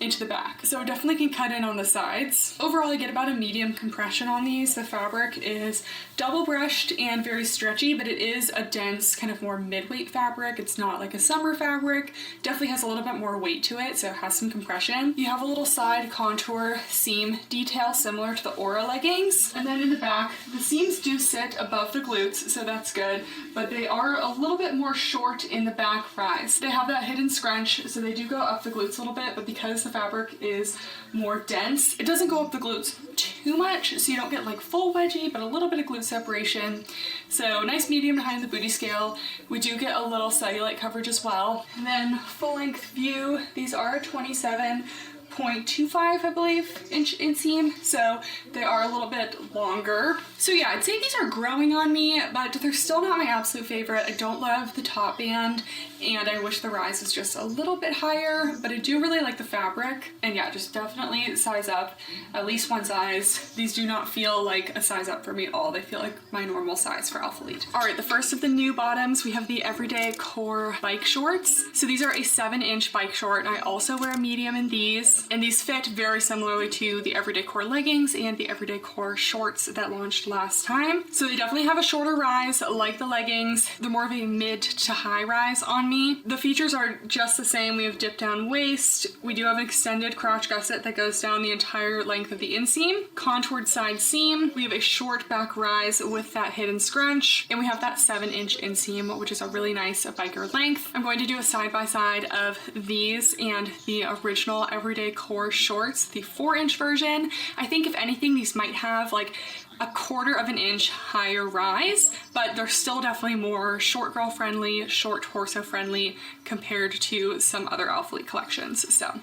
into the back. So it definitely can cut in on the sides. Overall, I get about a medium compression on these. The fabric is double brushed and very stretchy, but it is a dense, kind of more mid-weight fabric. It's not like a summer fabric. Definitely has a little bit more weight to it, so it has some compression. You have a little side contour seam detail similar to the Aura leggings. And then in the back, the seams do sit above the glutes, so that's good, but they are a little bit more short in the back rise. They have that hidden scrunch, so they do go up the glutes a little bit, but because the fabric is more dense, it doesn't go up the glutes too much, so you don't get like full wedgie, but a little bit of glute separation. So nice medium to high in the booty scale. We do get a little cellulite coverage as well. And then full length view, these are 27.25, I believe, inch inseam, so they are a little bit longer. So yeah, I'd say these are growing on me, but they're still not my absolute favorite. I don't love the top band, and I wish the rise was just a little bit higher, but I do really like the fabric. And yeah, just definitely size up at least one size. These do not feel like a size up for me at all. They feel like my normal size for Alphalete. All right, the first of the new bottoms, we have the everyday core bike shorts. So these are a 7-inch bike short, and I also wear a medium in these. And these fit very similarly to the everyday core leggings and the everyday core shorts that launched last time. So they definitely have a shorter rise like the leggings. They're more of a mid to high rise on me. The features are just the same. We have dip down waist. We do have an extended crotch gusset that goes down the entire length of the inseam. Contoured side seam. We have a short back rise with that hidden scrunch. And we have that 7-inch inseam, which is a really nice biker length. I'm going to do a side-by-side of these and the original everyday core shorts, the 4-inch version. I think if anything, these might have like a 1/4 of an inch higher rise, but they're still definitely more short girl friendly, short torso friendly compared to some other Alphalete collections. So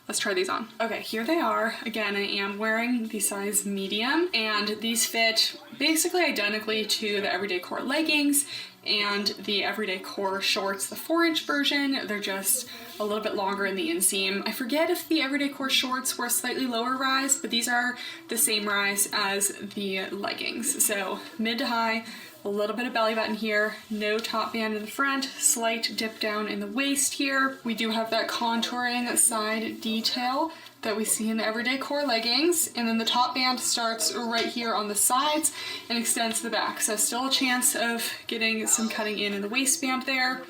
let's try these on. Okay, here they are. Again, I am wearing the size medium, and these fit basically identically to the everyday core leggings and the everyday core shorts, the 4-inch version. They're just a little bit longer in the inseam. I forget if the everyday core shorts were a slightly lower rise, but these are the same rise as the leggings. So mid to high, a little bit of belly button here, no top band in the front, slight dip down in the waist here. We do have that contouring side detail that we see in the everyday core leggings, and then the top band starts right here on the sides and extends to the back, so still a chance of getting some cutting in the waistband there.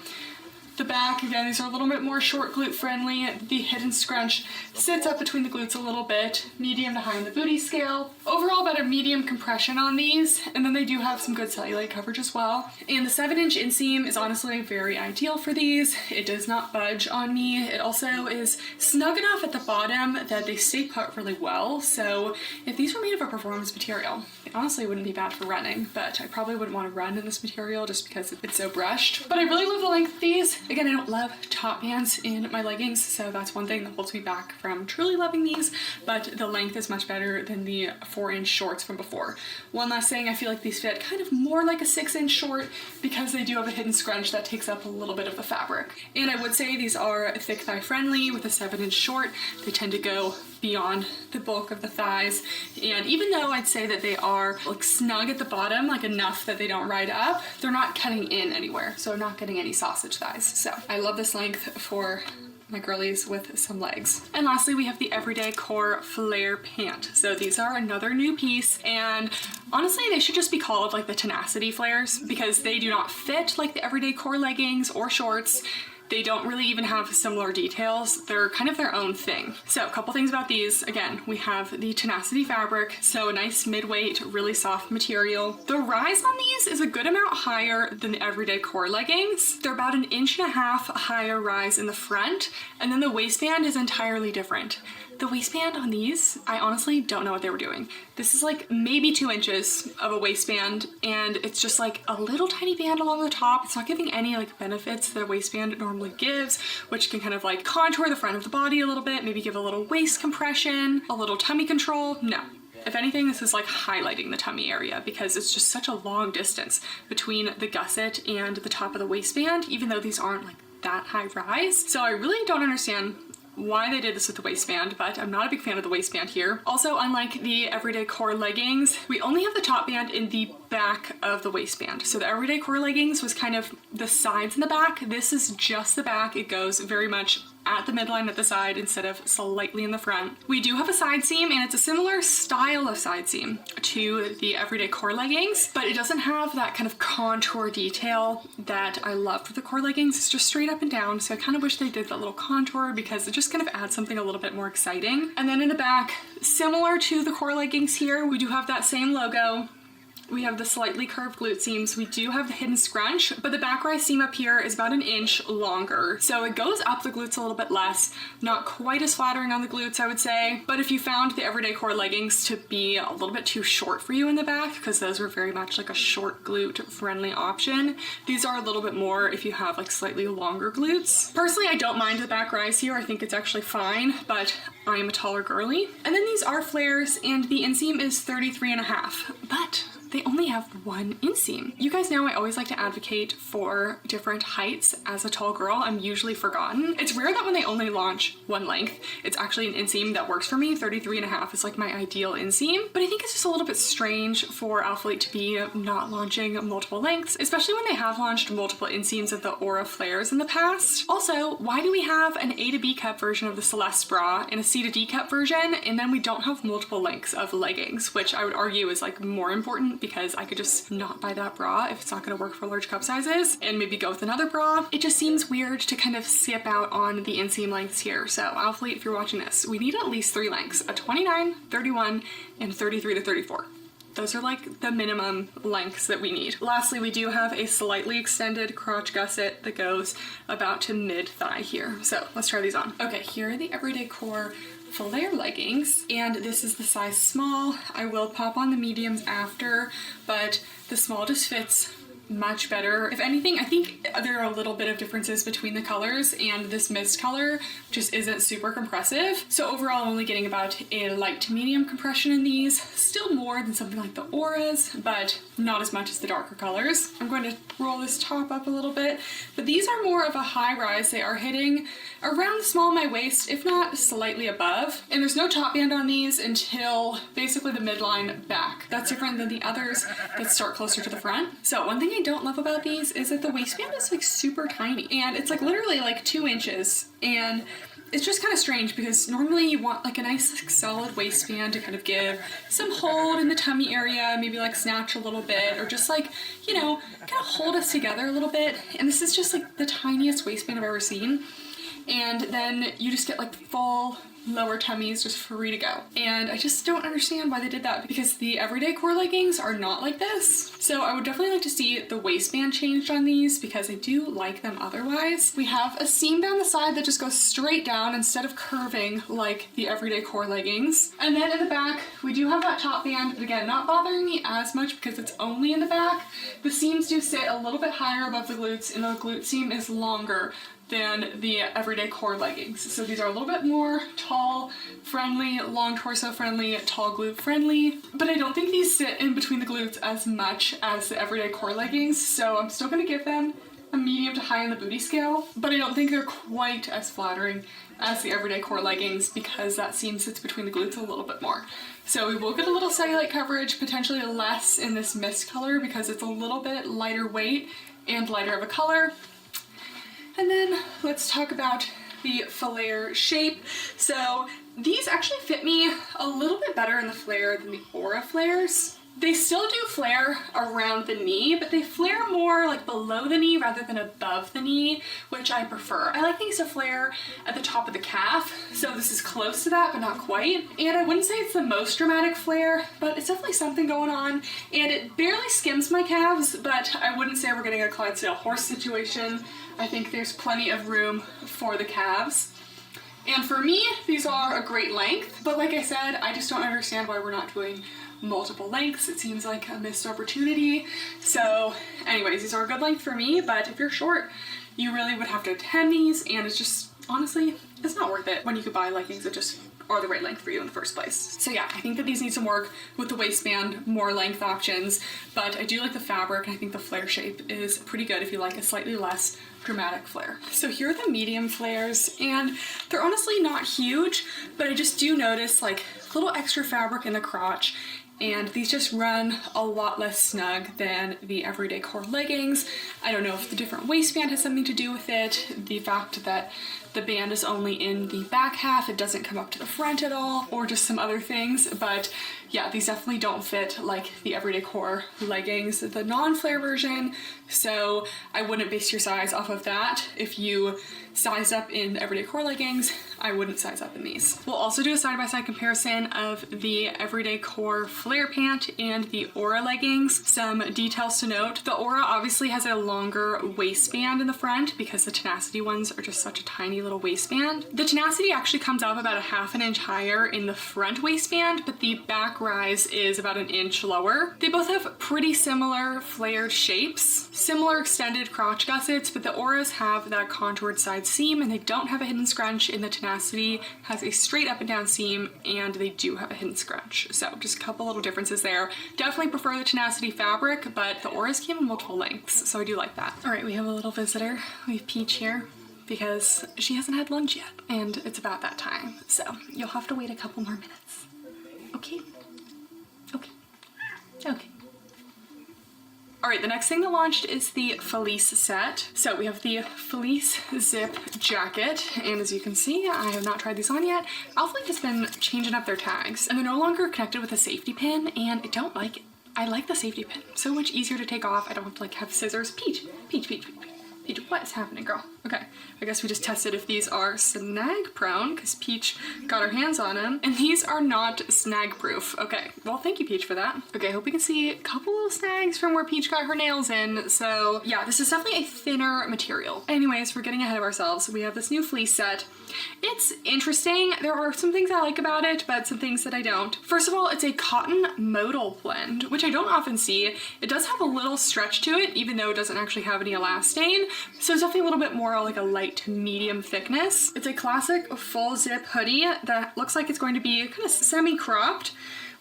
The back, again, these are a little bit more short glute friendly. The hidden scrunch sits up between the glutes a little bit, medium to high in the booty scale. Overall, about a medium compression on these, and then they do have some good cellulite coverage as well. And the 7-inch inseam is honestly very ideal for these. It does not budge on me. It also is snug enough at the bottom that they stay put really well. So if these were made of a performance material, honestly wouldn't be bad for running, but I probably wouldn't want to run in this material just because it's so brushed. But I really love the length of these. Again, I don't love top bands in my leggings, so that's one thing that holds me back from truly loving these, but the length is much better than the 4-inch shorts from before. One last thing, I feel like these fit kind of more like a 6-inch short because they do have a hidden scrunch that takes up a little bit of the fabric. And I would say these are thick thigh friendly with a 7-inch short. They tend to go beyond the bulk of the thighs, and even though I'd say that they are like snug at the bottom, like enough that they don't ride up, they're not cutting in anywhere, so I'm not getting any sausage thighs. So I love this length for my girlies with some legs. And lastly, we have the Everyday Core Flare Pant. So these are another new piece, and honestly, they should just be called like the Tenacity Flares because they do not fit like the Everyday Core leggings or shorts. They don't really even have similar details. They're kind of their own thing. So a couple things about these. Again, we have the Tenacity fabric, so a nice mid-weight, really soft material. The rise on these is a good amount higher than the Everyday Core leggings. They're about 1.5 inches higher rise in the front, and then the waistband is entirely different. The waistband on these, I honestly don't know what they were doing. This is like maybe 2 inches of a waistband, and it's just like a little tiny band along the top. It's not giving any like benefits that a waistband normally gives, which can kind of like contour the front of the body a little bit, maybe give a little waist compression, a little tummy control. No. If anything, this is like highlighting the tummy area because it's just such a long distance between the gusset and the top of the waistband, even though these aren't like that high rise. So I really don't understand why they did this with the waistband, but I'm not a big fan of the waistband here. Also, unlike the Everyday Core leggings, we only have the top band in the back of the waistband. So the Everyday Core leggings was kind of the sides and the back. This is just the back. It goes very much at the midline at the side instead of slightly in the front. We do have a side seam, and it's a similar style of side seam to the Everyday Core leggings, but it doesn't have that kind of contour detail that I love for the core leggings. It's just straight up and down, so I kind of wish they did that little contour because it just kind of adds something a little bit more exciting. And then in the back, similar to the core leggings here, we do have that same logo. We have the slightly curved glute seams. We do have the hidden scrunch, but the back rise seam up here is about 1 inch longer. So it goes up the glutes a little bit less, not quite as flattering on the glutes, I would say. But if you found the Everyday Core leggings to be a little bit too short for you in the back, because those were very much like a short glute friendly option, these are a little bit more if you have like slightly longer glutes. Personally, I don't mind the back rise here. I think it's actually fine, but I am a taller girly. And then these are flares, and the inseam is 33.5, but they only have 1 inseam. You guys know I always like to advocate for different heights as a tall girl. I'm usually forgotten. It's rare that when they only launch 1 length, it's actually an inseam that works for me. 33.5 is like my ideal inseam, but I think it's just a little bit strange for Alphalete to be not launching multiple lengths, especially when they have launched multiple inseams of the Aura flares in the past. Also, why do we have an A to B cup version of the Celeste bra and a C to D cup version, and then we don't have multiple lengths of leggings, which I would argue is like more important because I could just not buy that bra if it's not going to work for large cup sizes and maybe go with another bra. It just seems weird to kind of skip out on the inseam lengths here. So Alphalete, if you're watching this, we need at least 3 lengths, a 29, 31, and 33 to 34. Those are like the minimum lengths that we need. Lastly, we do have a slightly extended crotch gusset that goes about to mid thigh here. So let's try these on. Okay, here are the Everyday Core flare leggings, and this is the size small. I will pop on the mediums after, but the small just fits much better. If anything, I think there are a little bit of differences between the colors, and this mist color just isn't super compressive. So overall, I'm only getting about a light to medium compression in these. Still more than something like the Auras, but not as much as the darker colors. I'm going to roll this top up a little bit, but these are more of a high rise. They are hitting around the small of my waist, if not slightly above. And there's no top band on these until basically the midline back. That's different than the others that start closer to the front. So one thing I don't love about these is that the waistband is like super tiny, and it's like literally like 2 inches, and it's just kind of strange because normally you want like a nice like, solid waistband to kind of give some hold in the tummy area, maybe like snatch a little bit, or just like, you know, kind of hold us together a little bit. And this is just like the tiniest waistband I've ever seen. And then you just get like full lower tummies just free to go. And I just don't understand why they did that, because the everyday core leggings are not like this. So I would definitely like to see the waistband changed on these, because I do like them otherwise. We have a seam down the side that just goes straight down instead of curving like the everyday core leggings. And then in the back, we do have that top band, but again, not bothering me as much because it's only in the back. The seams do sit a little bit higher above the glutes, and the glute seam is longer than the everyday core leggings. So these are a little bit more tall friendly, long torso friendly, tall glute friendly, but I don't think these sit in between the glutes as much as the everyday core leggings. So I'm still gonna give them a medium to high on the booty scale, but I don't think they're quite as flattering as the everyday core leggings because that seam sits between the glutes a little bit more. So we will get a little cellulite coverage, potentially less in this mist color because it's a little bit lighter weight and lighter of a color. And then let's talk about the flare shape. So these actually fit me a little bit better in the flare than the Aura flares. They still do flare around the knee, but they flare more like below the knee rather than above the knee, which I prefer. I like things to flare at the top of the calf, so this is close to that, but not quite. And I wouldn't say it's the most dramatic flare, but it's definitely something going on, and it barely skims my calves, but I wouldn't say we're getting a Clydesdale horse situation. I think there's plenty of room for the calves. And for me, these are a great length, but like I said, I just don't understand why we're not doing multiple lengths. It seems like a missed opportunity. So anyways, these are a good length for me, but if you're short, you really would have to attend these, and it's just, honestly, it's not worth it when you could buy leggings that just are the right length for you in the first place. So yeah, I think that these need some work with the waistband, more length options, but I do like the fabric, and I think the flare shape is pretty good if you like a slightly less dramatic flare. So here are the medium flares, and they're honestly not huge, but I just do notice like a little extra fabric in the crotch, and these just run a lot less snug than the everyday core leggings. I don't know if the different waistband has something to do with it, the fact that the band is only in the back half, it doesn't come up to the front at all, or just some other things, but yeah, these definitely don't fit like the everyday core leggings, the non-flare version, so I wouldn't base your size off of that. If you sized up in the everyday core leggings, I wouldn't size up in these. We'll also do a side-by-side comparison of the everyday core flare pant and the Aura leggings. Some details to note: the Aura obviously has a longer waistband in the front because the Tenacity ones are just such a tiny little waistband. The Tenacity actually comes up about a ½ an inch higher in the front waistband, but the back rise is about an inch lower. They both have pretty similar flared shapes, similar extended crotch gussets, but the Auras have that contoured side seam and they don't have a hidden scrunch. In the Tenacity has a straight up and down seam and they do have a hidden scrunch. So just a couple little differences there. Definitely prefer the Tenacity fabric, but the Auras came in multiple lengths, so I do like that. All right, we have a little visitor. We have Peach here because she hasn't had lunch yet and it's about that time. So you'll have to wait a couple more minutes. Okay? Okay. Okay. All right, the next thing that launched is the fleece set. So we have the fleece zip jacket, and as you can see, I have not tried these on yet. Alphalete has been changing up their tags, and they're no longer connected with a safety pin, and I don't like it. I like the safety pin. So much easier to take off. I don't have to like have scissors. Peach, Peach, Peach, Peach, Peach, what is happening, girl? Okay, I guess we just tested if these are snag prone because Peach got her hands on them, and these are not snag proof. Okay, well, thank you, Peach, for that. Okay, I hope you can see a couple little snags from where Peach got her nails in. So yeah, this is definitely a thinner material. Anyways, we're getting ahead of ourselves. We have this new fleece set. It's interesting. There are some things I like about it, but some things that I don't. First of all, it's a cotton modal blend, which I don't often see. It does have a little stretch to it, even though it doesn't actually have any elastane. So it's definitely a little bit more like a light to medium thickness. It's a classic full zip hoodie that looks like it's going to be kind of semi-cropped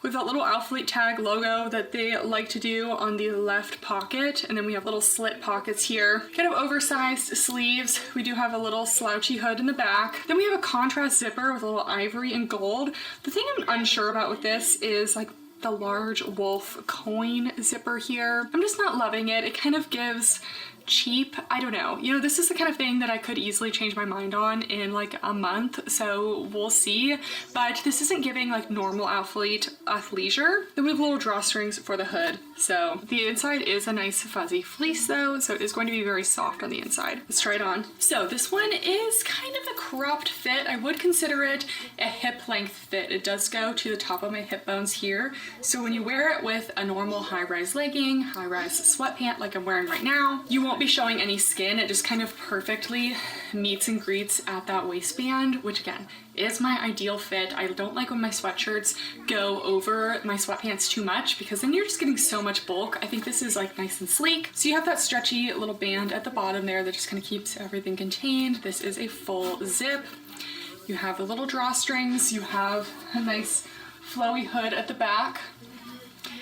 with that little Alphalete tag logo that they like to do on the left pocket. And then we have little slit pockets here, kind of oversized sleeves. We do have a little slouchy hood in the back. Then we have a contrast zipper with a little ivory and gold. The thing I'm unsure about with this is like the large wolf coin zipper here. I'm just not loving it. It kind of gives cheap. I don't know. You know, this is the kind of thing that I could easily change my mind on in like a month, so we'll see. But this isn't giving like normal Alphalete athleisure. Then we have little drawstrings for the hood. So the inside is a nice fuzzy fleece though, so it is going to be very soft on the inside. Let's try it on. So this one is kind of a cropped fit. I would consider it a hip length fit. It does go to the top of my hip bones here. So when you wear it with a normal high-rise legging, high-rise sweatpant like I'm wearing right now, you won't be showing any skin. It just kind of perfectly meets and greets at that waistband, which again is my ideal fit. I don't like when my sweatshirts go over my sweatpants too much because then you're just getting so much bulk. I think this is like nice and sleek. So you have that stretchy little band at the bottom there that just kind of keeps everything contained. This is a full zip. You have the little drawstrings. You have a nice flowy hood at the back.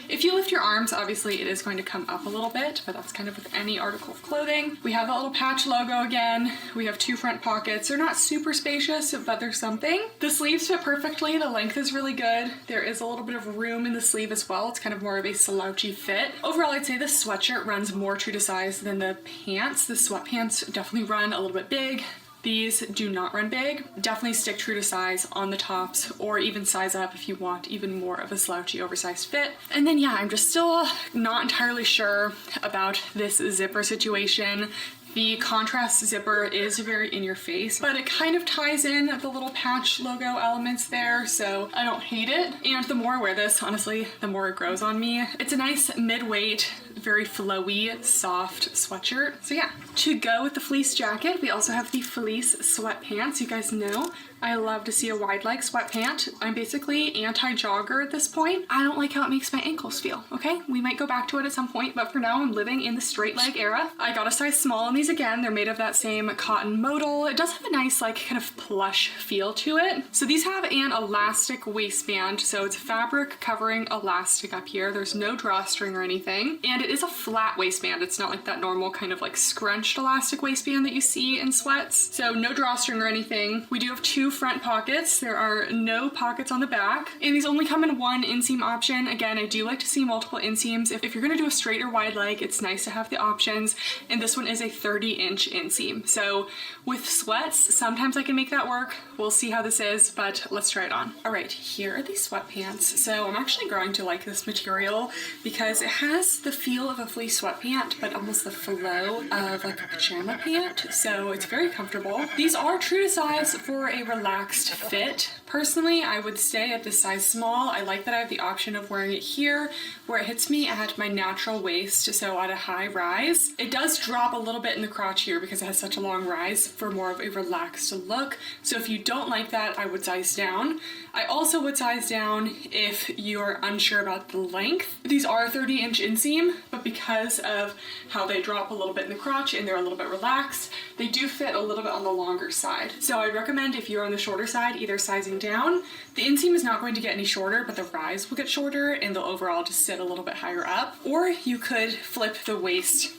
If you lift your arms, obviously it is going to come up a little bit, but that's kind of with any article of clothing. We have that little patch logo again. We have two front pockets. They're not super spacious, but they're something. The sleeves fit perfectly. The length is really good. There is a little bit of room in the sleeve as well. It's kind of more of a slouchy fit. Overall, I'd say the sweatshirt runs more true to size than the pants. The sweatpants definitely run a little bit big. These do not run big. Definitely stick true to size on the tops, or even size up if you want even more of a slouchy oversized fit. And then yeah, I'm just still not entirely sure about this zipper situation. The contrast zipper is very in your face, but it kind of ties in the little patch logo elements there, so I don't hate it. And the more I wear this, honestly, the more it grows on me. It's a nice mid-weight, very flowy, soft sweatshirt. So yeah, to go with the fleece jacket, we also have the fleece sweatpants. You guys know I love to see a wide leg sweatpant. I'm basically anti-jogger at this point. I don't like how it makes my ankles feel, okay? We might go back to it at some point, but for now I'm living in the straight leg era. I got a size small in these again. They're made of that same cotton modal. It does have a nice like kind of plush feel to it. So these have an elastic waistband. So it's fabric covering elastic up here. There's no drawstring or anything. And it is a flat waistband. It's not like that normal kind of like scrunched elastic waistband that you see in sweats. So no drawstring or anything. We do have two front pockets. There are no pockets on the back. And these only come in one inseam option. Again, I do like to see multiple inseams. If you're gonna do a straight or wide leg, it's nice to have the options. And this one is a 30-inch inseam. So with sweats, sometimes I can make that work. We'll see how this is, but let's try it on. All right, here are these sweatpants. So I'm actually growing to like this material because it has the feel of a fleece sweatpant, but almost the flow of like a pajama pant. So it's very comfortable. These are true to size for a relaxed fit. Personally, I would stay at this size small. I like that I have the option of wearing it here where it hits me at my natural waist, so at a high rise. It does drop a little bit in the crotch here because it has such a long rise for more of a relaxed look. So if you don't like that, I would size down. I also would size down if you're unsure about the length. These are 30-inch inseam, but because of how they drop a little bit in the crotch and they're a little bit relaxed, they do fit a little bit on the longer side. So I'd recommend if you're on the shorter side, either sizing down. The inseam is not going to get any shorter, but the rise will get shorter and they'll overall just sit a little bit higher up. Or you could flip the waist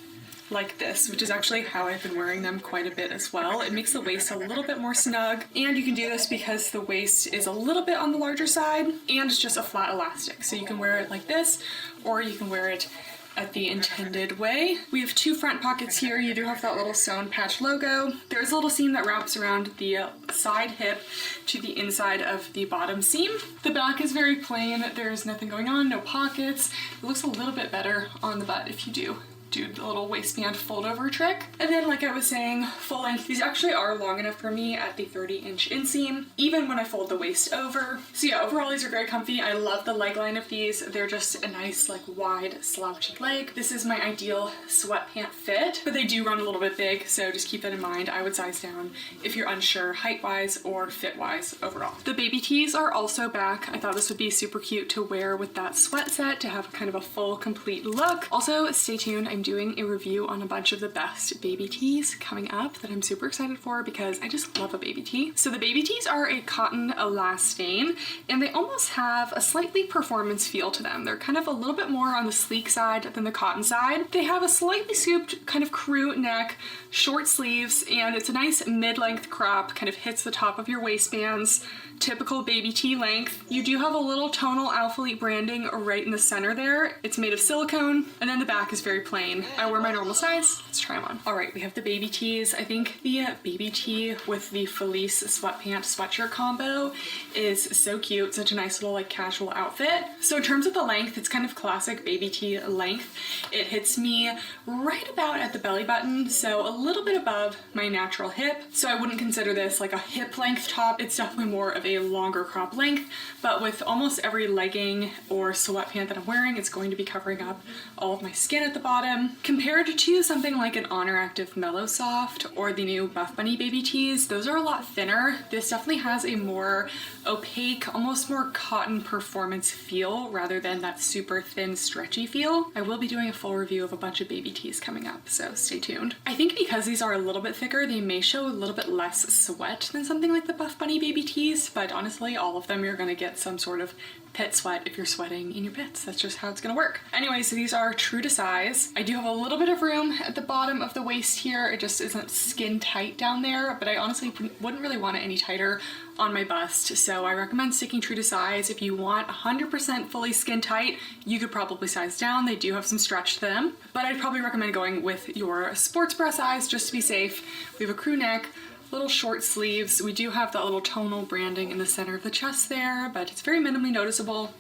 like this, which is actually how I've been wearing them quite a bit as well. It makes the waist a little bit more snug, and you can do this because the waist is a little bit on the larger side and it's just a flat elastic. So you can wear it like this, or you can wear it at the intended way. We have two front pockets here. You do have that little sewn patch logo. There's a little seam that wraps around the side hip to the inside of the bottom seam. The back is very plain. There's nothing going on, no pockets. It looks a little bit better on the butt if you do the little waistband fold over trick. And then like I was saying, full length, these actually are long enough for me at the 30-inch inseam, even when I fold the waist over. So yeah, overall these are very comfy. I love the leg line of these. They're just a nice like wide slouchy leg. This is my ideal sweatpant fit, but they do run a little bit big, so just keep that in mind. I would size down if you're unsure height-wise or fit-wise overall. The baby tees are also back. I thought this would be super cute to wear with that sweat set to have kind of a full complete look. Also, stay tuned. I'm doing a review on a bunch of the best baby tees coming up that I'm super excited for because I just love a baby tee. So the baby tees are a cotton elastane and they almost have a slightly performance feel to them. They're kind of a little bit more on the sleek side than the cotton side. They have a slightly scooped kind of crew neck, short sleeves, and it's a nice mid-length crop, kind of hits the top of your waistbands typical baby tee length. You do have a little tonal Alphalete branding right in the center there. It's made of silicone, and then the back is very plain. I wear my normal size. Let's try them on. All right, we have the baby tees. I think the baby tee with the fleece sweatpant sweatshirt combo is so cute. Such a nice little like casual outfit. So in terms of the length, it's kind of classic baby tee length. It hits me right about at the belly button, so a little bit above my natural hip. So I wouldn't consider this like a hip length top. It's definitely more of a longer crop length, but with almost every legging or sweatpant that I'm wearing, it's going to be covering up all of my skin at the bottom. Compared to something like an Oner Active Mellow Soft or the new Buffbunny Baby Tees, those are a lot thinner. This definitely has a more opaque, almost more cotton performance feel rather than that super thin, stretchy feel. I will be doing a full review of a bunch of baby tees coming up, so stay tuned. I think because these are a little bit thicker, they may show a little bit less sweat than something like the Buffbunny Baby Tees, but honestly, all of them you're gonna get some sort of pit sweat if you're sweating in your pits. That's just how it's gonna work. Anyway, so these are true to size. I do have a little bit of room at the bottom of the waist here. It just isn't skin tight down there, but I honestly wouldn't really want it any tighter on my bust. So I recommend sticking true to size. If you want 100% fully skin tight, you could probably size down. They do have some stretch to them, but I'd probably recommend going with your sports bra size just to be safe. We have a crew neck, little short sleeves. We do have that little tonal branding in the center of the chest there, but it's very minimally noticeable.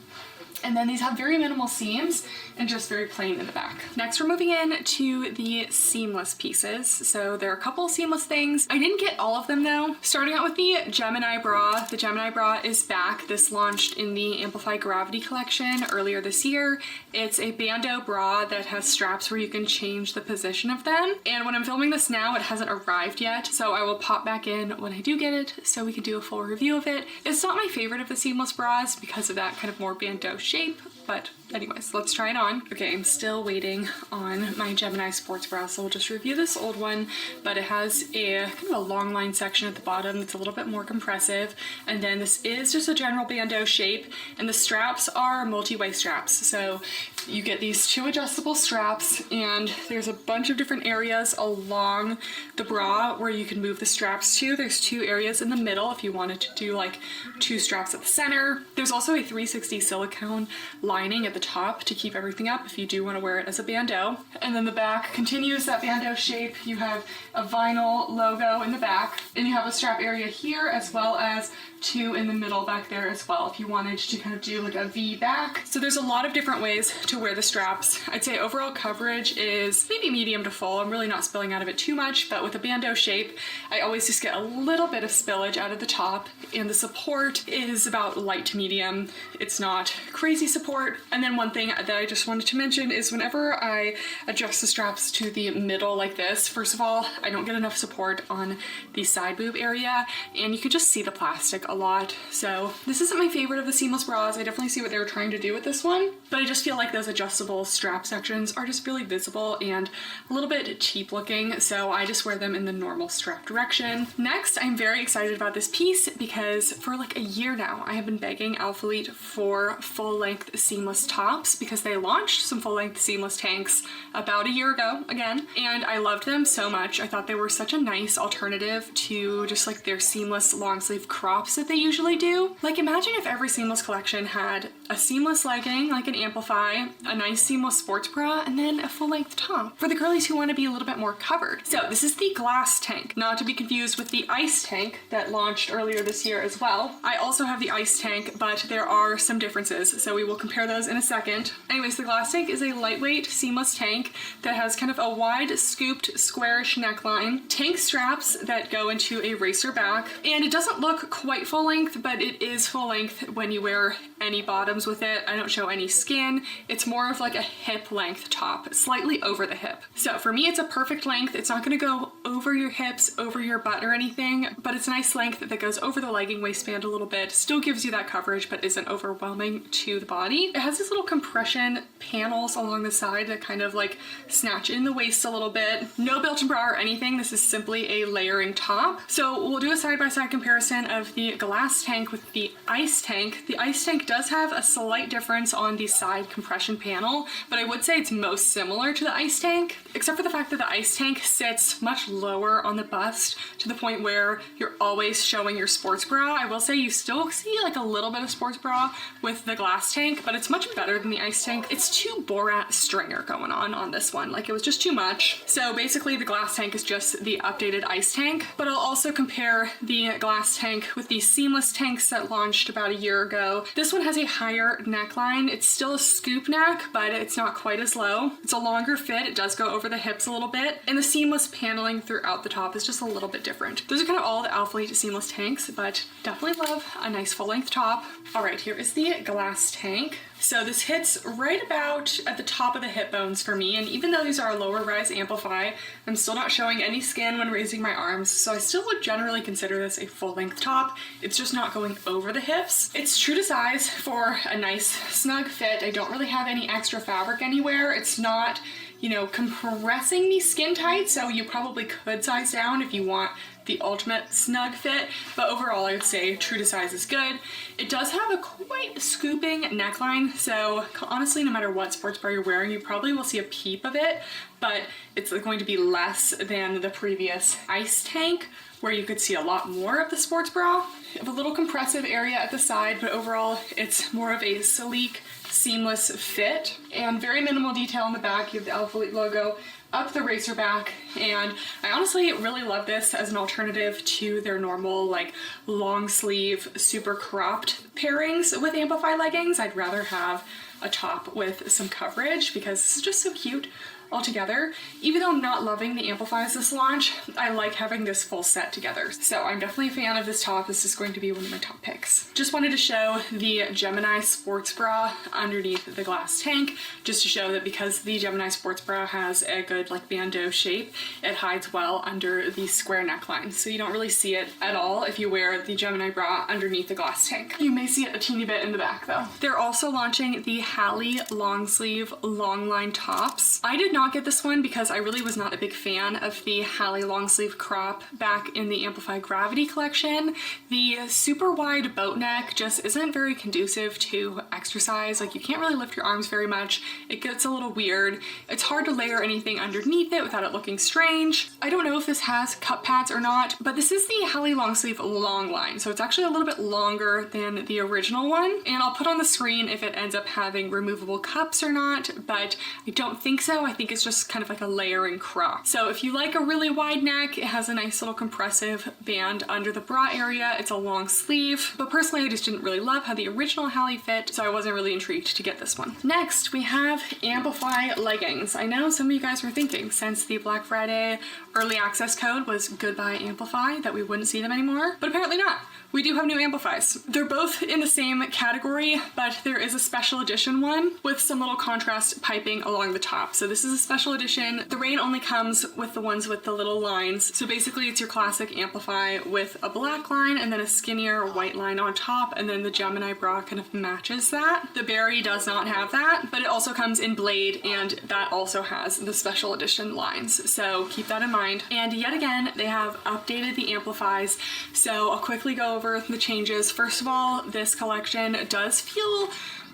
And then these have very minimal seams and just very plain in the back. Next, we're moving in to the seamless pieces. So there are a couple seamless things. I didn't get all of them though. Starting out with the Gemini bra. The Gemini bra is back. This launched in the Amplify Gravity collection earlier this year. It's a bandeau bra that has straps where you can change the position of them. And when I'm filming this now, it hasn't arrived yet. So I will pop back in when I do get it so we can do a full review of it. It's not my favorite of the seamless bras because of that kind of more bandeau shape, but anyways, let's try it on. Okay, I'm still waiting on my Gemini sports bra, so we'll just review this old one, but it has a kind of a long line section at the bottom that's a little bit more compressive, and then this is just a general bandeau shape, and the straps are multi-way straps. So you get these two adjustable straps, and there's a bunch of different areas along the bra where you can move the straps to. There's two areas in the middle if you wanted to do like two straps at the center. There's also a 360 silicone lining at the top to keep everything up if you do want to wear it as a bandeau. And then the back continues that bandeau shape. You have a vinyl logo in the back, and you have a strap area here as well as two in the middle back there as well if you wanted to kind of do like a V back. So there's a lot of different ways to wear the straps. I'd say overall coverage is maybe medium to full. I'm really not spilling out of it too much, but with a bandeau shape, I always just get a little bit of spillage out of the top, and the support is about light to medium. It's not crazy support. And then one thing that I just wanted to mention is whenever I adjust the straps to the middle like this, first of all, I don't get enough support on the side boob area, and you can just see the plastic a lot. So this isn't my favorite of the seamless bras. I definitely see what they were trying to do with this one, but I just feel like those adjustable strap sections are just really visible and a little bit cheap looking, so I just wear them in the normal strap direction. Next, I'm very excited about this piece because for like a year now, I have been begging Alphalete for full-length seamless tops because they launched some full-length seamless tanks about a year ago again, and I loved them so much. I thought they were such a nice alternative to just like their seamless long sleeve crops that they usually do. Like imagine if every seamless collection had a seamless legging like an Amplify, a nice seamless sports bra, and then a full-length top for the girlies who want to be a little bit more covered. So this is the glass tank, not to be confused with the ice tank that launched earlier this year as well. I also have the ice tank, but there are some differences, so we will compare those in a second. Anyways, the glass tank is a lightweight seamless tank that has kind of a wide scooped squarish neckline, tank straps that go into a racer back, and it doesn't look quite full length, but it is full length when you wear any bottoms with it. I don't show any skin. It's more of like a hip length top, slightly over the hip. So for me, it's a perfect length. It's not gonna go over your hips, over your butt or anything, but it's a nice length that goes over the legging waistband a little bit, still gives you that coverage, but isn't overwhelming to the body. It has these little compression panels along the side that kind of like snatch in the waist a little bit. No built-in bra or anything. This is simply a layering top. So we'll do a side-by-side comparison of the glass tank with the ice tank. The ice tank does have a slight difference on the side compression panel, but I would say it's most similar to the ice tank, except for the fact that the ice tank sits much lower on the bust to the point where you're always showing your sports bra. I will say you still see like a little bit of sports bra with the glass tank, but it's much better than the ice tank. It's too Borat stringer going on this one. Like, it was just too much. So basically the glass tank is just the updated ice tank, but I'll also compare the glass tank with the seamless tanks that launched about a year ago. This one has a higher neckline. It's still a scoop neck, but it's not quite as low. It's a longer fit. It does go over the hips a little bit, and the seamless paneling throughout the top is just a little bit different. Those are kind of all the Alphalete seamless tanks, but definitely love a nice full-length top. All right, here is the glass tank. So this hits right about at the top of the hip bones for me, and even though these are a lower rise amplify, I'm still not showing any skin when raising my arms, so I still would generally consider this a full-length top. It's just not going over the hips. It's true to size for a nice snug fit. I don't really have any extra fabric anywhere. It's not, you know, compressing me skin tight, so you probably could size down if you want the ultimate snug fit, but overall I would say true to size is good. It does have a quite scooping neckline, so honestly no matter what sports bra you're wearing you probably will see a peep of it, but it's going to be less than the previous ice tank where you could see a lot more of the sports bra. You have a little compressive area at the side, but overall it's more of a sleek, seamless fit and very minimal detail in the back. You have the Alphalete logo up the racer back, and I honestly really love this as an alternative to their normal like long sleeve super cropped pairings with amplify leggings. I'd rather have a top with some coverage because this is just so cute altogether. Even though I'm not loving the amplifiers this launch, I like having this full set together. So I'm definitely a fan of this top. This is going to be one of my top picks. Just wanted to show the Gemini sports bra underneath the glass tank, just to show that because the Gemini sports bra has a good like bandeau shape, it hides well under the square neckline. So you don't really see it at all if you wear the Gemini bra underneath the glass tank. You may see it a teeny bit in the back though. They're also launching the Hallie long sleeve long line tops. I did not get this one because I really was not a big fan of the Hallie long sleeve crop back in the Amplify Gravity collection. The super wide boat neck just isn't very conducive to exercise. Like, you can't really lift your arms very much. It gets a little weird. It's hard to layer anything underneath it without it looking strange. I don't know if this has cup pads or not, but this is the Hallie long sleeve long line, so it's actually a little bit longer than the original one, and I'll put on the screen if it ends up having removable cups or not, but I don't think so. I think it's just kind of like a layering crop. So if you like a really wide neck, it has a nice little compressive band under the bra area. It's a long sleeve, but personally I just didn't really love how the original Hallie fit, so I wasn't really intrigued to get this one. Next, we have Amplify leggings. I know some of you guys were thinking, since the Black Friday early access code was goodbye Amplify, that we wouldn't see them anymore, but apparently not. We do have new amplifies. They're both in the same category, but there is a special edition one with some little contrast piping along the top. So this is a special edition. The Rayon only comes with the ones with the little lines. So basically it's your classic amplify with a black line and then a skinnier white line on top, and then the Gemini bra kind of matches that. The Berry does not have that, but it also comes in Blade, and that also has the special edition lines. So keep that in mind. And yet again, they have updated the amplifies. So I'll quickly go over the changes. First of all, this collection does feel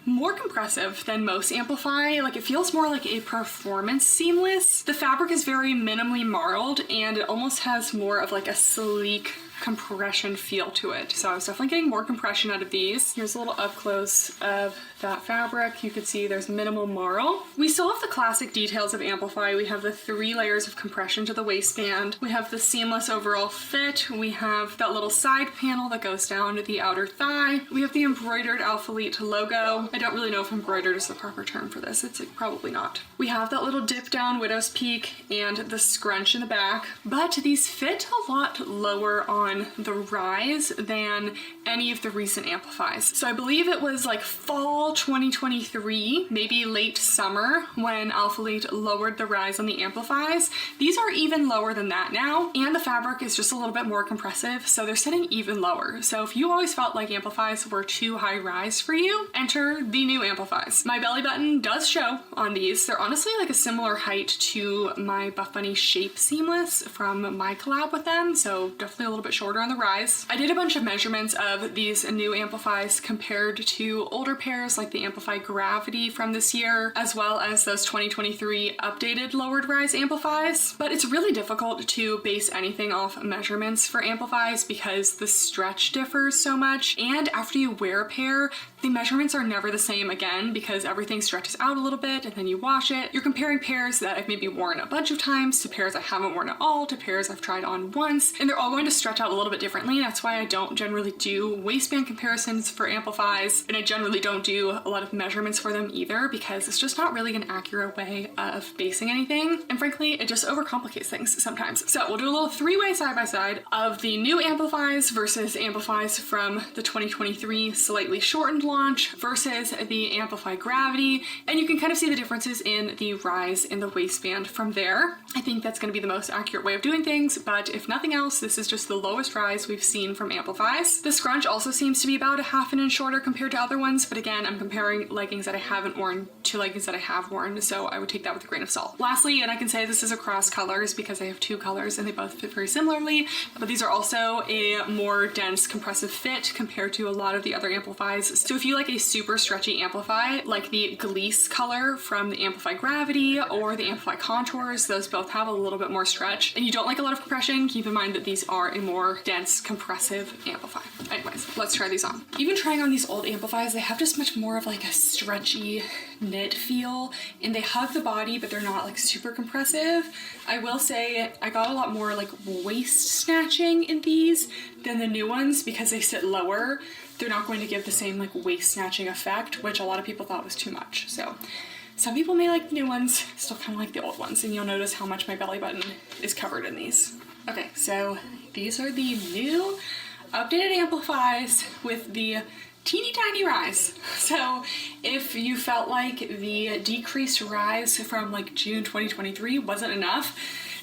more compressive than most amplify. Like, it feels more like a performance seamless. The fabric is very minimally marled, and it almost has more of like a sleek compression feel to it. So I was definitely getting more compression out of these. Here's a little up close of that fabric. You can see there's minimal marl. We still have the classic details of Amplify. We have the 3 layers of compression to the waistband. We have the seamless overall fit. We have that little side panel that goes down to the outer thigh. We have the embroidered Alphalete logo. I don't really know if embroidered is the proper term for this. It's like, probably not. We have that little dip down widow's peak and the scrunch in the back, but these fit a lot lower on the rise than any of the recent amplifies. So I believe it was like fall 2023, maybe late summer, when Alphalete lowered the rise on the amplifies. These are even lower than that now, and the fabric is just a little bit more compressive, so they're sitting even lower. So if you always felt like amplifies were too high rise for you, enter the new amplifies. My belly button does show on these. They're honestly like a similar height to my Buffbunny Shape Seamless from my collab with them, so definitely a little bit shorter on the rise. I did a bunch of measurements of these new Amplifies compared to older pairs like the Amplify Gravity from this year, as well as those 2023 updated lowered rise Amplifies. But it's really difficult to base anything off measurements for Amplifies because the stretch differs so much, and after you wear a pair, the measurements are never the same again because everything stretches out a little bit and then you wash it. You're comparing pairs that I've maybe worn a bunch of times to pairs I haven't worn at all to pairs I've tried on once, and they're all going to stretch out a little bit differently. That's why I don't generally do waistband comparisons for Amplifies, and I generally don't do a lot of measurements for them either because it's just not really an accurate way of basing anything, and frankly it just overcomplicates things sometimes. So we'll do a little three-way side-by-side of the new Amplifies versus Amplifies from the 2023 slightly shortened launch versus the Amplify Gravity, and you can kind of see the differences in the rise in the waistband from there. I think that's going to be the most accurate way of doing things, but if nothing else, this is just the lowest rise we've seen from Amplifies. The scrunch also seems to be about a half an inch shorter compared to other ones, but again, I'm comparing leggings that I haven't worn to leggings that I have worn, so I would take that with a grain of salt. Lastly, and I can say this is across colors because I have two colors and they both fit very similarly, but these are also a more dense compressive fit compared to a lot of the other Amplifies. So if you like a super stretchy Amplify, like the Gliese color from the Amplify Gravity or the Amplify Contours, those both have a little bit more stretch, and you don't like a lot of compression, keep in mind that these are a more dense compressive Amplify. Anyways, let's try these on. Even trying on these old Amplifies, they have just much more of like a stretchy knit feel, and they hug the body, but they're not like super compressive. I will say I got a lot more like waist snatching in these than the new ones because they sit lower. They're not going to give the same like waist snatching effect, which a lot of people thought was too much. So some people may like the new ones, still kind of like the old ones, and you'll notice how much my belly button is covered in these. Okay, so these are the new updated Amplifies with the teeny tiny rise. So if you felt like the decreased rise from like June 2023 wasn't enough,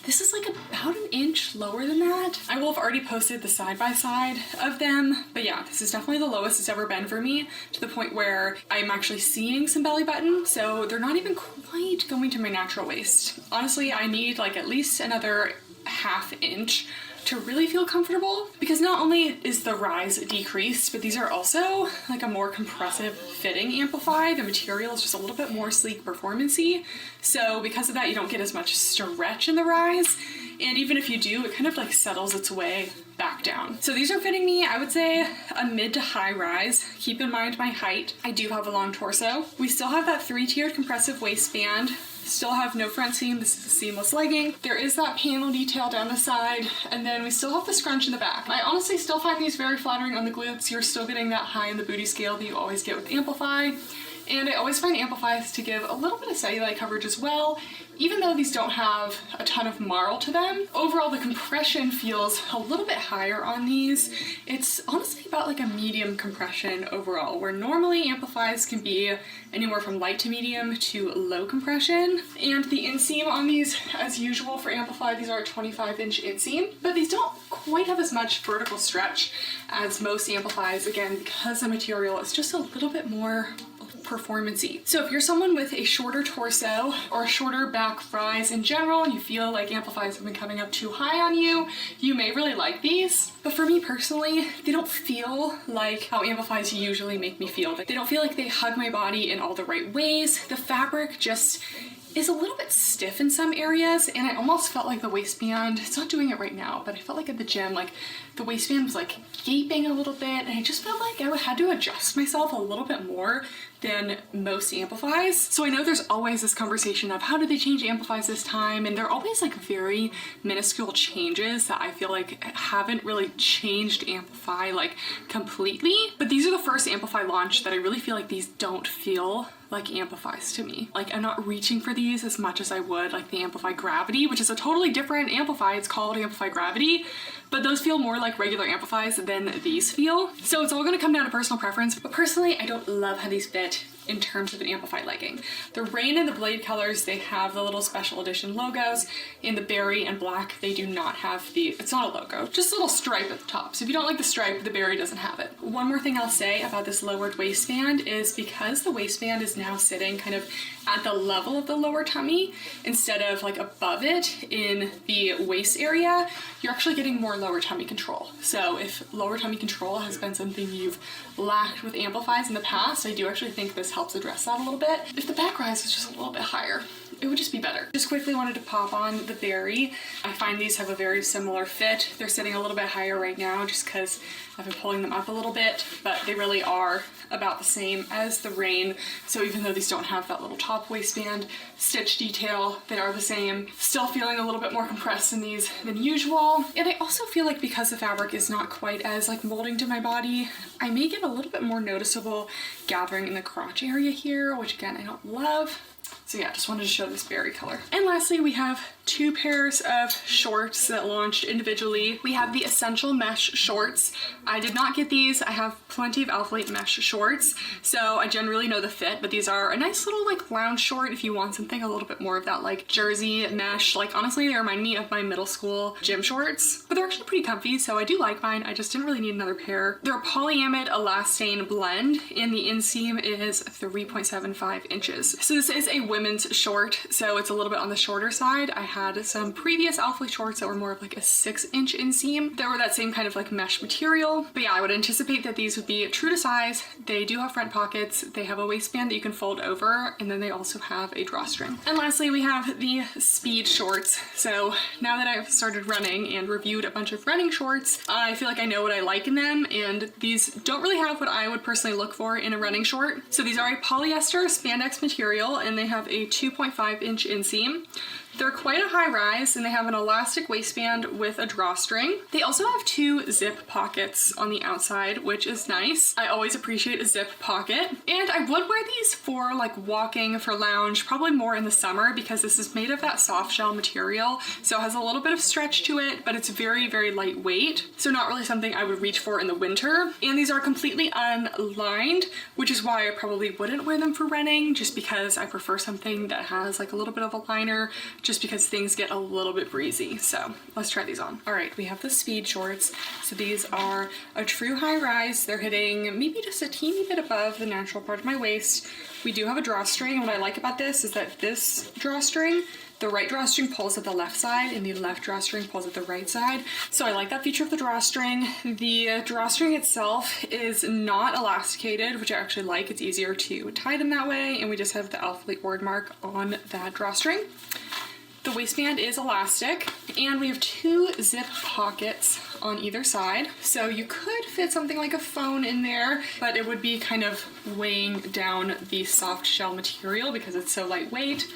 this is like about an inch lower than that. I will have already posted the side-by-side of them, but yeah, this is definitely the lowest it's ever been for me, to the point where I'm actually seeing some belly button, so they're not even quite going to my natural waist. Honestly, I need like at least another half inch to really feel comfortable, because not only is the rise decreased, but these are also like a more compressive fitting Amplify. The material is just a little bit more sleek performance-y, so because of that you don't get as much stretch in the rise, and even if you do, it kind of like settles its way back down. So these are fitting me, I would say, a mid to high rise. Keep in mind my height. I do have a long torso. We still have that 3-tiered compressive waistband. Still have no front seam. This is a seamless legging. There is that panel detail down the side, and then we still have the scrunch in the back. I honestly still find these very flattering on the glutes. You're still getting that high in the booty scale that you always get with Amplify. And I always find Amplifies to give a little bit of cellulite coverage as well, even though these don't have a ton of marl to them. Overall, the compression feels a little bit higher on these. It's honestly about like a medium compression overall, where normally Amplifies can be anywhere from light to medium to low compression. And the inseam on these, as usual for Amplify, these are a 25-inch inseam, but these don't quite have as much vertical stretch as most Amplifies, again, because the material is just a little bit more performance-y. So if you're someone with a shorter torso or a shorter back rise in general, and you feel like Amplifies have been coming up too high on you, you may really like these. But for me personally, they don't feel like how Amplifies usually make me feel. They don't feel like they hug my body in all the right ways. The fabric just is a little bit stiff in some areas, and I almost felt like the waistband, it's not doing it right now, but I felt like at the gym, like the waistband was like gaping a little bit, and I just felt like I had to adjust myself a little bit more than most Amplifies. So I know there's always this conversation of how did they change Amplifies this time, and they're always like very minuscule changes that I feel like haven't really changed Amplify like completely. But these are the first Amplify launch that I really feel like these don't feel like Amplifies to me. Like I'm not reaching for these as much as I would like the Amplify Gravity, which is a totally different Amplify. It's called Amplify Gravity, but those feel more like regular Amplifies than these feel. So it's all gonna come down to personal preference, but personally I don't love how these fit in terms of an amplified legging. The Rayon and the Blade colors, they have the little special edition logos. In the berry and black, they do not have the, it's not a logo, just a little stripe at the top. So if you don't like the stripe, the berry doesn't have it. One more thing I'll say about this lowered waistband is because the waistband is now sitting kind of at the level of the lower tummy instead of like above it in the waist area, you're actually getting more lower tummy control. So if lower tummy control has been something you've lacked with amplifies in the past, I do actually think this helps address that a little bit. If the back rise was just a little bit higher, it would just be better. Just quickly wanted to pop on the berry. I find these have a very similar fit. They're sitting a little bit higher right now just because I've been pulling them up a little bit, but they really are about the same as the Rayon. So even though these don't have that little top waistband stitch detail, they are the same. Still feeling a little bit more compressed in these than usual. And I also feel like because the fabric is not quite as like molding to my body, I may get a little bit more noticeable gathering in the crotch area here, which again, I don't love. So yeah, just wanted to show this berry color. And lastly, we have two pairs of shorts that launched individually. We have the Essential Mesh shorts. I did not get these. I have plenty of Alphalete mesh shorts, so I generally know the fit, but these are a nice little like lounge short if you want something a little bit more of that like jersey mesh. Like honestly, they remind me of my middle school gym shorts, but they're actually pretty comfy, so I do like mine. I just didn't really need another pair. They're a polyamide elastane blend, and the inseam is 3.75 inches. So this is a women's short, so it's a little bit on the shorter side. I had some previous Alphalete shorts that were more of like a 6-inch inseam. They were that same kind of like mesh material, but yeah, I would anticipate that these would be true to size. They do have front pockets. They have a waistband that you can fold over, and then they also have a drawstring. And lastly, we have the Speed shorts. So now that I've started running and reviewed a bunch of running shorts, I feel like I know what I like in them, and these don't really have what I would personally look for in a running short. So these are a polyester spandex material, and they have a 2.5-inch inseam. They're quite a high rise, and they have an elastic waistband with a drawstring. They also have 2 zip pockets on the outside, which is nice. I always appreciate a zip pocket. And I would wear these for like walking, for lounge, probably more in the summer because this is made of that soft shell material. So it has a little bit of stretch to it, but it's very, very lightweight. So not really something I would reach for in the winter. And these are completely unlined, which is why I probably wouldn't wear them for running, just because I prefer something that has like a little bit of a liner, just because things get a little bit breezy. So let's try these on. All right, we have the Speed shorts. So these are a true high rise. They're hitting maybe just a teeny bit above the natural part of my waist. We do have a drawstring, and what I like about this is that this drawstring, the right drawstring pulls at the left side and the left drawstring pulls at the right side. So I like that feature of the drawstring. The drawstring itself is not elasticated, which I actually like. It's easier to tie them that way, and we just have the Alphalete word mark on that drawstring. The waistband is elastic, and we have 2 zip pockets on either side. So you could fit something like a phone in there, but it would be kind of weighing down the soft shell material because it's so lightweight.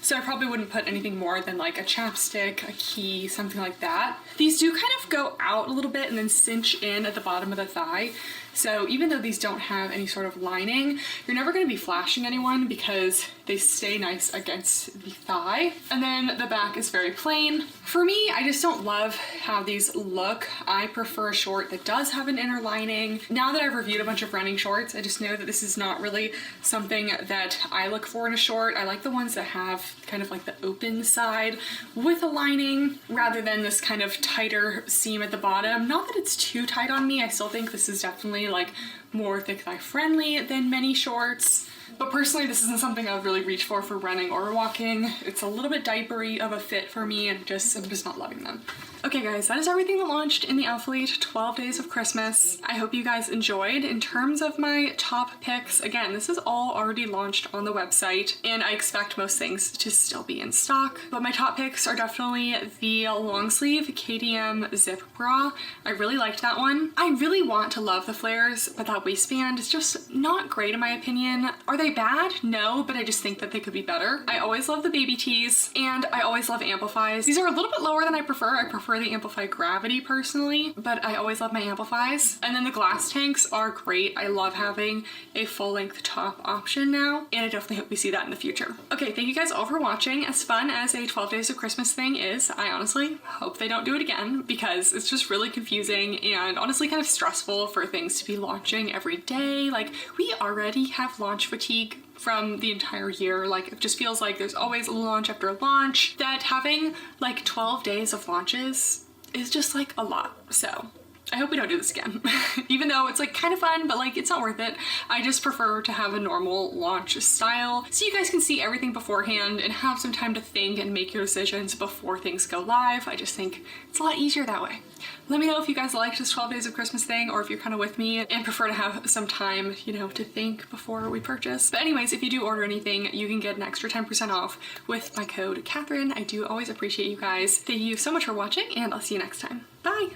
So I probably wouldn't put anything more than like a chapstick, a key, something like that. These do kind of go out a little bit and then cinch in at the bottom of the thigh. So even though these don't have any sort of lining, you're never going to be flashing anyone because they stay nice against the thigh. And then the back is very plain. For me, I just don't love how these look. I prefer a short that does have an inner lining. Now that I've reviewed a bunch of running shorts, I just know that this is not really something that I look for in a short. I like the ones that have kind of like the open side with a lining rather than this kind of tighter seam at the bottom. Not that it's too tight on me. I still think this is definitely like more thick thigh friendly than many shorts. But personally, this isn't something I would really reach for running or walking. It's a little bit diapery of a fit for me, and I'm just not loving them. Okay guys, that is everything that launched in the Alphalete 12 Days of Christmas. I hope you guys enjoyed. In terms of my top picks, again, this is all already launched on the website, and I expect most things to still be in stock. But my top picks are definitely the long sleeve KDM zip bra. I really liked that one. I really want to love the flares, but that waistband is just not great in my opinion. Are they bad? No, but I just think that they could be better. I always love the baby tees, and I always love amplifies. These are a little bit lower than I prefer. I prefer prefer the Amplify Gravity personally, but I always love my Amplifies. And then the glass tanks are great. I love having a full-length top option now, and I definitely hope we see that in the future. Okay, thank you guys all for watching. As fun as a 12 Days of Christmas thing is, I honestly hope they don't do it again, because it's just really confusing and honestly kind of stressful for things to be launching every day. Like, we already have launch fatigue from the entire year. Like, it just feels like there's always launch after launch, that having like 12 days of launches is just like a lot. So I hope we don't do this again. Even though it's like kind of fun, but like it's not worth it. I just prefer to have a normal launch style so you guys can see everything beforehand and have some time to think and make your decisions before things go live. I just think it's a lot easier that way. Let me know if you guys liked this 12 Days of Christmas thing, or if you're kind of with me and prefer to have some time, you know, to think before we purchase. But anyways, if you do order anything, you can get an extra 10% off with my code Kathryn. I do always appreciate you guys. Thank you so much for watching, and I'll see you next time. Bye!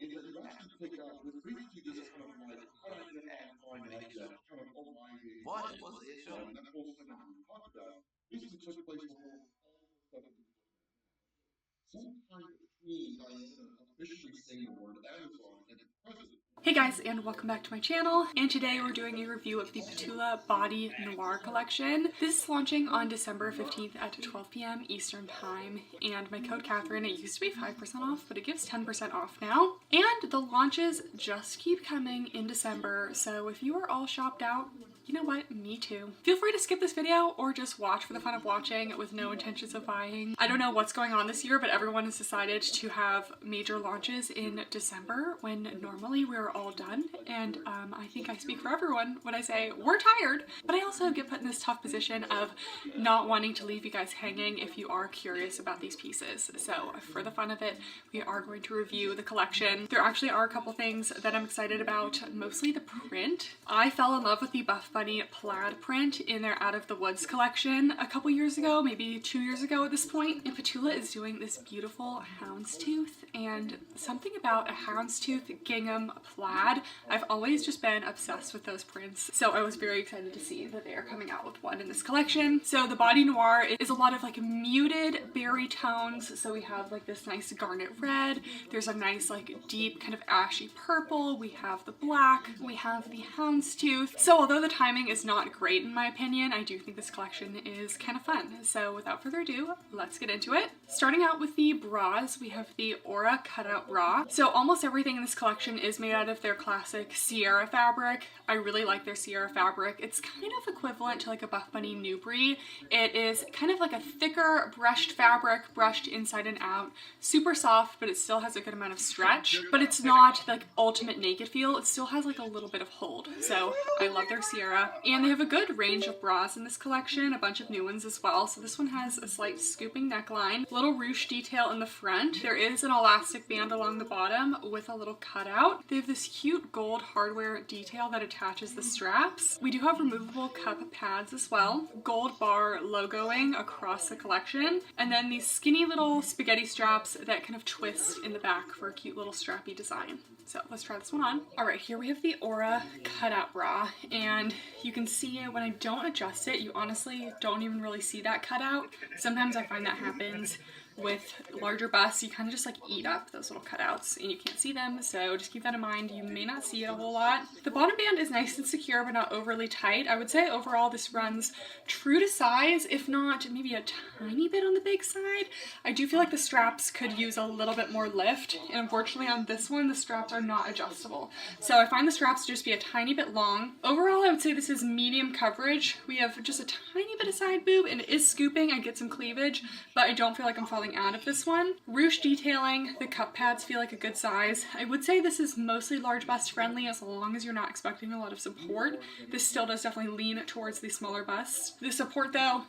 Is that you actually pick up with basically just kind of like cutting it and find like that kind of aligning What was the issue? that whole segment we talked about basically took place before all the stuff that we sometime between Diana officially saying the word Amazon and present. Hey guys, and welcome back to my channel, and today we're doing a review of the Petula Body Noir collection. This is launching on December 15th at 12 p.m. Eastern Time, and my code Kathryn, it used to be 5% off, but it gives 10% off now. And the launches just keep coming in December, so if you are all shopped out, you know what? Me too. Feel free to skip this video or just watch for the fun of watching with no intentions of buying. I don't know what's going on this year, but everyone has decided to have major launches in December when normally we're all done. And I think I speak for everyone when I say we're tired, but I also get put in this tough position of not wanting to leave you guys hanging if you are curious about these pieces. So for the fun of it, we are going to review the collection. There actually are a couple things that I'm excited about, mostly the print. I fell in love with the Buffbunny plaid print in their Out of the Woods collection a couple years ago, maybe 2 years ago at this point. And Petula is doing this beautiful houndstooth, and something about a houndstooth gingham plaid, I've always just been obsessed with those prints. So I was very excited to see that they are coming out with one in this collection. So the Body Noir is a lot of like muted berry tones. So we have like this nice garnet red, there's a nice like deep kind of ashy purple, we have the black, we have the houndstooth. So although the timing is not great in my opinion, I do think this collection is kind of fun. So without further ado, let's get into it. Starting out with the bras, we have the Aura cutout bra. So almost everything in this collection is made out of their classic Sierra fabric. I really like their Sierra fabric. It's kind of equivalent to like a Buffbunny Nubri. It is kind of like a thicker brushed fabric, brushed inside and out. Super soft, but it still has a good amount of stretch. But it's not like ultimate naked feel. It still has like a little bit of hold. So I love their Sierra. And they have a good range of bras in this collection, a bunch of new ones as well. So this one has a slight scooping neckline, little ruche detail in the front. There is an elastic band along the bottom with a little cutout. They have this cute gold hardware detail that attaches the straps. We do have removable cup pads as well, gold bar logoing across the collection, and then these skinny little spaghetti straps that kind of twist in the back for a cute little strappy design. So let's try this one on. All right, here we have the Aura cutout bra, and you can see it when I don't adjust it, you honestly don't even really see that cutout. Sometimes I find that happens with larger busts. You kind of just like eat up those little cutouts and you can't see them, so just keep that in mind. You may not see it a whole lot. The bottom band is nice and secure but not overly tight. I would say overall this runs true to size, if not maybe a tiny bit on the big side. I do feel like the straps could use a little bit more lift, and unfortunately on this one the straps are not adjustable, so I find the straps to just be a tiny bit long. Overall I would say this is medium coverage. We have just a tiny bit of side boob and it is scooping. I get some cleavage, but I don't feel like I'm falling out of this one. Ruche detailing, the cup pads feel like a good size. I would say this is mostly large bust friendly as long as you're not expecting a lot of support. This still does definitely lean towards the smaller busts. The support though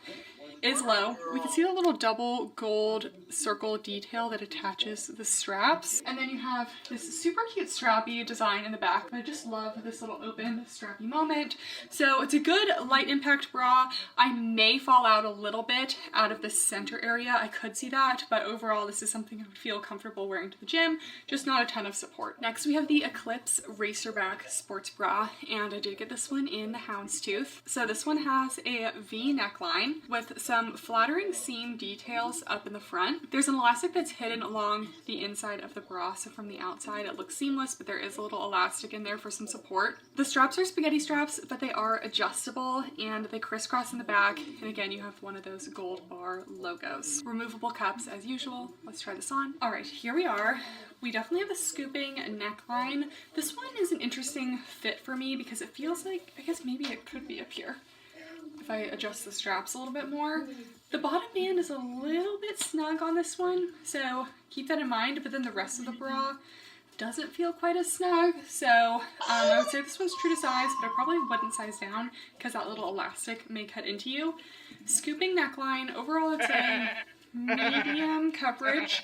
is low. We can see the little double gold circle detail that attaches the straps. And then you have this super cute strappy design in the back. I just love this little open strappy moment. So it's a good light impact bra. I may fall out a little bit out of the center area. I could see that. lot, but overall this is something I would feel comfortable wearing to the gym, just not a ton of support. Next we have the Eclipse Racerback Sports Bra, and I did get this one in the houndstooth. So this one has a V neckline with some flattering seam details up in the front. There's an elastic that's hidden along the inside of the bra, so from the outside it looks seamless, but there is a little elastic in there for some support. The straps are spaghetti straps, but they are adjustable and they crisscross in the back, and again you have one of those gold bar logos. Removable cups as usual. Let's try this on. Alright, here we are. We definitely have a scooping neckline. This one is an interesting fit for me because it feels like, I guess maybe it could be up here if I adjust the straps a little bit more. The bottom band is a little bit snug on this one, so keep that in mind, but then the rest of the bra doesn't feel quite as snug, so I would say this one's true to size, but I probably wouldn't size down because that little elastic may cut into you. Scooping neckline, overall I'd say medium coverage.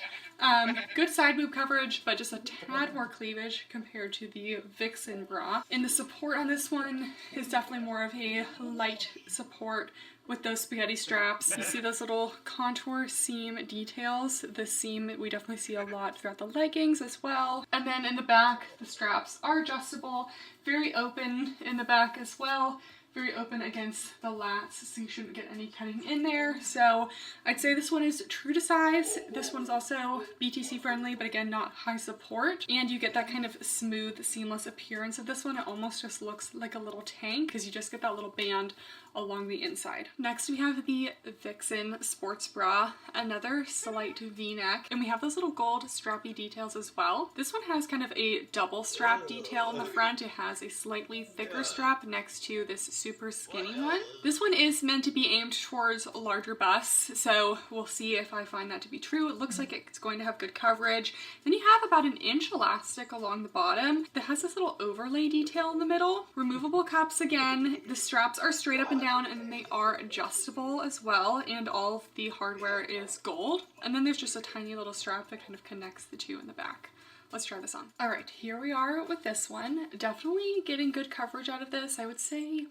Good side boob coverage, but just a tad more cleavage compared to the Vixen bra. And the support on this one is definitely more of a light support with those spaghetti straps. You see those little contour seam details. The seam we definitely see a lot throughout the leggings as well. And then in the back, the straps are adjustable, very open in the back as well. Very open against the lats, so you shouldn't get any cutting in there. So I'd say this one is true to size. This one's also BTC friendly, but again, not high support. And you get that kind of smooth, seamless appearance of this one. It almost just looks like a little tank because you just get that little band along the inside. Next we have the Vixen Sports Bra, another slight V-neck, and we have those little gold strappy details as well. This one has kind of a double strap detail in the front. It has a slightly thicker strap next to this super skinny one. This one is meant to be aimed towards larger busts, so we'll see if I find that to be true. It looks like it's going to have good coverage. Then you have about an inch elastic along the bottom that has this little overlay detail in the middle. Removable cups again. The straps are straight up and down, and then they are adjustable as well, and all of the hardware is gold. And then there's just a tiny little strap that kind of connects the two in the back. Let's try this on. All right, here we are with this one. Definitely getting good coverage out of this. I would say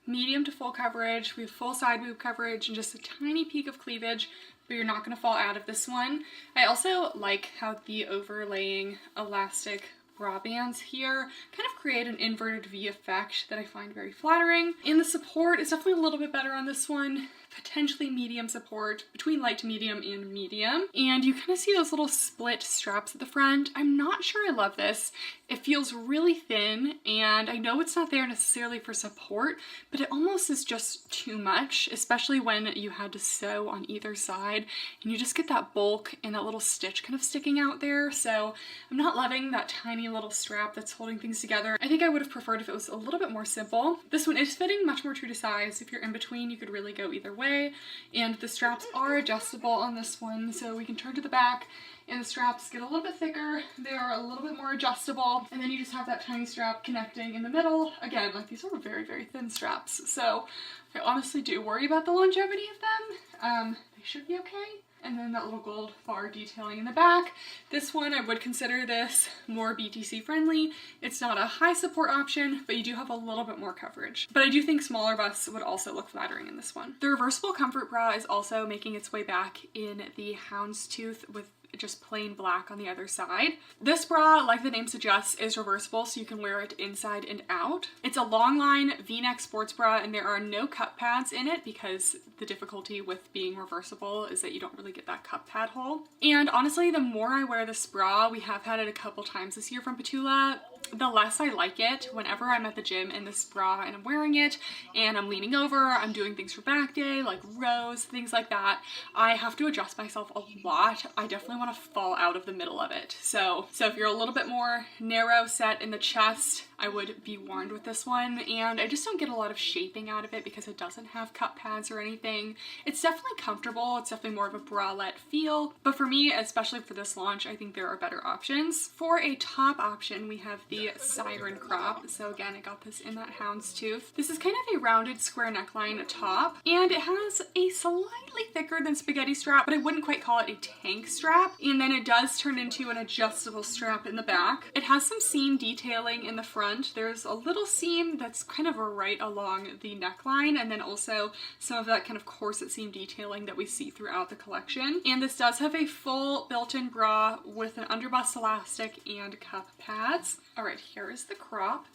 medium to full coverage. We have full side boob coverage and just a tiny peak of cleavage, but you're not going to fall out of this one. I also like how the overlaying elastic bra bands here kind of create an inverted V effect that I find very flattering. And the support is definitely a little bit better on this one. Potentially medium support, between light to medium and medium. And you kind of see those little split straps at the front. I'm not sure I love this. It feels really thin, and I know it's not there necessarily for support, but it almost is just too much, especially when you had to sew on either side, and you just get that bulk and that little stitch kind of sticking out there. So I'm not loving that tiny little strap that's holding things together. I think I would have preferred if it was a little bit more simple. This one is fitting much more true to size. If you're in between, you could really go either way, and the straps are adjustable on this one, so we can turn to the back and the straps get a little bit thicker. They are a little bit more adjustable, and then you just have that tiny strap connecting in the middle. Again, like these are very, very thin straps, so I honestly do worry about the longevity of them. They should be okay. And then that little gold bar detailing in the back. This one, I would consider this more BTC friendly. It's not a high support option, but you do have a little bit more coverage. But I do think smaller busts would also look flattering in this one. The reversible comfort bra is also making its way back in the houndstooth with just plain black on the other side. This bra, like the name suggests, is reversible, so you can wear it inside and out. It's a long line V-neck sports bra, and there are no cup pads in it because the difficulty with being reversible is that you don't really get that cup pad hole. And honestly, the more I wear this bra, we have had it a couple times this year from Petula, the less I like it. Whenever I'm at the gym in this bra and I'm wearing it and I'm leaning over, I'm doing things for back day, like rows, things like that, I have to adjust myself a lot. I definitely want to fall out of the middle of it. So if you're a little bit more narrow set in the chest, I would be warned with this one, and I just don't get a lot of shaping out of it because it doesn't have cup pads or anything. It's definitely comfortable. It's definitely more of a bralette feel, but for me, especially for this launch, I think there are better options. For a top option, we have the Siren Crop. So again, I got this in that houndstooth. This is kind of a rounded square neckline top, and it has a slightly thicker than spaghetti strap, but I wouldn't quite call it a tank strap. And then it does turn into an adjustable strap in the back. It has some seam detailing in the front front, there's a little seam that's kind of right along the neckline, and then also some of that kind of corset seam detailing that we see throughout the collection. And this does have a full built-in bra with an underbust elastic and cup pads. All right, here is the crop.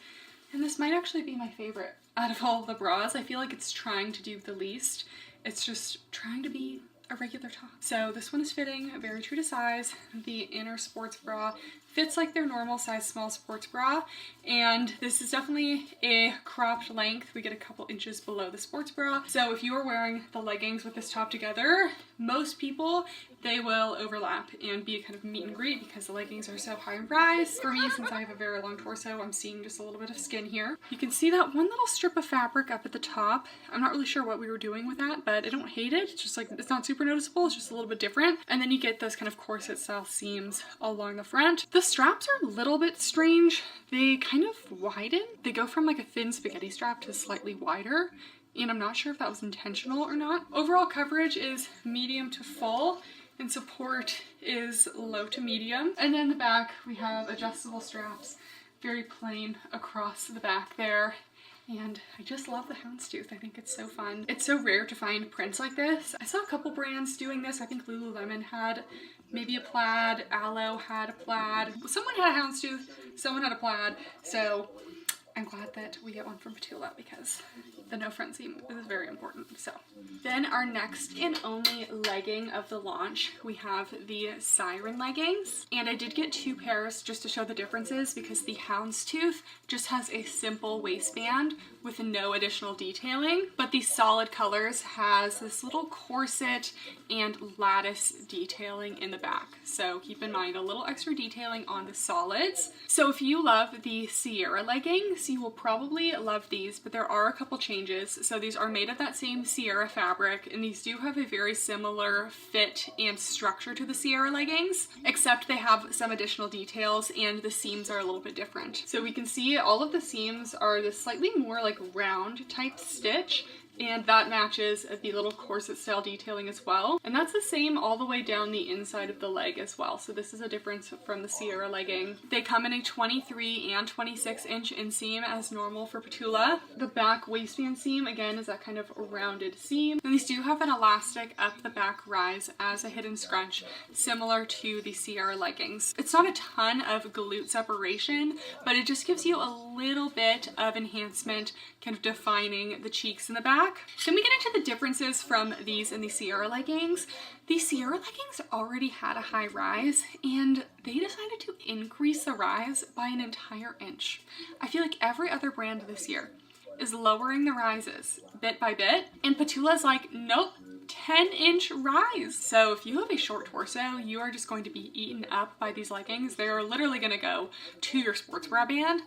And this might actually be my favorite out of all the bras. I feel like it's trying to do the least. It's just trying to be a regular top. So this one is fitting very true to size. The inner sports bra fits like their normal size small sports bra, and this is definitely a cropped length. We get a couple inches below the sports bra. So if you are wearing the leggings with this top together, most people, they will overlap and be a kind of meet and greet because the leggings are so high in rise. For me, since I have a very long torso, I'm seeing just a little bit of skin here. You can see that one little strip of fabric up at the top. I'm not really sure what we were doing with that, but I don't hate it. It's just like, it's not super noticeable. It's just a little bit different. And then you get those kind of corset style seams along the front. The straps are a little bit strange. They kind of widen. They go from like a thin spaghetti strap to slightly wider, and I'm not sure if that was intentional or not. Overall coverage is medium to full, and support is low to medium. And then the back, we have adjustable straps, very plain across the back there. And I just love the houndstooth. I think it's so fun. It's so rare to find prints like this. I saw a couple brands doing this. I think Lululemon had maybe a plaid, Aloe had a plaid. Someone had a houndstooth, someone had a plaid. So I'm glad that we get one from Petula because the no front seam is very important. So then our next and only legging of the launch, we have the Siren leggings. And I did get two pairs just to show the differences because the houndstooth just has a simple waistband with no additional detailing, but the solid colors has this little corset and lattice detailing in the back. So keep in mind a little extra detailing on the solids. So if you love the Sierra leggings, you will probably love these, but there are a couple changes. So these are made of that same Sierra fabric, and these do have a very similar fit and structure to the Sierra leggings, except they have some additional details and the seams are a little bit different. So we can see all of the seams are this slightly more like round type stitch, and that matches the little corset style detailing as well. And that's the same all the way down the inside of the leg as well. So this is a difference from the Sierra legging. They come in a 23 and 26 inch inseam as normal for Petula. The back waistband seam again is that kind of rounded seam. And these do have an elastic up the back rise as a hidden scrunch, similar to the Sierra leggings. It's not a ton of glute separation, but it just gives you a little bit of enhancement, kind of defining the cheeks in the back. Then we get into the differences from these and the Sierra leggings. The Sierra leggings already had a high rise, and they decided to increase the rise by an entire inch. I feel like every other brand this year is lowering the rises bit by bit, and Petula's like, nope, 10-inch rise. So if you have a short torso, you are just going to be eaten up by these leggings. They're literally gonna go to your sports bra band.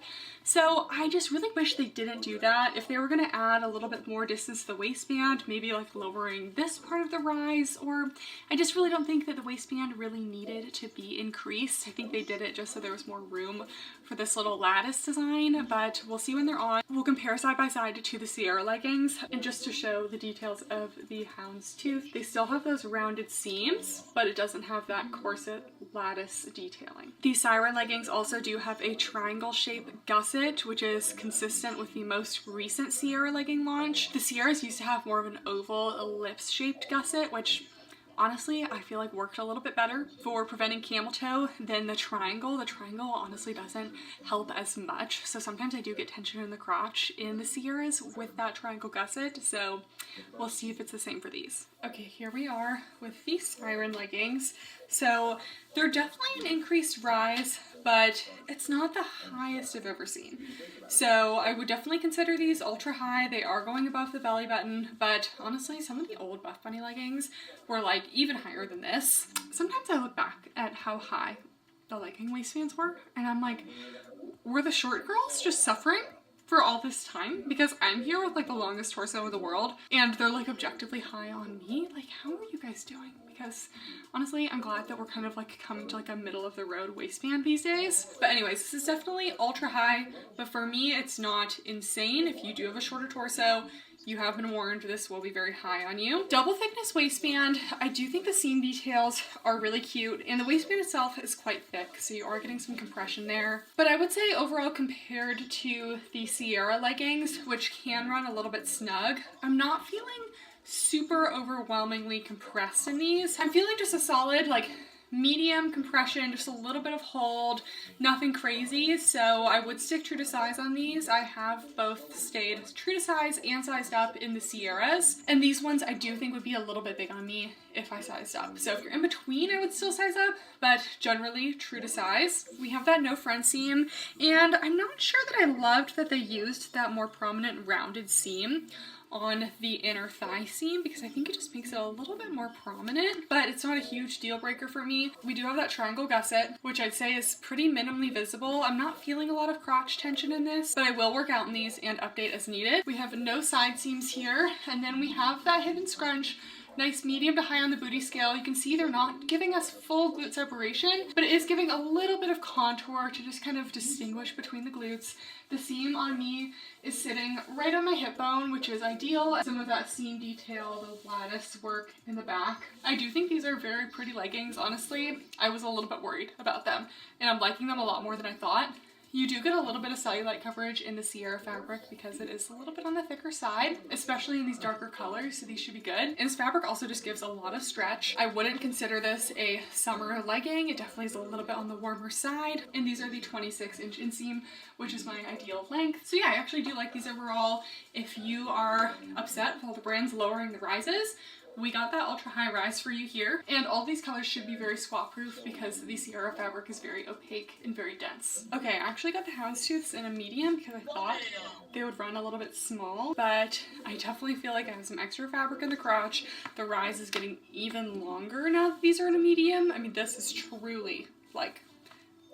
So I just really wish they didn't do that. If they were gonna add a little bit more distance to the waistband, maybe like lowering this part of the rise, or I just really don't think that the waistband really needed to be increased. I think they did it just so there was more room for this little lattice design, but we'll see when they're on. We'll compare side by side to the Sierra leggings, and just to show the details of the houndstooth, they still have those rounded seams, but it doesn't have that corset lattice detailing. The Siren leggings also do have a triangle shape gusset, which is consistent with the most recent Sierra legging launch. The Sierras used to have more of an oval ellipse shaped gusset, which honestly, I feel like worked a little bit better for preventing camel toe than the triangle. The triangle honestly doesn't help as much. So sometimes I do get tension in the crotch in the Sierras with that triangle gusset. So we'll see if it's the same for these. Okay, here we are with the Siren leggings. So they're definitely an increased rise, but it's not the highest I've ever seen. So I would definitely consider these ultra high. They are going above the belly button, but honestly, some of the old Buffbunny leggings were like even higher than this. Sometimes I look back at how high the legging waistbands were, and I'm like, were the short girls just suffering for all this time? Because I'm here with like the longest torso in the world, and they're like objectively high on me. Like, how are you guys doing? Because honestly, I'm glad that we're kind of like coming to like a middle of the road waistband these days. But anyways, this is definitely ultra high, but for me, it's not insane. If you do have a shorter torso, you have been warned, this will be very high on you. Double thickness waistband. I do think the seam details are really cute, and the waistband itself is quite thick, so you are getting some compression there. But I would say overall, compared to the Sierra leggings, which can run a little bit snug, I'm not feeling super overwhelmingly compressed in these. I'm feeling just a solid, like, medium compression, just a little bit of hold, nothing crazy. So I would stick true to size on these. I have both stayed true to size and sized up in the Sierras, and these ones I do think would be a little bit big on me if I sized up. So if you're in between, I would still size up, but generally true to size. We have that no front seam, and I'm not sure that I loved that they used that more prominent rounded seam on the inner thigh seam, because I think it just makes it a little bit more prominent, but it's not a huge deal breaker for me. We do have that triangle gusset, which I'd say is pretty minimally visible. I'm not feeling a lot of crotch tension in this, but I will work out in these and update as needed. We have no side seams here, and then we have that hidden scrunch. Nice medium to high on the booty scale. You can see they're not giving us full glute separation, but it is giving a little bit of contour to just kind of distinguish between the glutes. The seam on me is sitting right on my hip bone, which is ideal. Some of that seam detail, the lattice work in the back. I do think these are very pretty leggings, honestly. I was a little bit worried about them, and I'm liking them a lot more than I thought. You do get a little bit of cellulite coverage in the Sierra fabric because it is a little bit on the thicker side, especially in these darker colors, so these should be good. And this fabric also just gives a lot of stretch. I wouldn't consider this a summer legging. It definitely is a little bit on the warmer side. And these are the 26-inch inseam, which is my ideal length. So yeah, I actually do like these overall. If you are upset with all the brands lowering the rises, we got that ultra high rise for you here, and all these colors should be very squat proof because the Sierra fabric is very opaque and very dense. Okay, I actually got the houndstooths in a medium because I thought they would run a little bit small, but I definitely feel like I have some extra fabric in the crotch. The rise is getting even longer now that these are in a medium. I mean, this is truly like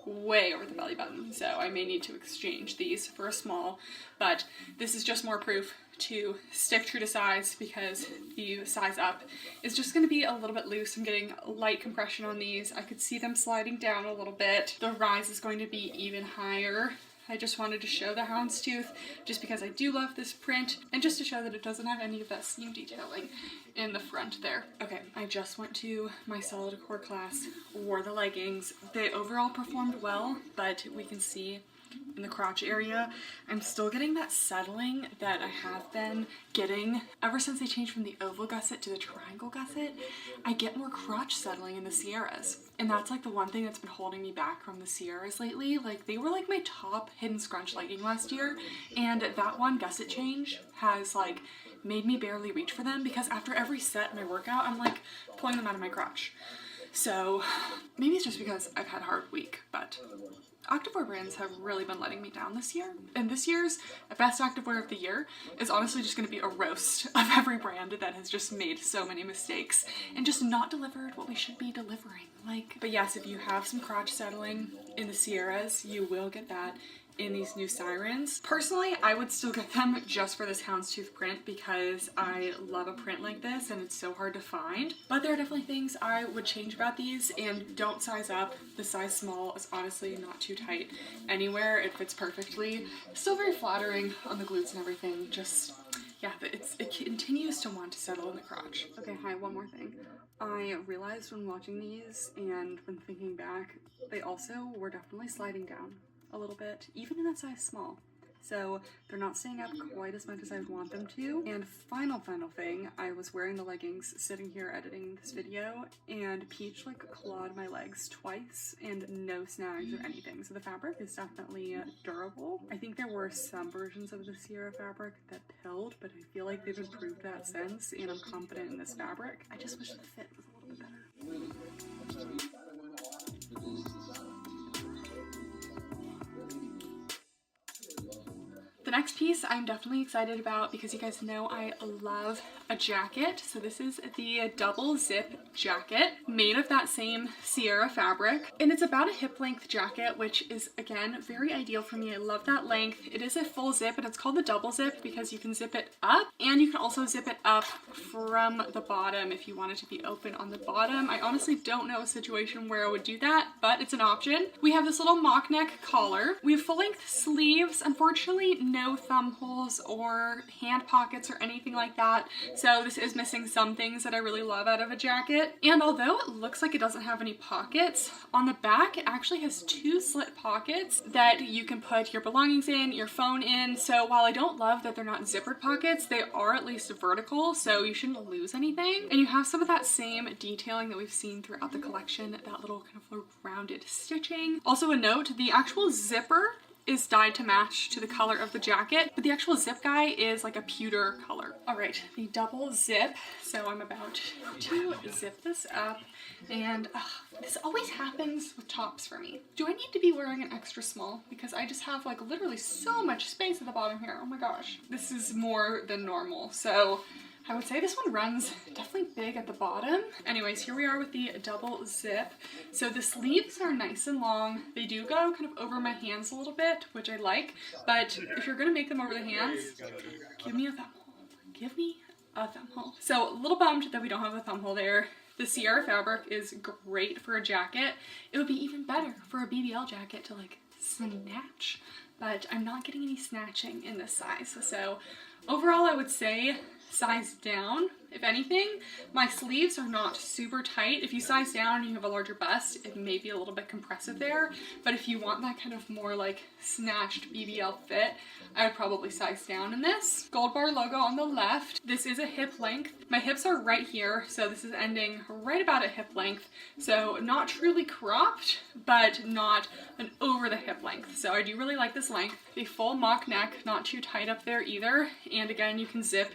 way over the belly button, so I may need to exchange these for a small, but this is just more proof to stick true to size because the size up is just going to be a little bit loose. I'm getting light compression on these. I could see them sliding down a little bit. The rise is going to be even higher. I just wanted to show the houndstooth just because I do love this print and just to show that it doesn't have any of that seam detailing in the front there. Okay, I just went to my solid core class, wore the leggings. They overall performed well, but we can see in the crotch area, I'm still getting that settling that I have been getting ever since I changed from the oval gusset to the triangle gusset. I get more crotch settling in the Sierras, and that's like the one thing that's been holding me back from the Sierras lately. Like, they were like my top hidden scrunch legging last year, and that one gusset change has like made me barely reach for them because after every set in my workout, I'm like pulling them out of my crotch. So maybe it's just because I've had a hard week, but activewear brands have really been letting me down this year. And this year's best activewear of the year is honestly just going to be a roast of every brand that has just made so many mistakes and just not delivered what we should be delivering. Like, but yes, if you have some crotch settling in the Sierras, you will get that in these new Sirens. Personally, I would still get them just for this houndstooth print because I love a print like this and it's so hard to find. But there are definitely things I would change about these, and don't size up. The size small is honestly not too tight anywhere. It fits perfectly. Still very flattering on the glutes and everything. Just, yeah, it continues to want to settle in the crotch. Okay, hi, one more thing. I realized when watching these and when thinking back, they also were definitely sliding down a little bit, even in that size small. So they're not staying up quite as much as I would want them to. And final thing, I was wearing the leggings sitting here editing this video, and Peach like clawed my legs twice and no snags or anything. So the fabric is definitely durable. I think there were some versions of the Sierra fabric that pilled, but I feel like they've improved that since, and I'm confident in this fabric. I just wish the fit was a little bit better. The next piece I'm definitely excited about because you guys know I love a jacket. So this is the double zip jacket made of that same Sierra fabric. And it's about a hip length jacket, which is again very ideal for me. I love that length. It is a full zip and it's called the double zip because you can zip it up and you can also zip it up from the bottom if you want it to be open on the bottom. I honestly don't know a situation where I would do that, but it's an option. We have this little mock neck collar. We have full length sleeves. Unfortunately, no no thumb holes or hand pockets or anything like that. So this is missing some things that I really love out of a jacket. And although it looks like it doesn't have any pockets, on the back it actually has 2 slit pockets that you can put your belongings in, your phone in. So while I don't love that they're not zippered pockets, they are at least vertical, so you shouldn't lose anything. And you have some of that same detailing that we've seen throughout the collection, that little kind of rounded stitching. Also a note, the actual zipper is dyed to match to the color of the jacket, but the actual zip guy is like a pewter color. All right, the double zip. So I'm about to zip this up, and this always happens with tops for me. Do I need to be wearing an extra small? Because I just have like literally so much space at the bottom here. Oh my gosh. This is more than normal. So I would say this one runs definitely big at the bottom. Anyways, here we are with the double zip. So the sleeves are nice and long. They do go kind of over my hands a little bit, which I like, but if you're gonna make them over the hands, give me a thumb hole. Give me a thumb hole. So a little bummed that we don't have a thumb hole there. The Sierra fabric is great for a jacket. It would be even better for a BBL jacket to like snatch, but I'm not getting any snatching in this size. So overall, I would say size down. If anything, my sleeves are not super tight. If you size down and you have a larger bust, it may be a little bit compressive there, but if you want that kind of more like snatched BBL fit, I would probably size down in this. Gold bar logo on the left. This is a hip length. My hips are right here, so this is ending right about at hip length. So not truly cropped, but not an over the hip length. So I do really like this length. A full mock neck, not too tight up there either. And again, you can zip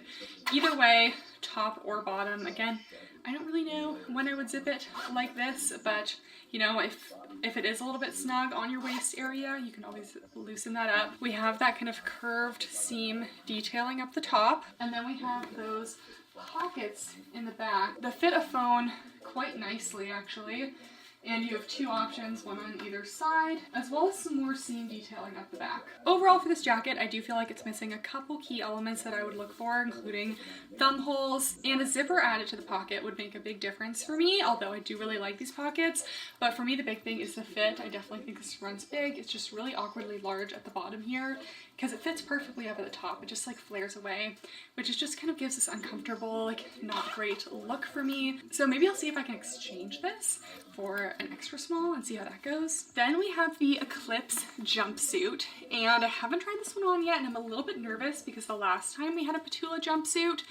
either way, top or bottom. Again, I don't really know when I would zip it like this, but you know, if it is a little bit snug on your waist area, you can always loosen that up. We have that kind of curved seam detailing up the top, and then we have those pockets in the back that fit a phone quite nicely actually. And you have 2 options, one on either side, as well as some more seam detailing up the back. Overall for this jacket, I do feel like it's missing a couple key elements that I would look for, including thumb holes, and a zipper added to the pocket would make a big difference for me, although I do really like these pockets. But for me, the big thing is the fit. I definitely think this runs big. It's just really awkwardly large at the bottom here, because it fits perfectly up at the top. It just like flares away, which is just kind of gives this uncomfortable, like not great look for me. So maybe I'll see if I can exchange this for an extra small and see how that goes. Then we have the Eclipse jumpsuit, and I haven't tried this one on yet, and I'm a little bit nervous because the last time we had a Petula jumpsuit,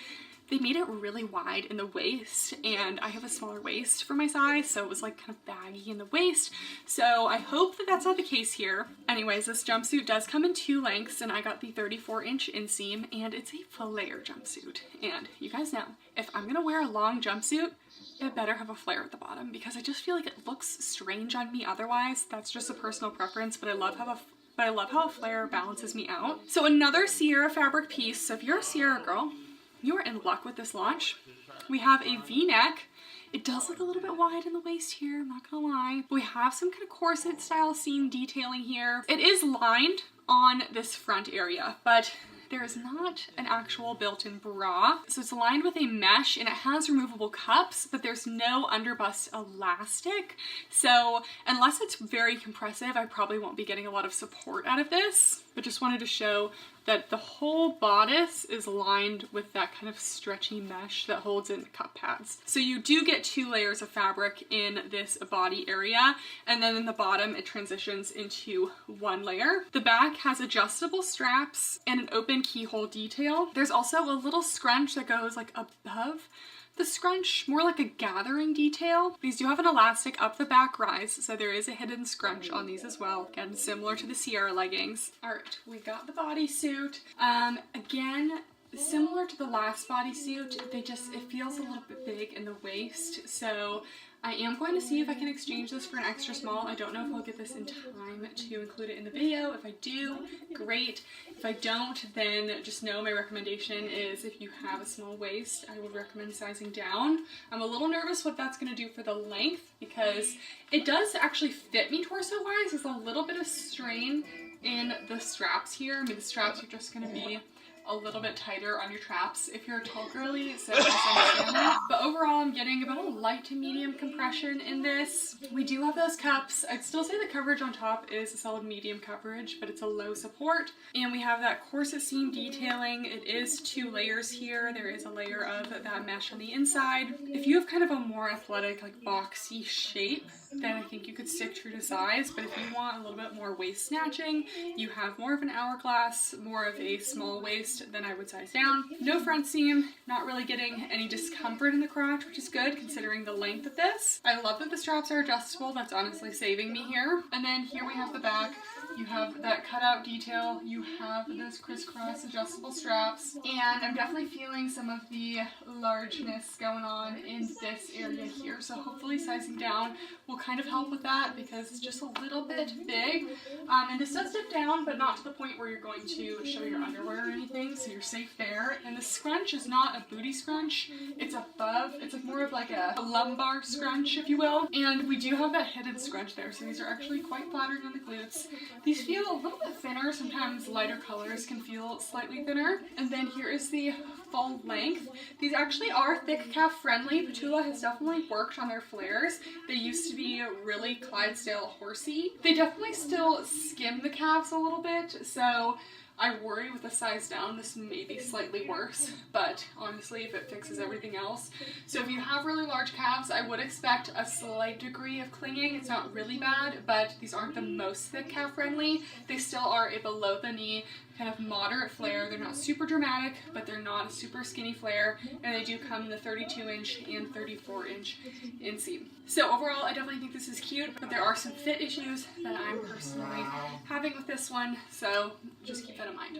they made it really wide in the waist, and I have a smaller waist for my size, so it was like kind of baggy in the waist. So I hope that that's not the case here. Anyways, this jumpsuit does come in 2 lengths, and I got the 34-inch inseam, and it's a flare jumpsuit. And you guys know, if I'm gonna wear a long jumpsuit, it better have a flare at the bottom, because I just feel like it looks strange on me otherwise. That's just a personal preference, but I love how a flare balances me out. So another Sierra fabric piece. So if you're a Sierra girl, you are in luck with this launch. We have a V-neck. It does look a little bit wide in the waist here, I'm not gonna lie. We have some kind of corset style seam detailing here. It is lined on this front area, but there is not an actual built-in bra. So it's lined with a mesh, and it has removable cups, but there's no underbust elastic. So unless it's very compressive, I probably won't be getting a lot of support out of this, but just wanted to show that the whole bodice is lined with that kind of stretchy mesh that holds in the cup pads. So you do get 2 layers of fabric in this body area, and then in the bottom it transitions into 1 layer. The back has adjustable straps and an open keyhole detail. There's also a little scrunch that goes like above the scrunch, more like a gathering detail. These do have an elastic up the back rise, so there is a hidden scrunch on these as well. Again, similar to the Sierra leggings. All right, we got the bodysuit. Again, similar to the last bodysuit, it feels a little bit big in the waist, so I am going to see if I can exchange this for an extra small. I don't know if I'll get this in time to include it in the video. If I do, great. If I don't, then just know my recommendation is if you have a small waist, I would recommend sizing down. I'm a little nervous what that's going to do for the length, because it does actually fit me torso-wise. There's a little bit of strain in the straps here. I mean, the straps are just going to be a little bit tighter on your traps if you're a tall girly, so I understand that. But overall, I'm getting about a light to medium compression in this. We do have those cups. I'd still say the coverage on top is a solid medium coverage, but it's a low support. And we have that corset seam detailing. It is 2 layers here. There is a layer of that mesh on the inside. If you have kind of a more athletic, like boxy shape, then I think you could stick true to size. But if you want a little bit more waist snatching, you have more of an hourglass, more of a small waist, then I would size down. No front seam, not really getting any discomfort in the crotch, which is good considering the length of this. I love that the straps are adjustable. That's honestly saving me here. And then here we have the back. You have that cutout detail, you have those crisscross adjustable straps, and I'm definitely feeling some of the largeness going on in this area here, so hopefully sizing down will kind of help with that because it's just a little bit big. And this does dip down, but not to the point where you're going to show your underwear or anything, so you're safe there. And the scrunch is not a booty scrunch, it's above, it's like more of like a lumbar scrunch, if you will. And we do have that hidden scrunch there, so these are actually quite flattering on the glutes. These feel a little bit thinner, sometimes lighter colors can feel slightly thinner. And then here is the full length. These actually are thick calf friendly. Petula has definitely worked on their flares. They used to be really Clydesdale horsey. They definitely still skim the calves a little bit, so I worry with a size down this may be slightly worse, but honestly if it fixes everything else. So if you have really large calves, I would expect a slight degree of clinging. It's not really bad, but these aren't the most thick calf friendly. They still are a below the knee kind of moderate flare. They're not super dramatic, but they're not a super skinny flare, and they do come in the 32-inch and 34-inch inseam. So overall, I definitely think this is cute, but there are some fit issues that I'm personally having with this one, so just keep that in mind.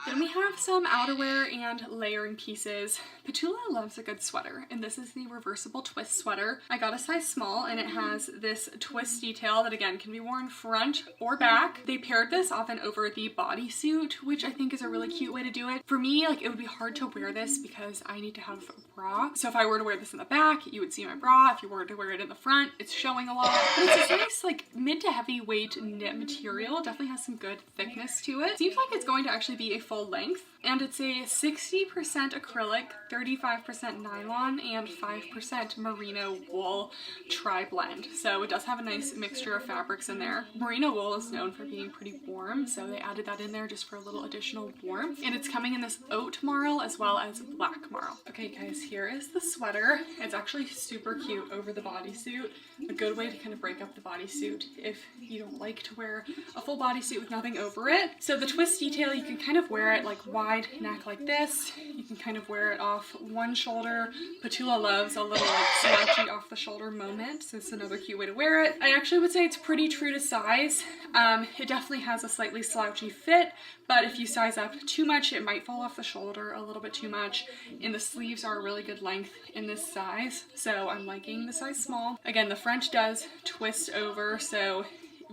Then we have some outerwear and layering pieces. Petula loves a good sweater, and this is the reversible twist sweater. I got a size small, and it has this twist detail that again can be worn front or back. They paired this often over the bodysuit, which I think is a really cute way to do it. For me, like, it would be hard to wear this because I need to have a bra. So if I were to wear this in the back, you would see my bra. If you were to wear it in the front, it's showing a lot. But it's a nice, like, mid to heavyweight knit material. Definitely has some good thickness to it. Seems like it's going to actually be a full length, and it's a 60% acrylic, 35% nylon, and 5% merino wool tri-blend. So it does have a nice mixture of fabrics in there. Merino wool is known for being pretty warm, so they added that in there just for a little additional warmth. And it's coming in this oat marl as well as black marl. Okay guys, here is the sweater. It's actually super cute over the bodysuit. A good way to kind of break up the bodysuit if you don't like to wear a full bodysuit with nothing over it. So the twist detail, you can kind of wear it like wide neck like this. You can kind of wear it off one shoulder. Petula loves a little like slouchy off the shoulder moment, so it's another cute way to wear it. I actually would say it's pretty true to size. It definitely has a slightly slouchy fit, but if you size up too much, it might fall off the shoulder a little bit too much. And the sleeves are a really good length in this size, so I'm liking the size small. Again, the front does twist over, so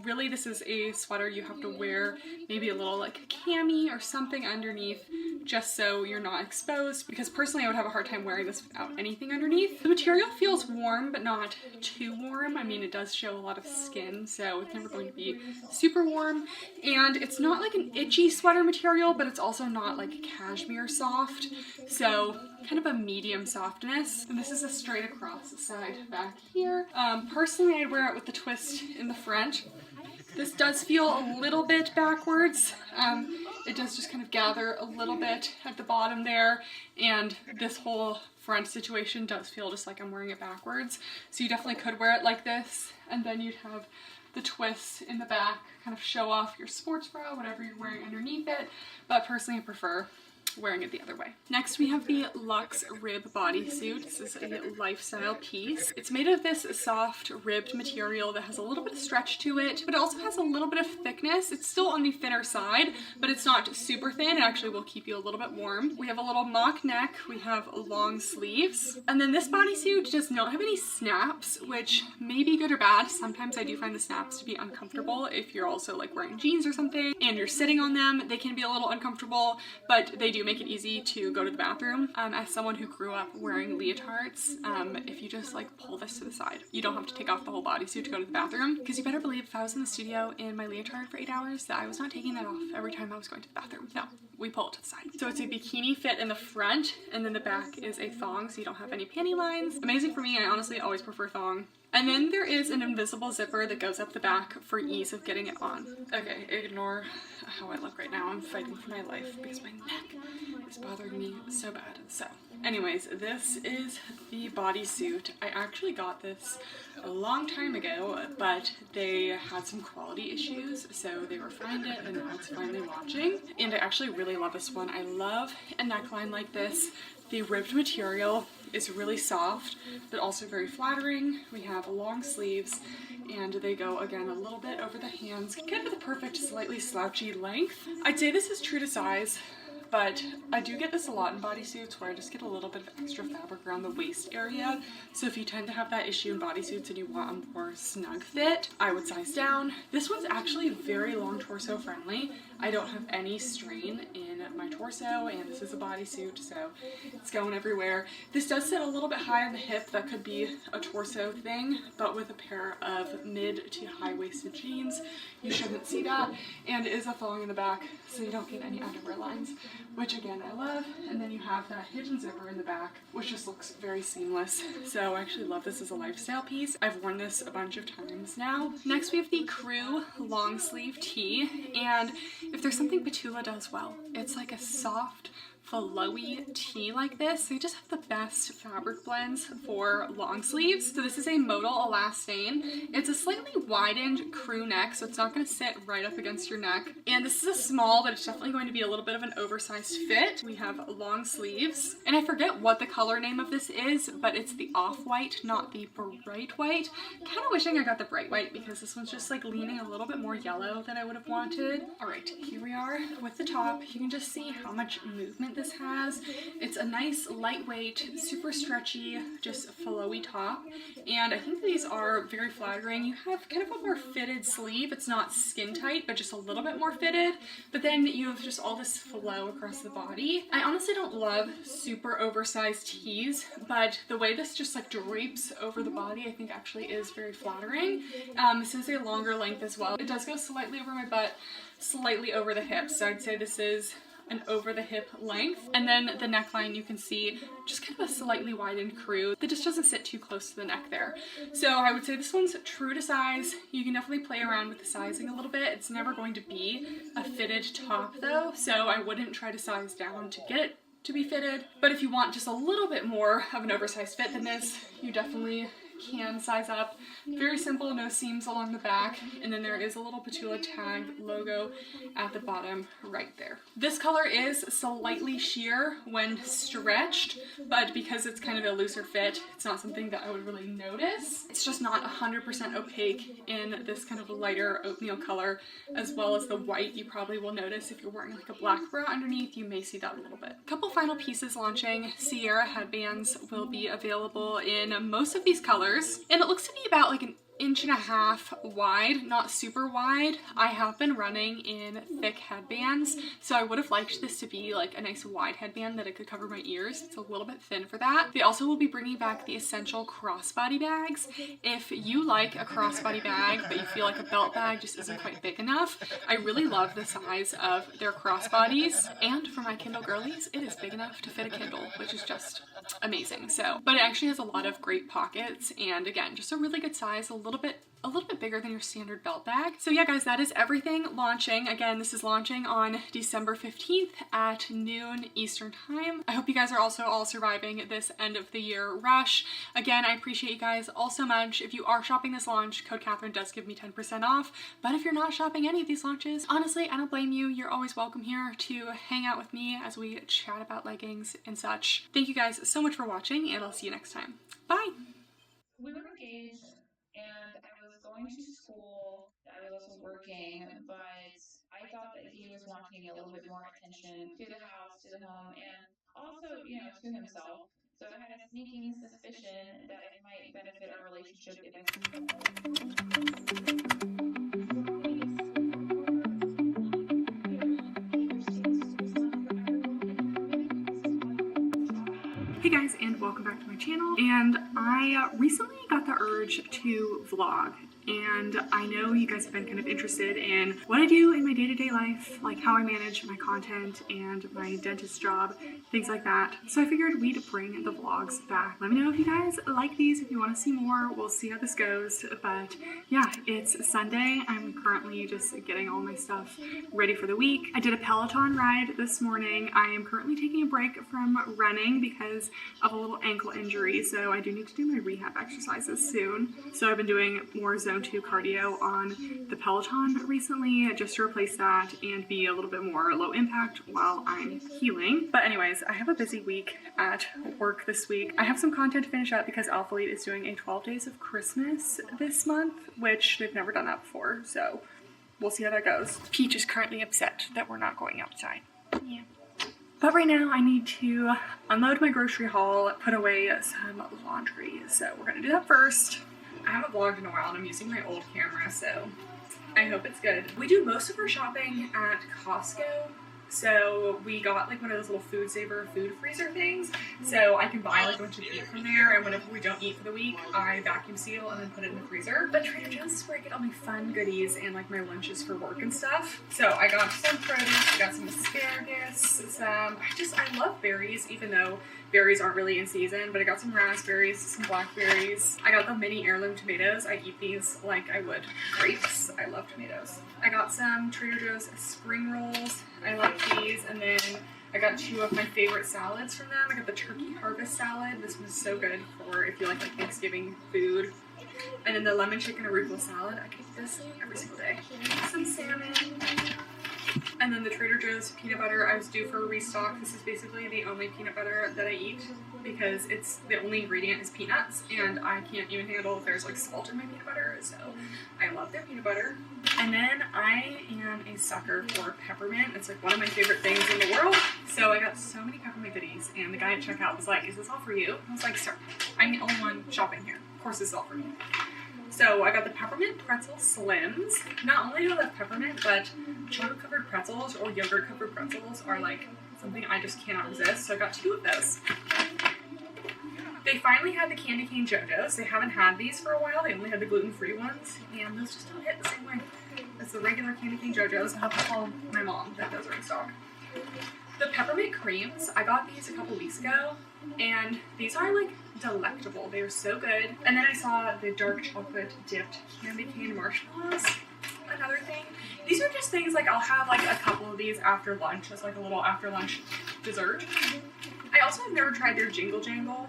really this is a sweater you have to wear maybe a little like cami or something underneath just so you're not exposed, because personally I would have a hard time wearing this without anything underneath. The material feels warm but not too warm. I mean, it does show a lot of skin, so it's never going to be super warm, and it's not like an itchy sweater material, but it's also not like cashmere soft, so kind of a medium softness. And this is a straight across the side back here. Personally I'd wear it with the twist in the front. This does feel a little bit backwards. It does just kind of gather a little bit at the bottom there, and this whole front situation does feel just like I'm wearing it backwards. So you definitely could wear it like this, and then you'd have the twists in the back kind of show off your sports bra, whatever you're wearing underneath it, but personally I prefer wearing it the other way. Next we have the Luxe Rib bodysuit. This is a lifestyle piece. It's made of this soft ribbed material that has a little bit of stretch to it, but it also has a little bit of thickness. It's still on the thinner side, but it's not super thin. It actually will keep you a little bit warm. We have a little mock neck, we have long sleeves, and then this bodysuit does not have any snaps, which may be good or bad. Sometimes I do find the snaps to be uncomfortable if you're also like wearing jeans or something and you're sitting on them. They can be a little uncomfortable, but they do make it easy to go to the bathroom. As someone who grew up wearing leotards, if you just like pull this to the side, you don't have to take off the whole bodysuit to go to the bathroom, because you better believe if I was in the studio in my leotard for 8 hours that I was not taking that off every time I was going to the bathroom. No, we pull it to the side. So it's a bikini fit in the front, and then the back is a thong, so you don't have any panty lines. Amazing for me. I honestly always prefer thong. And then there is an invisible zipper that goes up the back for ease of getting it on. Okay, ignore how I look right now. I'm fighting for my life because my neck is bothering me so bad. So anyways, this is the bodysuit. I actually got this a long time ago, but they had some quality issues, so they refined it and now it's finally launching. And I actually really love this one. I love a neckline like this. The ribbed material is really soft, but also very flattering. We have long sleeves, and they go, again, a little bit over the hands, kind of the perfect, slightly slouchy length. I'd say this is true to size, but I do get this a lot in bodysuits where I just get a little bit of extra fabric around the waist area. So if you tend to have that issue in bodysuits and you want a more snug fit, I would size down. This one's actually very long torso friendly. I don't have any strain in my torso, and this is a bodysuit, so it's going everywhere. This does sit a little bit high on the hip. That could be a torso thing, but with a pair of mid to high-waisted jeans, you shouldn't see that. And it is a thong in the back, so you don't get any underwear lines, which again I love. And then you have that hidden zipper in the back, which just looks very seamless. So I actually love this as a lifestyle piece. I've worn this a bunch of times now. Next we have the Crew long sleeve tee, and if there's something Petula does well, it's like a soft, flowy tee like this. They just have the best fabric blends for long sleeves. So this is a Modal elastane. It's a slightly widened crew neck, so it's not going to sit right up against your neck. And this is a small, but it's definitely going to be a little bit of an oversized fit. We have long sleeves, and I forget what the color name of this is, but it's the off-white, not the bright white. Kind of wishing I got the bright white because this one's just like leaning a little bit more yellow than I would have wanted. All right, here we are with the top. You can just see how much movement this has. It's a nice, lightweight, super stretchy, just flowy top, and I think these are very flattering. You have kind of a more fitted sleeve. It's not skin tight, but just a little bit more fitted, but then you have just all this flow across the body. I honestly don't love super oversized tees, but the way this just like drapes over the body I think actually is very flattering. This is a longer length as well. It does go slightly over my butt, slightly over the hips, so I'd say this is an over the hip length. And then the neckline, you can see just kind of a slightly widened crew that just doesn't sit too close to the neck there. So I would say this one's true to size. You can definitely play around with the sizing a little bit. It's never going to be a fitted top though, so I wouldn't try to size down to get it to be fitted. But if you want just a little bit more of an oversized fit than this, you definitely can size up. Very simple, no seams along the back, and then there is a little Petula tag logo at the bottom right there. This color is slightly sheer when stretched, but because it's kind of a looser fit, it's not something that I would really notice. It's just not 100% opaque in this kind of lighter oatmeal color, as well as the white you probably will notice if you're wearing like a black bra underneath. You may see that a little bit. Couple final pieces launching. Sierra headbands will be available in most of these colors, and it looks to be about like an 1.5 inch wide, not super wide. I have been running in thick headbands, so I would have liked this to be like a nice wide headband that I could cover my ears. It's a little bit thin for that. They also will be bringing back the essential crossbody bags. If you like a crossbody bag but you feel like a belt bag just isn't quite big enough, I really love the size of their crossbodies, and for my Kindle girlies, it is big enough to fit a Kindle, which is just amazing. So, but it actually has a lot of great pockets, and again, just a really good size, a little bit bigger than your standard belt bag. So yeah guys, that is everything launching. Again, this is launching on December 15th at noon Eastern time. I hope you guys are also all surviving this end of the year rush. Again, I appreciate you guys all so much. If you are shopping this launch, code Kathryn does give me 10% off, but if you're not shopping any of these launches, honestly, I don't blame you. You're always welcome here to hang out with me as we chat about leggings and such. Thank you guys so much for watching, and I'll see you next time. Bye! We were engaged, and I was going to school. I was also working, but I thought that he was wanting a little bit more attention to the house, to the home, and also, to himself. So I had a sneaking suspicion that it might benefit our relationship if I Hey guys, and welcome back to my channel. And I recently got the urge to vlog, and I know you guys have been kind of interested in what I do in my day-to-day life, like how I manage my content and my dentist job, things like that. So I figured we'd bring the vlogs back. Let me know if you guys like these, if you want to see more. We'll see how this goes. But yeah, it's Sunday. I'm currently just getting all my stuff ready for the week. I did a Peloton ride this morning. I am currently taking a break from running because of a little ankle injury, so I do need to do my rehab exercises soon. So I've been doing more zone 2 cardio on the Peloton recently just to replace that and be a little bit more low impact while I'm healing. But anyways, I have a busy week at work this week. I have some content to finish up because Alphalete is doing a 12 days of Christmas this month, which they've never done that before, so we'll see how that goes. Peach is currently upset that we're not going outside. Yeah. But right now I need to unload my grocery haul, put away some laundry, so we're gonna do that first. I haven't vlogged in a while and I'm using my old camera, so I hope it's good. We do most of our shopping at Costco, so we got like one of those little food saver food freezer things, so I can buy like a bunch of meat from there, and whenever we don't eat for the week, I vacuum seal and then put it in the freezer. But Trader Joe's is where I get all my fun goodies and like my lunches for work and stuff. So I got some produce, I got some asparagus, I love berries, even though berries aren't really in season, but I got some raspberries, some blackberries. I got the mini heirloom tomatoes. I eat these like I would grapes. I love tomatoes. I got some Trader Joe's spring rolls. I like these. And then I got 2 of my favorite salads from them. I got the turkey harvest salad. This one's so good for if you like Thanksgiving food. And then the lemon chicken arugula salad. I could eat this every single day. Some salmon. And then the Trader Joe's peanut butter. I was due for a restock. This is basically the only peanut butter that I eat because it's the only ingredient is peanuts, and I can't even handle if there's like salt in my peanut butter, so I love their peanut butter. And then I am a sucker for peppermint. It's like one of my favorite things in the world, so I got so many peppermint goodies, and the guy at checkout was like, "Is this all for you?" I was like, "Sir, I'm the only one shopping here. Of course this is all for me." So I got the peppermint pretzel slims. Not only do I love peppermint, but chocolate covered pretzels or yogurt covered pretzels are like something I just cannot resist. So I got 2 of those. They finally had the candy cane JoJo's. They haven't had these for a while. They only had the gluten-free ones, and those just don't hit the same way as the regular candy cane JoJo's. I'll have to call my mom that those are in stock. The peppermint creams, I got these a couple weeks ago, and these are like delectable. They are so good. And then I saw the dark chocolate dipped candy cane marshmallows. Another thing. These are just things like I'll have like a couple of these after lunch as like a little after lunch dessert. I also have never tried their Jingle Jangle.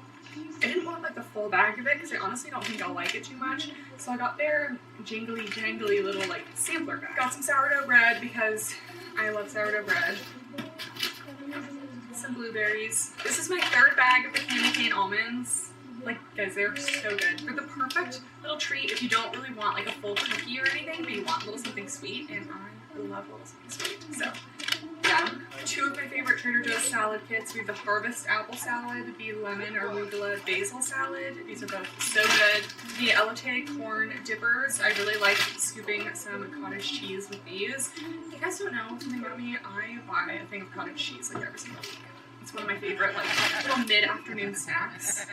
I didn't want like the full bag of it because I honestly don't think I'll like it too much. So I got their jingly jangly little like sampler bag. Got some sourdough bread because I love sourdough bread. Some blueberries. This is my 3rd bag of the candy cane almonds. Like, guys, they're so good. They're the perfect little treat if you don't really want like a full cookie or anything, but you want a little something sweet, and I love a little something sweet. So, yeah. 2 of my favorite Trader Joe's salad kits. We have the Harvest Apple Salad, the Lemon Arugula Basil Salad. These are both so good. The Alphalete Corn Dippers. I really like scooping some cottage cheese with these. If you guys don't know something about me, I buy a thing of cottage cheese like every single week. It's one of my favorite like little mid-afternoon snacks.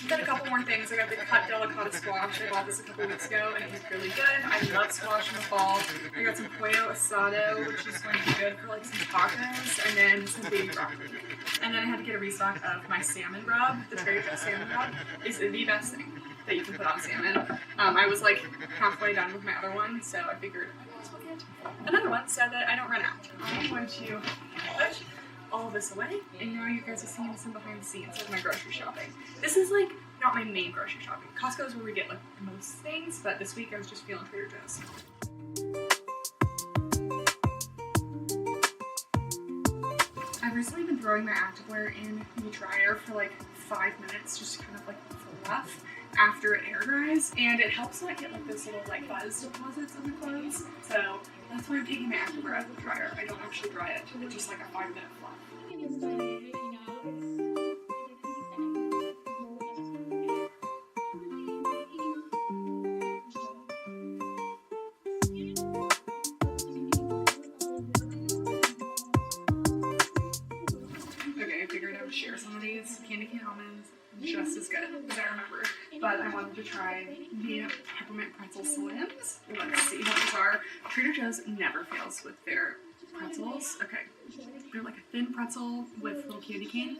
Got a couple more things. I got the cut delicata squash. I bought this a couple weeks ago and it was really good. I love squash in the fall. I got some pollo asado, which is going to be good for like some tacos, and then some baby broccoli. And then I had to get a restock of my salmon rub. The Trader Joe's salmon rub is the best thing that you can put on salmon. I was like halfway done with my other one, so I figured I might as well get another one so that I don't run out. I'm going to put all of this away, and now you guys are seeing some behind the scenes of my grocery shopping. This is like not my main grocery shopping. Costco is where we get like most things, but this week I was just feeling Trader Joe's. I've recently been throwing my activewear in the dryer for like 5 minutes, just kind of like fluff after it air dries, and it helps not get like this little like buzz deposits on the clothes. So that's why I'm taking my activewear out of the dryer. I don't actually dry it. It's just like a 5-minute fluff. Okay, I figured I would share some just as good as I remember. But I wanted to try the peppermint pretzel slims. Let's see what these are. Trader Joe's never fails with their pretzels. Okay, they're like a thin pretzel with little candy cane.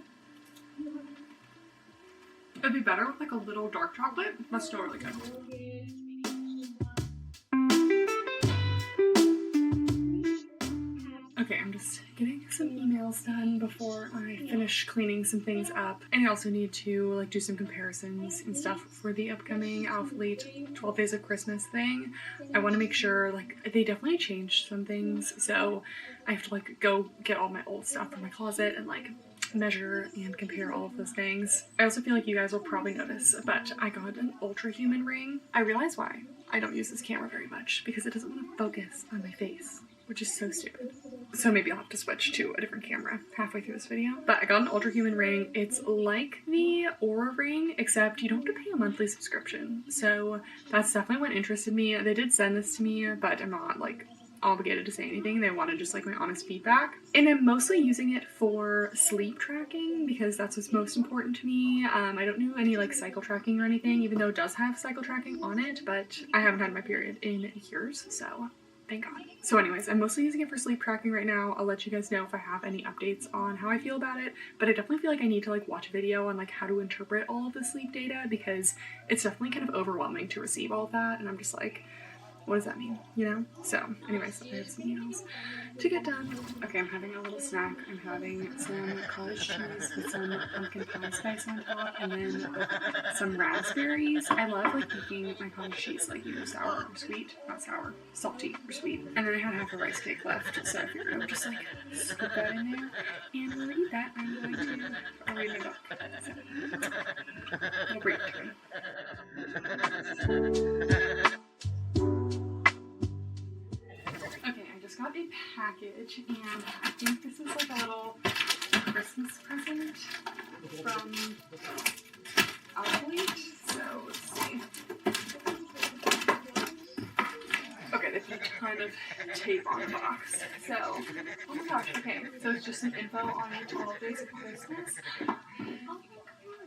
It'd be better with like a little dark chocolate, but still really good. Okay, I'm just getting some emails done before I finish cleaning some things up. And I also need to like do some comparisons and stuff for the upcoming Alphalete 12 Days of Christmas thing. I want to make sure, like, they definitely changed some things, so I have to like go get all my old stuff from my closet and like measure and compare all of those things. I also feel like you guys will probably notice, but I got an ultra human ring. I realize why I don't use this camera very much, because it doesn't want to focus on my face, which is so stupid. So maybe I'll have to switch to a different camera halfway through this video. But I got an ultra human ring. It's like the Aura ring, except you don't have to pay a monthly subscription. So that's definitely what interested me. They did send this to me, but I'm not like obligated to say anything. They wanted just like my honest feedback. And I'm mostly using it for sleep tracking because that's what's most important to me. I don't do any like cycle tracking or anything, even though it does have cycle tracking on it, but I haven't had my period in years, so thank God. So anyways, I'm mostly using it for sleep tracking right now. I'll let you guys know if I have any updates on how I feel about it, but I definitely feel like I need to like watch a video on like how to interpret all of the sleep data, because it's definitely kind of overwhelming to receive all of that, and I'm just like, what does that mean, you know? So anyways, I have some emails to get done. Okay, I'm having a little snack. I'm having some cottage cheese with some pumpkin pie spice on top, and then some raspberries. I love like making my cottage cheese like either sour or sweet, not sour, salty or sweet. And then I had half a rice cake left, so I figured I would just like scoop that in there. And when I eat that, I'm going to read my book. So I'll bring it to me. Got a package, and I think this is like a little Christmas present from Alphalete. So let's see. Okay, they put a ton of tape on the box. So, oh my gosh, okay. So it's just some info on the 12 Days of Christmas. Oh my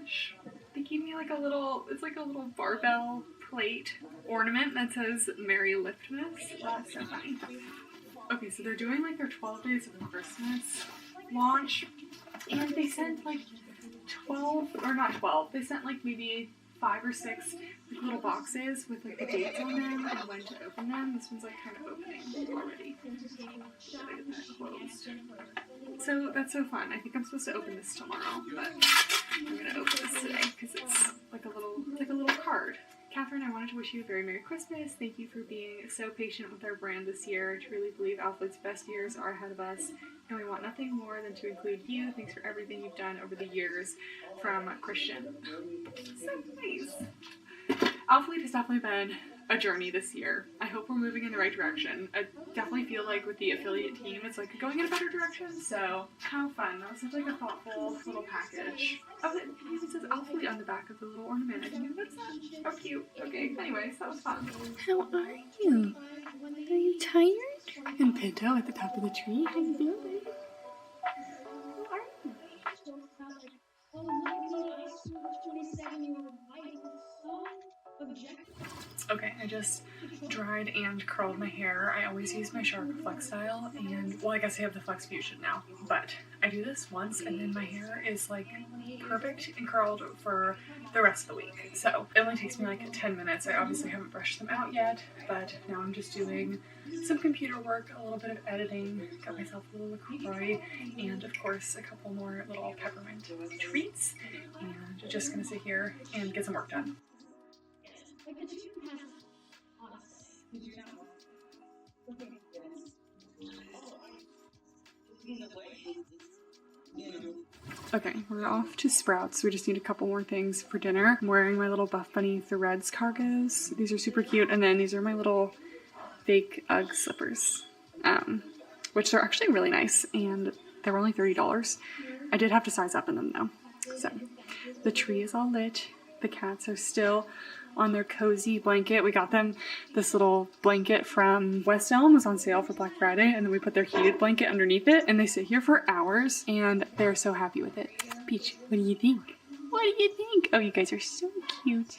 gosh. They gave me like a little, it's like a little barbell plate ornament that says Merry Liftmas. That's so funny. Okay, so they're doing like their 12 Days of Christmas launch, and they sent like 12, or not 12, they sent like maybe 5 or 6 like, little boxes with like the dates on them and when to open them. This one's like kind of opening already. Gotta get that closed. So that's so fun. I think I'm supposed to open this tomorrow, but I'm gonna open this today because it's like a little card. Kathryn, I wanted to wish you a very Merry Christmas. Thank you for being so patient with our brand this year. I truly believe Alphalete's best years are ahead of us, and we want nothing more than to include you. Thanks for everything you've done over the years, from Christian. So nice. Alphalete has definitely been a journey this year. I hope we're moving in the right direction. I definitely feel like with the affiliate team, it's like going in a better direction, so how fun. That was such like a thoughtful little package. Oh, it even says Alphalete on the back of the little ornament. I didn't know that's that. How cute. Okay, anyways, that was fun. How are you? Are you tired? And Pinto at the top of the tree. How you doing? How are you? Okay, I just dried and curled my hair. I always use my Shark Flex style, and well, I guess I have the Flex Fusion now, but I do this once and then my hair is like perfect and curled for the rest of the week. So it only takes me like 10 minutes. I obviously haven't brushed them out yet, but now I'm just doing some computer work, a little bit of editing, got myself a little LaCroix, and of course a couple more little peppermint treats, and just gonna sit here and get some work done. Okay, we're off to Sprouts. We just need a couple more things for dinner. I'm wearing my little Buffbunny Threads cargos. These are super cute. And then these are my little fake UGG slippers, which they're actually really nice. And they were only $30. I did have to size up in them though. So the tree is all lit. The cats are still on their cozy blanket. We got them this little blanket from West Elm, was on sale for Black Friday, and then we put their heated blanket underneath it, and they sit here for hours, and they're so happy with it. Peach, what do you think? What do you think? Oh, you guys are so cute.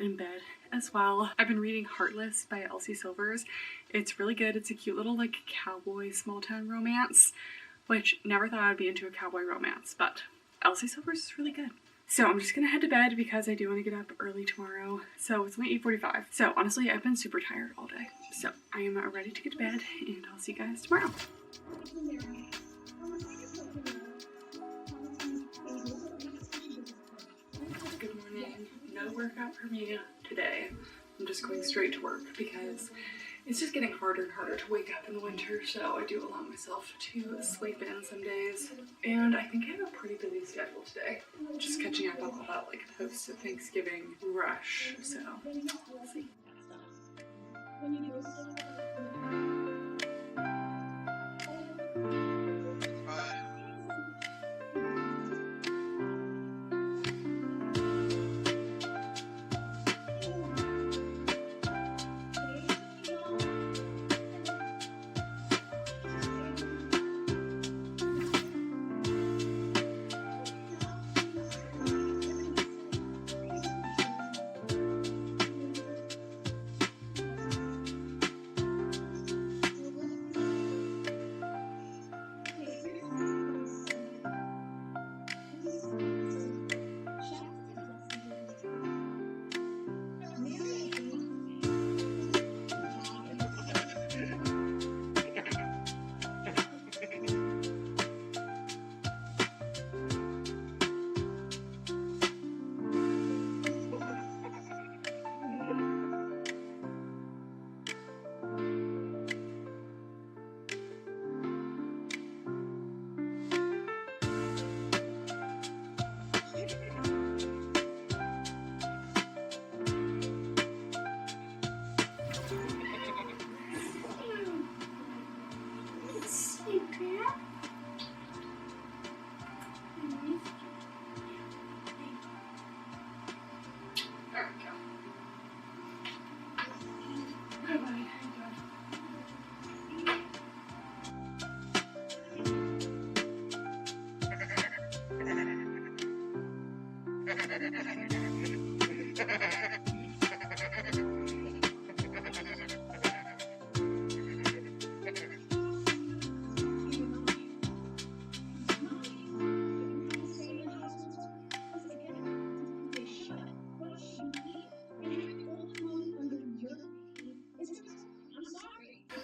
In bed as well. I've been reading Heartless by Elsie Silvers. It's really good. It's a cute little like cowboy small town romance, which never thought I'd be into a cowboy romance, but Elsie Silvers is really good. So I'm just gonna head to bed because I do want to get up early tomorrow. So it's only 8:45. So honestly, I've been super tired all day. So I am ready to get to bed and I'll see you guys tomorrow. Good morning. No workout for me today. I'm just going straight to work because it's just getting harder and harder to wake up in the winter, so I do allow myself to sleep in some days. And I think I have a pretty busy schedule today. Just catching up on all that like post-Thanksgiving rush, so we'll see.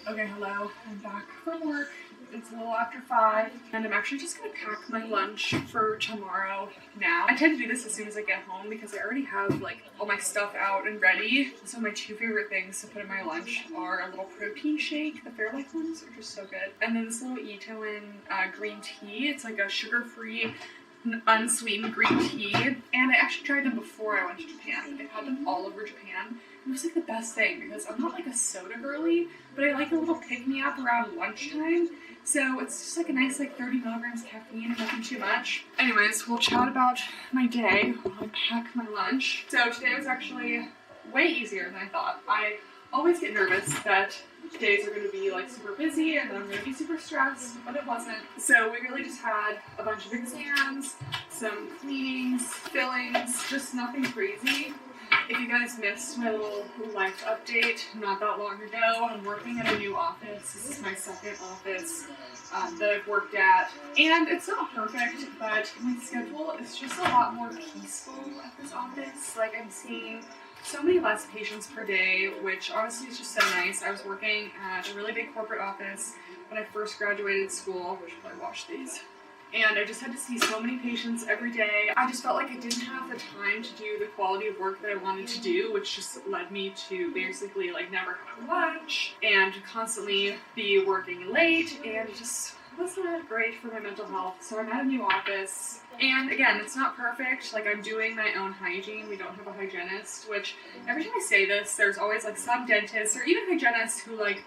Okay, hello. I'm back from work. It's a little after 5, and I'm actually just gonna pack my lunch for tomorrow now. I tend to do this as soon as I get home because I already have like all my stuff out and ready. So my two favorite things to put in my lunch are a little protein shake. The Fairlife ones are just so good. And then this little Itoin green tea. It's like a sugar-free, unsweetened green tea. And I actually tried them before I went to Japan. They've had them all over Japan. It was like the best thing because I'm not like a soda girly, but I like a little pick-me-up around lunchtime. So it's just like a nice like 30 milligrams caffeine, nothing too much. Anyways, we'll chat about my day while I pack my lunch. So today was actually way easier than I thought. I always get nervous that days are going to be like super busy and then I'm going to be super stressed, but it wasn't. So we really just had a bunch of exams, some cleanings, fillings, just nothing crazy. If you guys missed my little life update not that long ago, I'm working at a new office. This is my second office that I've worked at. And it's not perfect, but my schedule is just a lot more peaceful at this office. Like, I'm seeing so many less patients per day, which honestly is just so nice. I was working at a really big corporate office when I first graduated school. I should probably wash these. And I just had to see so many patients every day. I just felt like I didn't have the time to do the quality of work that I wanted to do, which just led me to basically like never have lunch and constantly be working late, and it just wasn't great for my mental health. So I'm at a new office, and again, it's not perfect. Like, I'm doing my own hygiene. We don't have a hygienist, which every time I say this, there's always like some dentists or even hygienists who like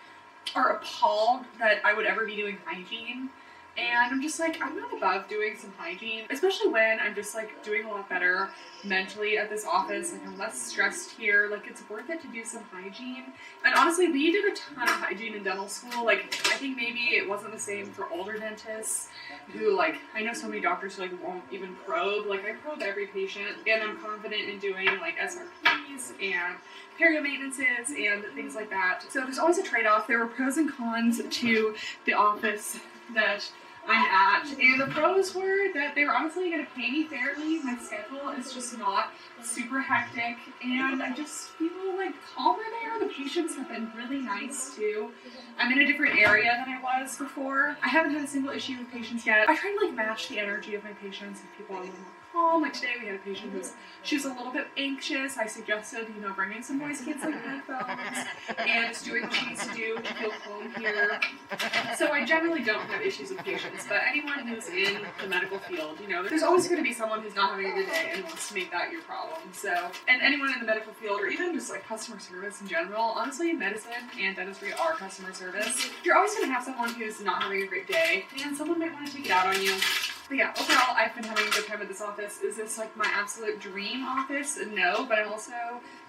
are appalled that I would ever be doing hygiene. And I'm just like, I'm not above doing some hygiene, especially when I'm just like doing a lot better mentally at this office. Like, I'm less stressed here. Like, it's worth it to do some hygiene. And honestly, we did a ton of hygiene in dental school. Like, I think maybe it wasn't the same for older dentists who, like, I know so many doctors who like won't even probe. Like, I probe every patient, and I'm confident in doing like SRPs and perio maintenances and things like that. So there's always a trade-off. There were pros and cons to the office that I'm at, and the pros were that they were honestly going to pay me fairly. My schedule is just not super hectic, and I just feel like calmer there. The patients have been really nice too. I'm in a different area than I was before. I haven't had a single issue with patients yet. I try to like match the energy of my patients. If people are a little more calm, like today we had a patient she was a little bit anxious. I suggested, you know, bringing some noise canceling headphones and just doing what she needs to do to feel calm here. So I generally don't have issues with patients, but anyone who's in the medical field, you know, there's always going to be someone who's not having a good day and wants to make that your problem. So, and anyone in the medical field, or even just like customer service in general, honestly, medicine and dentistry are customer service. You're always going to have someone who's not having a great day, and someone might want to take it out on you. But yeah, overall, I've been having a good time at this office. Is this like my absolute dream office? No, but I'm also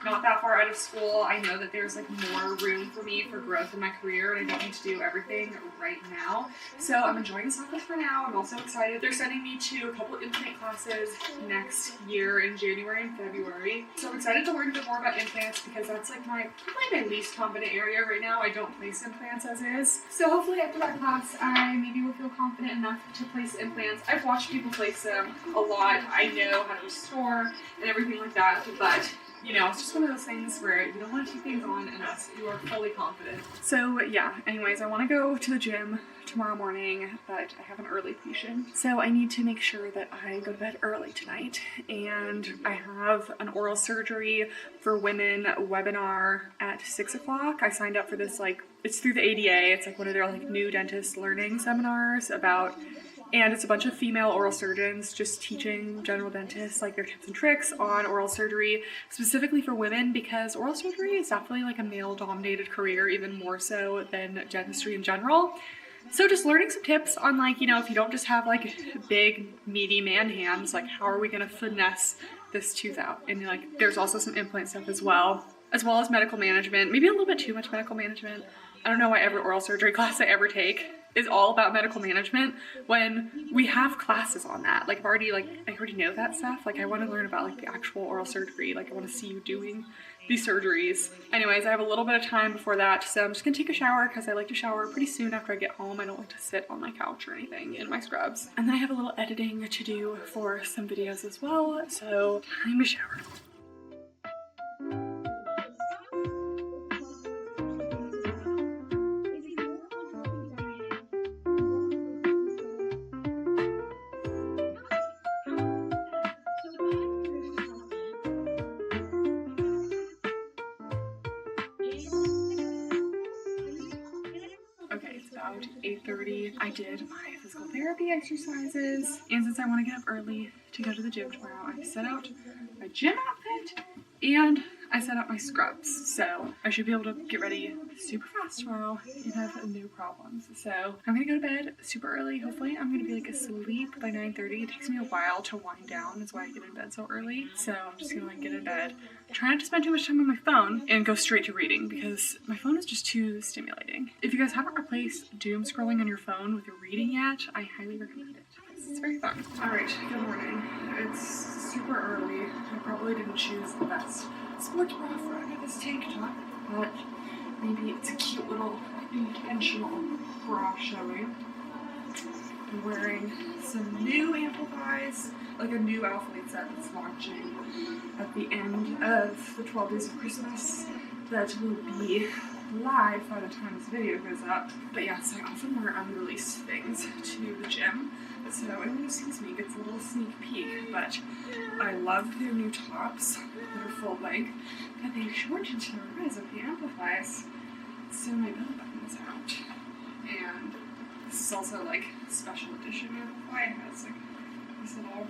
not that far out of school. I know that there's like more room for me for growth in my career, and I don't need to do everything right now. So I'm enjoying this office for now. I'm also excited. They're sending me to a couple implant classes next year in January and February. So I'm excited to learn a bit more about implants, because that's like probably my least confident area right now. I don't place implants as is. So hopefully after that class, I maybe will feel confident enough to place implants. I've watched people place them a lot. I know how to restore and everything like that, but you know, it's just one of those things where you don't want to take things on unless you are fully confident. So yeah, anyways, I want to go to the gym tomorrow morning, but I have an early patient. So I need to make sure that I go to bed early tonight. And I have an oral surgery for women webinar at 6 o'clock. I signed up for this, like, it's through the ADA. It's like one of their like new dentist learning seminars about, and it's a bunch of female oral surgeons just teaching general dentists like their tips and tricks on oral surgery, specifically for women, because oral surgery is definitely like a male-dominated career, even more so than dentistry in general. So just learning some tips on, like, you know, if you don't just have like big, meaty man hands, like how are we gonna finesse this tooth out? And like there's also some implant stuff as well as medical management, maybe a little bit too much medical management. I don't know why every oral surgery class I ever take is all about medical management when we have classes on that. Like I already know that stuff. Like I want to learn about like the actual oral surgery. Like I want to see you doing these surgeries. Anyways, I have a little bit of time before that, so I'm just gonna take a shower because I like to shower pretty soon after I get home. I don't like to sit on my couch or anything in my scrubs. And then I have a little editing to do for some videos as well, so time to shower. Okay, it's about 8:30. I did my physical therapy exercises, and since I want to get up early to go to the gym tomorrow, I set out my gym outfit and I set out my scrubs. So I should be able to get ready super fast tomorrow and have no problems. So I'm gonna go to bed super early. Hopefully I'm gonna be like asleep by 9:30. It takes me a while to wind down. That's why I get in bed so early. So I'm just gonna like get in bed. Try not to spend too much time on my phone and go straight to reading because my phone is just too stimulating. If you guys haven't replaced doom scrolling on your phone with your reading yet, I highly recommend it. It's very fun. Alright, good morning. It's super early. I probably didn't choose the best sports bra for under this tank top, but maybe it's a cute little intentional bra showing. I'm wearing some new amplifiers, like a new Alphalete set that's launching at the end of the 12 Days of Christmas that will be live by the time this video goes up. But yes, I often wear unreleased things to the gym, so anyone who sees me gets a little sneak peek. But I love their new tops that are full length, but they shortened to the rise of the amplifiers, so my belly button is out. And this is also like special edition amplify. It has like these little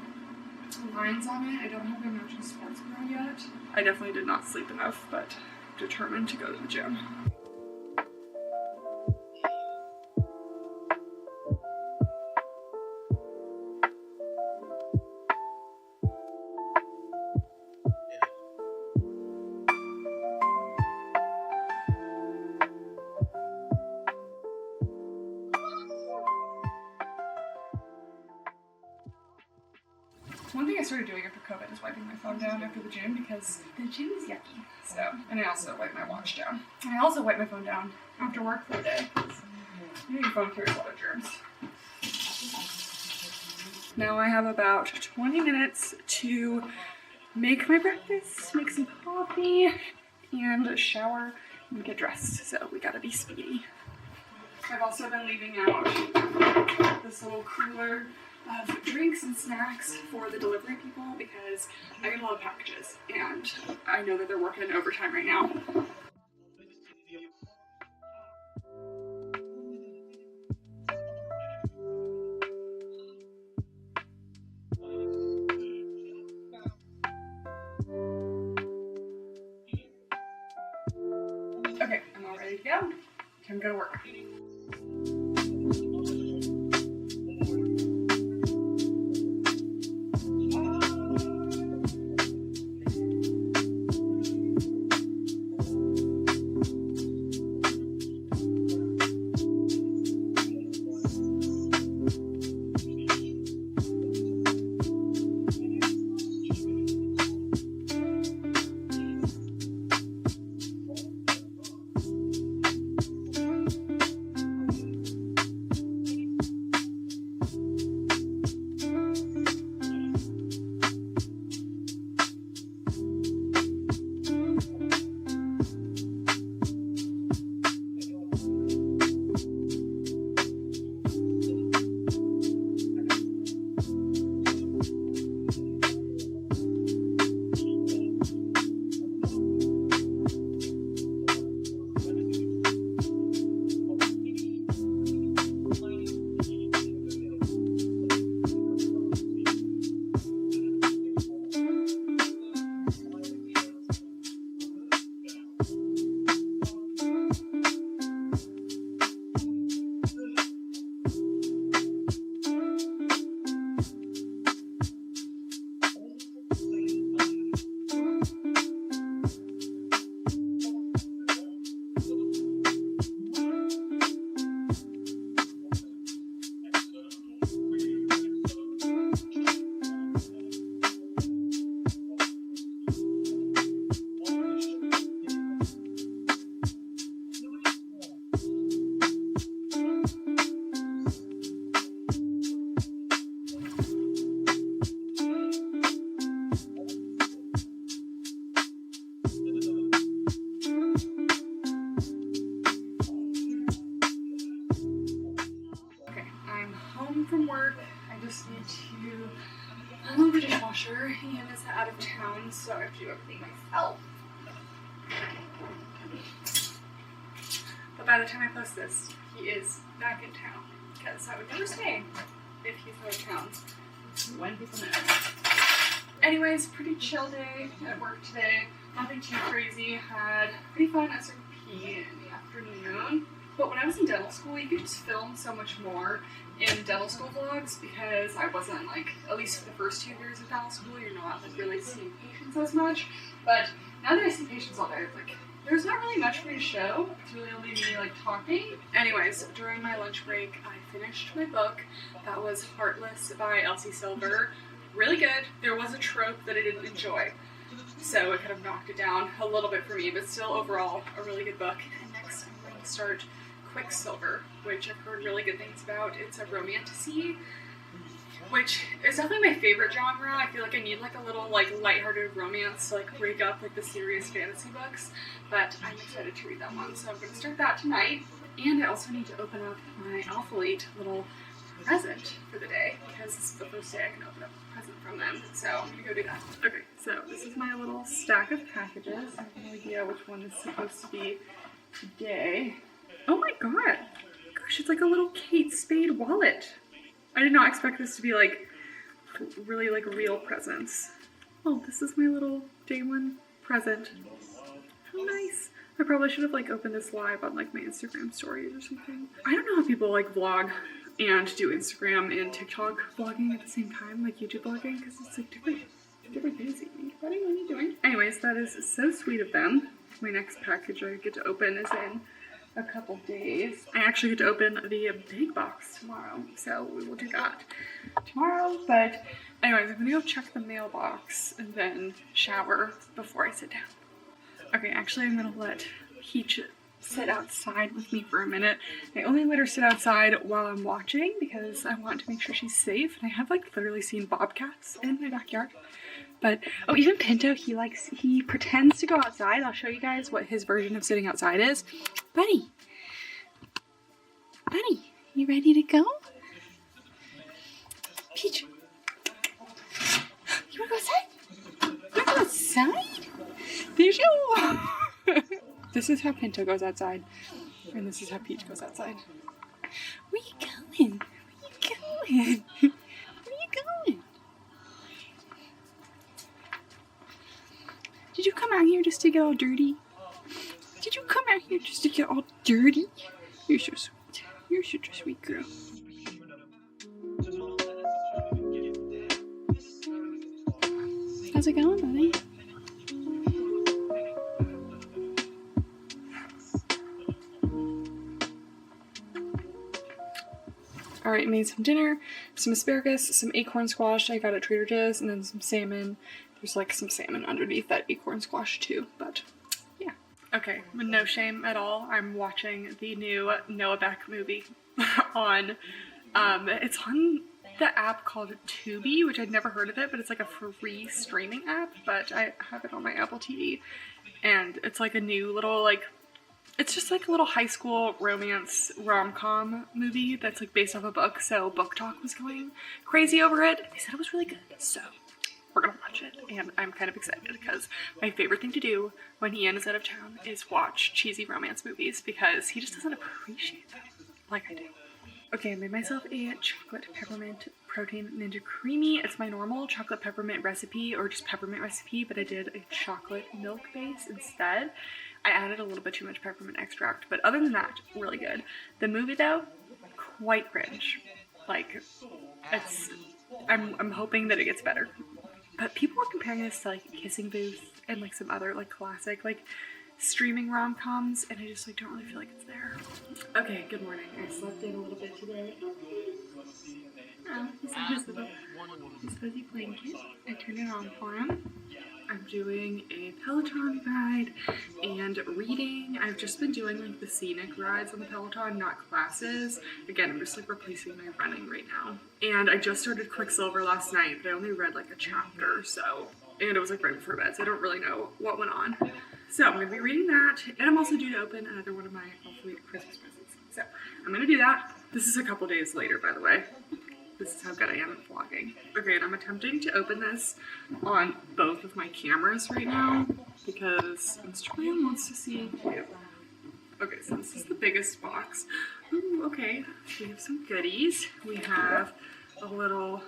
lines on it. I don't have a matching sports bra yet. I definitely did not sleep enough, but determined to go to the gym. One thing I started doing after COVID is wiping my phone down after the gym because the gym is yucky. So, and I also wipe my watch down. And I also wipe my phone down after work for the day. Your phone carries a lot of germs. Now I have about 20 minutes to make my breakfast, make some coffee, and shower and get dressed. So we gotta be speedy. I've also been leaving out this little cooler of drinks and snacks for the delivery people because I get a lot of packages and I know that they're working overtime right now. Okay, I'm all ready to go. Time to go to work. From work, I just need to unload the dishwasher. Ian is out of town, so I have to do everything myself. But by the time I post this, he is back in town, because I would never stay if he's out of town. When people know. Anyways, pretty chill day at work today. Nothing too crazy. Had pretty fun SRP in the afternoon. But when I was in dental school, you could just film so much more in dental school vlogs because I wasn't like, at least for the first 2 years of dental school, you're not like really seeing patients as much. But now that I see patients all day, like there's not really much for me to show. It's really only me like talking. Anyways, during my lunch break, I finished my book. That was Heartless by Elsie Silver. Really good. There was a trope that I didn't enjoy. so it kind of knocked it down a little bit for me, but still overall a really good book. And next I'm going to start Quicksilver, which I've heard really good things about. It's a romantasy, which is definitely my favorite genre. I feel like I need like a little like lighthearted romance to like break up like the serious fantasy books, but I'm excited to read that one, so I'm going to start that tonight. And I also need to open up my Alphalete little present for the day, because this is the first day I can open up a present from them, so I'm going to go do that. Okay, so this is my little stack of packages. I have no idea which one is supposed to be today. Oh my god! Gosh, it's like a little Kate Spade wallet. I did not expect this to be like really like real presents. Oh, this is my little day one present. How nice. I probably should have like opened this live on like my Instagram stories or something. I don't know how people like vlog and do Instagram and TikTok vlogging at the same time, like YouTube vlogging, because it's like different things. What are you doing? Anyways, that is so sweet of them. My next package I get to open is in a couple days. I actually get to open the big box tomorrow, so we will do that tomorrow. But anyways, I'm gonna go check the mailbox and then shower before I sit down. Okay, actually I'm gonna let Peach sit outside with me for a minute. I only let her sit outside while I'm watching because I want to make sure she's safe. And I have like literally seen bobcats in my backyard. But, oh, even Pinto, he pretends to go outside. I'll show you guys what his version of sitting outside is. Buddy, you ready to go? Peach, you wanna go outside? You wanna go outside? There's you. This is how Pinto goes outside, and this is how Peach goes outside. Where you going? Where you going? Where you going? Did you come out here just to get all dirty? Did you come out here just to get all dirty? You're so sweet. You're such a sweet girl. How's it going, buddy? Alright, made some dinner, some asparagus, some acorn squash I got at Trader Joe's, and then some salmon. There's like some salmon underneath that acorn squash too, but yeah. Okay, no shame at all. I'm watching the new Noah Beck movie on, it's on the app called Tubi, which I'd never heard of it, but it's like a free streaming app, but I have it on my Apple TV, and it's like a new little like, it's just like a little high school romance rom-com movie that's like based off a book, so Book Talk was going crazy over it. They said it was really good, so we're gonna watch it, and I'm kind of excited because my favorite thing to do when Ian is out of town is watch cheesy romance movies because he just doesn't appreciate them like I do. Okay, I made myself a chocolate peppermint protein ninja creamy. It's my normal chocolate peppermint recipe or just peppermint recipe, but I did a chocolate milk base instead. I added a little bit too much peppermint extract, but other than that, really good. The movie though, quite cringe. Like, it's, I'm hoping that it gets better. But people were comparing this to like Kissing Booth and like some other like classic like streaming rom-coms, and I just like don't really feel like it's there. Okay, good morning. I slept in a little bit today. Oh, he's in his little fuzzy blanket. I turned it on for him. I'm doing a Peloton ride and reading. I've just been doing like the scenic rides on the Peloton, not classes. Again, I'm just like replacing my running right now. And I just started Quicksilver last night, but I only read like a chapter, so, and it was like right before bed, so I don't really know what went on. So I'm gonna be reading that, and I'm also due to open another one of my hopefully Christmas presents. So I'm gonna do that. This is a couple days later, by the way. This is how good I am at vlogging. Okay, and I'm attempting to open this on both of my cameras right now because Instagram wants to see you. Okay, so this is the biggest box. Ooh, okay, we have some goodies. We have a little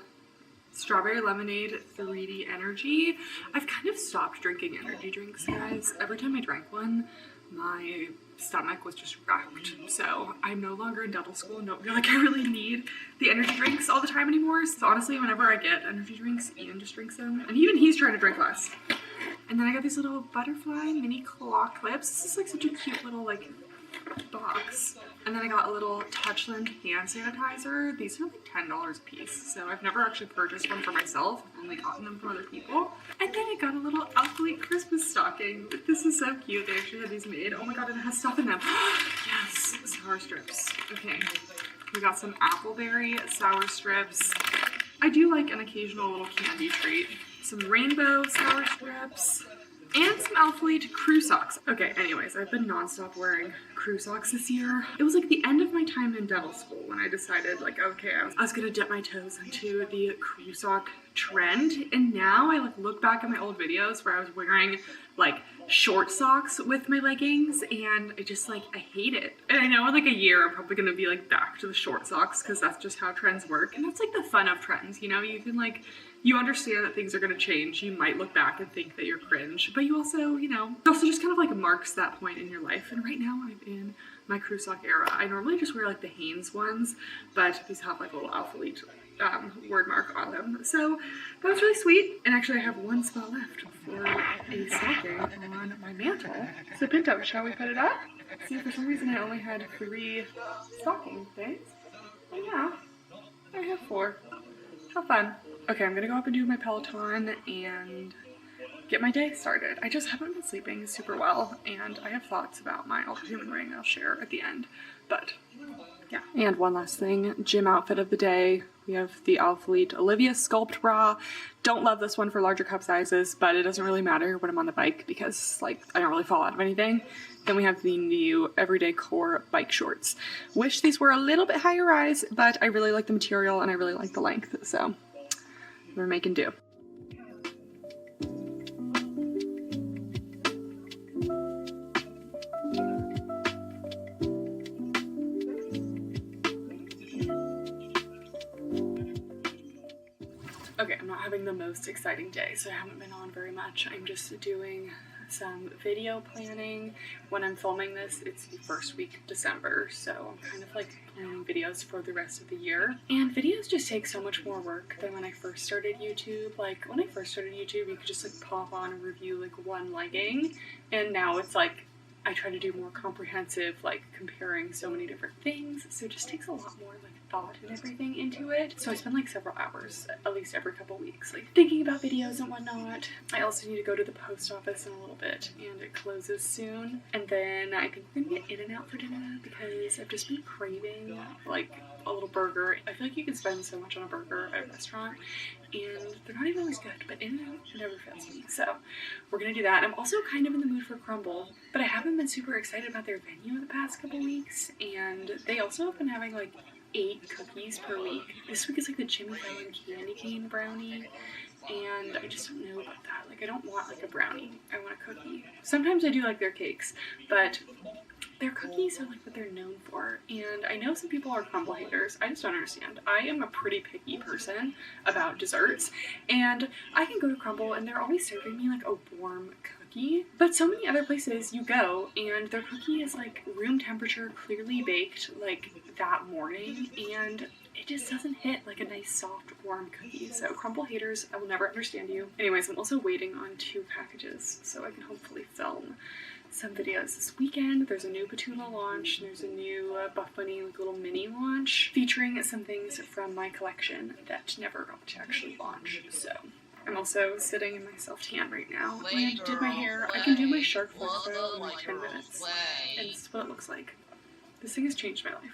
strawberry lemonade 3D energy. I've kind of stopped drinking energy drinks, guys. Every time I drank one, my stomach was just wrecked. So I'm no longer in dental school and don't feel like I really need the energy drinks all the time anymore. So honestly, whenever I get energy drinks, Ian just drinks them. And even he's trying to drink less. And then I got these little butterfly mini claw clips. This is like such a cute little like box. And then I got a little Touchland hand sanitizer. These are like $10 a piece. So I've never actually purchased one for myself. I've only gotten them from other people. And then I got a little Alphalete Christmas stocking. This is so cute. They actually had these made. Oh my god, and it has stuff in them. Yes, sour strips. Okay. We got some appleberry sour strips. I do like an occasional little candy treat. Some rainbow sour strips. And some Alphalete crew socks. Okay, anyways, I've been nonstop wearing crew socks this year. It was like the end of my time in dental school when I decided like, okay, I was gonna dip my toes into the crew sock trend. And now I like look back at my old videos where I was wearing like short socks with my leggings and I just like, I hate it. And I know in like a year I'm probably gonna be like back to the short socks because that's just how trends work. And that's like the fun of trends, you know? You can like, you understand that things are gonna change. You might look back and think that you're cringe, but you also, you know, it also just kind of like marks that point in your life. And right now I'm in my crew sock era. I normally just wear like the Hanes ones, but these have like a little Alphalete word mark on them. So that was really sweet. And actually I have one spot left for a stocking on my mantle. So Pinto, shall we put it up? See, for some reason I only had 3 stocking things. But yeah, I have 4. How fun. Okay, I'm gonna go up and do my Peloton and get my day started. I just haven't been sleeping super well and I have thoughts about my ultra human ring I'll share at the end, but yeah. And one last thing, gym outfit of the day. We have the Alphalete Olivia Sculpt Bra. Don't love this one for larger cup sizes, but it doesn't really matter when I'm on the bike because like I don't really fall out of anything. Then we have the new Everyday Core bike shorts. Wish these were a little bit higher rise, but I really like the material and I really like the length, so we're making do. Okay, I'm not having the most exciting day, so I haven't been on very much. I'm just doing some video planning. When I'm filming this, it's the first week of December, so I'm kind of like planning videos for the rest of the year. And videos just take so much more work than when I first started YouTube. Like, when I first started YouTube, you could just like pop on and review like one legging, and now it's like I try to do more comprehensive, like comparing so many different things, so it just takes a lot more like thought and everything into it. So I spend like several hours, at least every couple weeks, like thinking about videos and whatnot. I also need to go to the post office in a little bit, and it closes soon. And then I think we're gonna get In-N-Out for dinner because I've just been craving like a little burger. I feel like you can spend so much on a burger at a restaurant, and they're not even always good, but In-N-Out never fails me. So we're gonna do that. I'm also kind of in the mood for crumble, but I haven't been super excited about their menu the past couple weeks, and they also have been having like 8 cookies per week. This week is like the Jimmy Fallon candy cane brownie, and I just don't know about that. Like, I don't want like a brownie, I want a cookie. Sometimes I do like their cakes, but their cookies are like what they're known for, and I know some people are crumble haters. I just don't understand. I am a pretty picky person about desserts, and I can go to Crumble and they're always serving me like a warm cookie, but so many other places you go and their cookie is like room temperature, clearly baked like that morning, and it just doesn't hit like a nice soft warm cookie. So Crumble haters, I will never understand you. Anyways, I'm also waiting on 2 packages so I can hopefully film some videos this weekend. There's a new Petula launch, and there's a new Buffbunny like little mini launch featuring some things from my collection that never got to actually launch. So I'm also sitting in my self-tan right now and did my hair. I can do my shark flick though in like 10 minutes, and this is what it looks like. This thing has changed my life.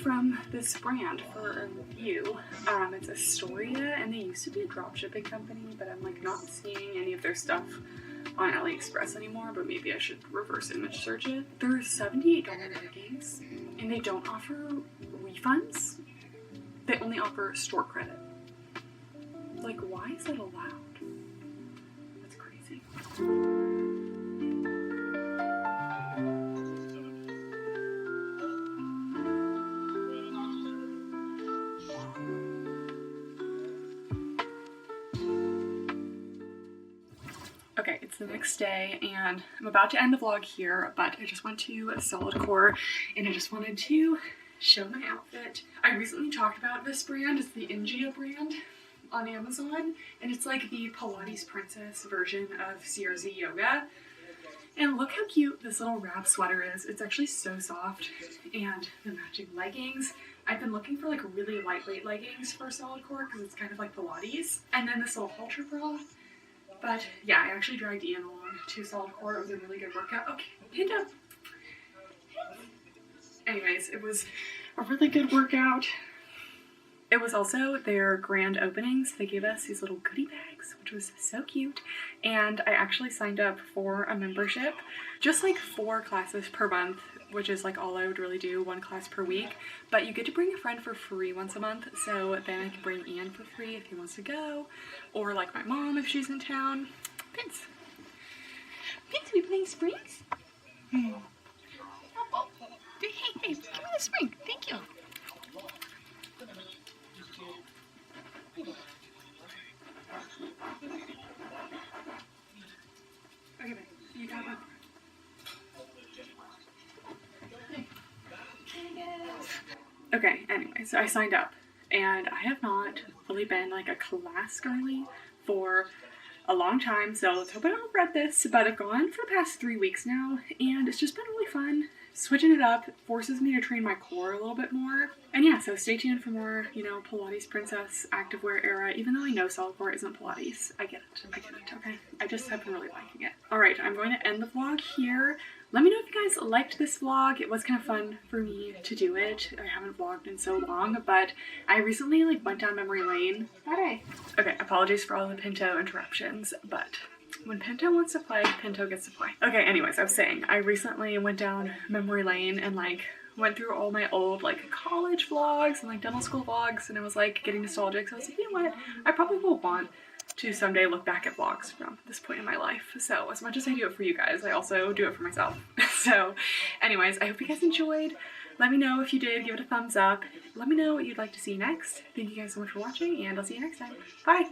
From this brand for a review. It's Astoria, and they used to be a dropshipping company, but I'm like not seeing any of their stuff on AliExpress anymore, but maybe I should reverse image search it. They're $78 leggings, and they don't offer refunds. They only offer store credit. Like, why is that allowed? That's crazy. It's the next day and I'm about to end the vlog here, but I just went to Solid Core and I just wanted to show my outfit. I recently talked about this brand. It's the Ingia brand on Amazon, and it's like the Pilates Princess version of CRZ Yoga. And look how cute this little wrap sweater is. It's actually so soft, and the matching leggings. I've been looking for like really lightweight leggings for Solid Core because it's kind of like Pilates. And then this little halter bra. But yeah, I actually dragged Ian along to Solid Core. It was a really good workout. Okay, pick up. Anyways, it was a really good workout. It was also their grand openings. They gave us these little goodie bags, which was so cute. And I actually signed up for a membership, just like 4 classes per month, which is like all I would really do, 1 class per week. But you get to bring a friend for free once a month. So then I can bring Ian for free if he wants to go, or like my mom if she's in town. Vince, we playing springs? Hey, give me the spring. Thank you. Okay, babe, you got one. Okay, anyway, so I signed up and I have not really been like a class girly for a long time, so let's hope I don't regret this, but I've gone for the past 3 weeks now and it's just been really fun. Switching it up forces me to train my core a little bit more. And yeah, so stay tuned for more, you know, Pilates Princess activewear era, even though I know Solid Core isn't Pilates. I get it, okay? I just have been really liking it. All right, I'm going to end the vlog here. Let me know if you guys liked this vlog. It was kind of fun for me to do it. I haven't vlogged in so long, but I recently like went down memory lane. Bye. Okay, apologies for all the Pinto interruptions, but when Pinto wants to play, Pinto gets to play. Okay, anyways, I was saying, I recently went down memory lane and like went through all my old like college vlogs and like dental school vlogs, and I was like getting nostalgic. So I was like, you know what? I probably will want to someday look back at vlogs from this point in my life. So as much as I do it for you guys, I also do it for myself. So anyways, I hope you guys enjoyed. Let me know if you did, give it a thumbs up. Let me know what you'd like to see next. Thank you guys so much for watching, and I'll see you next time. Bye.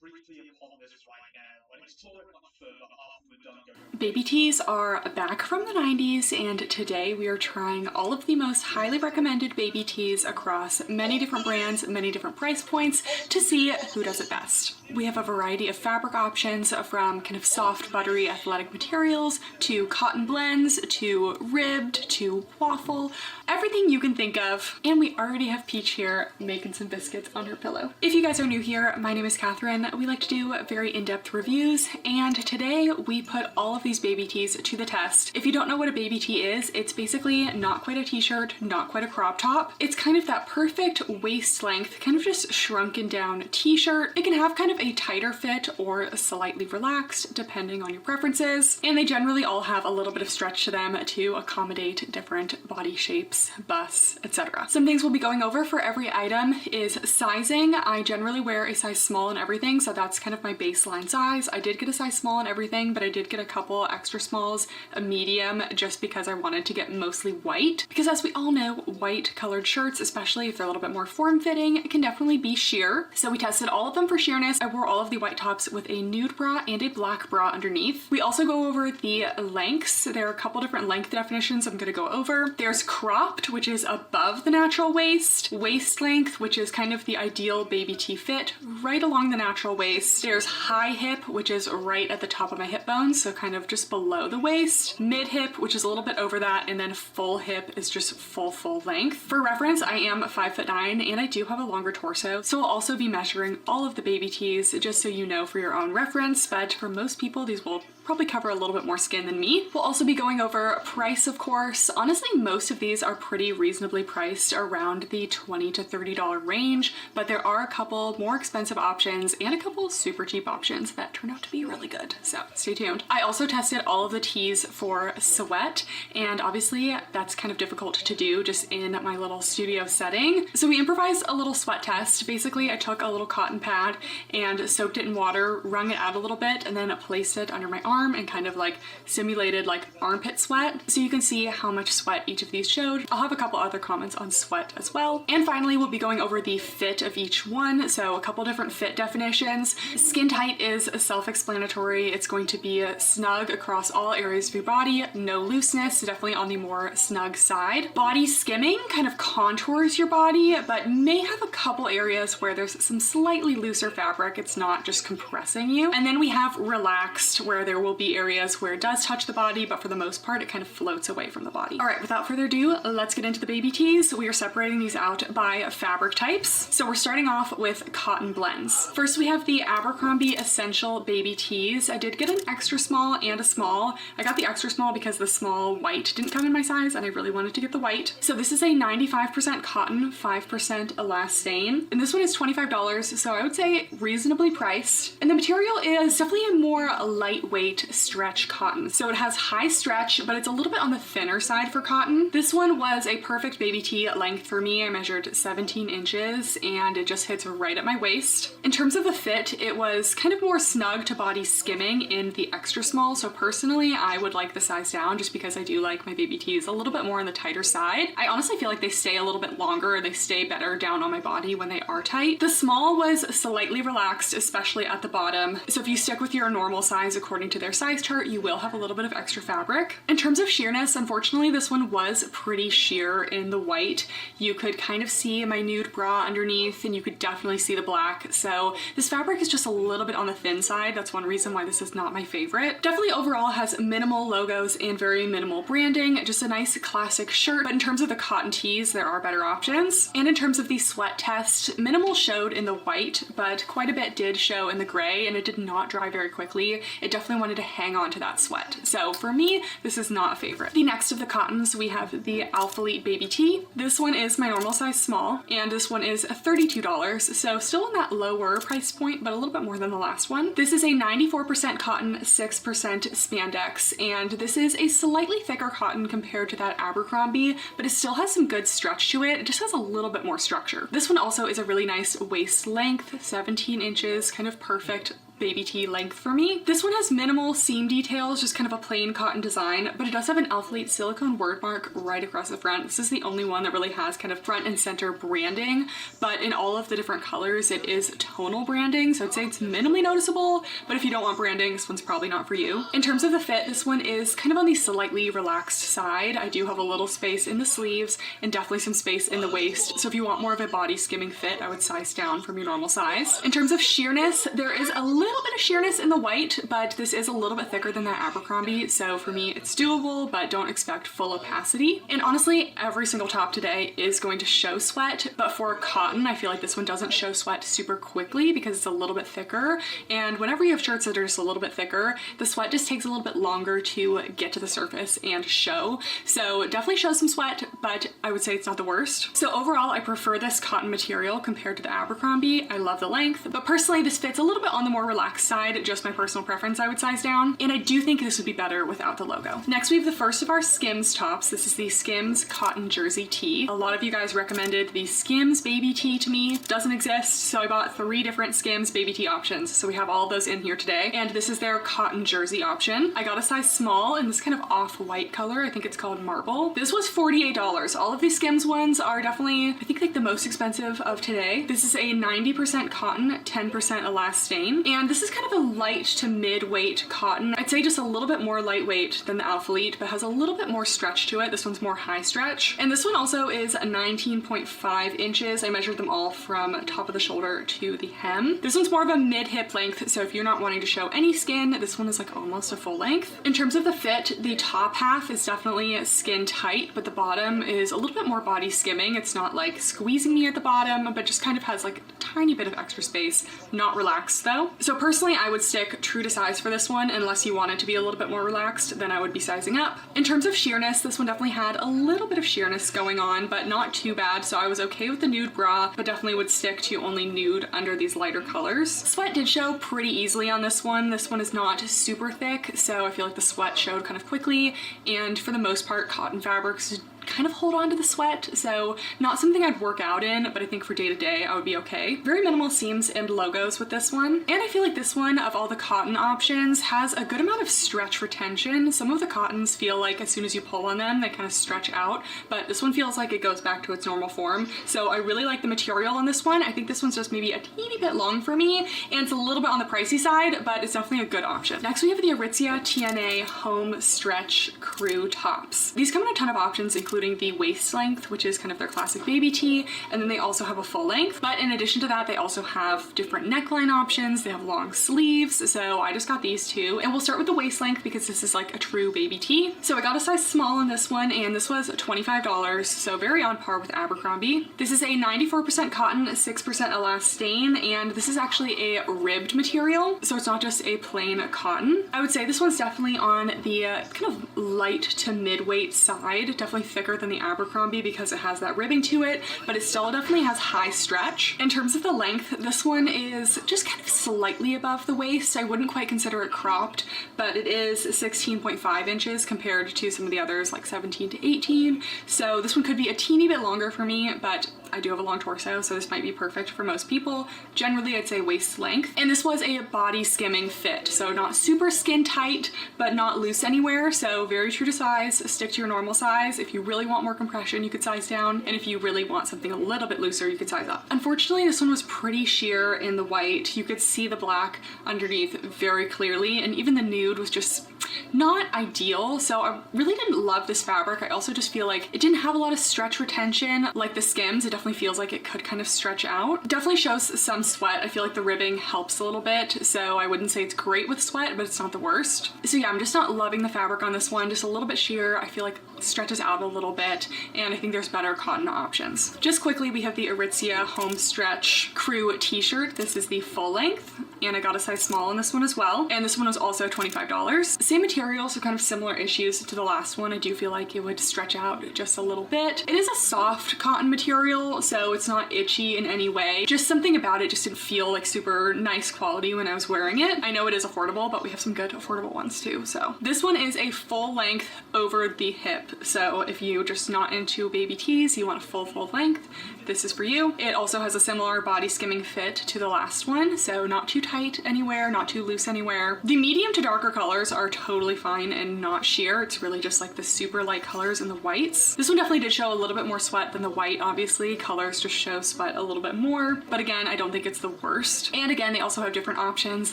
Briefly upon this right now and explore it much further after we're done going. Baby tees are back from the 90s, and today we are trying all of the most highly recommended baby tees across many different brands, many different price points to see who does it best. We have a variety of fabric options from kind of soft, buttery, athletic materials to cotton blends to ribbed to waffle, everything you can think of. And we already have Peach here making some biscuits on her pillow. If you guys are new here, my name is Kathryn. We like to do very in-depth reviews, and today we put all of these baby tees to the test. If you don't know what a baby tee is, it's basically not quite a t-shirt, not quite a crop top. It's kind of that perfect waist length, kind of just shrunken down t-shirt. It can have kind of a tighter fit or slightly relaxed depending on your preferences, and they generally all have a little bit of stretch to them to accommodate different body shapes, busts, etc. Some things we'll be going over for every item is sizing. I generally wear a size small in everything, so that's kind of my baseline size. I did get a size small in everything, but I did get a couple extra smalls, a medium, just because I wanted to get mostly white, because as we all know, white colored shirts, especially if they're a little bit more form-fitting, can definitely be sheer. So we tested all of them for sheerness. I wore all of the white tops with a nude bra and a black bra underneath. We also go over the lengths. There are a couple different length definitions I'm going to go over. There's cropped, which is above the natural waist, waist length, which is kind of the ideal baby tee fit, right along the natural waist. There's high hip, which is right at the top of my hip bone, so kind of just below the waist. Mid hip, which is a little bit over that, and then full hip is just full length. For reference, I am 5'9" and I do have a longer torso, so I'll also be measuring all of the baby tees just so you know for your own reference, but for most people these will probably cover a little bit more skin than me. We'll also be going over price, of course. Honestly, most of these are pretty reasonably priced, around the $20 to $30 range, but there are a couple more expensive options and a couple super cheap options that turn out to be really good, so stay tuned. I also tested all of the tees for sweat, and obviously that's kind of difficult to do just in my little studio setting. So we improvised a little sweat test. Basically, I took a little cotton pad and soaked it in water, wrung it out a little bit, and then placed it under my arm and kind of like simulated like armpit sweat. So you can see how much sweat each of these showed I'll have a couple other comments on sweat as well. And finally, we'll be going over the fit of each one. So a couple different fit definitions. Skin tight is self-explanatory. It's going to be snug across all areas of your body, no looseness, definitely on the more snug side. Body skimming kind of contours your body, but may have a couple areas where there's some slightly looser fabric. It's not just compressing you. And then we have relaxed, where there will be areas where it does touch the body, but for the most part, it kind of floats away from the body. All right, without further ado, let's get into the baby tees. We are separating these out by fabric types. So we're starting off with cotton blends. First, we have the Abercrombie Essential Baby Tees. I did get an extra small and a small. I got the extra small because the small white didn't come in my size and I really wanted to get the white. So this is a 95% cotton, 5% elastane. And this one is $25, so I would say reasonably priced. And the material is definitely a more lightweight stretch cotton. So it has high stretch, but it's a little bit on the thinner side for cotton. This one was a perfect baby tee length for me. I measured 17 inches and it just hits right at my waist. In terms of the fit, it was kind of more snug to body skimming in the extra small. So personally, I would like the size down just because I do like my baby tees a little bit more on the tighter side. I honestly feel like they stay a little bit longer, they stay better down on my body when they are tight. The small was slightly relaxed, especially at the bottom. So if you stick with your normal size according to their size chart, you will have a little bit of extra fabric. In terms of sheerness, unfortunately, this one was pretty sheer in the white. You could kind of see my nude bra underneath and you could definitely see the black. So this fabric is just a little bit on the thin side. That's one reason why this is not my favorite. Definitely overall has minimal logos and very minimal branding, just a nice classic shirt. But in terms of the cotton tees, there are better options. And in terms of the sweat test, minimal showed in the white, but quite a bit did show in the gray, and it did not dry very quickly. It definitely wanted to hang on to that sweat. So for me, this is not a favorite. The next of the cottons, we have the Alphalete Baby Tee. This one is my normal size small, and this one is $32. So still in that lower price point, but a little bit more than the last one. This is a 94% cotton, 6% spandex, and this is a slightly thicker cotton compared to that Abercrombie, but it still has some good stretch to it. It just has a little bit more structure. This one also is a really nice waist length, 17 inches, kind of perfect baby tee length for me. This one has minimal seam details, just kind of a plain cotton design, but it does have an Alphalete silicone word mark right across the front. This is the only one that really has kind of front and center branding, but in all of the different colors, it is tonal branding. So I'd say it's minimally noticeable, but if you don't want branding, this one's probably not for you. In terms of the fit, this one is kind of on the slightly relaxed side. I do have a little space in the sleeves and definitely some space in the waist. So if you want more of a body skimming fit, I would size down from your normal size. In terms of sheerness, there is a little bit of sheerness in the white, but this is a little bit thicker than that Abercrombie. So for me, it's doable, but don't expect full opacity. And honestly, every single top today is going to show sweat, but for cotton, I feel like this one doesn't show sweat super quickly because it's a little bit thicker. And whenever you have shirts that are just a little bit thicker, the sweat just takes a little bit longer to get to the surface and show. So definitely shows some sweat, but I would say it's not the worst. So overall, I prefer this cotton material compared to the Abercrombie. I love the length, but personally, this fits a little bit on the more relaxed side, just my personal preference, I would size down. And I do think this would be better without the logo. Next, we have the first of our SKIMS tops. This is the SKIMS Cotton Jersey Tee. A lot of you guys recommended the SKIMS Baby Tee to me. Doesn't exist, so I bought 3 different SKIMS Baby Tee options. So we have all of those in here today. And this is their cotton jersey option. I got a size small in this kind of off-white color. I think it's called Marble. This was $48. All of these SKIMS ones are definitely, I think, like the most expensive of today. This is a 90% cotton, 10% elastane. And this is kind of a light to mid-weight cotton. I'd say just a little bit more lightweight than the Alphalete, but has a little bit more stretch to it. This one's more high stretch. And this one also is 19.5 inches. I measured them all from top of the shoulder to the hem. This one's more of a mid-hip length, so if you're not wanting to show any skin, this one is like almost a full length. In terms of the fit, the top half is definitely skin tight, but the bottom is a little bit more body skimming. It's not like squeezing me at the bottom, but just kind of has like a tiny bit of extra space. Not relaxed though. So personally, I would stick true to size for this one. Unless you want it to be a little bit more relaxed, then I would be sizing up. In terms of sheerness, this one definitely had a little bit of sheerness going on, but not too bad. So I was okay with the nude bra, but definitely would stick to only nude under these lighter colors. Sweat did show pretty easily on this one. This one is not super thick, so I feel like the sweat showed kind of quickly. And for the most part, cotton fabrics kind of hold on to the sweat, so not something I'd work out in, but I think for day to day I would be okay. Very minimal seams and logos with this one, and I feel like this one, of all the cotton options, has a good amount of stretch retention. Some of the cottons feel like as soon as you pull on them they kind of stretch out, but this one feels like it goes back to its normal form, so I really like the material on this one. I think this one's just maybe a teeny bit long for me, and it's a little bit on the pricey side, but it's definitely a good option. Next we have the Aritzia TNA HomeStretch Crew tops. These come in a ton of options, including the waist length, which is kind of their classic baby tee, and then they also have a full length, but in addition to that they also have different neckline options. They have long sleeves, so I just got these two, and we'll start with the waist length because this is like a true baby tee. So I got a size small in this one, and this was $25, so very on par with Abercrombie. This is a 94% cotton, 6% elastane, and this is actually a ribbed material, so it's not just a plain cotton. I would say this one's definitely on the kind of light to mid-weight side, definitely thicker than the Abercrombie because it has that ribbing to it, but it still definitely has high stretch. In terms of the length, this one is just kind of slightly above the waist. I wouldn't quite consider it cropped, but it is 16.5 inches compared to some of the others like 17 to 18, so this one could be a teeny bit longer for me, but I do have a long torso, so this might be perfect for most people. Generally, I'd say waist length. And this was a body skimming fit, so not super skin tight, but not loose anywhere, so very true to size. Stick to your normal size. If you really want more compression, you could size down, and if you really want something a little bit looser, you could size up. Unfortunately, this one was pretty sheer in the white. You could see the black underneath very clearly, and even the nude was just not ideal, so I really didn't love this fabric. I also just feel like it didn't have a lot of stretch retention like the Skims. It definitely feels like it could kind of stretch out. Definitely shows some sweat. I feel like the ribbing helps a little bit, so I wouldn't say it's great with sweat, but it's not the worst. So yeah, I'm just not loving the fabric on this one. Just a little bit sheer. I feel like it stretches out a little bit, and I think there's better cotton options. Just quickly, we have the Aritzia HomeStretch Crew t-shirt. This is the full length, and I got a size small in this one as well, and this one was also $25. Same material, so kind of similar issues to the last one. I do feel like it would stretch out just a little bit. It is a soft cotton material, so it's not itchy in any way. Just something about it just didn't feel like super nice quality when I was wearing it. I know it is affordable, but we have some good affordable ones too. So this one is a full length over the hip, so if you're just not into baby tees, you want a full length, this is for you. It also has a similar body skimming fit to the last one, so not too tight anywhere, not too loose anywhere. The medium to darker colors are totally fine and not sheer. It's really just like the super light colors and the whites. This one definitely did show a little bit more sweat than the white, obviously. Colors just show sweat a little bit more, but again, I don't think it's the worst. And again, they also have different options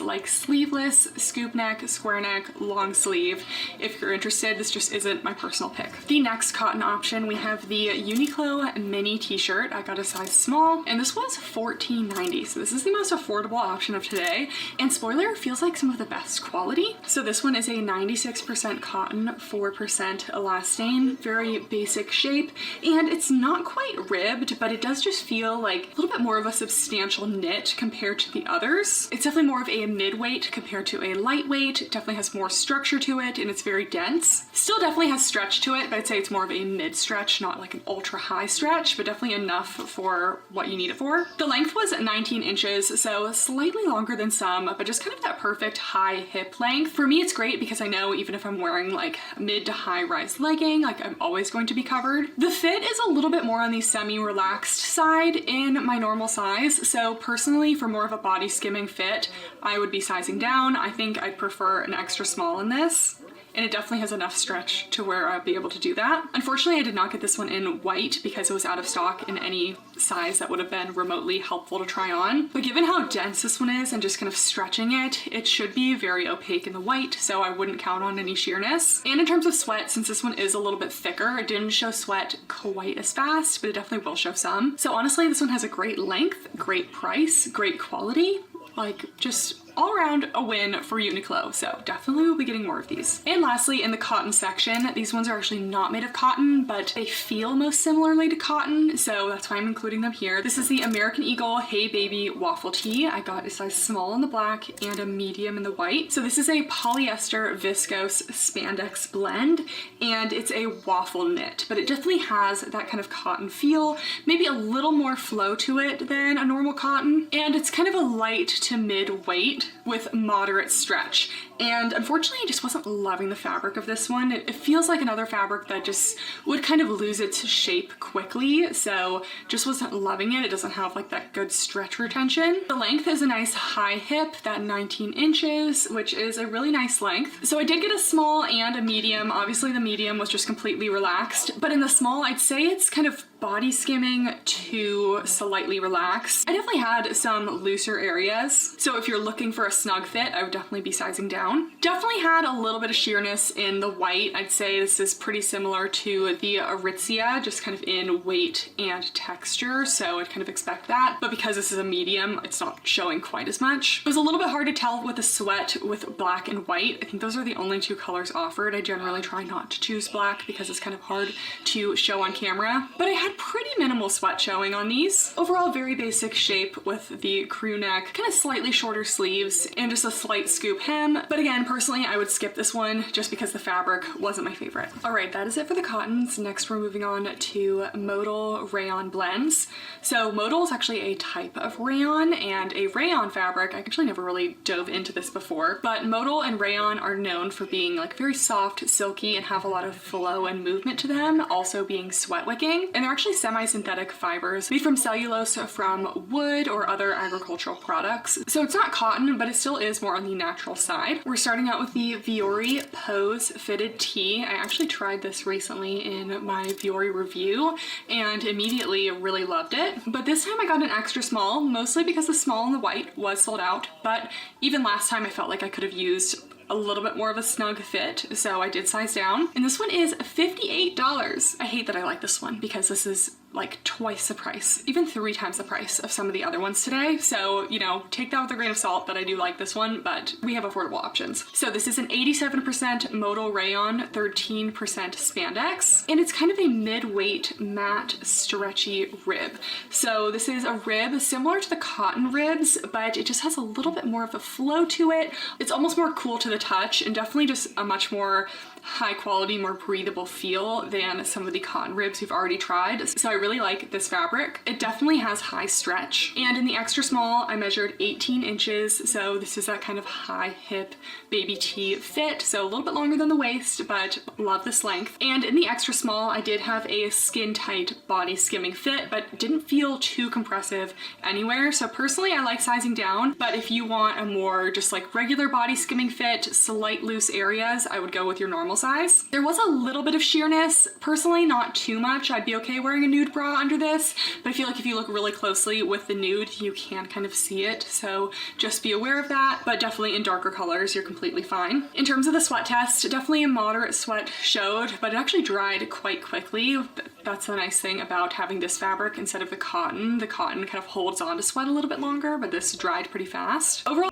like sleeveless, scoop neck, square neck, long sleeve. If you're interested, this just isn't my personal pick. The next cotton option, we have the Uniqlo mini t-shirt. I got a size small, and this was $14.90, so this is the most affordable option of today, and spoiler, feels like some of the best quality. So this one is a 96% cotton, 4% elastane, very basic shape, and it's not quite ribbed, but it does just feel like a little bit more of a substantial knit compared to the others. It's definitely more of a mid-weight compared to a lightweight. It definitely has more structure to it, and it's very dense. Still definitely has stretch to it, but I'd say it's more of a mid-stretch, not like an ultra high stretch, but definitely enough for what you need it for. The length was 19 inches, so slightly longer than some, but just kind of that perfect high hip length. For me, it's great because I know even if I'm wearing like mid to high rise legging, like I'm always going to be covered. The fit is a little bit more on the semi-relaxed side in my normal size, so personally, for more of a body skimming fit, I would be sizing down. I think I'd prefer an extra small in this, and it definitely has enough stretch to where I'll be able to do that. Unfortunately, I did not get this one in white because it was out of stock in any size that would have been remotely helpful to try on. But given how dense this one is and just kind of stretching it, it should be very opaque in the white, so I wouldn't count on any sheerness. And in terms of sweat, since this one is a little bit thicker, it didn't show sweat quite as fast, but it definitely will show some. So honestly, this one has a great length, great price, great quality, like just all around a win for Uniqlo, so definitely we'll be getting more of these. And lastly, in the cotton section, these ones are actually not made of cotton, but they feel most similarly to cotton, so that's why I'm including them here. This is the American Eagle Hey Baby Waffle Tee. I got a size small in the black and a medium in the white. So this is a polyester viscose spandex blend, and it's a waffle knit, but it definitely has that kind of cotton feel, maybe a little more flow to it than a normal cotton, and it's kind of a light to mid weight with moderate stretch. And unfortunately, I just wasn't loving the fabric of this one. It feels like another fabric that just would kind of lose its shape quickly, so just wasn't loving it. It doesn't have like that good stretch retention. The length is a nice high hip, that 19 inches, which is a really nice length. So I did get a small and a medium. Obviously the medium was just completely relaxed, but in the small, I'd say it's kind of body skimming to slightly relaxed. I definitely had some looser areas, so if you're looking for a snug fit, I would definitely be sizing down. Definitely had a little bit of sheerness in the white. I'd say this is pretty similar to the Aritzia, just kind of in weight and texture, so I'd kind of expect that, but because this is a medium, it's not showing quite as much. It was a little bit hard to tell with the sweat with black and white. I think those are the only two colors offered. I generally try not to choose black because it's kind of hard to show on camera, but I had pretty minimal sweat showing on these. Overall, very basic shape with the crew neck, kind of slightly shorter sleeves, and just a slight scoop hem. But again, personally, I would skip this one just because the fabric wasn't my favorite. All right, that is it for the cottons. Next, we're moving on to Modal Rayon blends. So Modal is actually a type of rayon, and a rayon fabric, I actually never really dove into this before, but Modal and rayon are known for being like very soft, silky, and have a lot of flow and movement to them, also being sweat wicking. And they're actually semi-synthetic fibers made from cellulose from wood or other agricultural products. So it's not cotton, but it still is more on the natural side. We're starting out with the Vuori Pose Fitted Tee. I actually tried this recently in my Vuori review and immediately really loved it. But this time I got an extra small, mostly because the small and the white was sold out. But even last time I felt like I could have used a little bit more of a snug fit, so I did size down. And this one is $58. I hate that I like this one because this is like twice the price, even 3 times the price of some of the other ones today. So, you know, take that with a grain of salt that I do like this one, but we have affordable options. So this is an 87% modal rayon, 13% spandex, and it's kind of a mid-weight matte stretchy rib. So this is a rib similar to the cotton ribs, but it just has a little bit more of a flow to it. It's almost more cool to the touch and definitely just a much more high quality, more breathable feel than some of the cotton ribs we've already tried. So I really like this fabric. It definitely has high stretch. And in the extra small, I measured 18 inches. So this is that kind of high hip baby tee fit. So a little bit longer than the waist, but love this length. And in the extra small, I did have a skin tight body skimming fit, but didn't feel too compressive anywhere. So personally, I like sizing down, but if you want a more just like regular body skimming fit, slight loose areas, I would go with your normal size. There was a little bit of sheerness. Personally, not too much. I'd be okay wearing a nude bra under this, but I feel like if you look really closely with the nude, you can kind of see it. So just be aware of that, but definitely in darker colors, you're completely fine. In terms of the sweat test, definitely a moderate sweat showed, but it actually dried quite quickly. That's the nice thing about having this fabric instead of the cotton. The cotton kind of holds on to sweat a little bit longer, but this dried pretty fast. Overall,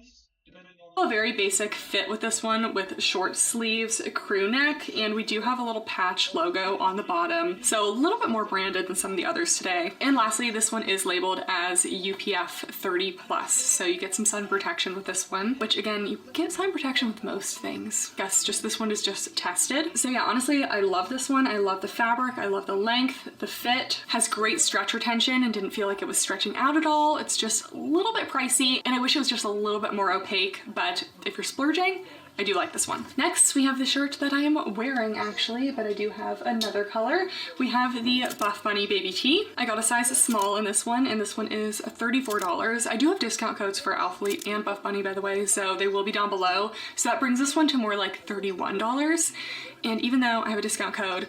a very basic fit with this one with short sleeves, a crew neck, and we do have a little patch logo on the bottom, so a little bit more branded than some of the others today. And lastly, this one is labeled as UPF 30+, so you get some sun protection with this one, which again, you get sun protection with most things. I guess just this one is just tested. So yeah, honestly, I love this one. I love the fabric, I love the length, the fit, has great stretch retention and didn't feel like it was stretching out at all. It's just a little bit pricey, and I wish it was just a little bit more opaque, but if you're splurging, I do like this one. Next, we have the shirt that I am wearing actually, but I do have another color. We have the Buffbunny Baby Tee. I got a size small in this one, and this one is $34. I do have discount codes for Alphalete and Buffbunny, by the way, so they will be down below. So that brings this one to more like $31. And even though I have a discount code,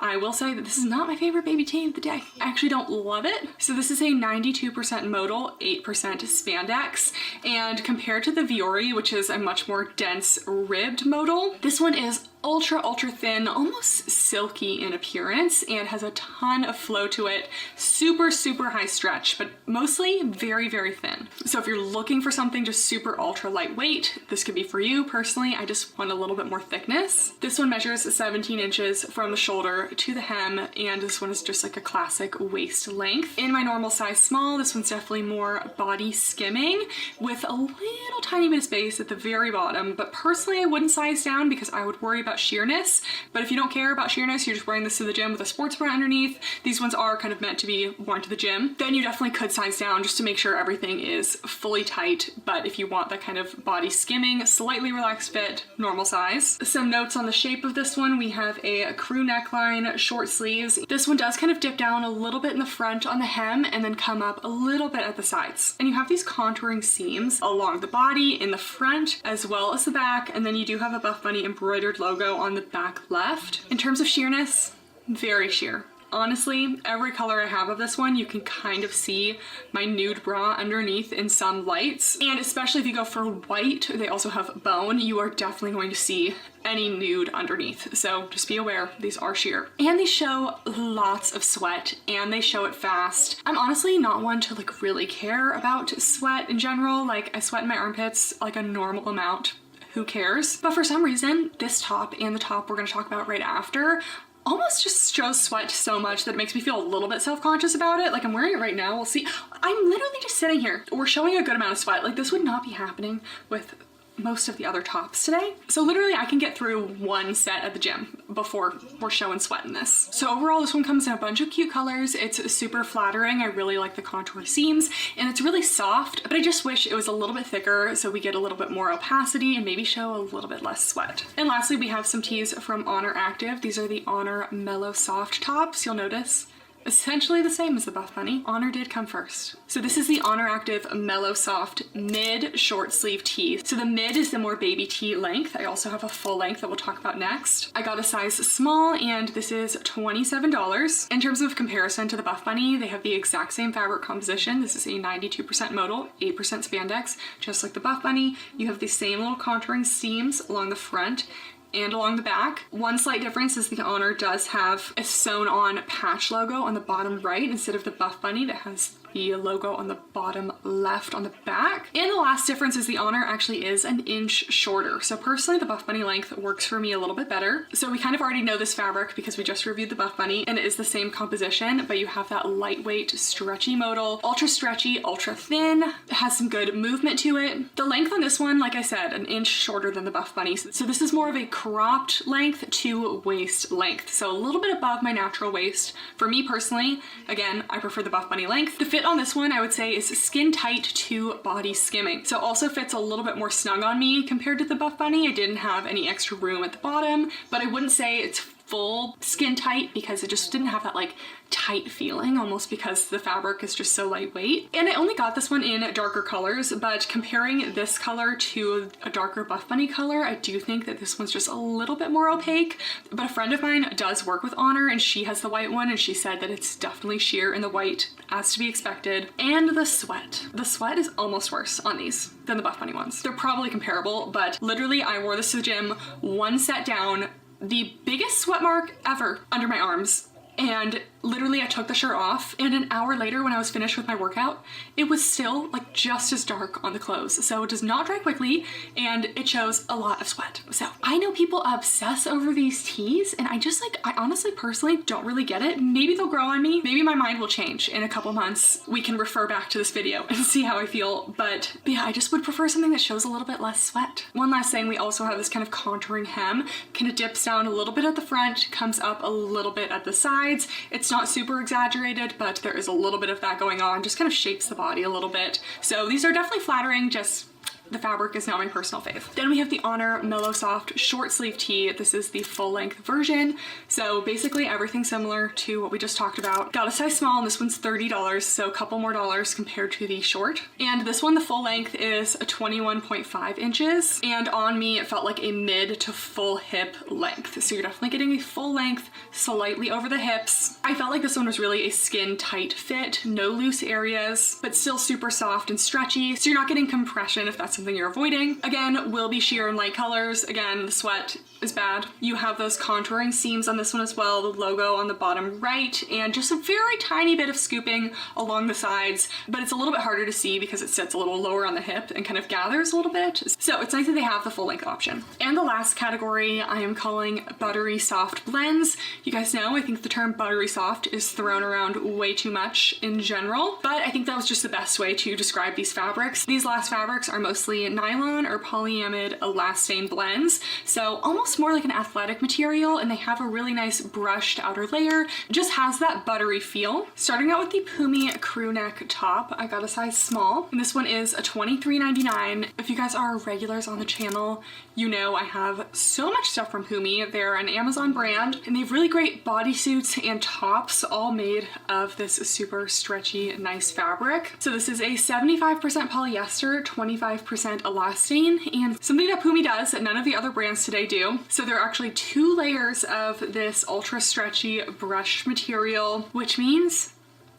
I will say that this is not my favorite baby tee of the day. I actually don't love it. So this is a 92% modal, 8% spandex, and compared to the Vuori, which is a much more dense ribbed modal, this one is ultra thin, almost silky in appearance, and has a ton of flow to it. Super high stretch, but mostly very thin. So if you're looking for something just super ultra lightweight, this could be for you. Personally, I just want a little bit more thickness. This one measures 17 inches from the shoulder to the hem, and this one is just like a classic waist length. In my normal size small, this one's definitely more body skimming with a little tiny bit of space at the very bottom, but personally I wouldn't size down because I would worry about about sheerness, but if you don't care about sheerness, you're just wearing this to the gym with a sports bra underneath, these ones are kind of meant to be worn to the gym, then you definitely could size down just to make sure everything is fully tight. But if you want that kind of body skimming, slightly relaxed fit, normal size. Some notes on the shape of this one: we have a crew neckline, short sleeves. This one does kind of dip down a little bit in the front on the hem and then come up a little bit at the sides. And you have these contouring seams along the body, in the front, as well as the back, and then you do have a Buffbunny embroidered logo on the back left. In terms of sheerness, very sheer. Honestly, every color I have of this one, you can kind of see my nude bra underneath in some lights. And especially if you go for white, they also have bone, you are definitely going to see any nude underneath. So just be aware, these are sheer. And they show lots of sweat, and they show it fast. I'm honestly not one to like really care about sweat in general. Like, I sweat in my armpits like a normal amount. Who cares? But for some reason, this top and the top we're gonna talk about right after almost just shows sweat so much that it makes me feel a little bit self-conscious about it. Like, I'm wearing it right now, we'll see. I'm literally just sitting here. We're showing a good amount of sweat. Like, this would not be happening with most of the other tops today. So literally I can get through one set at the gym before we're showing sweat in this. So overall, this one comes in a bunch of cute colors. It's super flattering. I really like the contour seams, and it's really soft, but I just wish it was a little bit thicker so we get a little bit more opacity and maybe show a little bit less sweat. And lastly, we have some tees from Oner Active. These are the Oner Mellow Soft tops. You'll notice essentially the same as the Buffbunny. Oner did come first. So this is the Oner Active Mellow Soft mid short sleeve tee. So the mid is the more baby tee length. I also have a full length that we'll talk about next. I got a size small, and this is $27. In terms of comparison to the Buffbunny, they have the exact same fabric composition. This is a 92% modal, 8% spandex, just like the Buffbunny. You have the same little contouring seams along the front and along the back. One slight difference is the Oner does have a sewn on patch logo on the bottom right instead of the Buffbunny that has the logo on the bottom left on the back. And the last difference is the Oner actually is an inch shorter. So personally, the Buffbunny length works for me a little bit better. So we kind of already know this fabric because we just reviewed the Buffbunny, and it is the same composition, but you have that lightweight, stretchy modal, ultra stretchy, ultra thin. It has some good movement to it. The length on this one, like I said, an inch shorter than the Buffbunny. So this is more of a cropped length to waist length. So a little bit above my natural waist. For me personally, again, I prefer the Buffbunny length. The fit on this one, I would say, is skin tight to body skimming. So also fits a little bit more snug on me compared to the Buffbunny. I didn't have any extra room at the bottom, but I wouldn't say it's full skin tight because it just didn't have that like tight feeling, almost because the fabric is just so lightweight. And I only got this one in darker colors, but comparing this color to a darker Buffbunny color, I do think that this one's just a little bit more opaque. But a friend of mine does work with Oner, and she has the white one, and she said that it's definitely sheer in the white, as to be expected. And the sweat. The sweat is almost worse on these than the Buffbunny ones. They're probably comparable, but literally I wore this to the gym, one set down, the biggest sweat mark ever under my arms. And literally I took the shirt off, and an hour later when I was finished with my workout, it was still like just as dark on the clothes. So it does not dry quickly, and it shows a lot of sweat. So I know people obsess over these tees, and I honestly personally don't really get it. Maybe they'll grow on me. Maybe my mind will change in a couple months. We can refer back to this video and see how I feel. But yeah, I just would prefer something that shows a little bit less sweat. One last thing, we also have this kind of contouring hem. Kind of dips down a little bit at the front, comes up a little bit at the sides. It's not super exaggerated, but there is a little bit of that going on. Just kind of shapes the body a little bit. So these are definitely flattering, just the fabric is not my personal fave. Then we have the Oner Mellow Soft short sleeve tee. This is the full length version. So basically everything similar to what we just talked about. Got a size small, and this one's $30, so a couple more dollars compared to the short. And this one, the full length is 21.5 inches. And on me, it felt like a mid to full hip length. So you're definitely getting a full length, slightly over the hips. I felt like this one was really a skin tight fit, no loose areas, but still super soft and stretchy. So you're not getting compression if that's something you're avoiding. Again, will be sheer in light colors. Again, the sweat is bad. You have those contouring seams on this one as well, the logo on the bottom right, and just a very tiny bit of scooping along the sides, but it's a little bit harder to see because it sits a little lower on the hip and kind of gathers a little bit. So it's nice that they have the full length option. And the last category I am calling buttery soft blends. You guys know, I think the term buttery soft is thrown around way too much in general, but I think that was just the best way to describe these fabrics. These last fabrics are mostly mostly nylon or polyamide elastane blends, so almost more like an athletic material, and they have a really nice brushed outer layer. It just has that buttery feel. Starting out with the Pumiey crew neck top, I got a size small, and this one is a $23.99. If you guys are regulars on the channel, you know I have so much stuff from Pumiey. They're an Amazon brand, and they have really great bodysuits and tops, all made of this super stretchy, nice fabric. So this is a 75% polyester, 25% elastane, and something that Pumiey does that none of the other brands today do. So there are actually 2 layers of this ultra stretchy brushed material, which means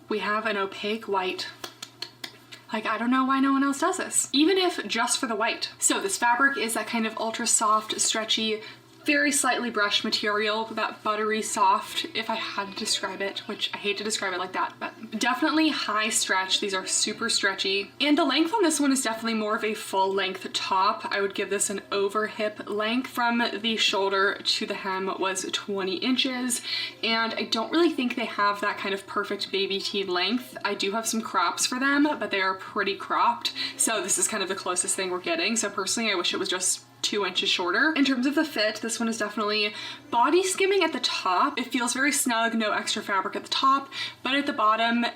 we have an opaque white. Like, I don't know why no one else does this, even if just for the white. So this fabric is that kind of ultra soft, stretchy, very slightly brushed material, that buttery soft, if I had to describe it, which I hate to describe it like that, but definitely high stretch. These are super stretchy. And the length on this one is definitely more of a full length top. I would give this an over hip length. From the shoulder to the hem was 20 inches. And I don't really think they have that kind of perfect baby tee length. I do have some crops for them, but they are pretty cropped. So this is kind of the closest thing we're getting. So personally, I wish it was just 2 inches shorter. In terms of the fit, this one is definitely body skimming at the top. It feels very snug, no extra fabric at the top, but at the bottom,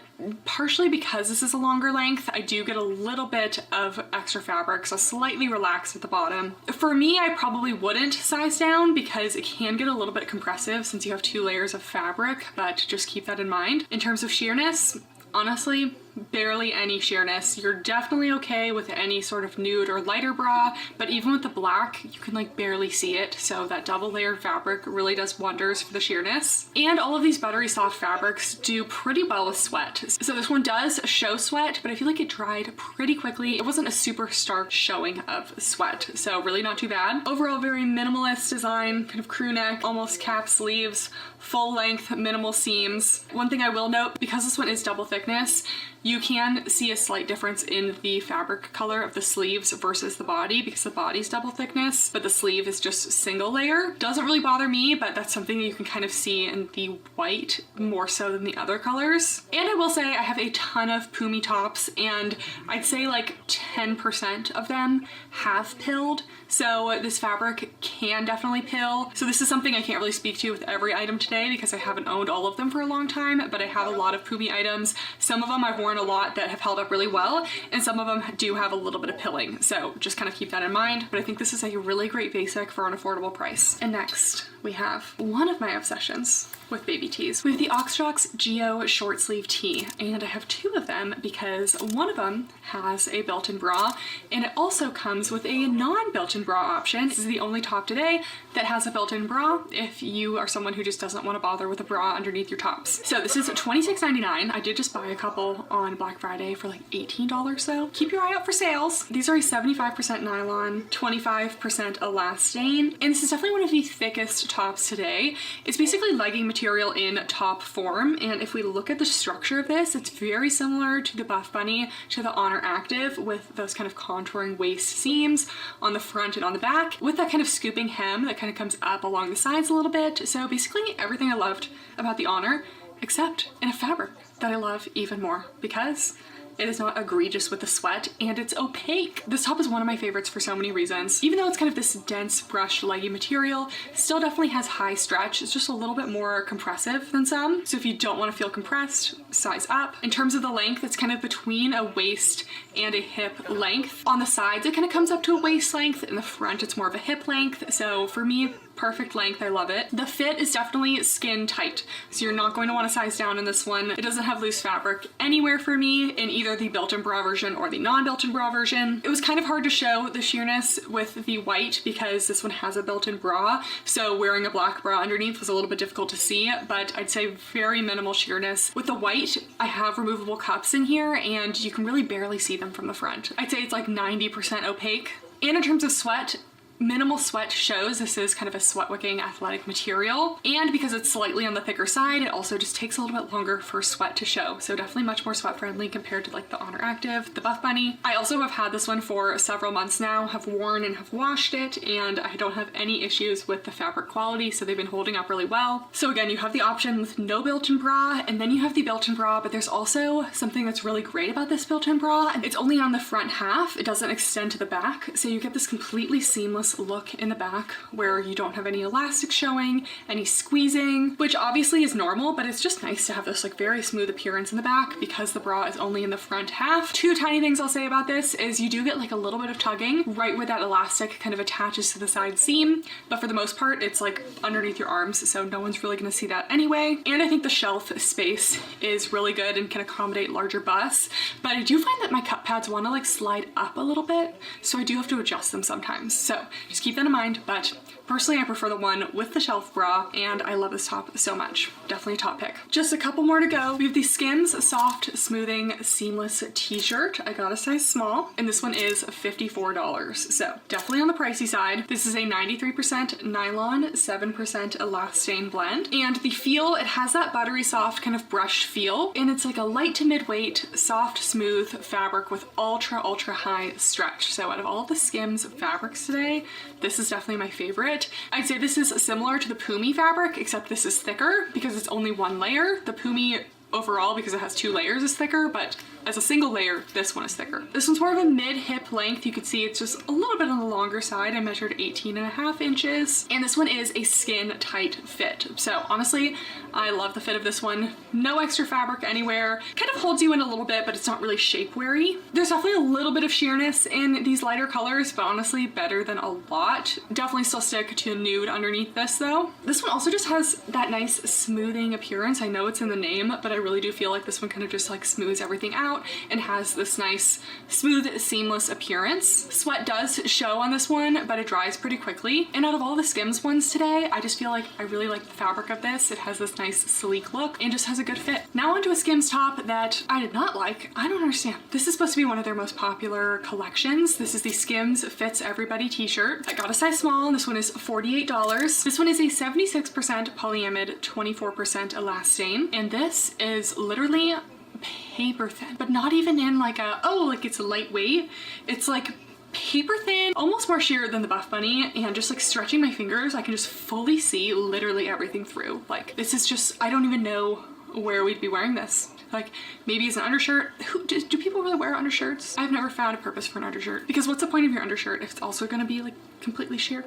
partially because this is a longer length, I do get a little bit of extra fabric, so slightly relaxed at the bottom. For me, I probably wouldn't size down because it can get a little bit compressive since you have 2 layers of fabric, but just keep that in mind. In terms of sheerness, honestly, barely any sheerness. You're definitely okay with any sort of nude or lighter bra, but even with the black, you can like barely see it. So that double layered fabric really does wonders for the sheerness. And all of these buttery soft fabrics do pretty well with sweat. So this one does show sweat, but I feel like it dried pretty quickly. It wasn't a super stark showing of sweat, so really not too bad. Overall, very minimalist design, kind of crew neck, almost cap sleeves, full length, minimal seams. One thing I will note, because this one is double thickness, you can see a slight difference in the fabric color of the sleeves versus the body because the body's double thickness, but the sleeve is just single layer. Doesn't really bother me, but that's something that you can kind of see in the white more so than the other colors. And I will say I have a ton of Pumiey tops, and I'd say like 10% of them have pilled. So this fabric can definitely pill. So this is something I can't really speak to with every item today because I haven't owned all of them for a long time, but I have a lot of Pumiey items. Some of them I've worn a lot that have held up really well, and some of them do have a little bit of pilling. So just kind of keep that in mind. But I think this is a really great basic for an affordable price. And next we have one of my obsessions with baby tees. We have the Aoxjox Geo short sleeve tee, and I have 2 of them because one of them has a built-in bra, and it also comes with a non-built-in bra option. This is the only top today that has a built-in bra if you are someone who just doesn't want to bother with a bra underneath your tops. So this is $26.99. I did just buy a couple on Black Friday for like $18 though. Keep your eye out for sales. These are a 75% nylon, 25% elastane, and this is definitely one of the thickest tops today. It's basically legging material in top form, and if we look at the structure of this, it's very similar to the Buffbunny, to the Oner Active, with those kind of contouring waist seams on the front and on the back, with that kind of scooping hem that kind of comes up along the sides a little bit. So basically everything I loved about the Oner, except in a fabric that I love even more because it is not egregious with the sweat, and it's opaque. This top is one of my favorites for so many reasons. Even though it's kind of this dense brushed leggy material, it still definitely has high stretch. It's just a little bit more compressive than some. So if you don't want to feel compressed, size up. In terms of the length, it's kind of between a waist and a hip length. On the sides, it kind of comes up to a waist length. In the front, it's more of a hip length. So for me, perfect length, I love it. The fit is definitely skin tight, so you're not going to want to size down in this one. It doesn't have loose fabric anywhere for me in either the built-in bra version or the non-built-in bra version. It was kind of hard to show the sheerness with the white because this one has a built-in bra, so wearing a black bra underneath was a little bit difficult to see, but I'd say very minimal sheerness. With the white, I have removable cups in here and you can really barely see them from the front. I'd say it's like 90% opaque. And in terms of sweat, minimal sweat shows. This is kind of a sweat wicking athletic material, and because it's slightly on the thicker side, it also just takes a little bit longer for sweat to show. So definitely much more sweat friendly compared to like the Oner Active, the Buffbunny. I also have had this one for several months now, have worn and have washed it, and I don't have any issues with the fabric quality, so they've been holding up really well. So again, you have the option with no built-in bra, and then you have the built-in bra, but there's also something that's really great about this built-in bra. It's only on the front half, it doesn't extend to the back, so you get this completely seamless look in the back where you don't have any elastic showing, any squeezing, which obviously is normal, but it's just nice to have this like very smooth appearance in the back because the bra is only in the front half. Two tiny things I'll say about this is you do get like a little bit of tugging right where that elastic kind of attaches to the side seam, but for the most part it's like underneath your arms, so no one's really gonna see that anyway. And I think the shelf space is really good and can accommodate larger busts, but I do find that my cup pads want to like slide up a little bit, so I do have to adjust them sometimes. So just keep that in mind, but personally I prefer the one with the shelf bra, and I love this top so much. Definitely a top pick. Just a couple more to go. We have the SKIMS Soft Smoothing Seamless t-shirt. I got a size small, and this one is $54, so definitely on the pricey side. This is a 93% nylon, 7% elastane blend, and the feel, it has that buttery soft kind of brushed feel, and it's like a light to mid-weight, soft, smooth fabric with ultra high stretch. So out of all the SKIMS fabrics today, this is definitely my favorite. I'd say this is similar to the Pumiey fabric, except this is thicker because it's only one layer. The Pumiey overall, because it has two layers, is thicker, but as a single layer, this one is thicker. This one's more of a mid-hip length. You can see it's just a little bit on the longer side. I measured 18.5 inches, and this one is a skin tight fit. So honestly, I love the fit of this one. No extra fabric anywhere. Kind of holds you in a little bit, but it's not really shape weary. There's definitely a little bit of sheerness in these lighter colors, but honestly better than a lot. Definitely still stick to nude underneath this though. This one also just has that nice smoothing appearance. I know it's in the name, but I really do feel like this one kind of just like smooths everything out and has this nice smooth seamless appearance. Sweat does show on this one, but it dries pretty quickly. And out of all the SKIMS ones today, I just feel like I really like the fabric of this. It has this nice sleek look and just has a good fit. Now onto a SKIMS top that I did not like. I don't understand. This is supposed to be one of their most popular collections. This is the SKIMS Fits Everybody t-shirt. I got a size small, and this one is $48. This one is a 76% polyamide, 24% elastane, and this is literally paper thin, but not even in like a, oh, like it's lightweight. It's like paper thin, almost more sheer than the Buffbunny, and just like stretching my fingers, I can just fully see literally everything through. Like this is just, I don't even know where we'd be wearing this. Like maybe as an undershirt. Do people really wear undershirts? I've never found a purpose for an undershirt, because what's the point of your undershirt if it's also gonna be like completely sheer?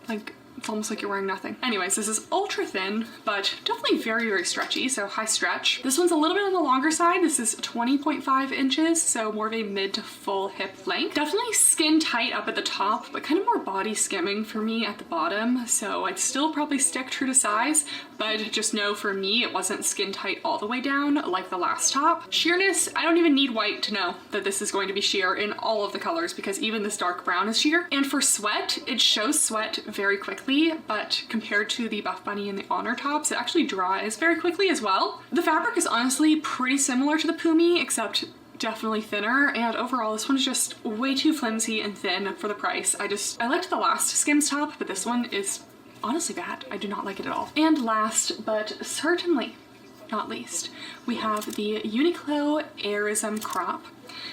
Like it's almost like you're wearing nothing. Anyways, this is ultra thin, but definitely very stretchy, so high stretch. This one's a little bit on the longer side. This is 20.5 inches, so more of a mid to full hip length. Definitely skin tight up at the top, but kind of more body skimming for me at the bottom, so I'd still probably stick true to size, but just know for me it wasn't skin tight all the way down like the last top. Sheerness, I don't even need white to know that this is going to be sheer in all of the colors, because even this dark brown is sheer. And for sweat, it shows sweat very quickly, but compared to the Buffbunny and the Oner tops, it actually dries very quickly as well. The fabric is honestly pretty similar to the Pumiey, except definitely thinner, and overall this one is just way too flimsy and thin for the price. I liked the last SKIMS top, but this one is honestly bad. I do not like it at all. And last but certainly not least, we have the Uniqlo Airism crop.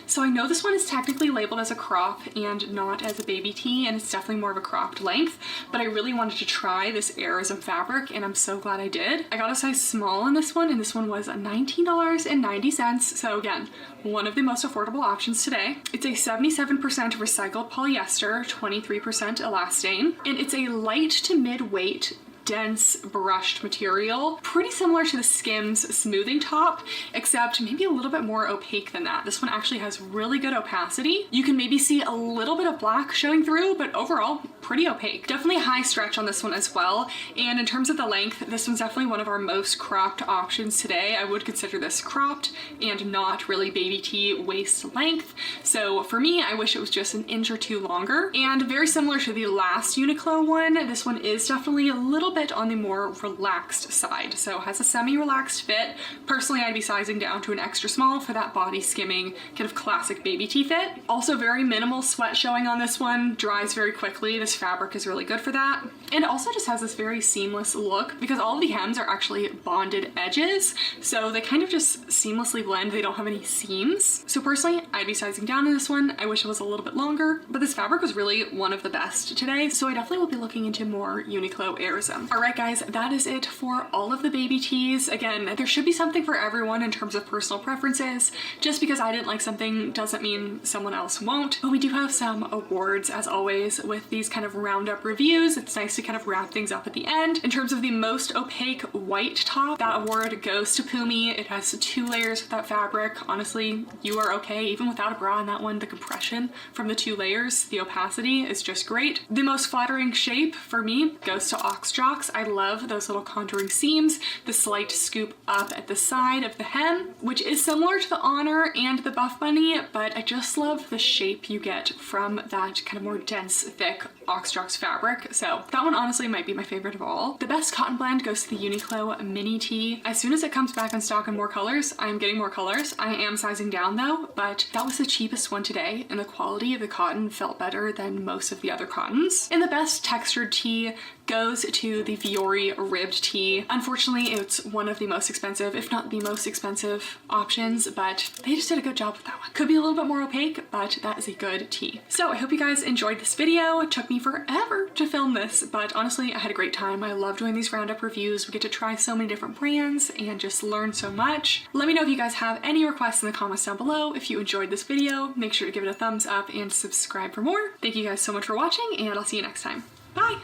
So I know this one is technically labeled as a crop and not as a baby tee, and it's definitely more of a cropped length, but I really wanted to try this Airism fabric, and I'm so glad I did. I got a size small in this one, and this one was $19.90, so again, one of the most affordable options today. It's a 77% recycled polyester, 23% elastane, and it's a light to mid-weight dense brushed material, pretty similar to the SKIMS smoothing top, except maybe a little bit more opaque than that. This one actually has really good opacity. You can maybe see a little bit of black showing through, but overall pretty opaque. Definitely high stretch on this one as well. And in terms of the length, this one's definitely one of our most cropped options today. I would consider this cropped and not really baby tee waist length. So for me, I wish it was just an inch or two longer. And very similar to the last Uniqlo one, this one is definitely a little bit on the more relaxed side. So it has a semi-relaxed fit. Personally, I'd be sizing down to an extra small for that body skimming kind of classic baby tee fit. Also very minimal sweat showing on this one, dries very quickly. This fabric is really good for that. And it also just has this very seamless look because all of the hems are actually bonded edges, so they kind of just seamlessly blend. They don't have any seams. So personally, I'd be sizing down in this one. I wish it was a little bit longer, but this fabric was really one of the best today, so I definitely will be looking into more Uniqlo Airism. All right guys, that is it for all of the baby tees. Again, there should be something for everyone in terms of personal preferences. Just because I didn't like something doesn't mean someone else won't, but we do have some awards as always with these kind of roundup reviews. It's nice to kind of wrap things up at the end. In terms of the most opaque white top, that award goes to Pumiey. It has 2 layers of that fabric. Honestly, you are okay even without a bra in that one. The compression from the 2 layers, the opacity is just great. The most flattering shape for me goes to Aoxjox. I love those little contouring seams, the slight scoop up at the side of the hem, which is similar to the Oner and the Buffbunny, but I just love the shape you get from that kind of more dense, thick Aoxjox fabric. So that one honestly might be my favorite of all. The best cotton blend goes to the Uniqlo mini tee. As soon as it comes back in stock in more colors, I'm getting more colors. I am sizing down though, but that was the cheapest one today, and the quality of the cotton felt better than most of the other cottons. And the best textured tee goes to the Vuori ribbed tee. Unfortunately, it's one of the most expensive, if not the most expensive options, but they just did a good job with that one. Could be a little bit more opaque, but that is a good tee. So I hope you guys enjoyed this video. It took me forever to film this, but honestly, I had a great time. I love doing these roundup reviews. We get to try so many different brands and just learn so much. Let me know if you guys have any requests in the comments down below. If you enjoyed this video, make sure to give it a thumbs up and subscribe for more. Thank you guys so much for watching, and I'll see you next time. Bye!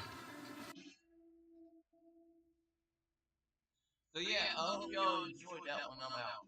So yeah, I hope y'all enjoyed that one. I'm out.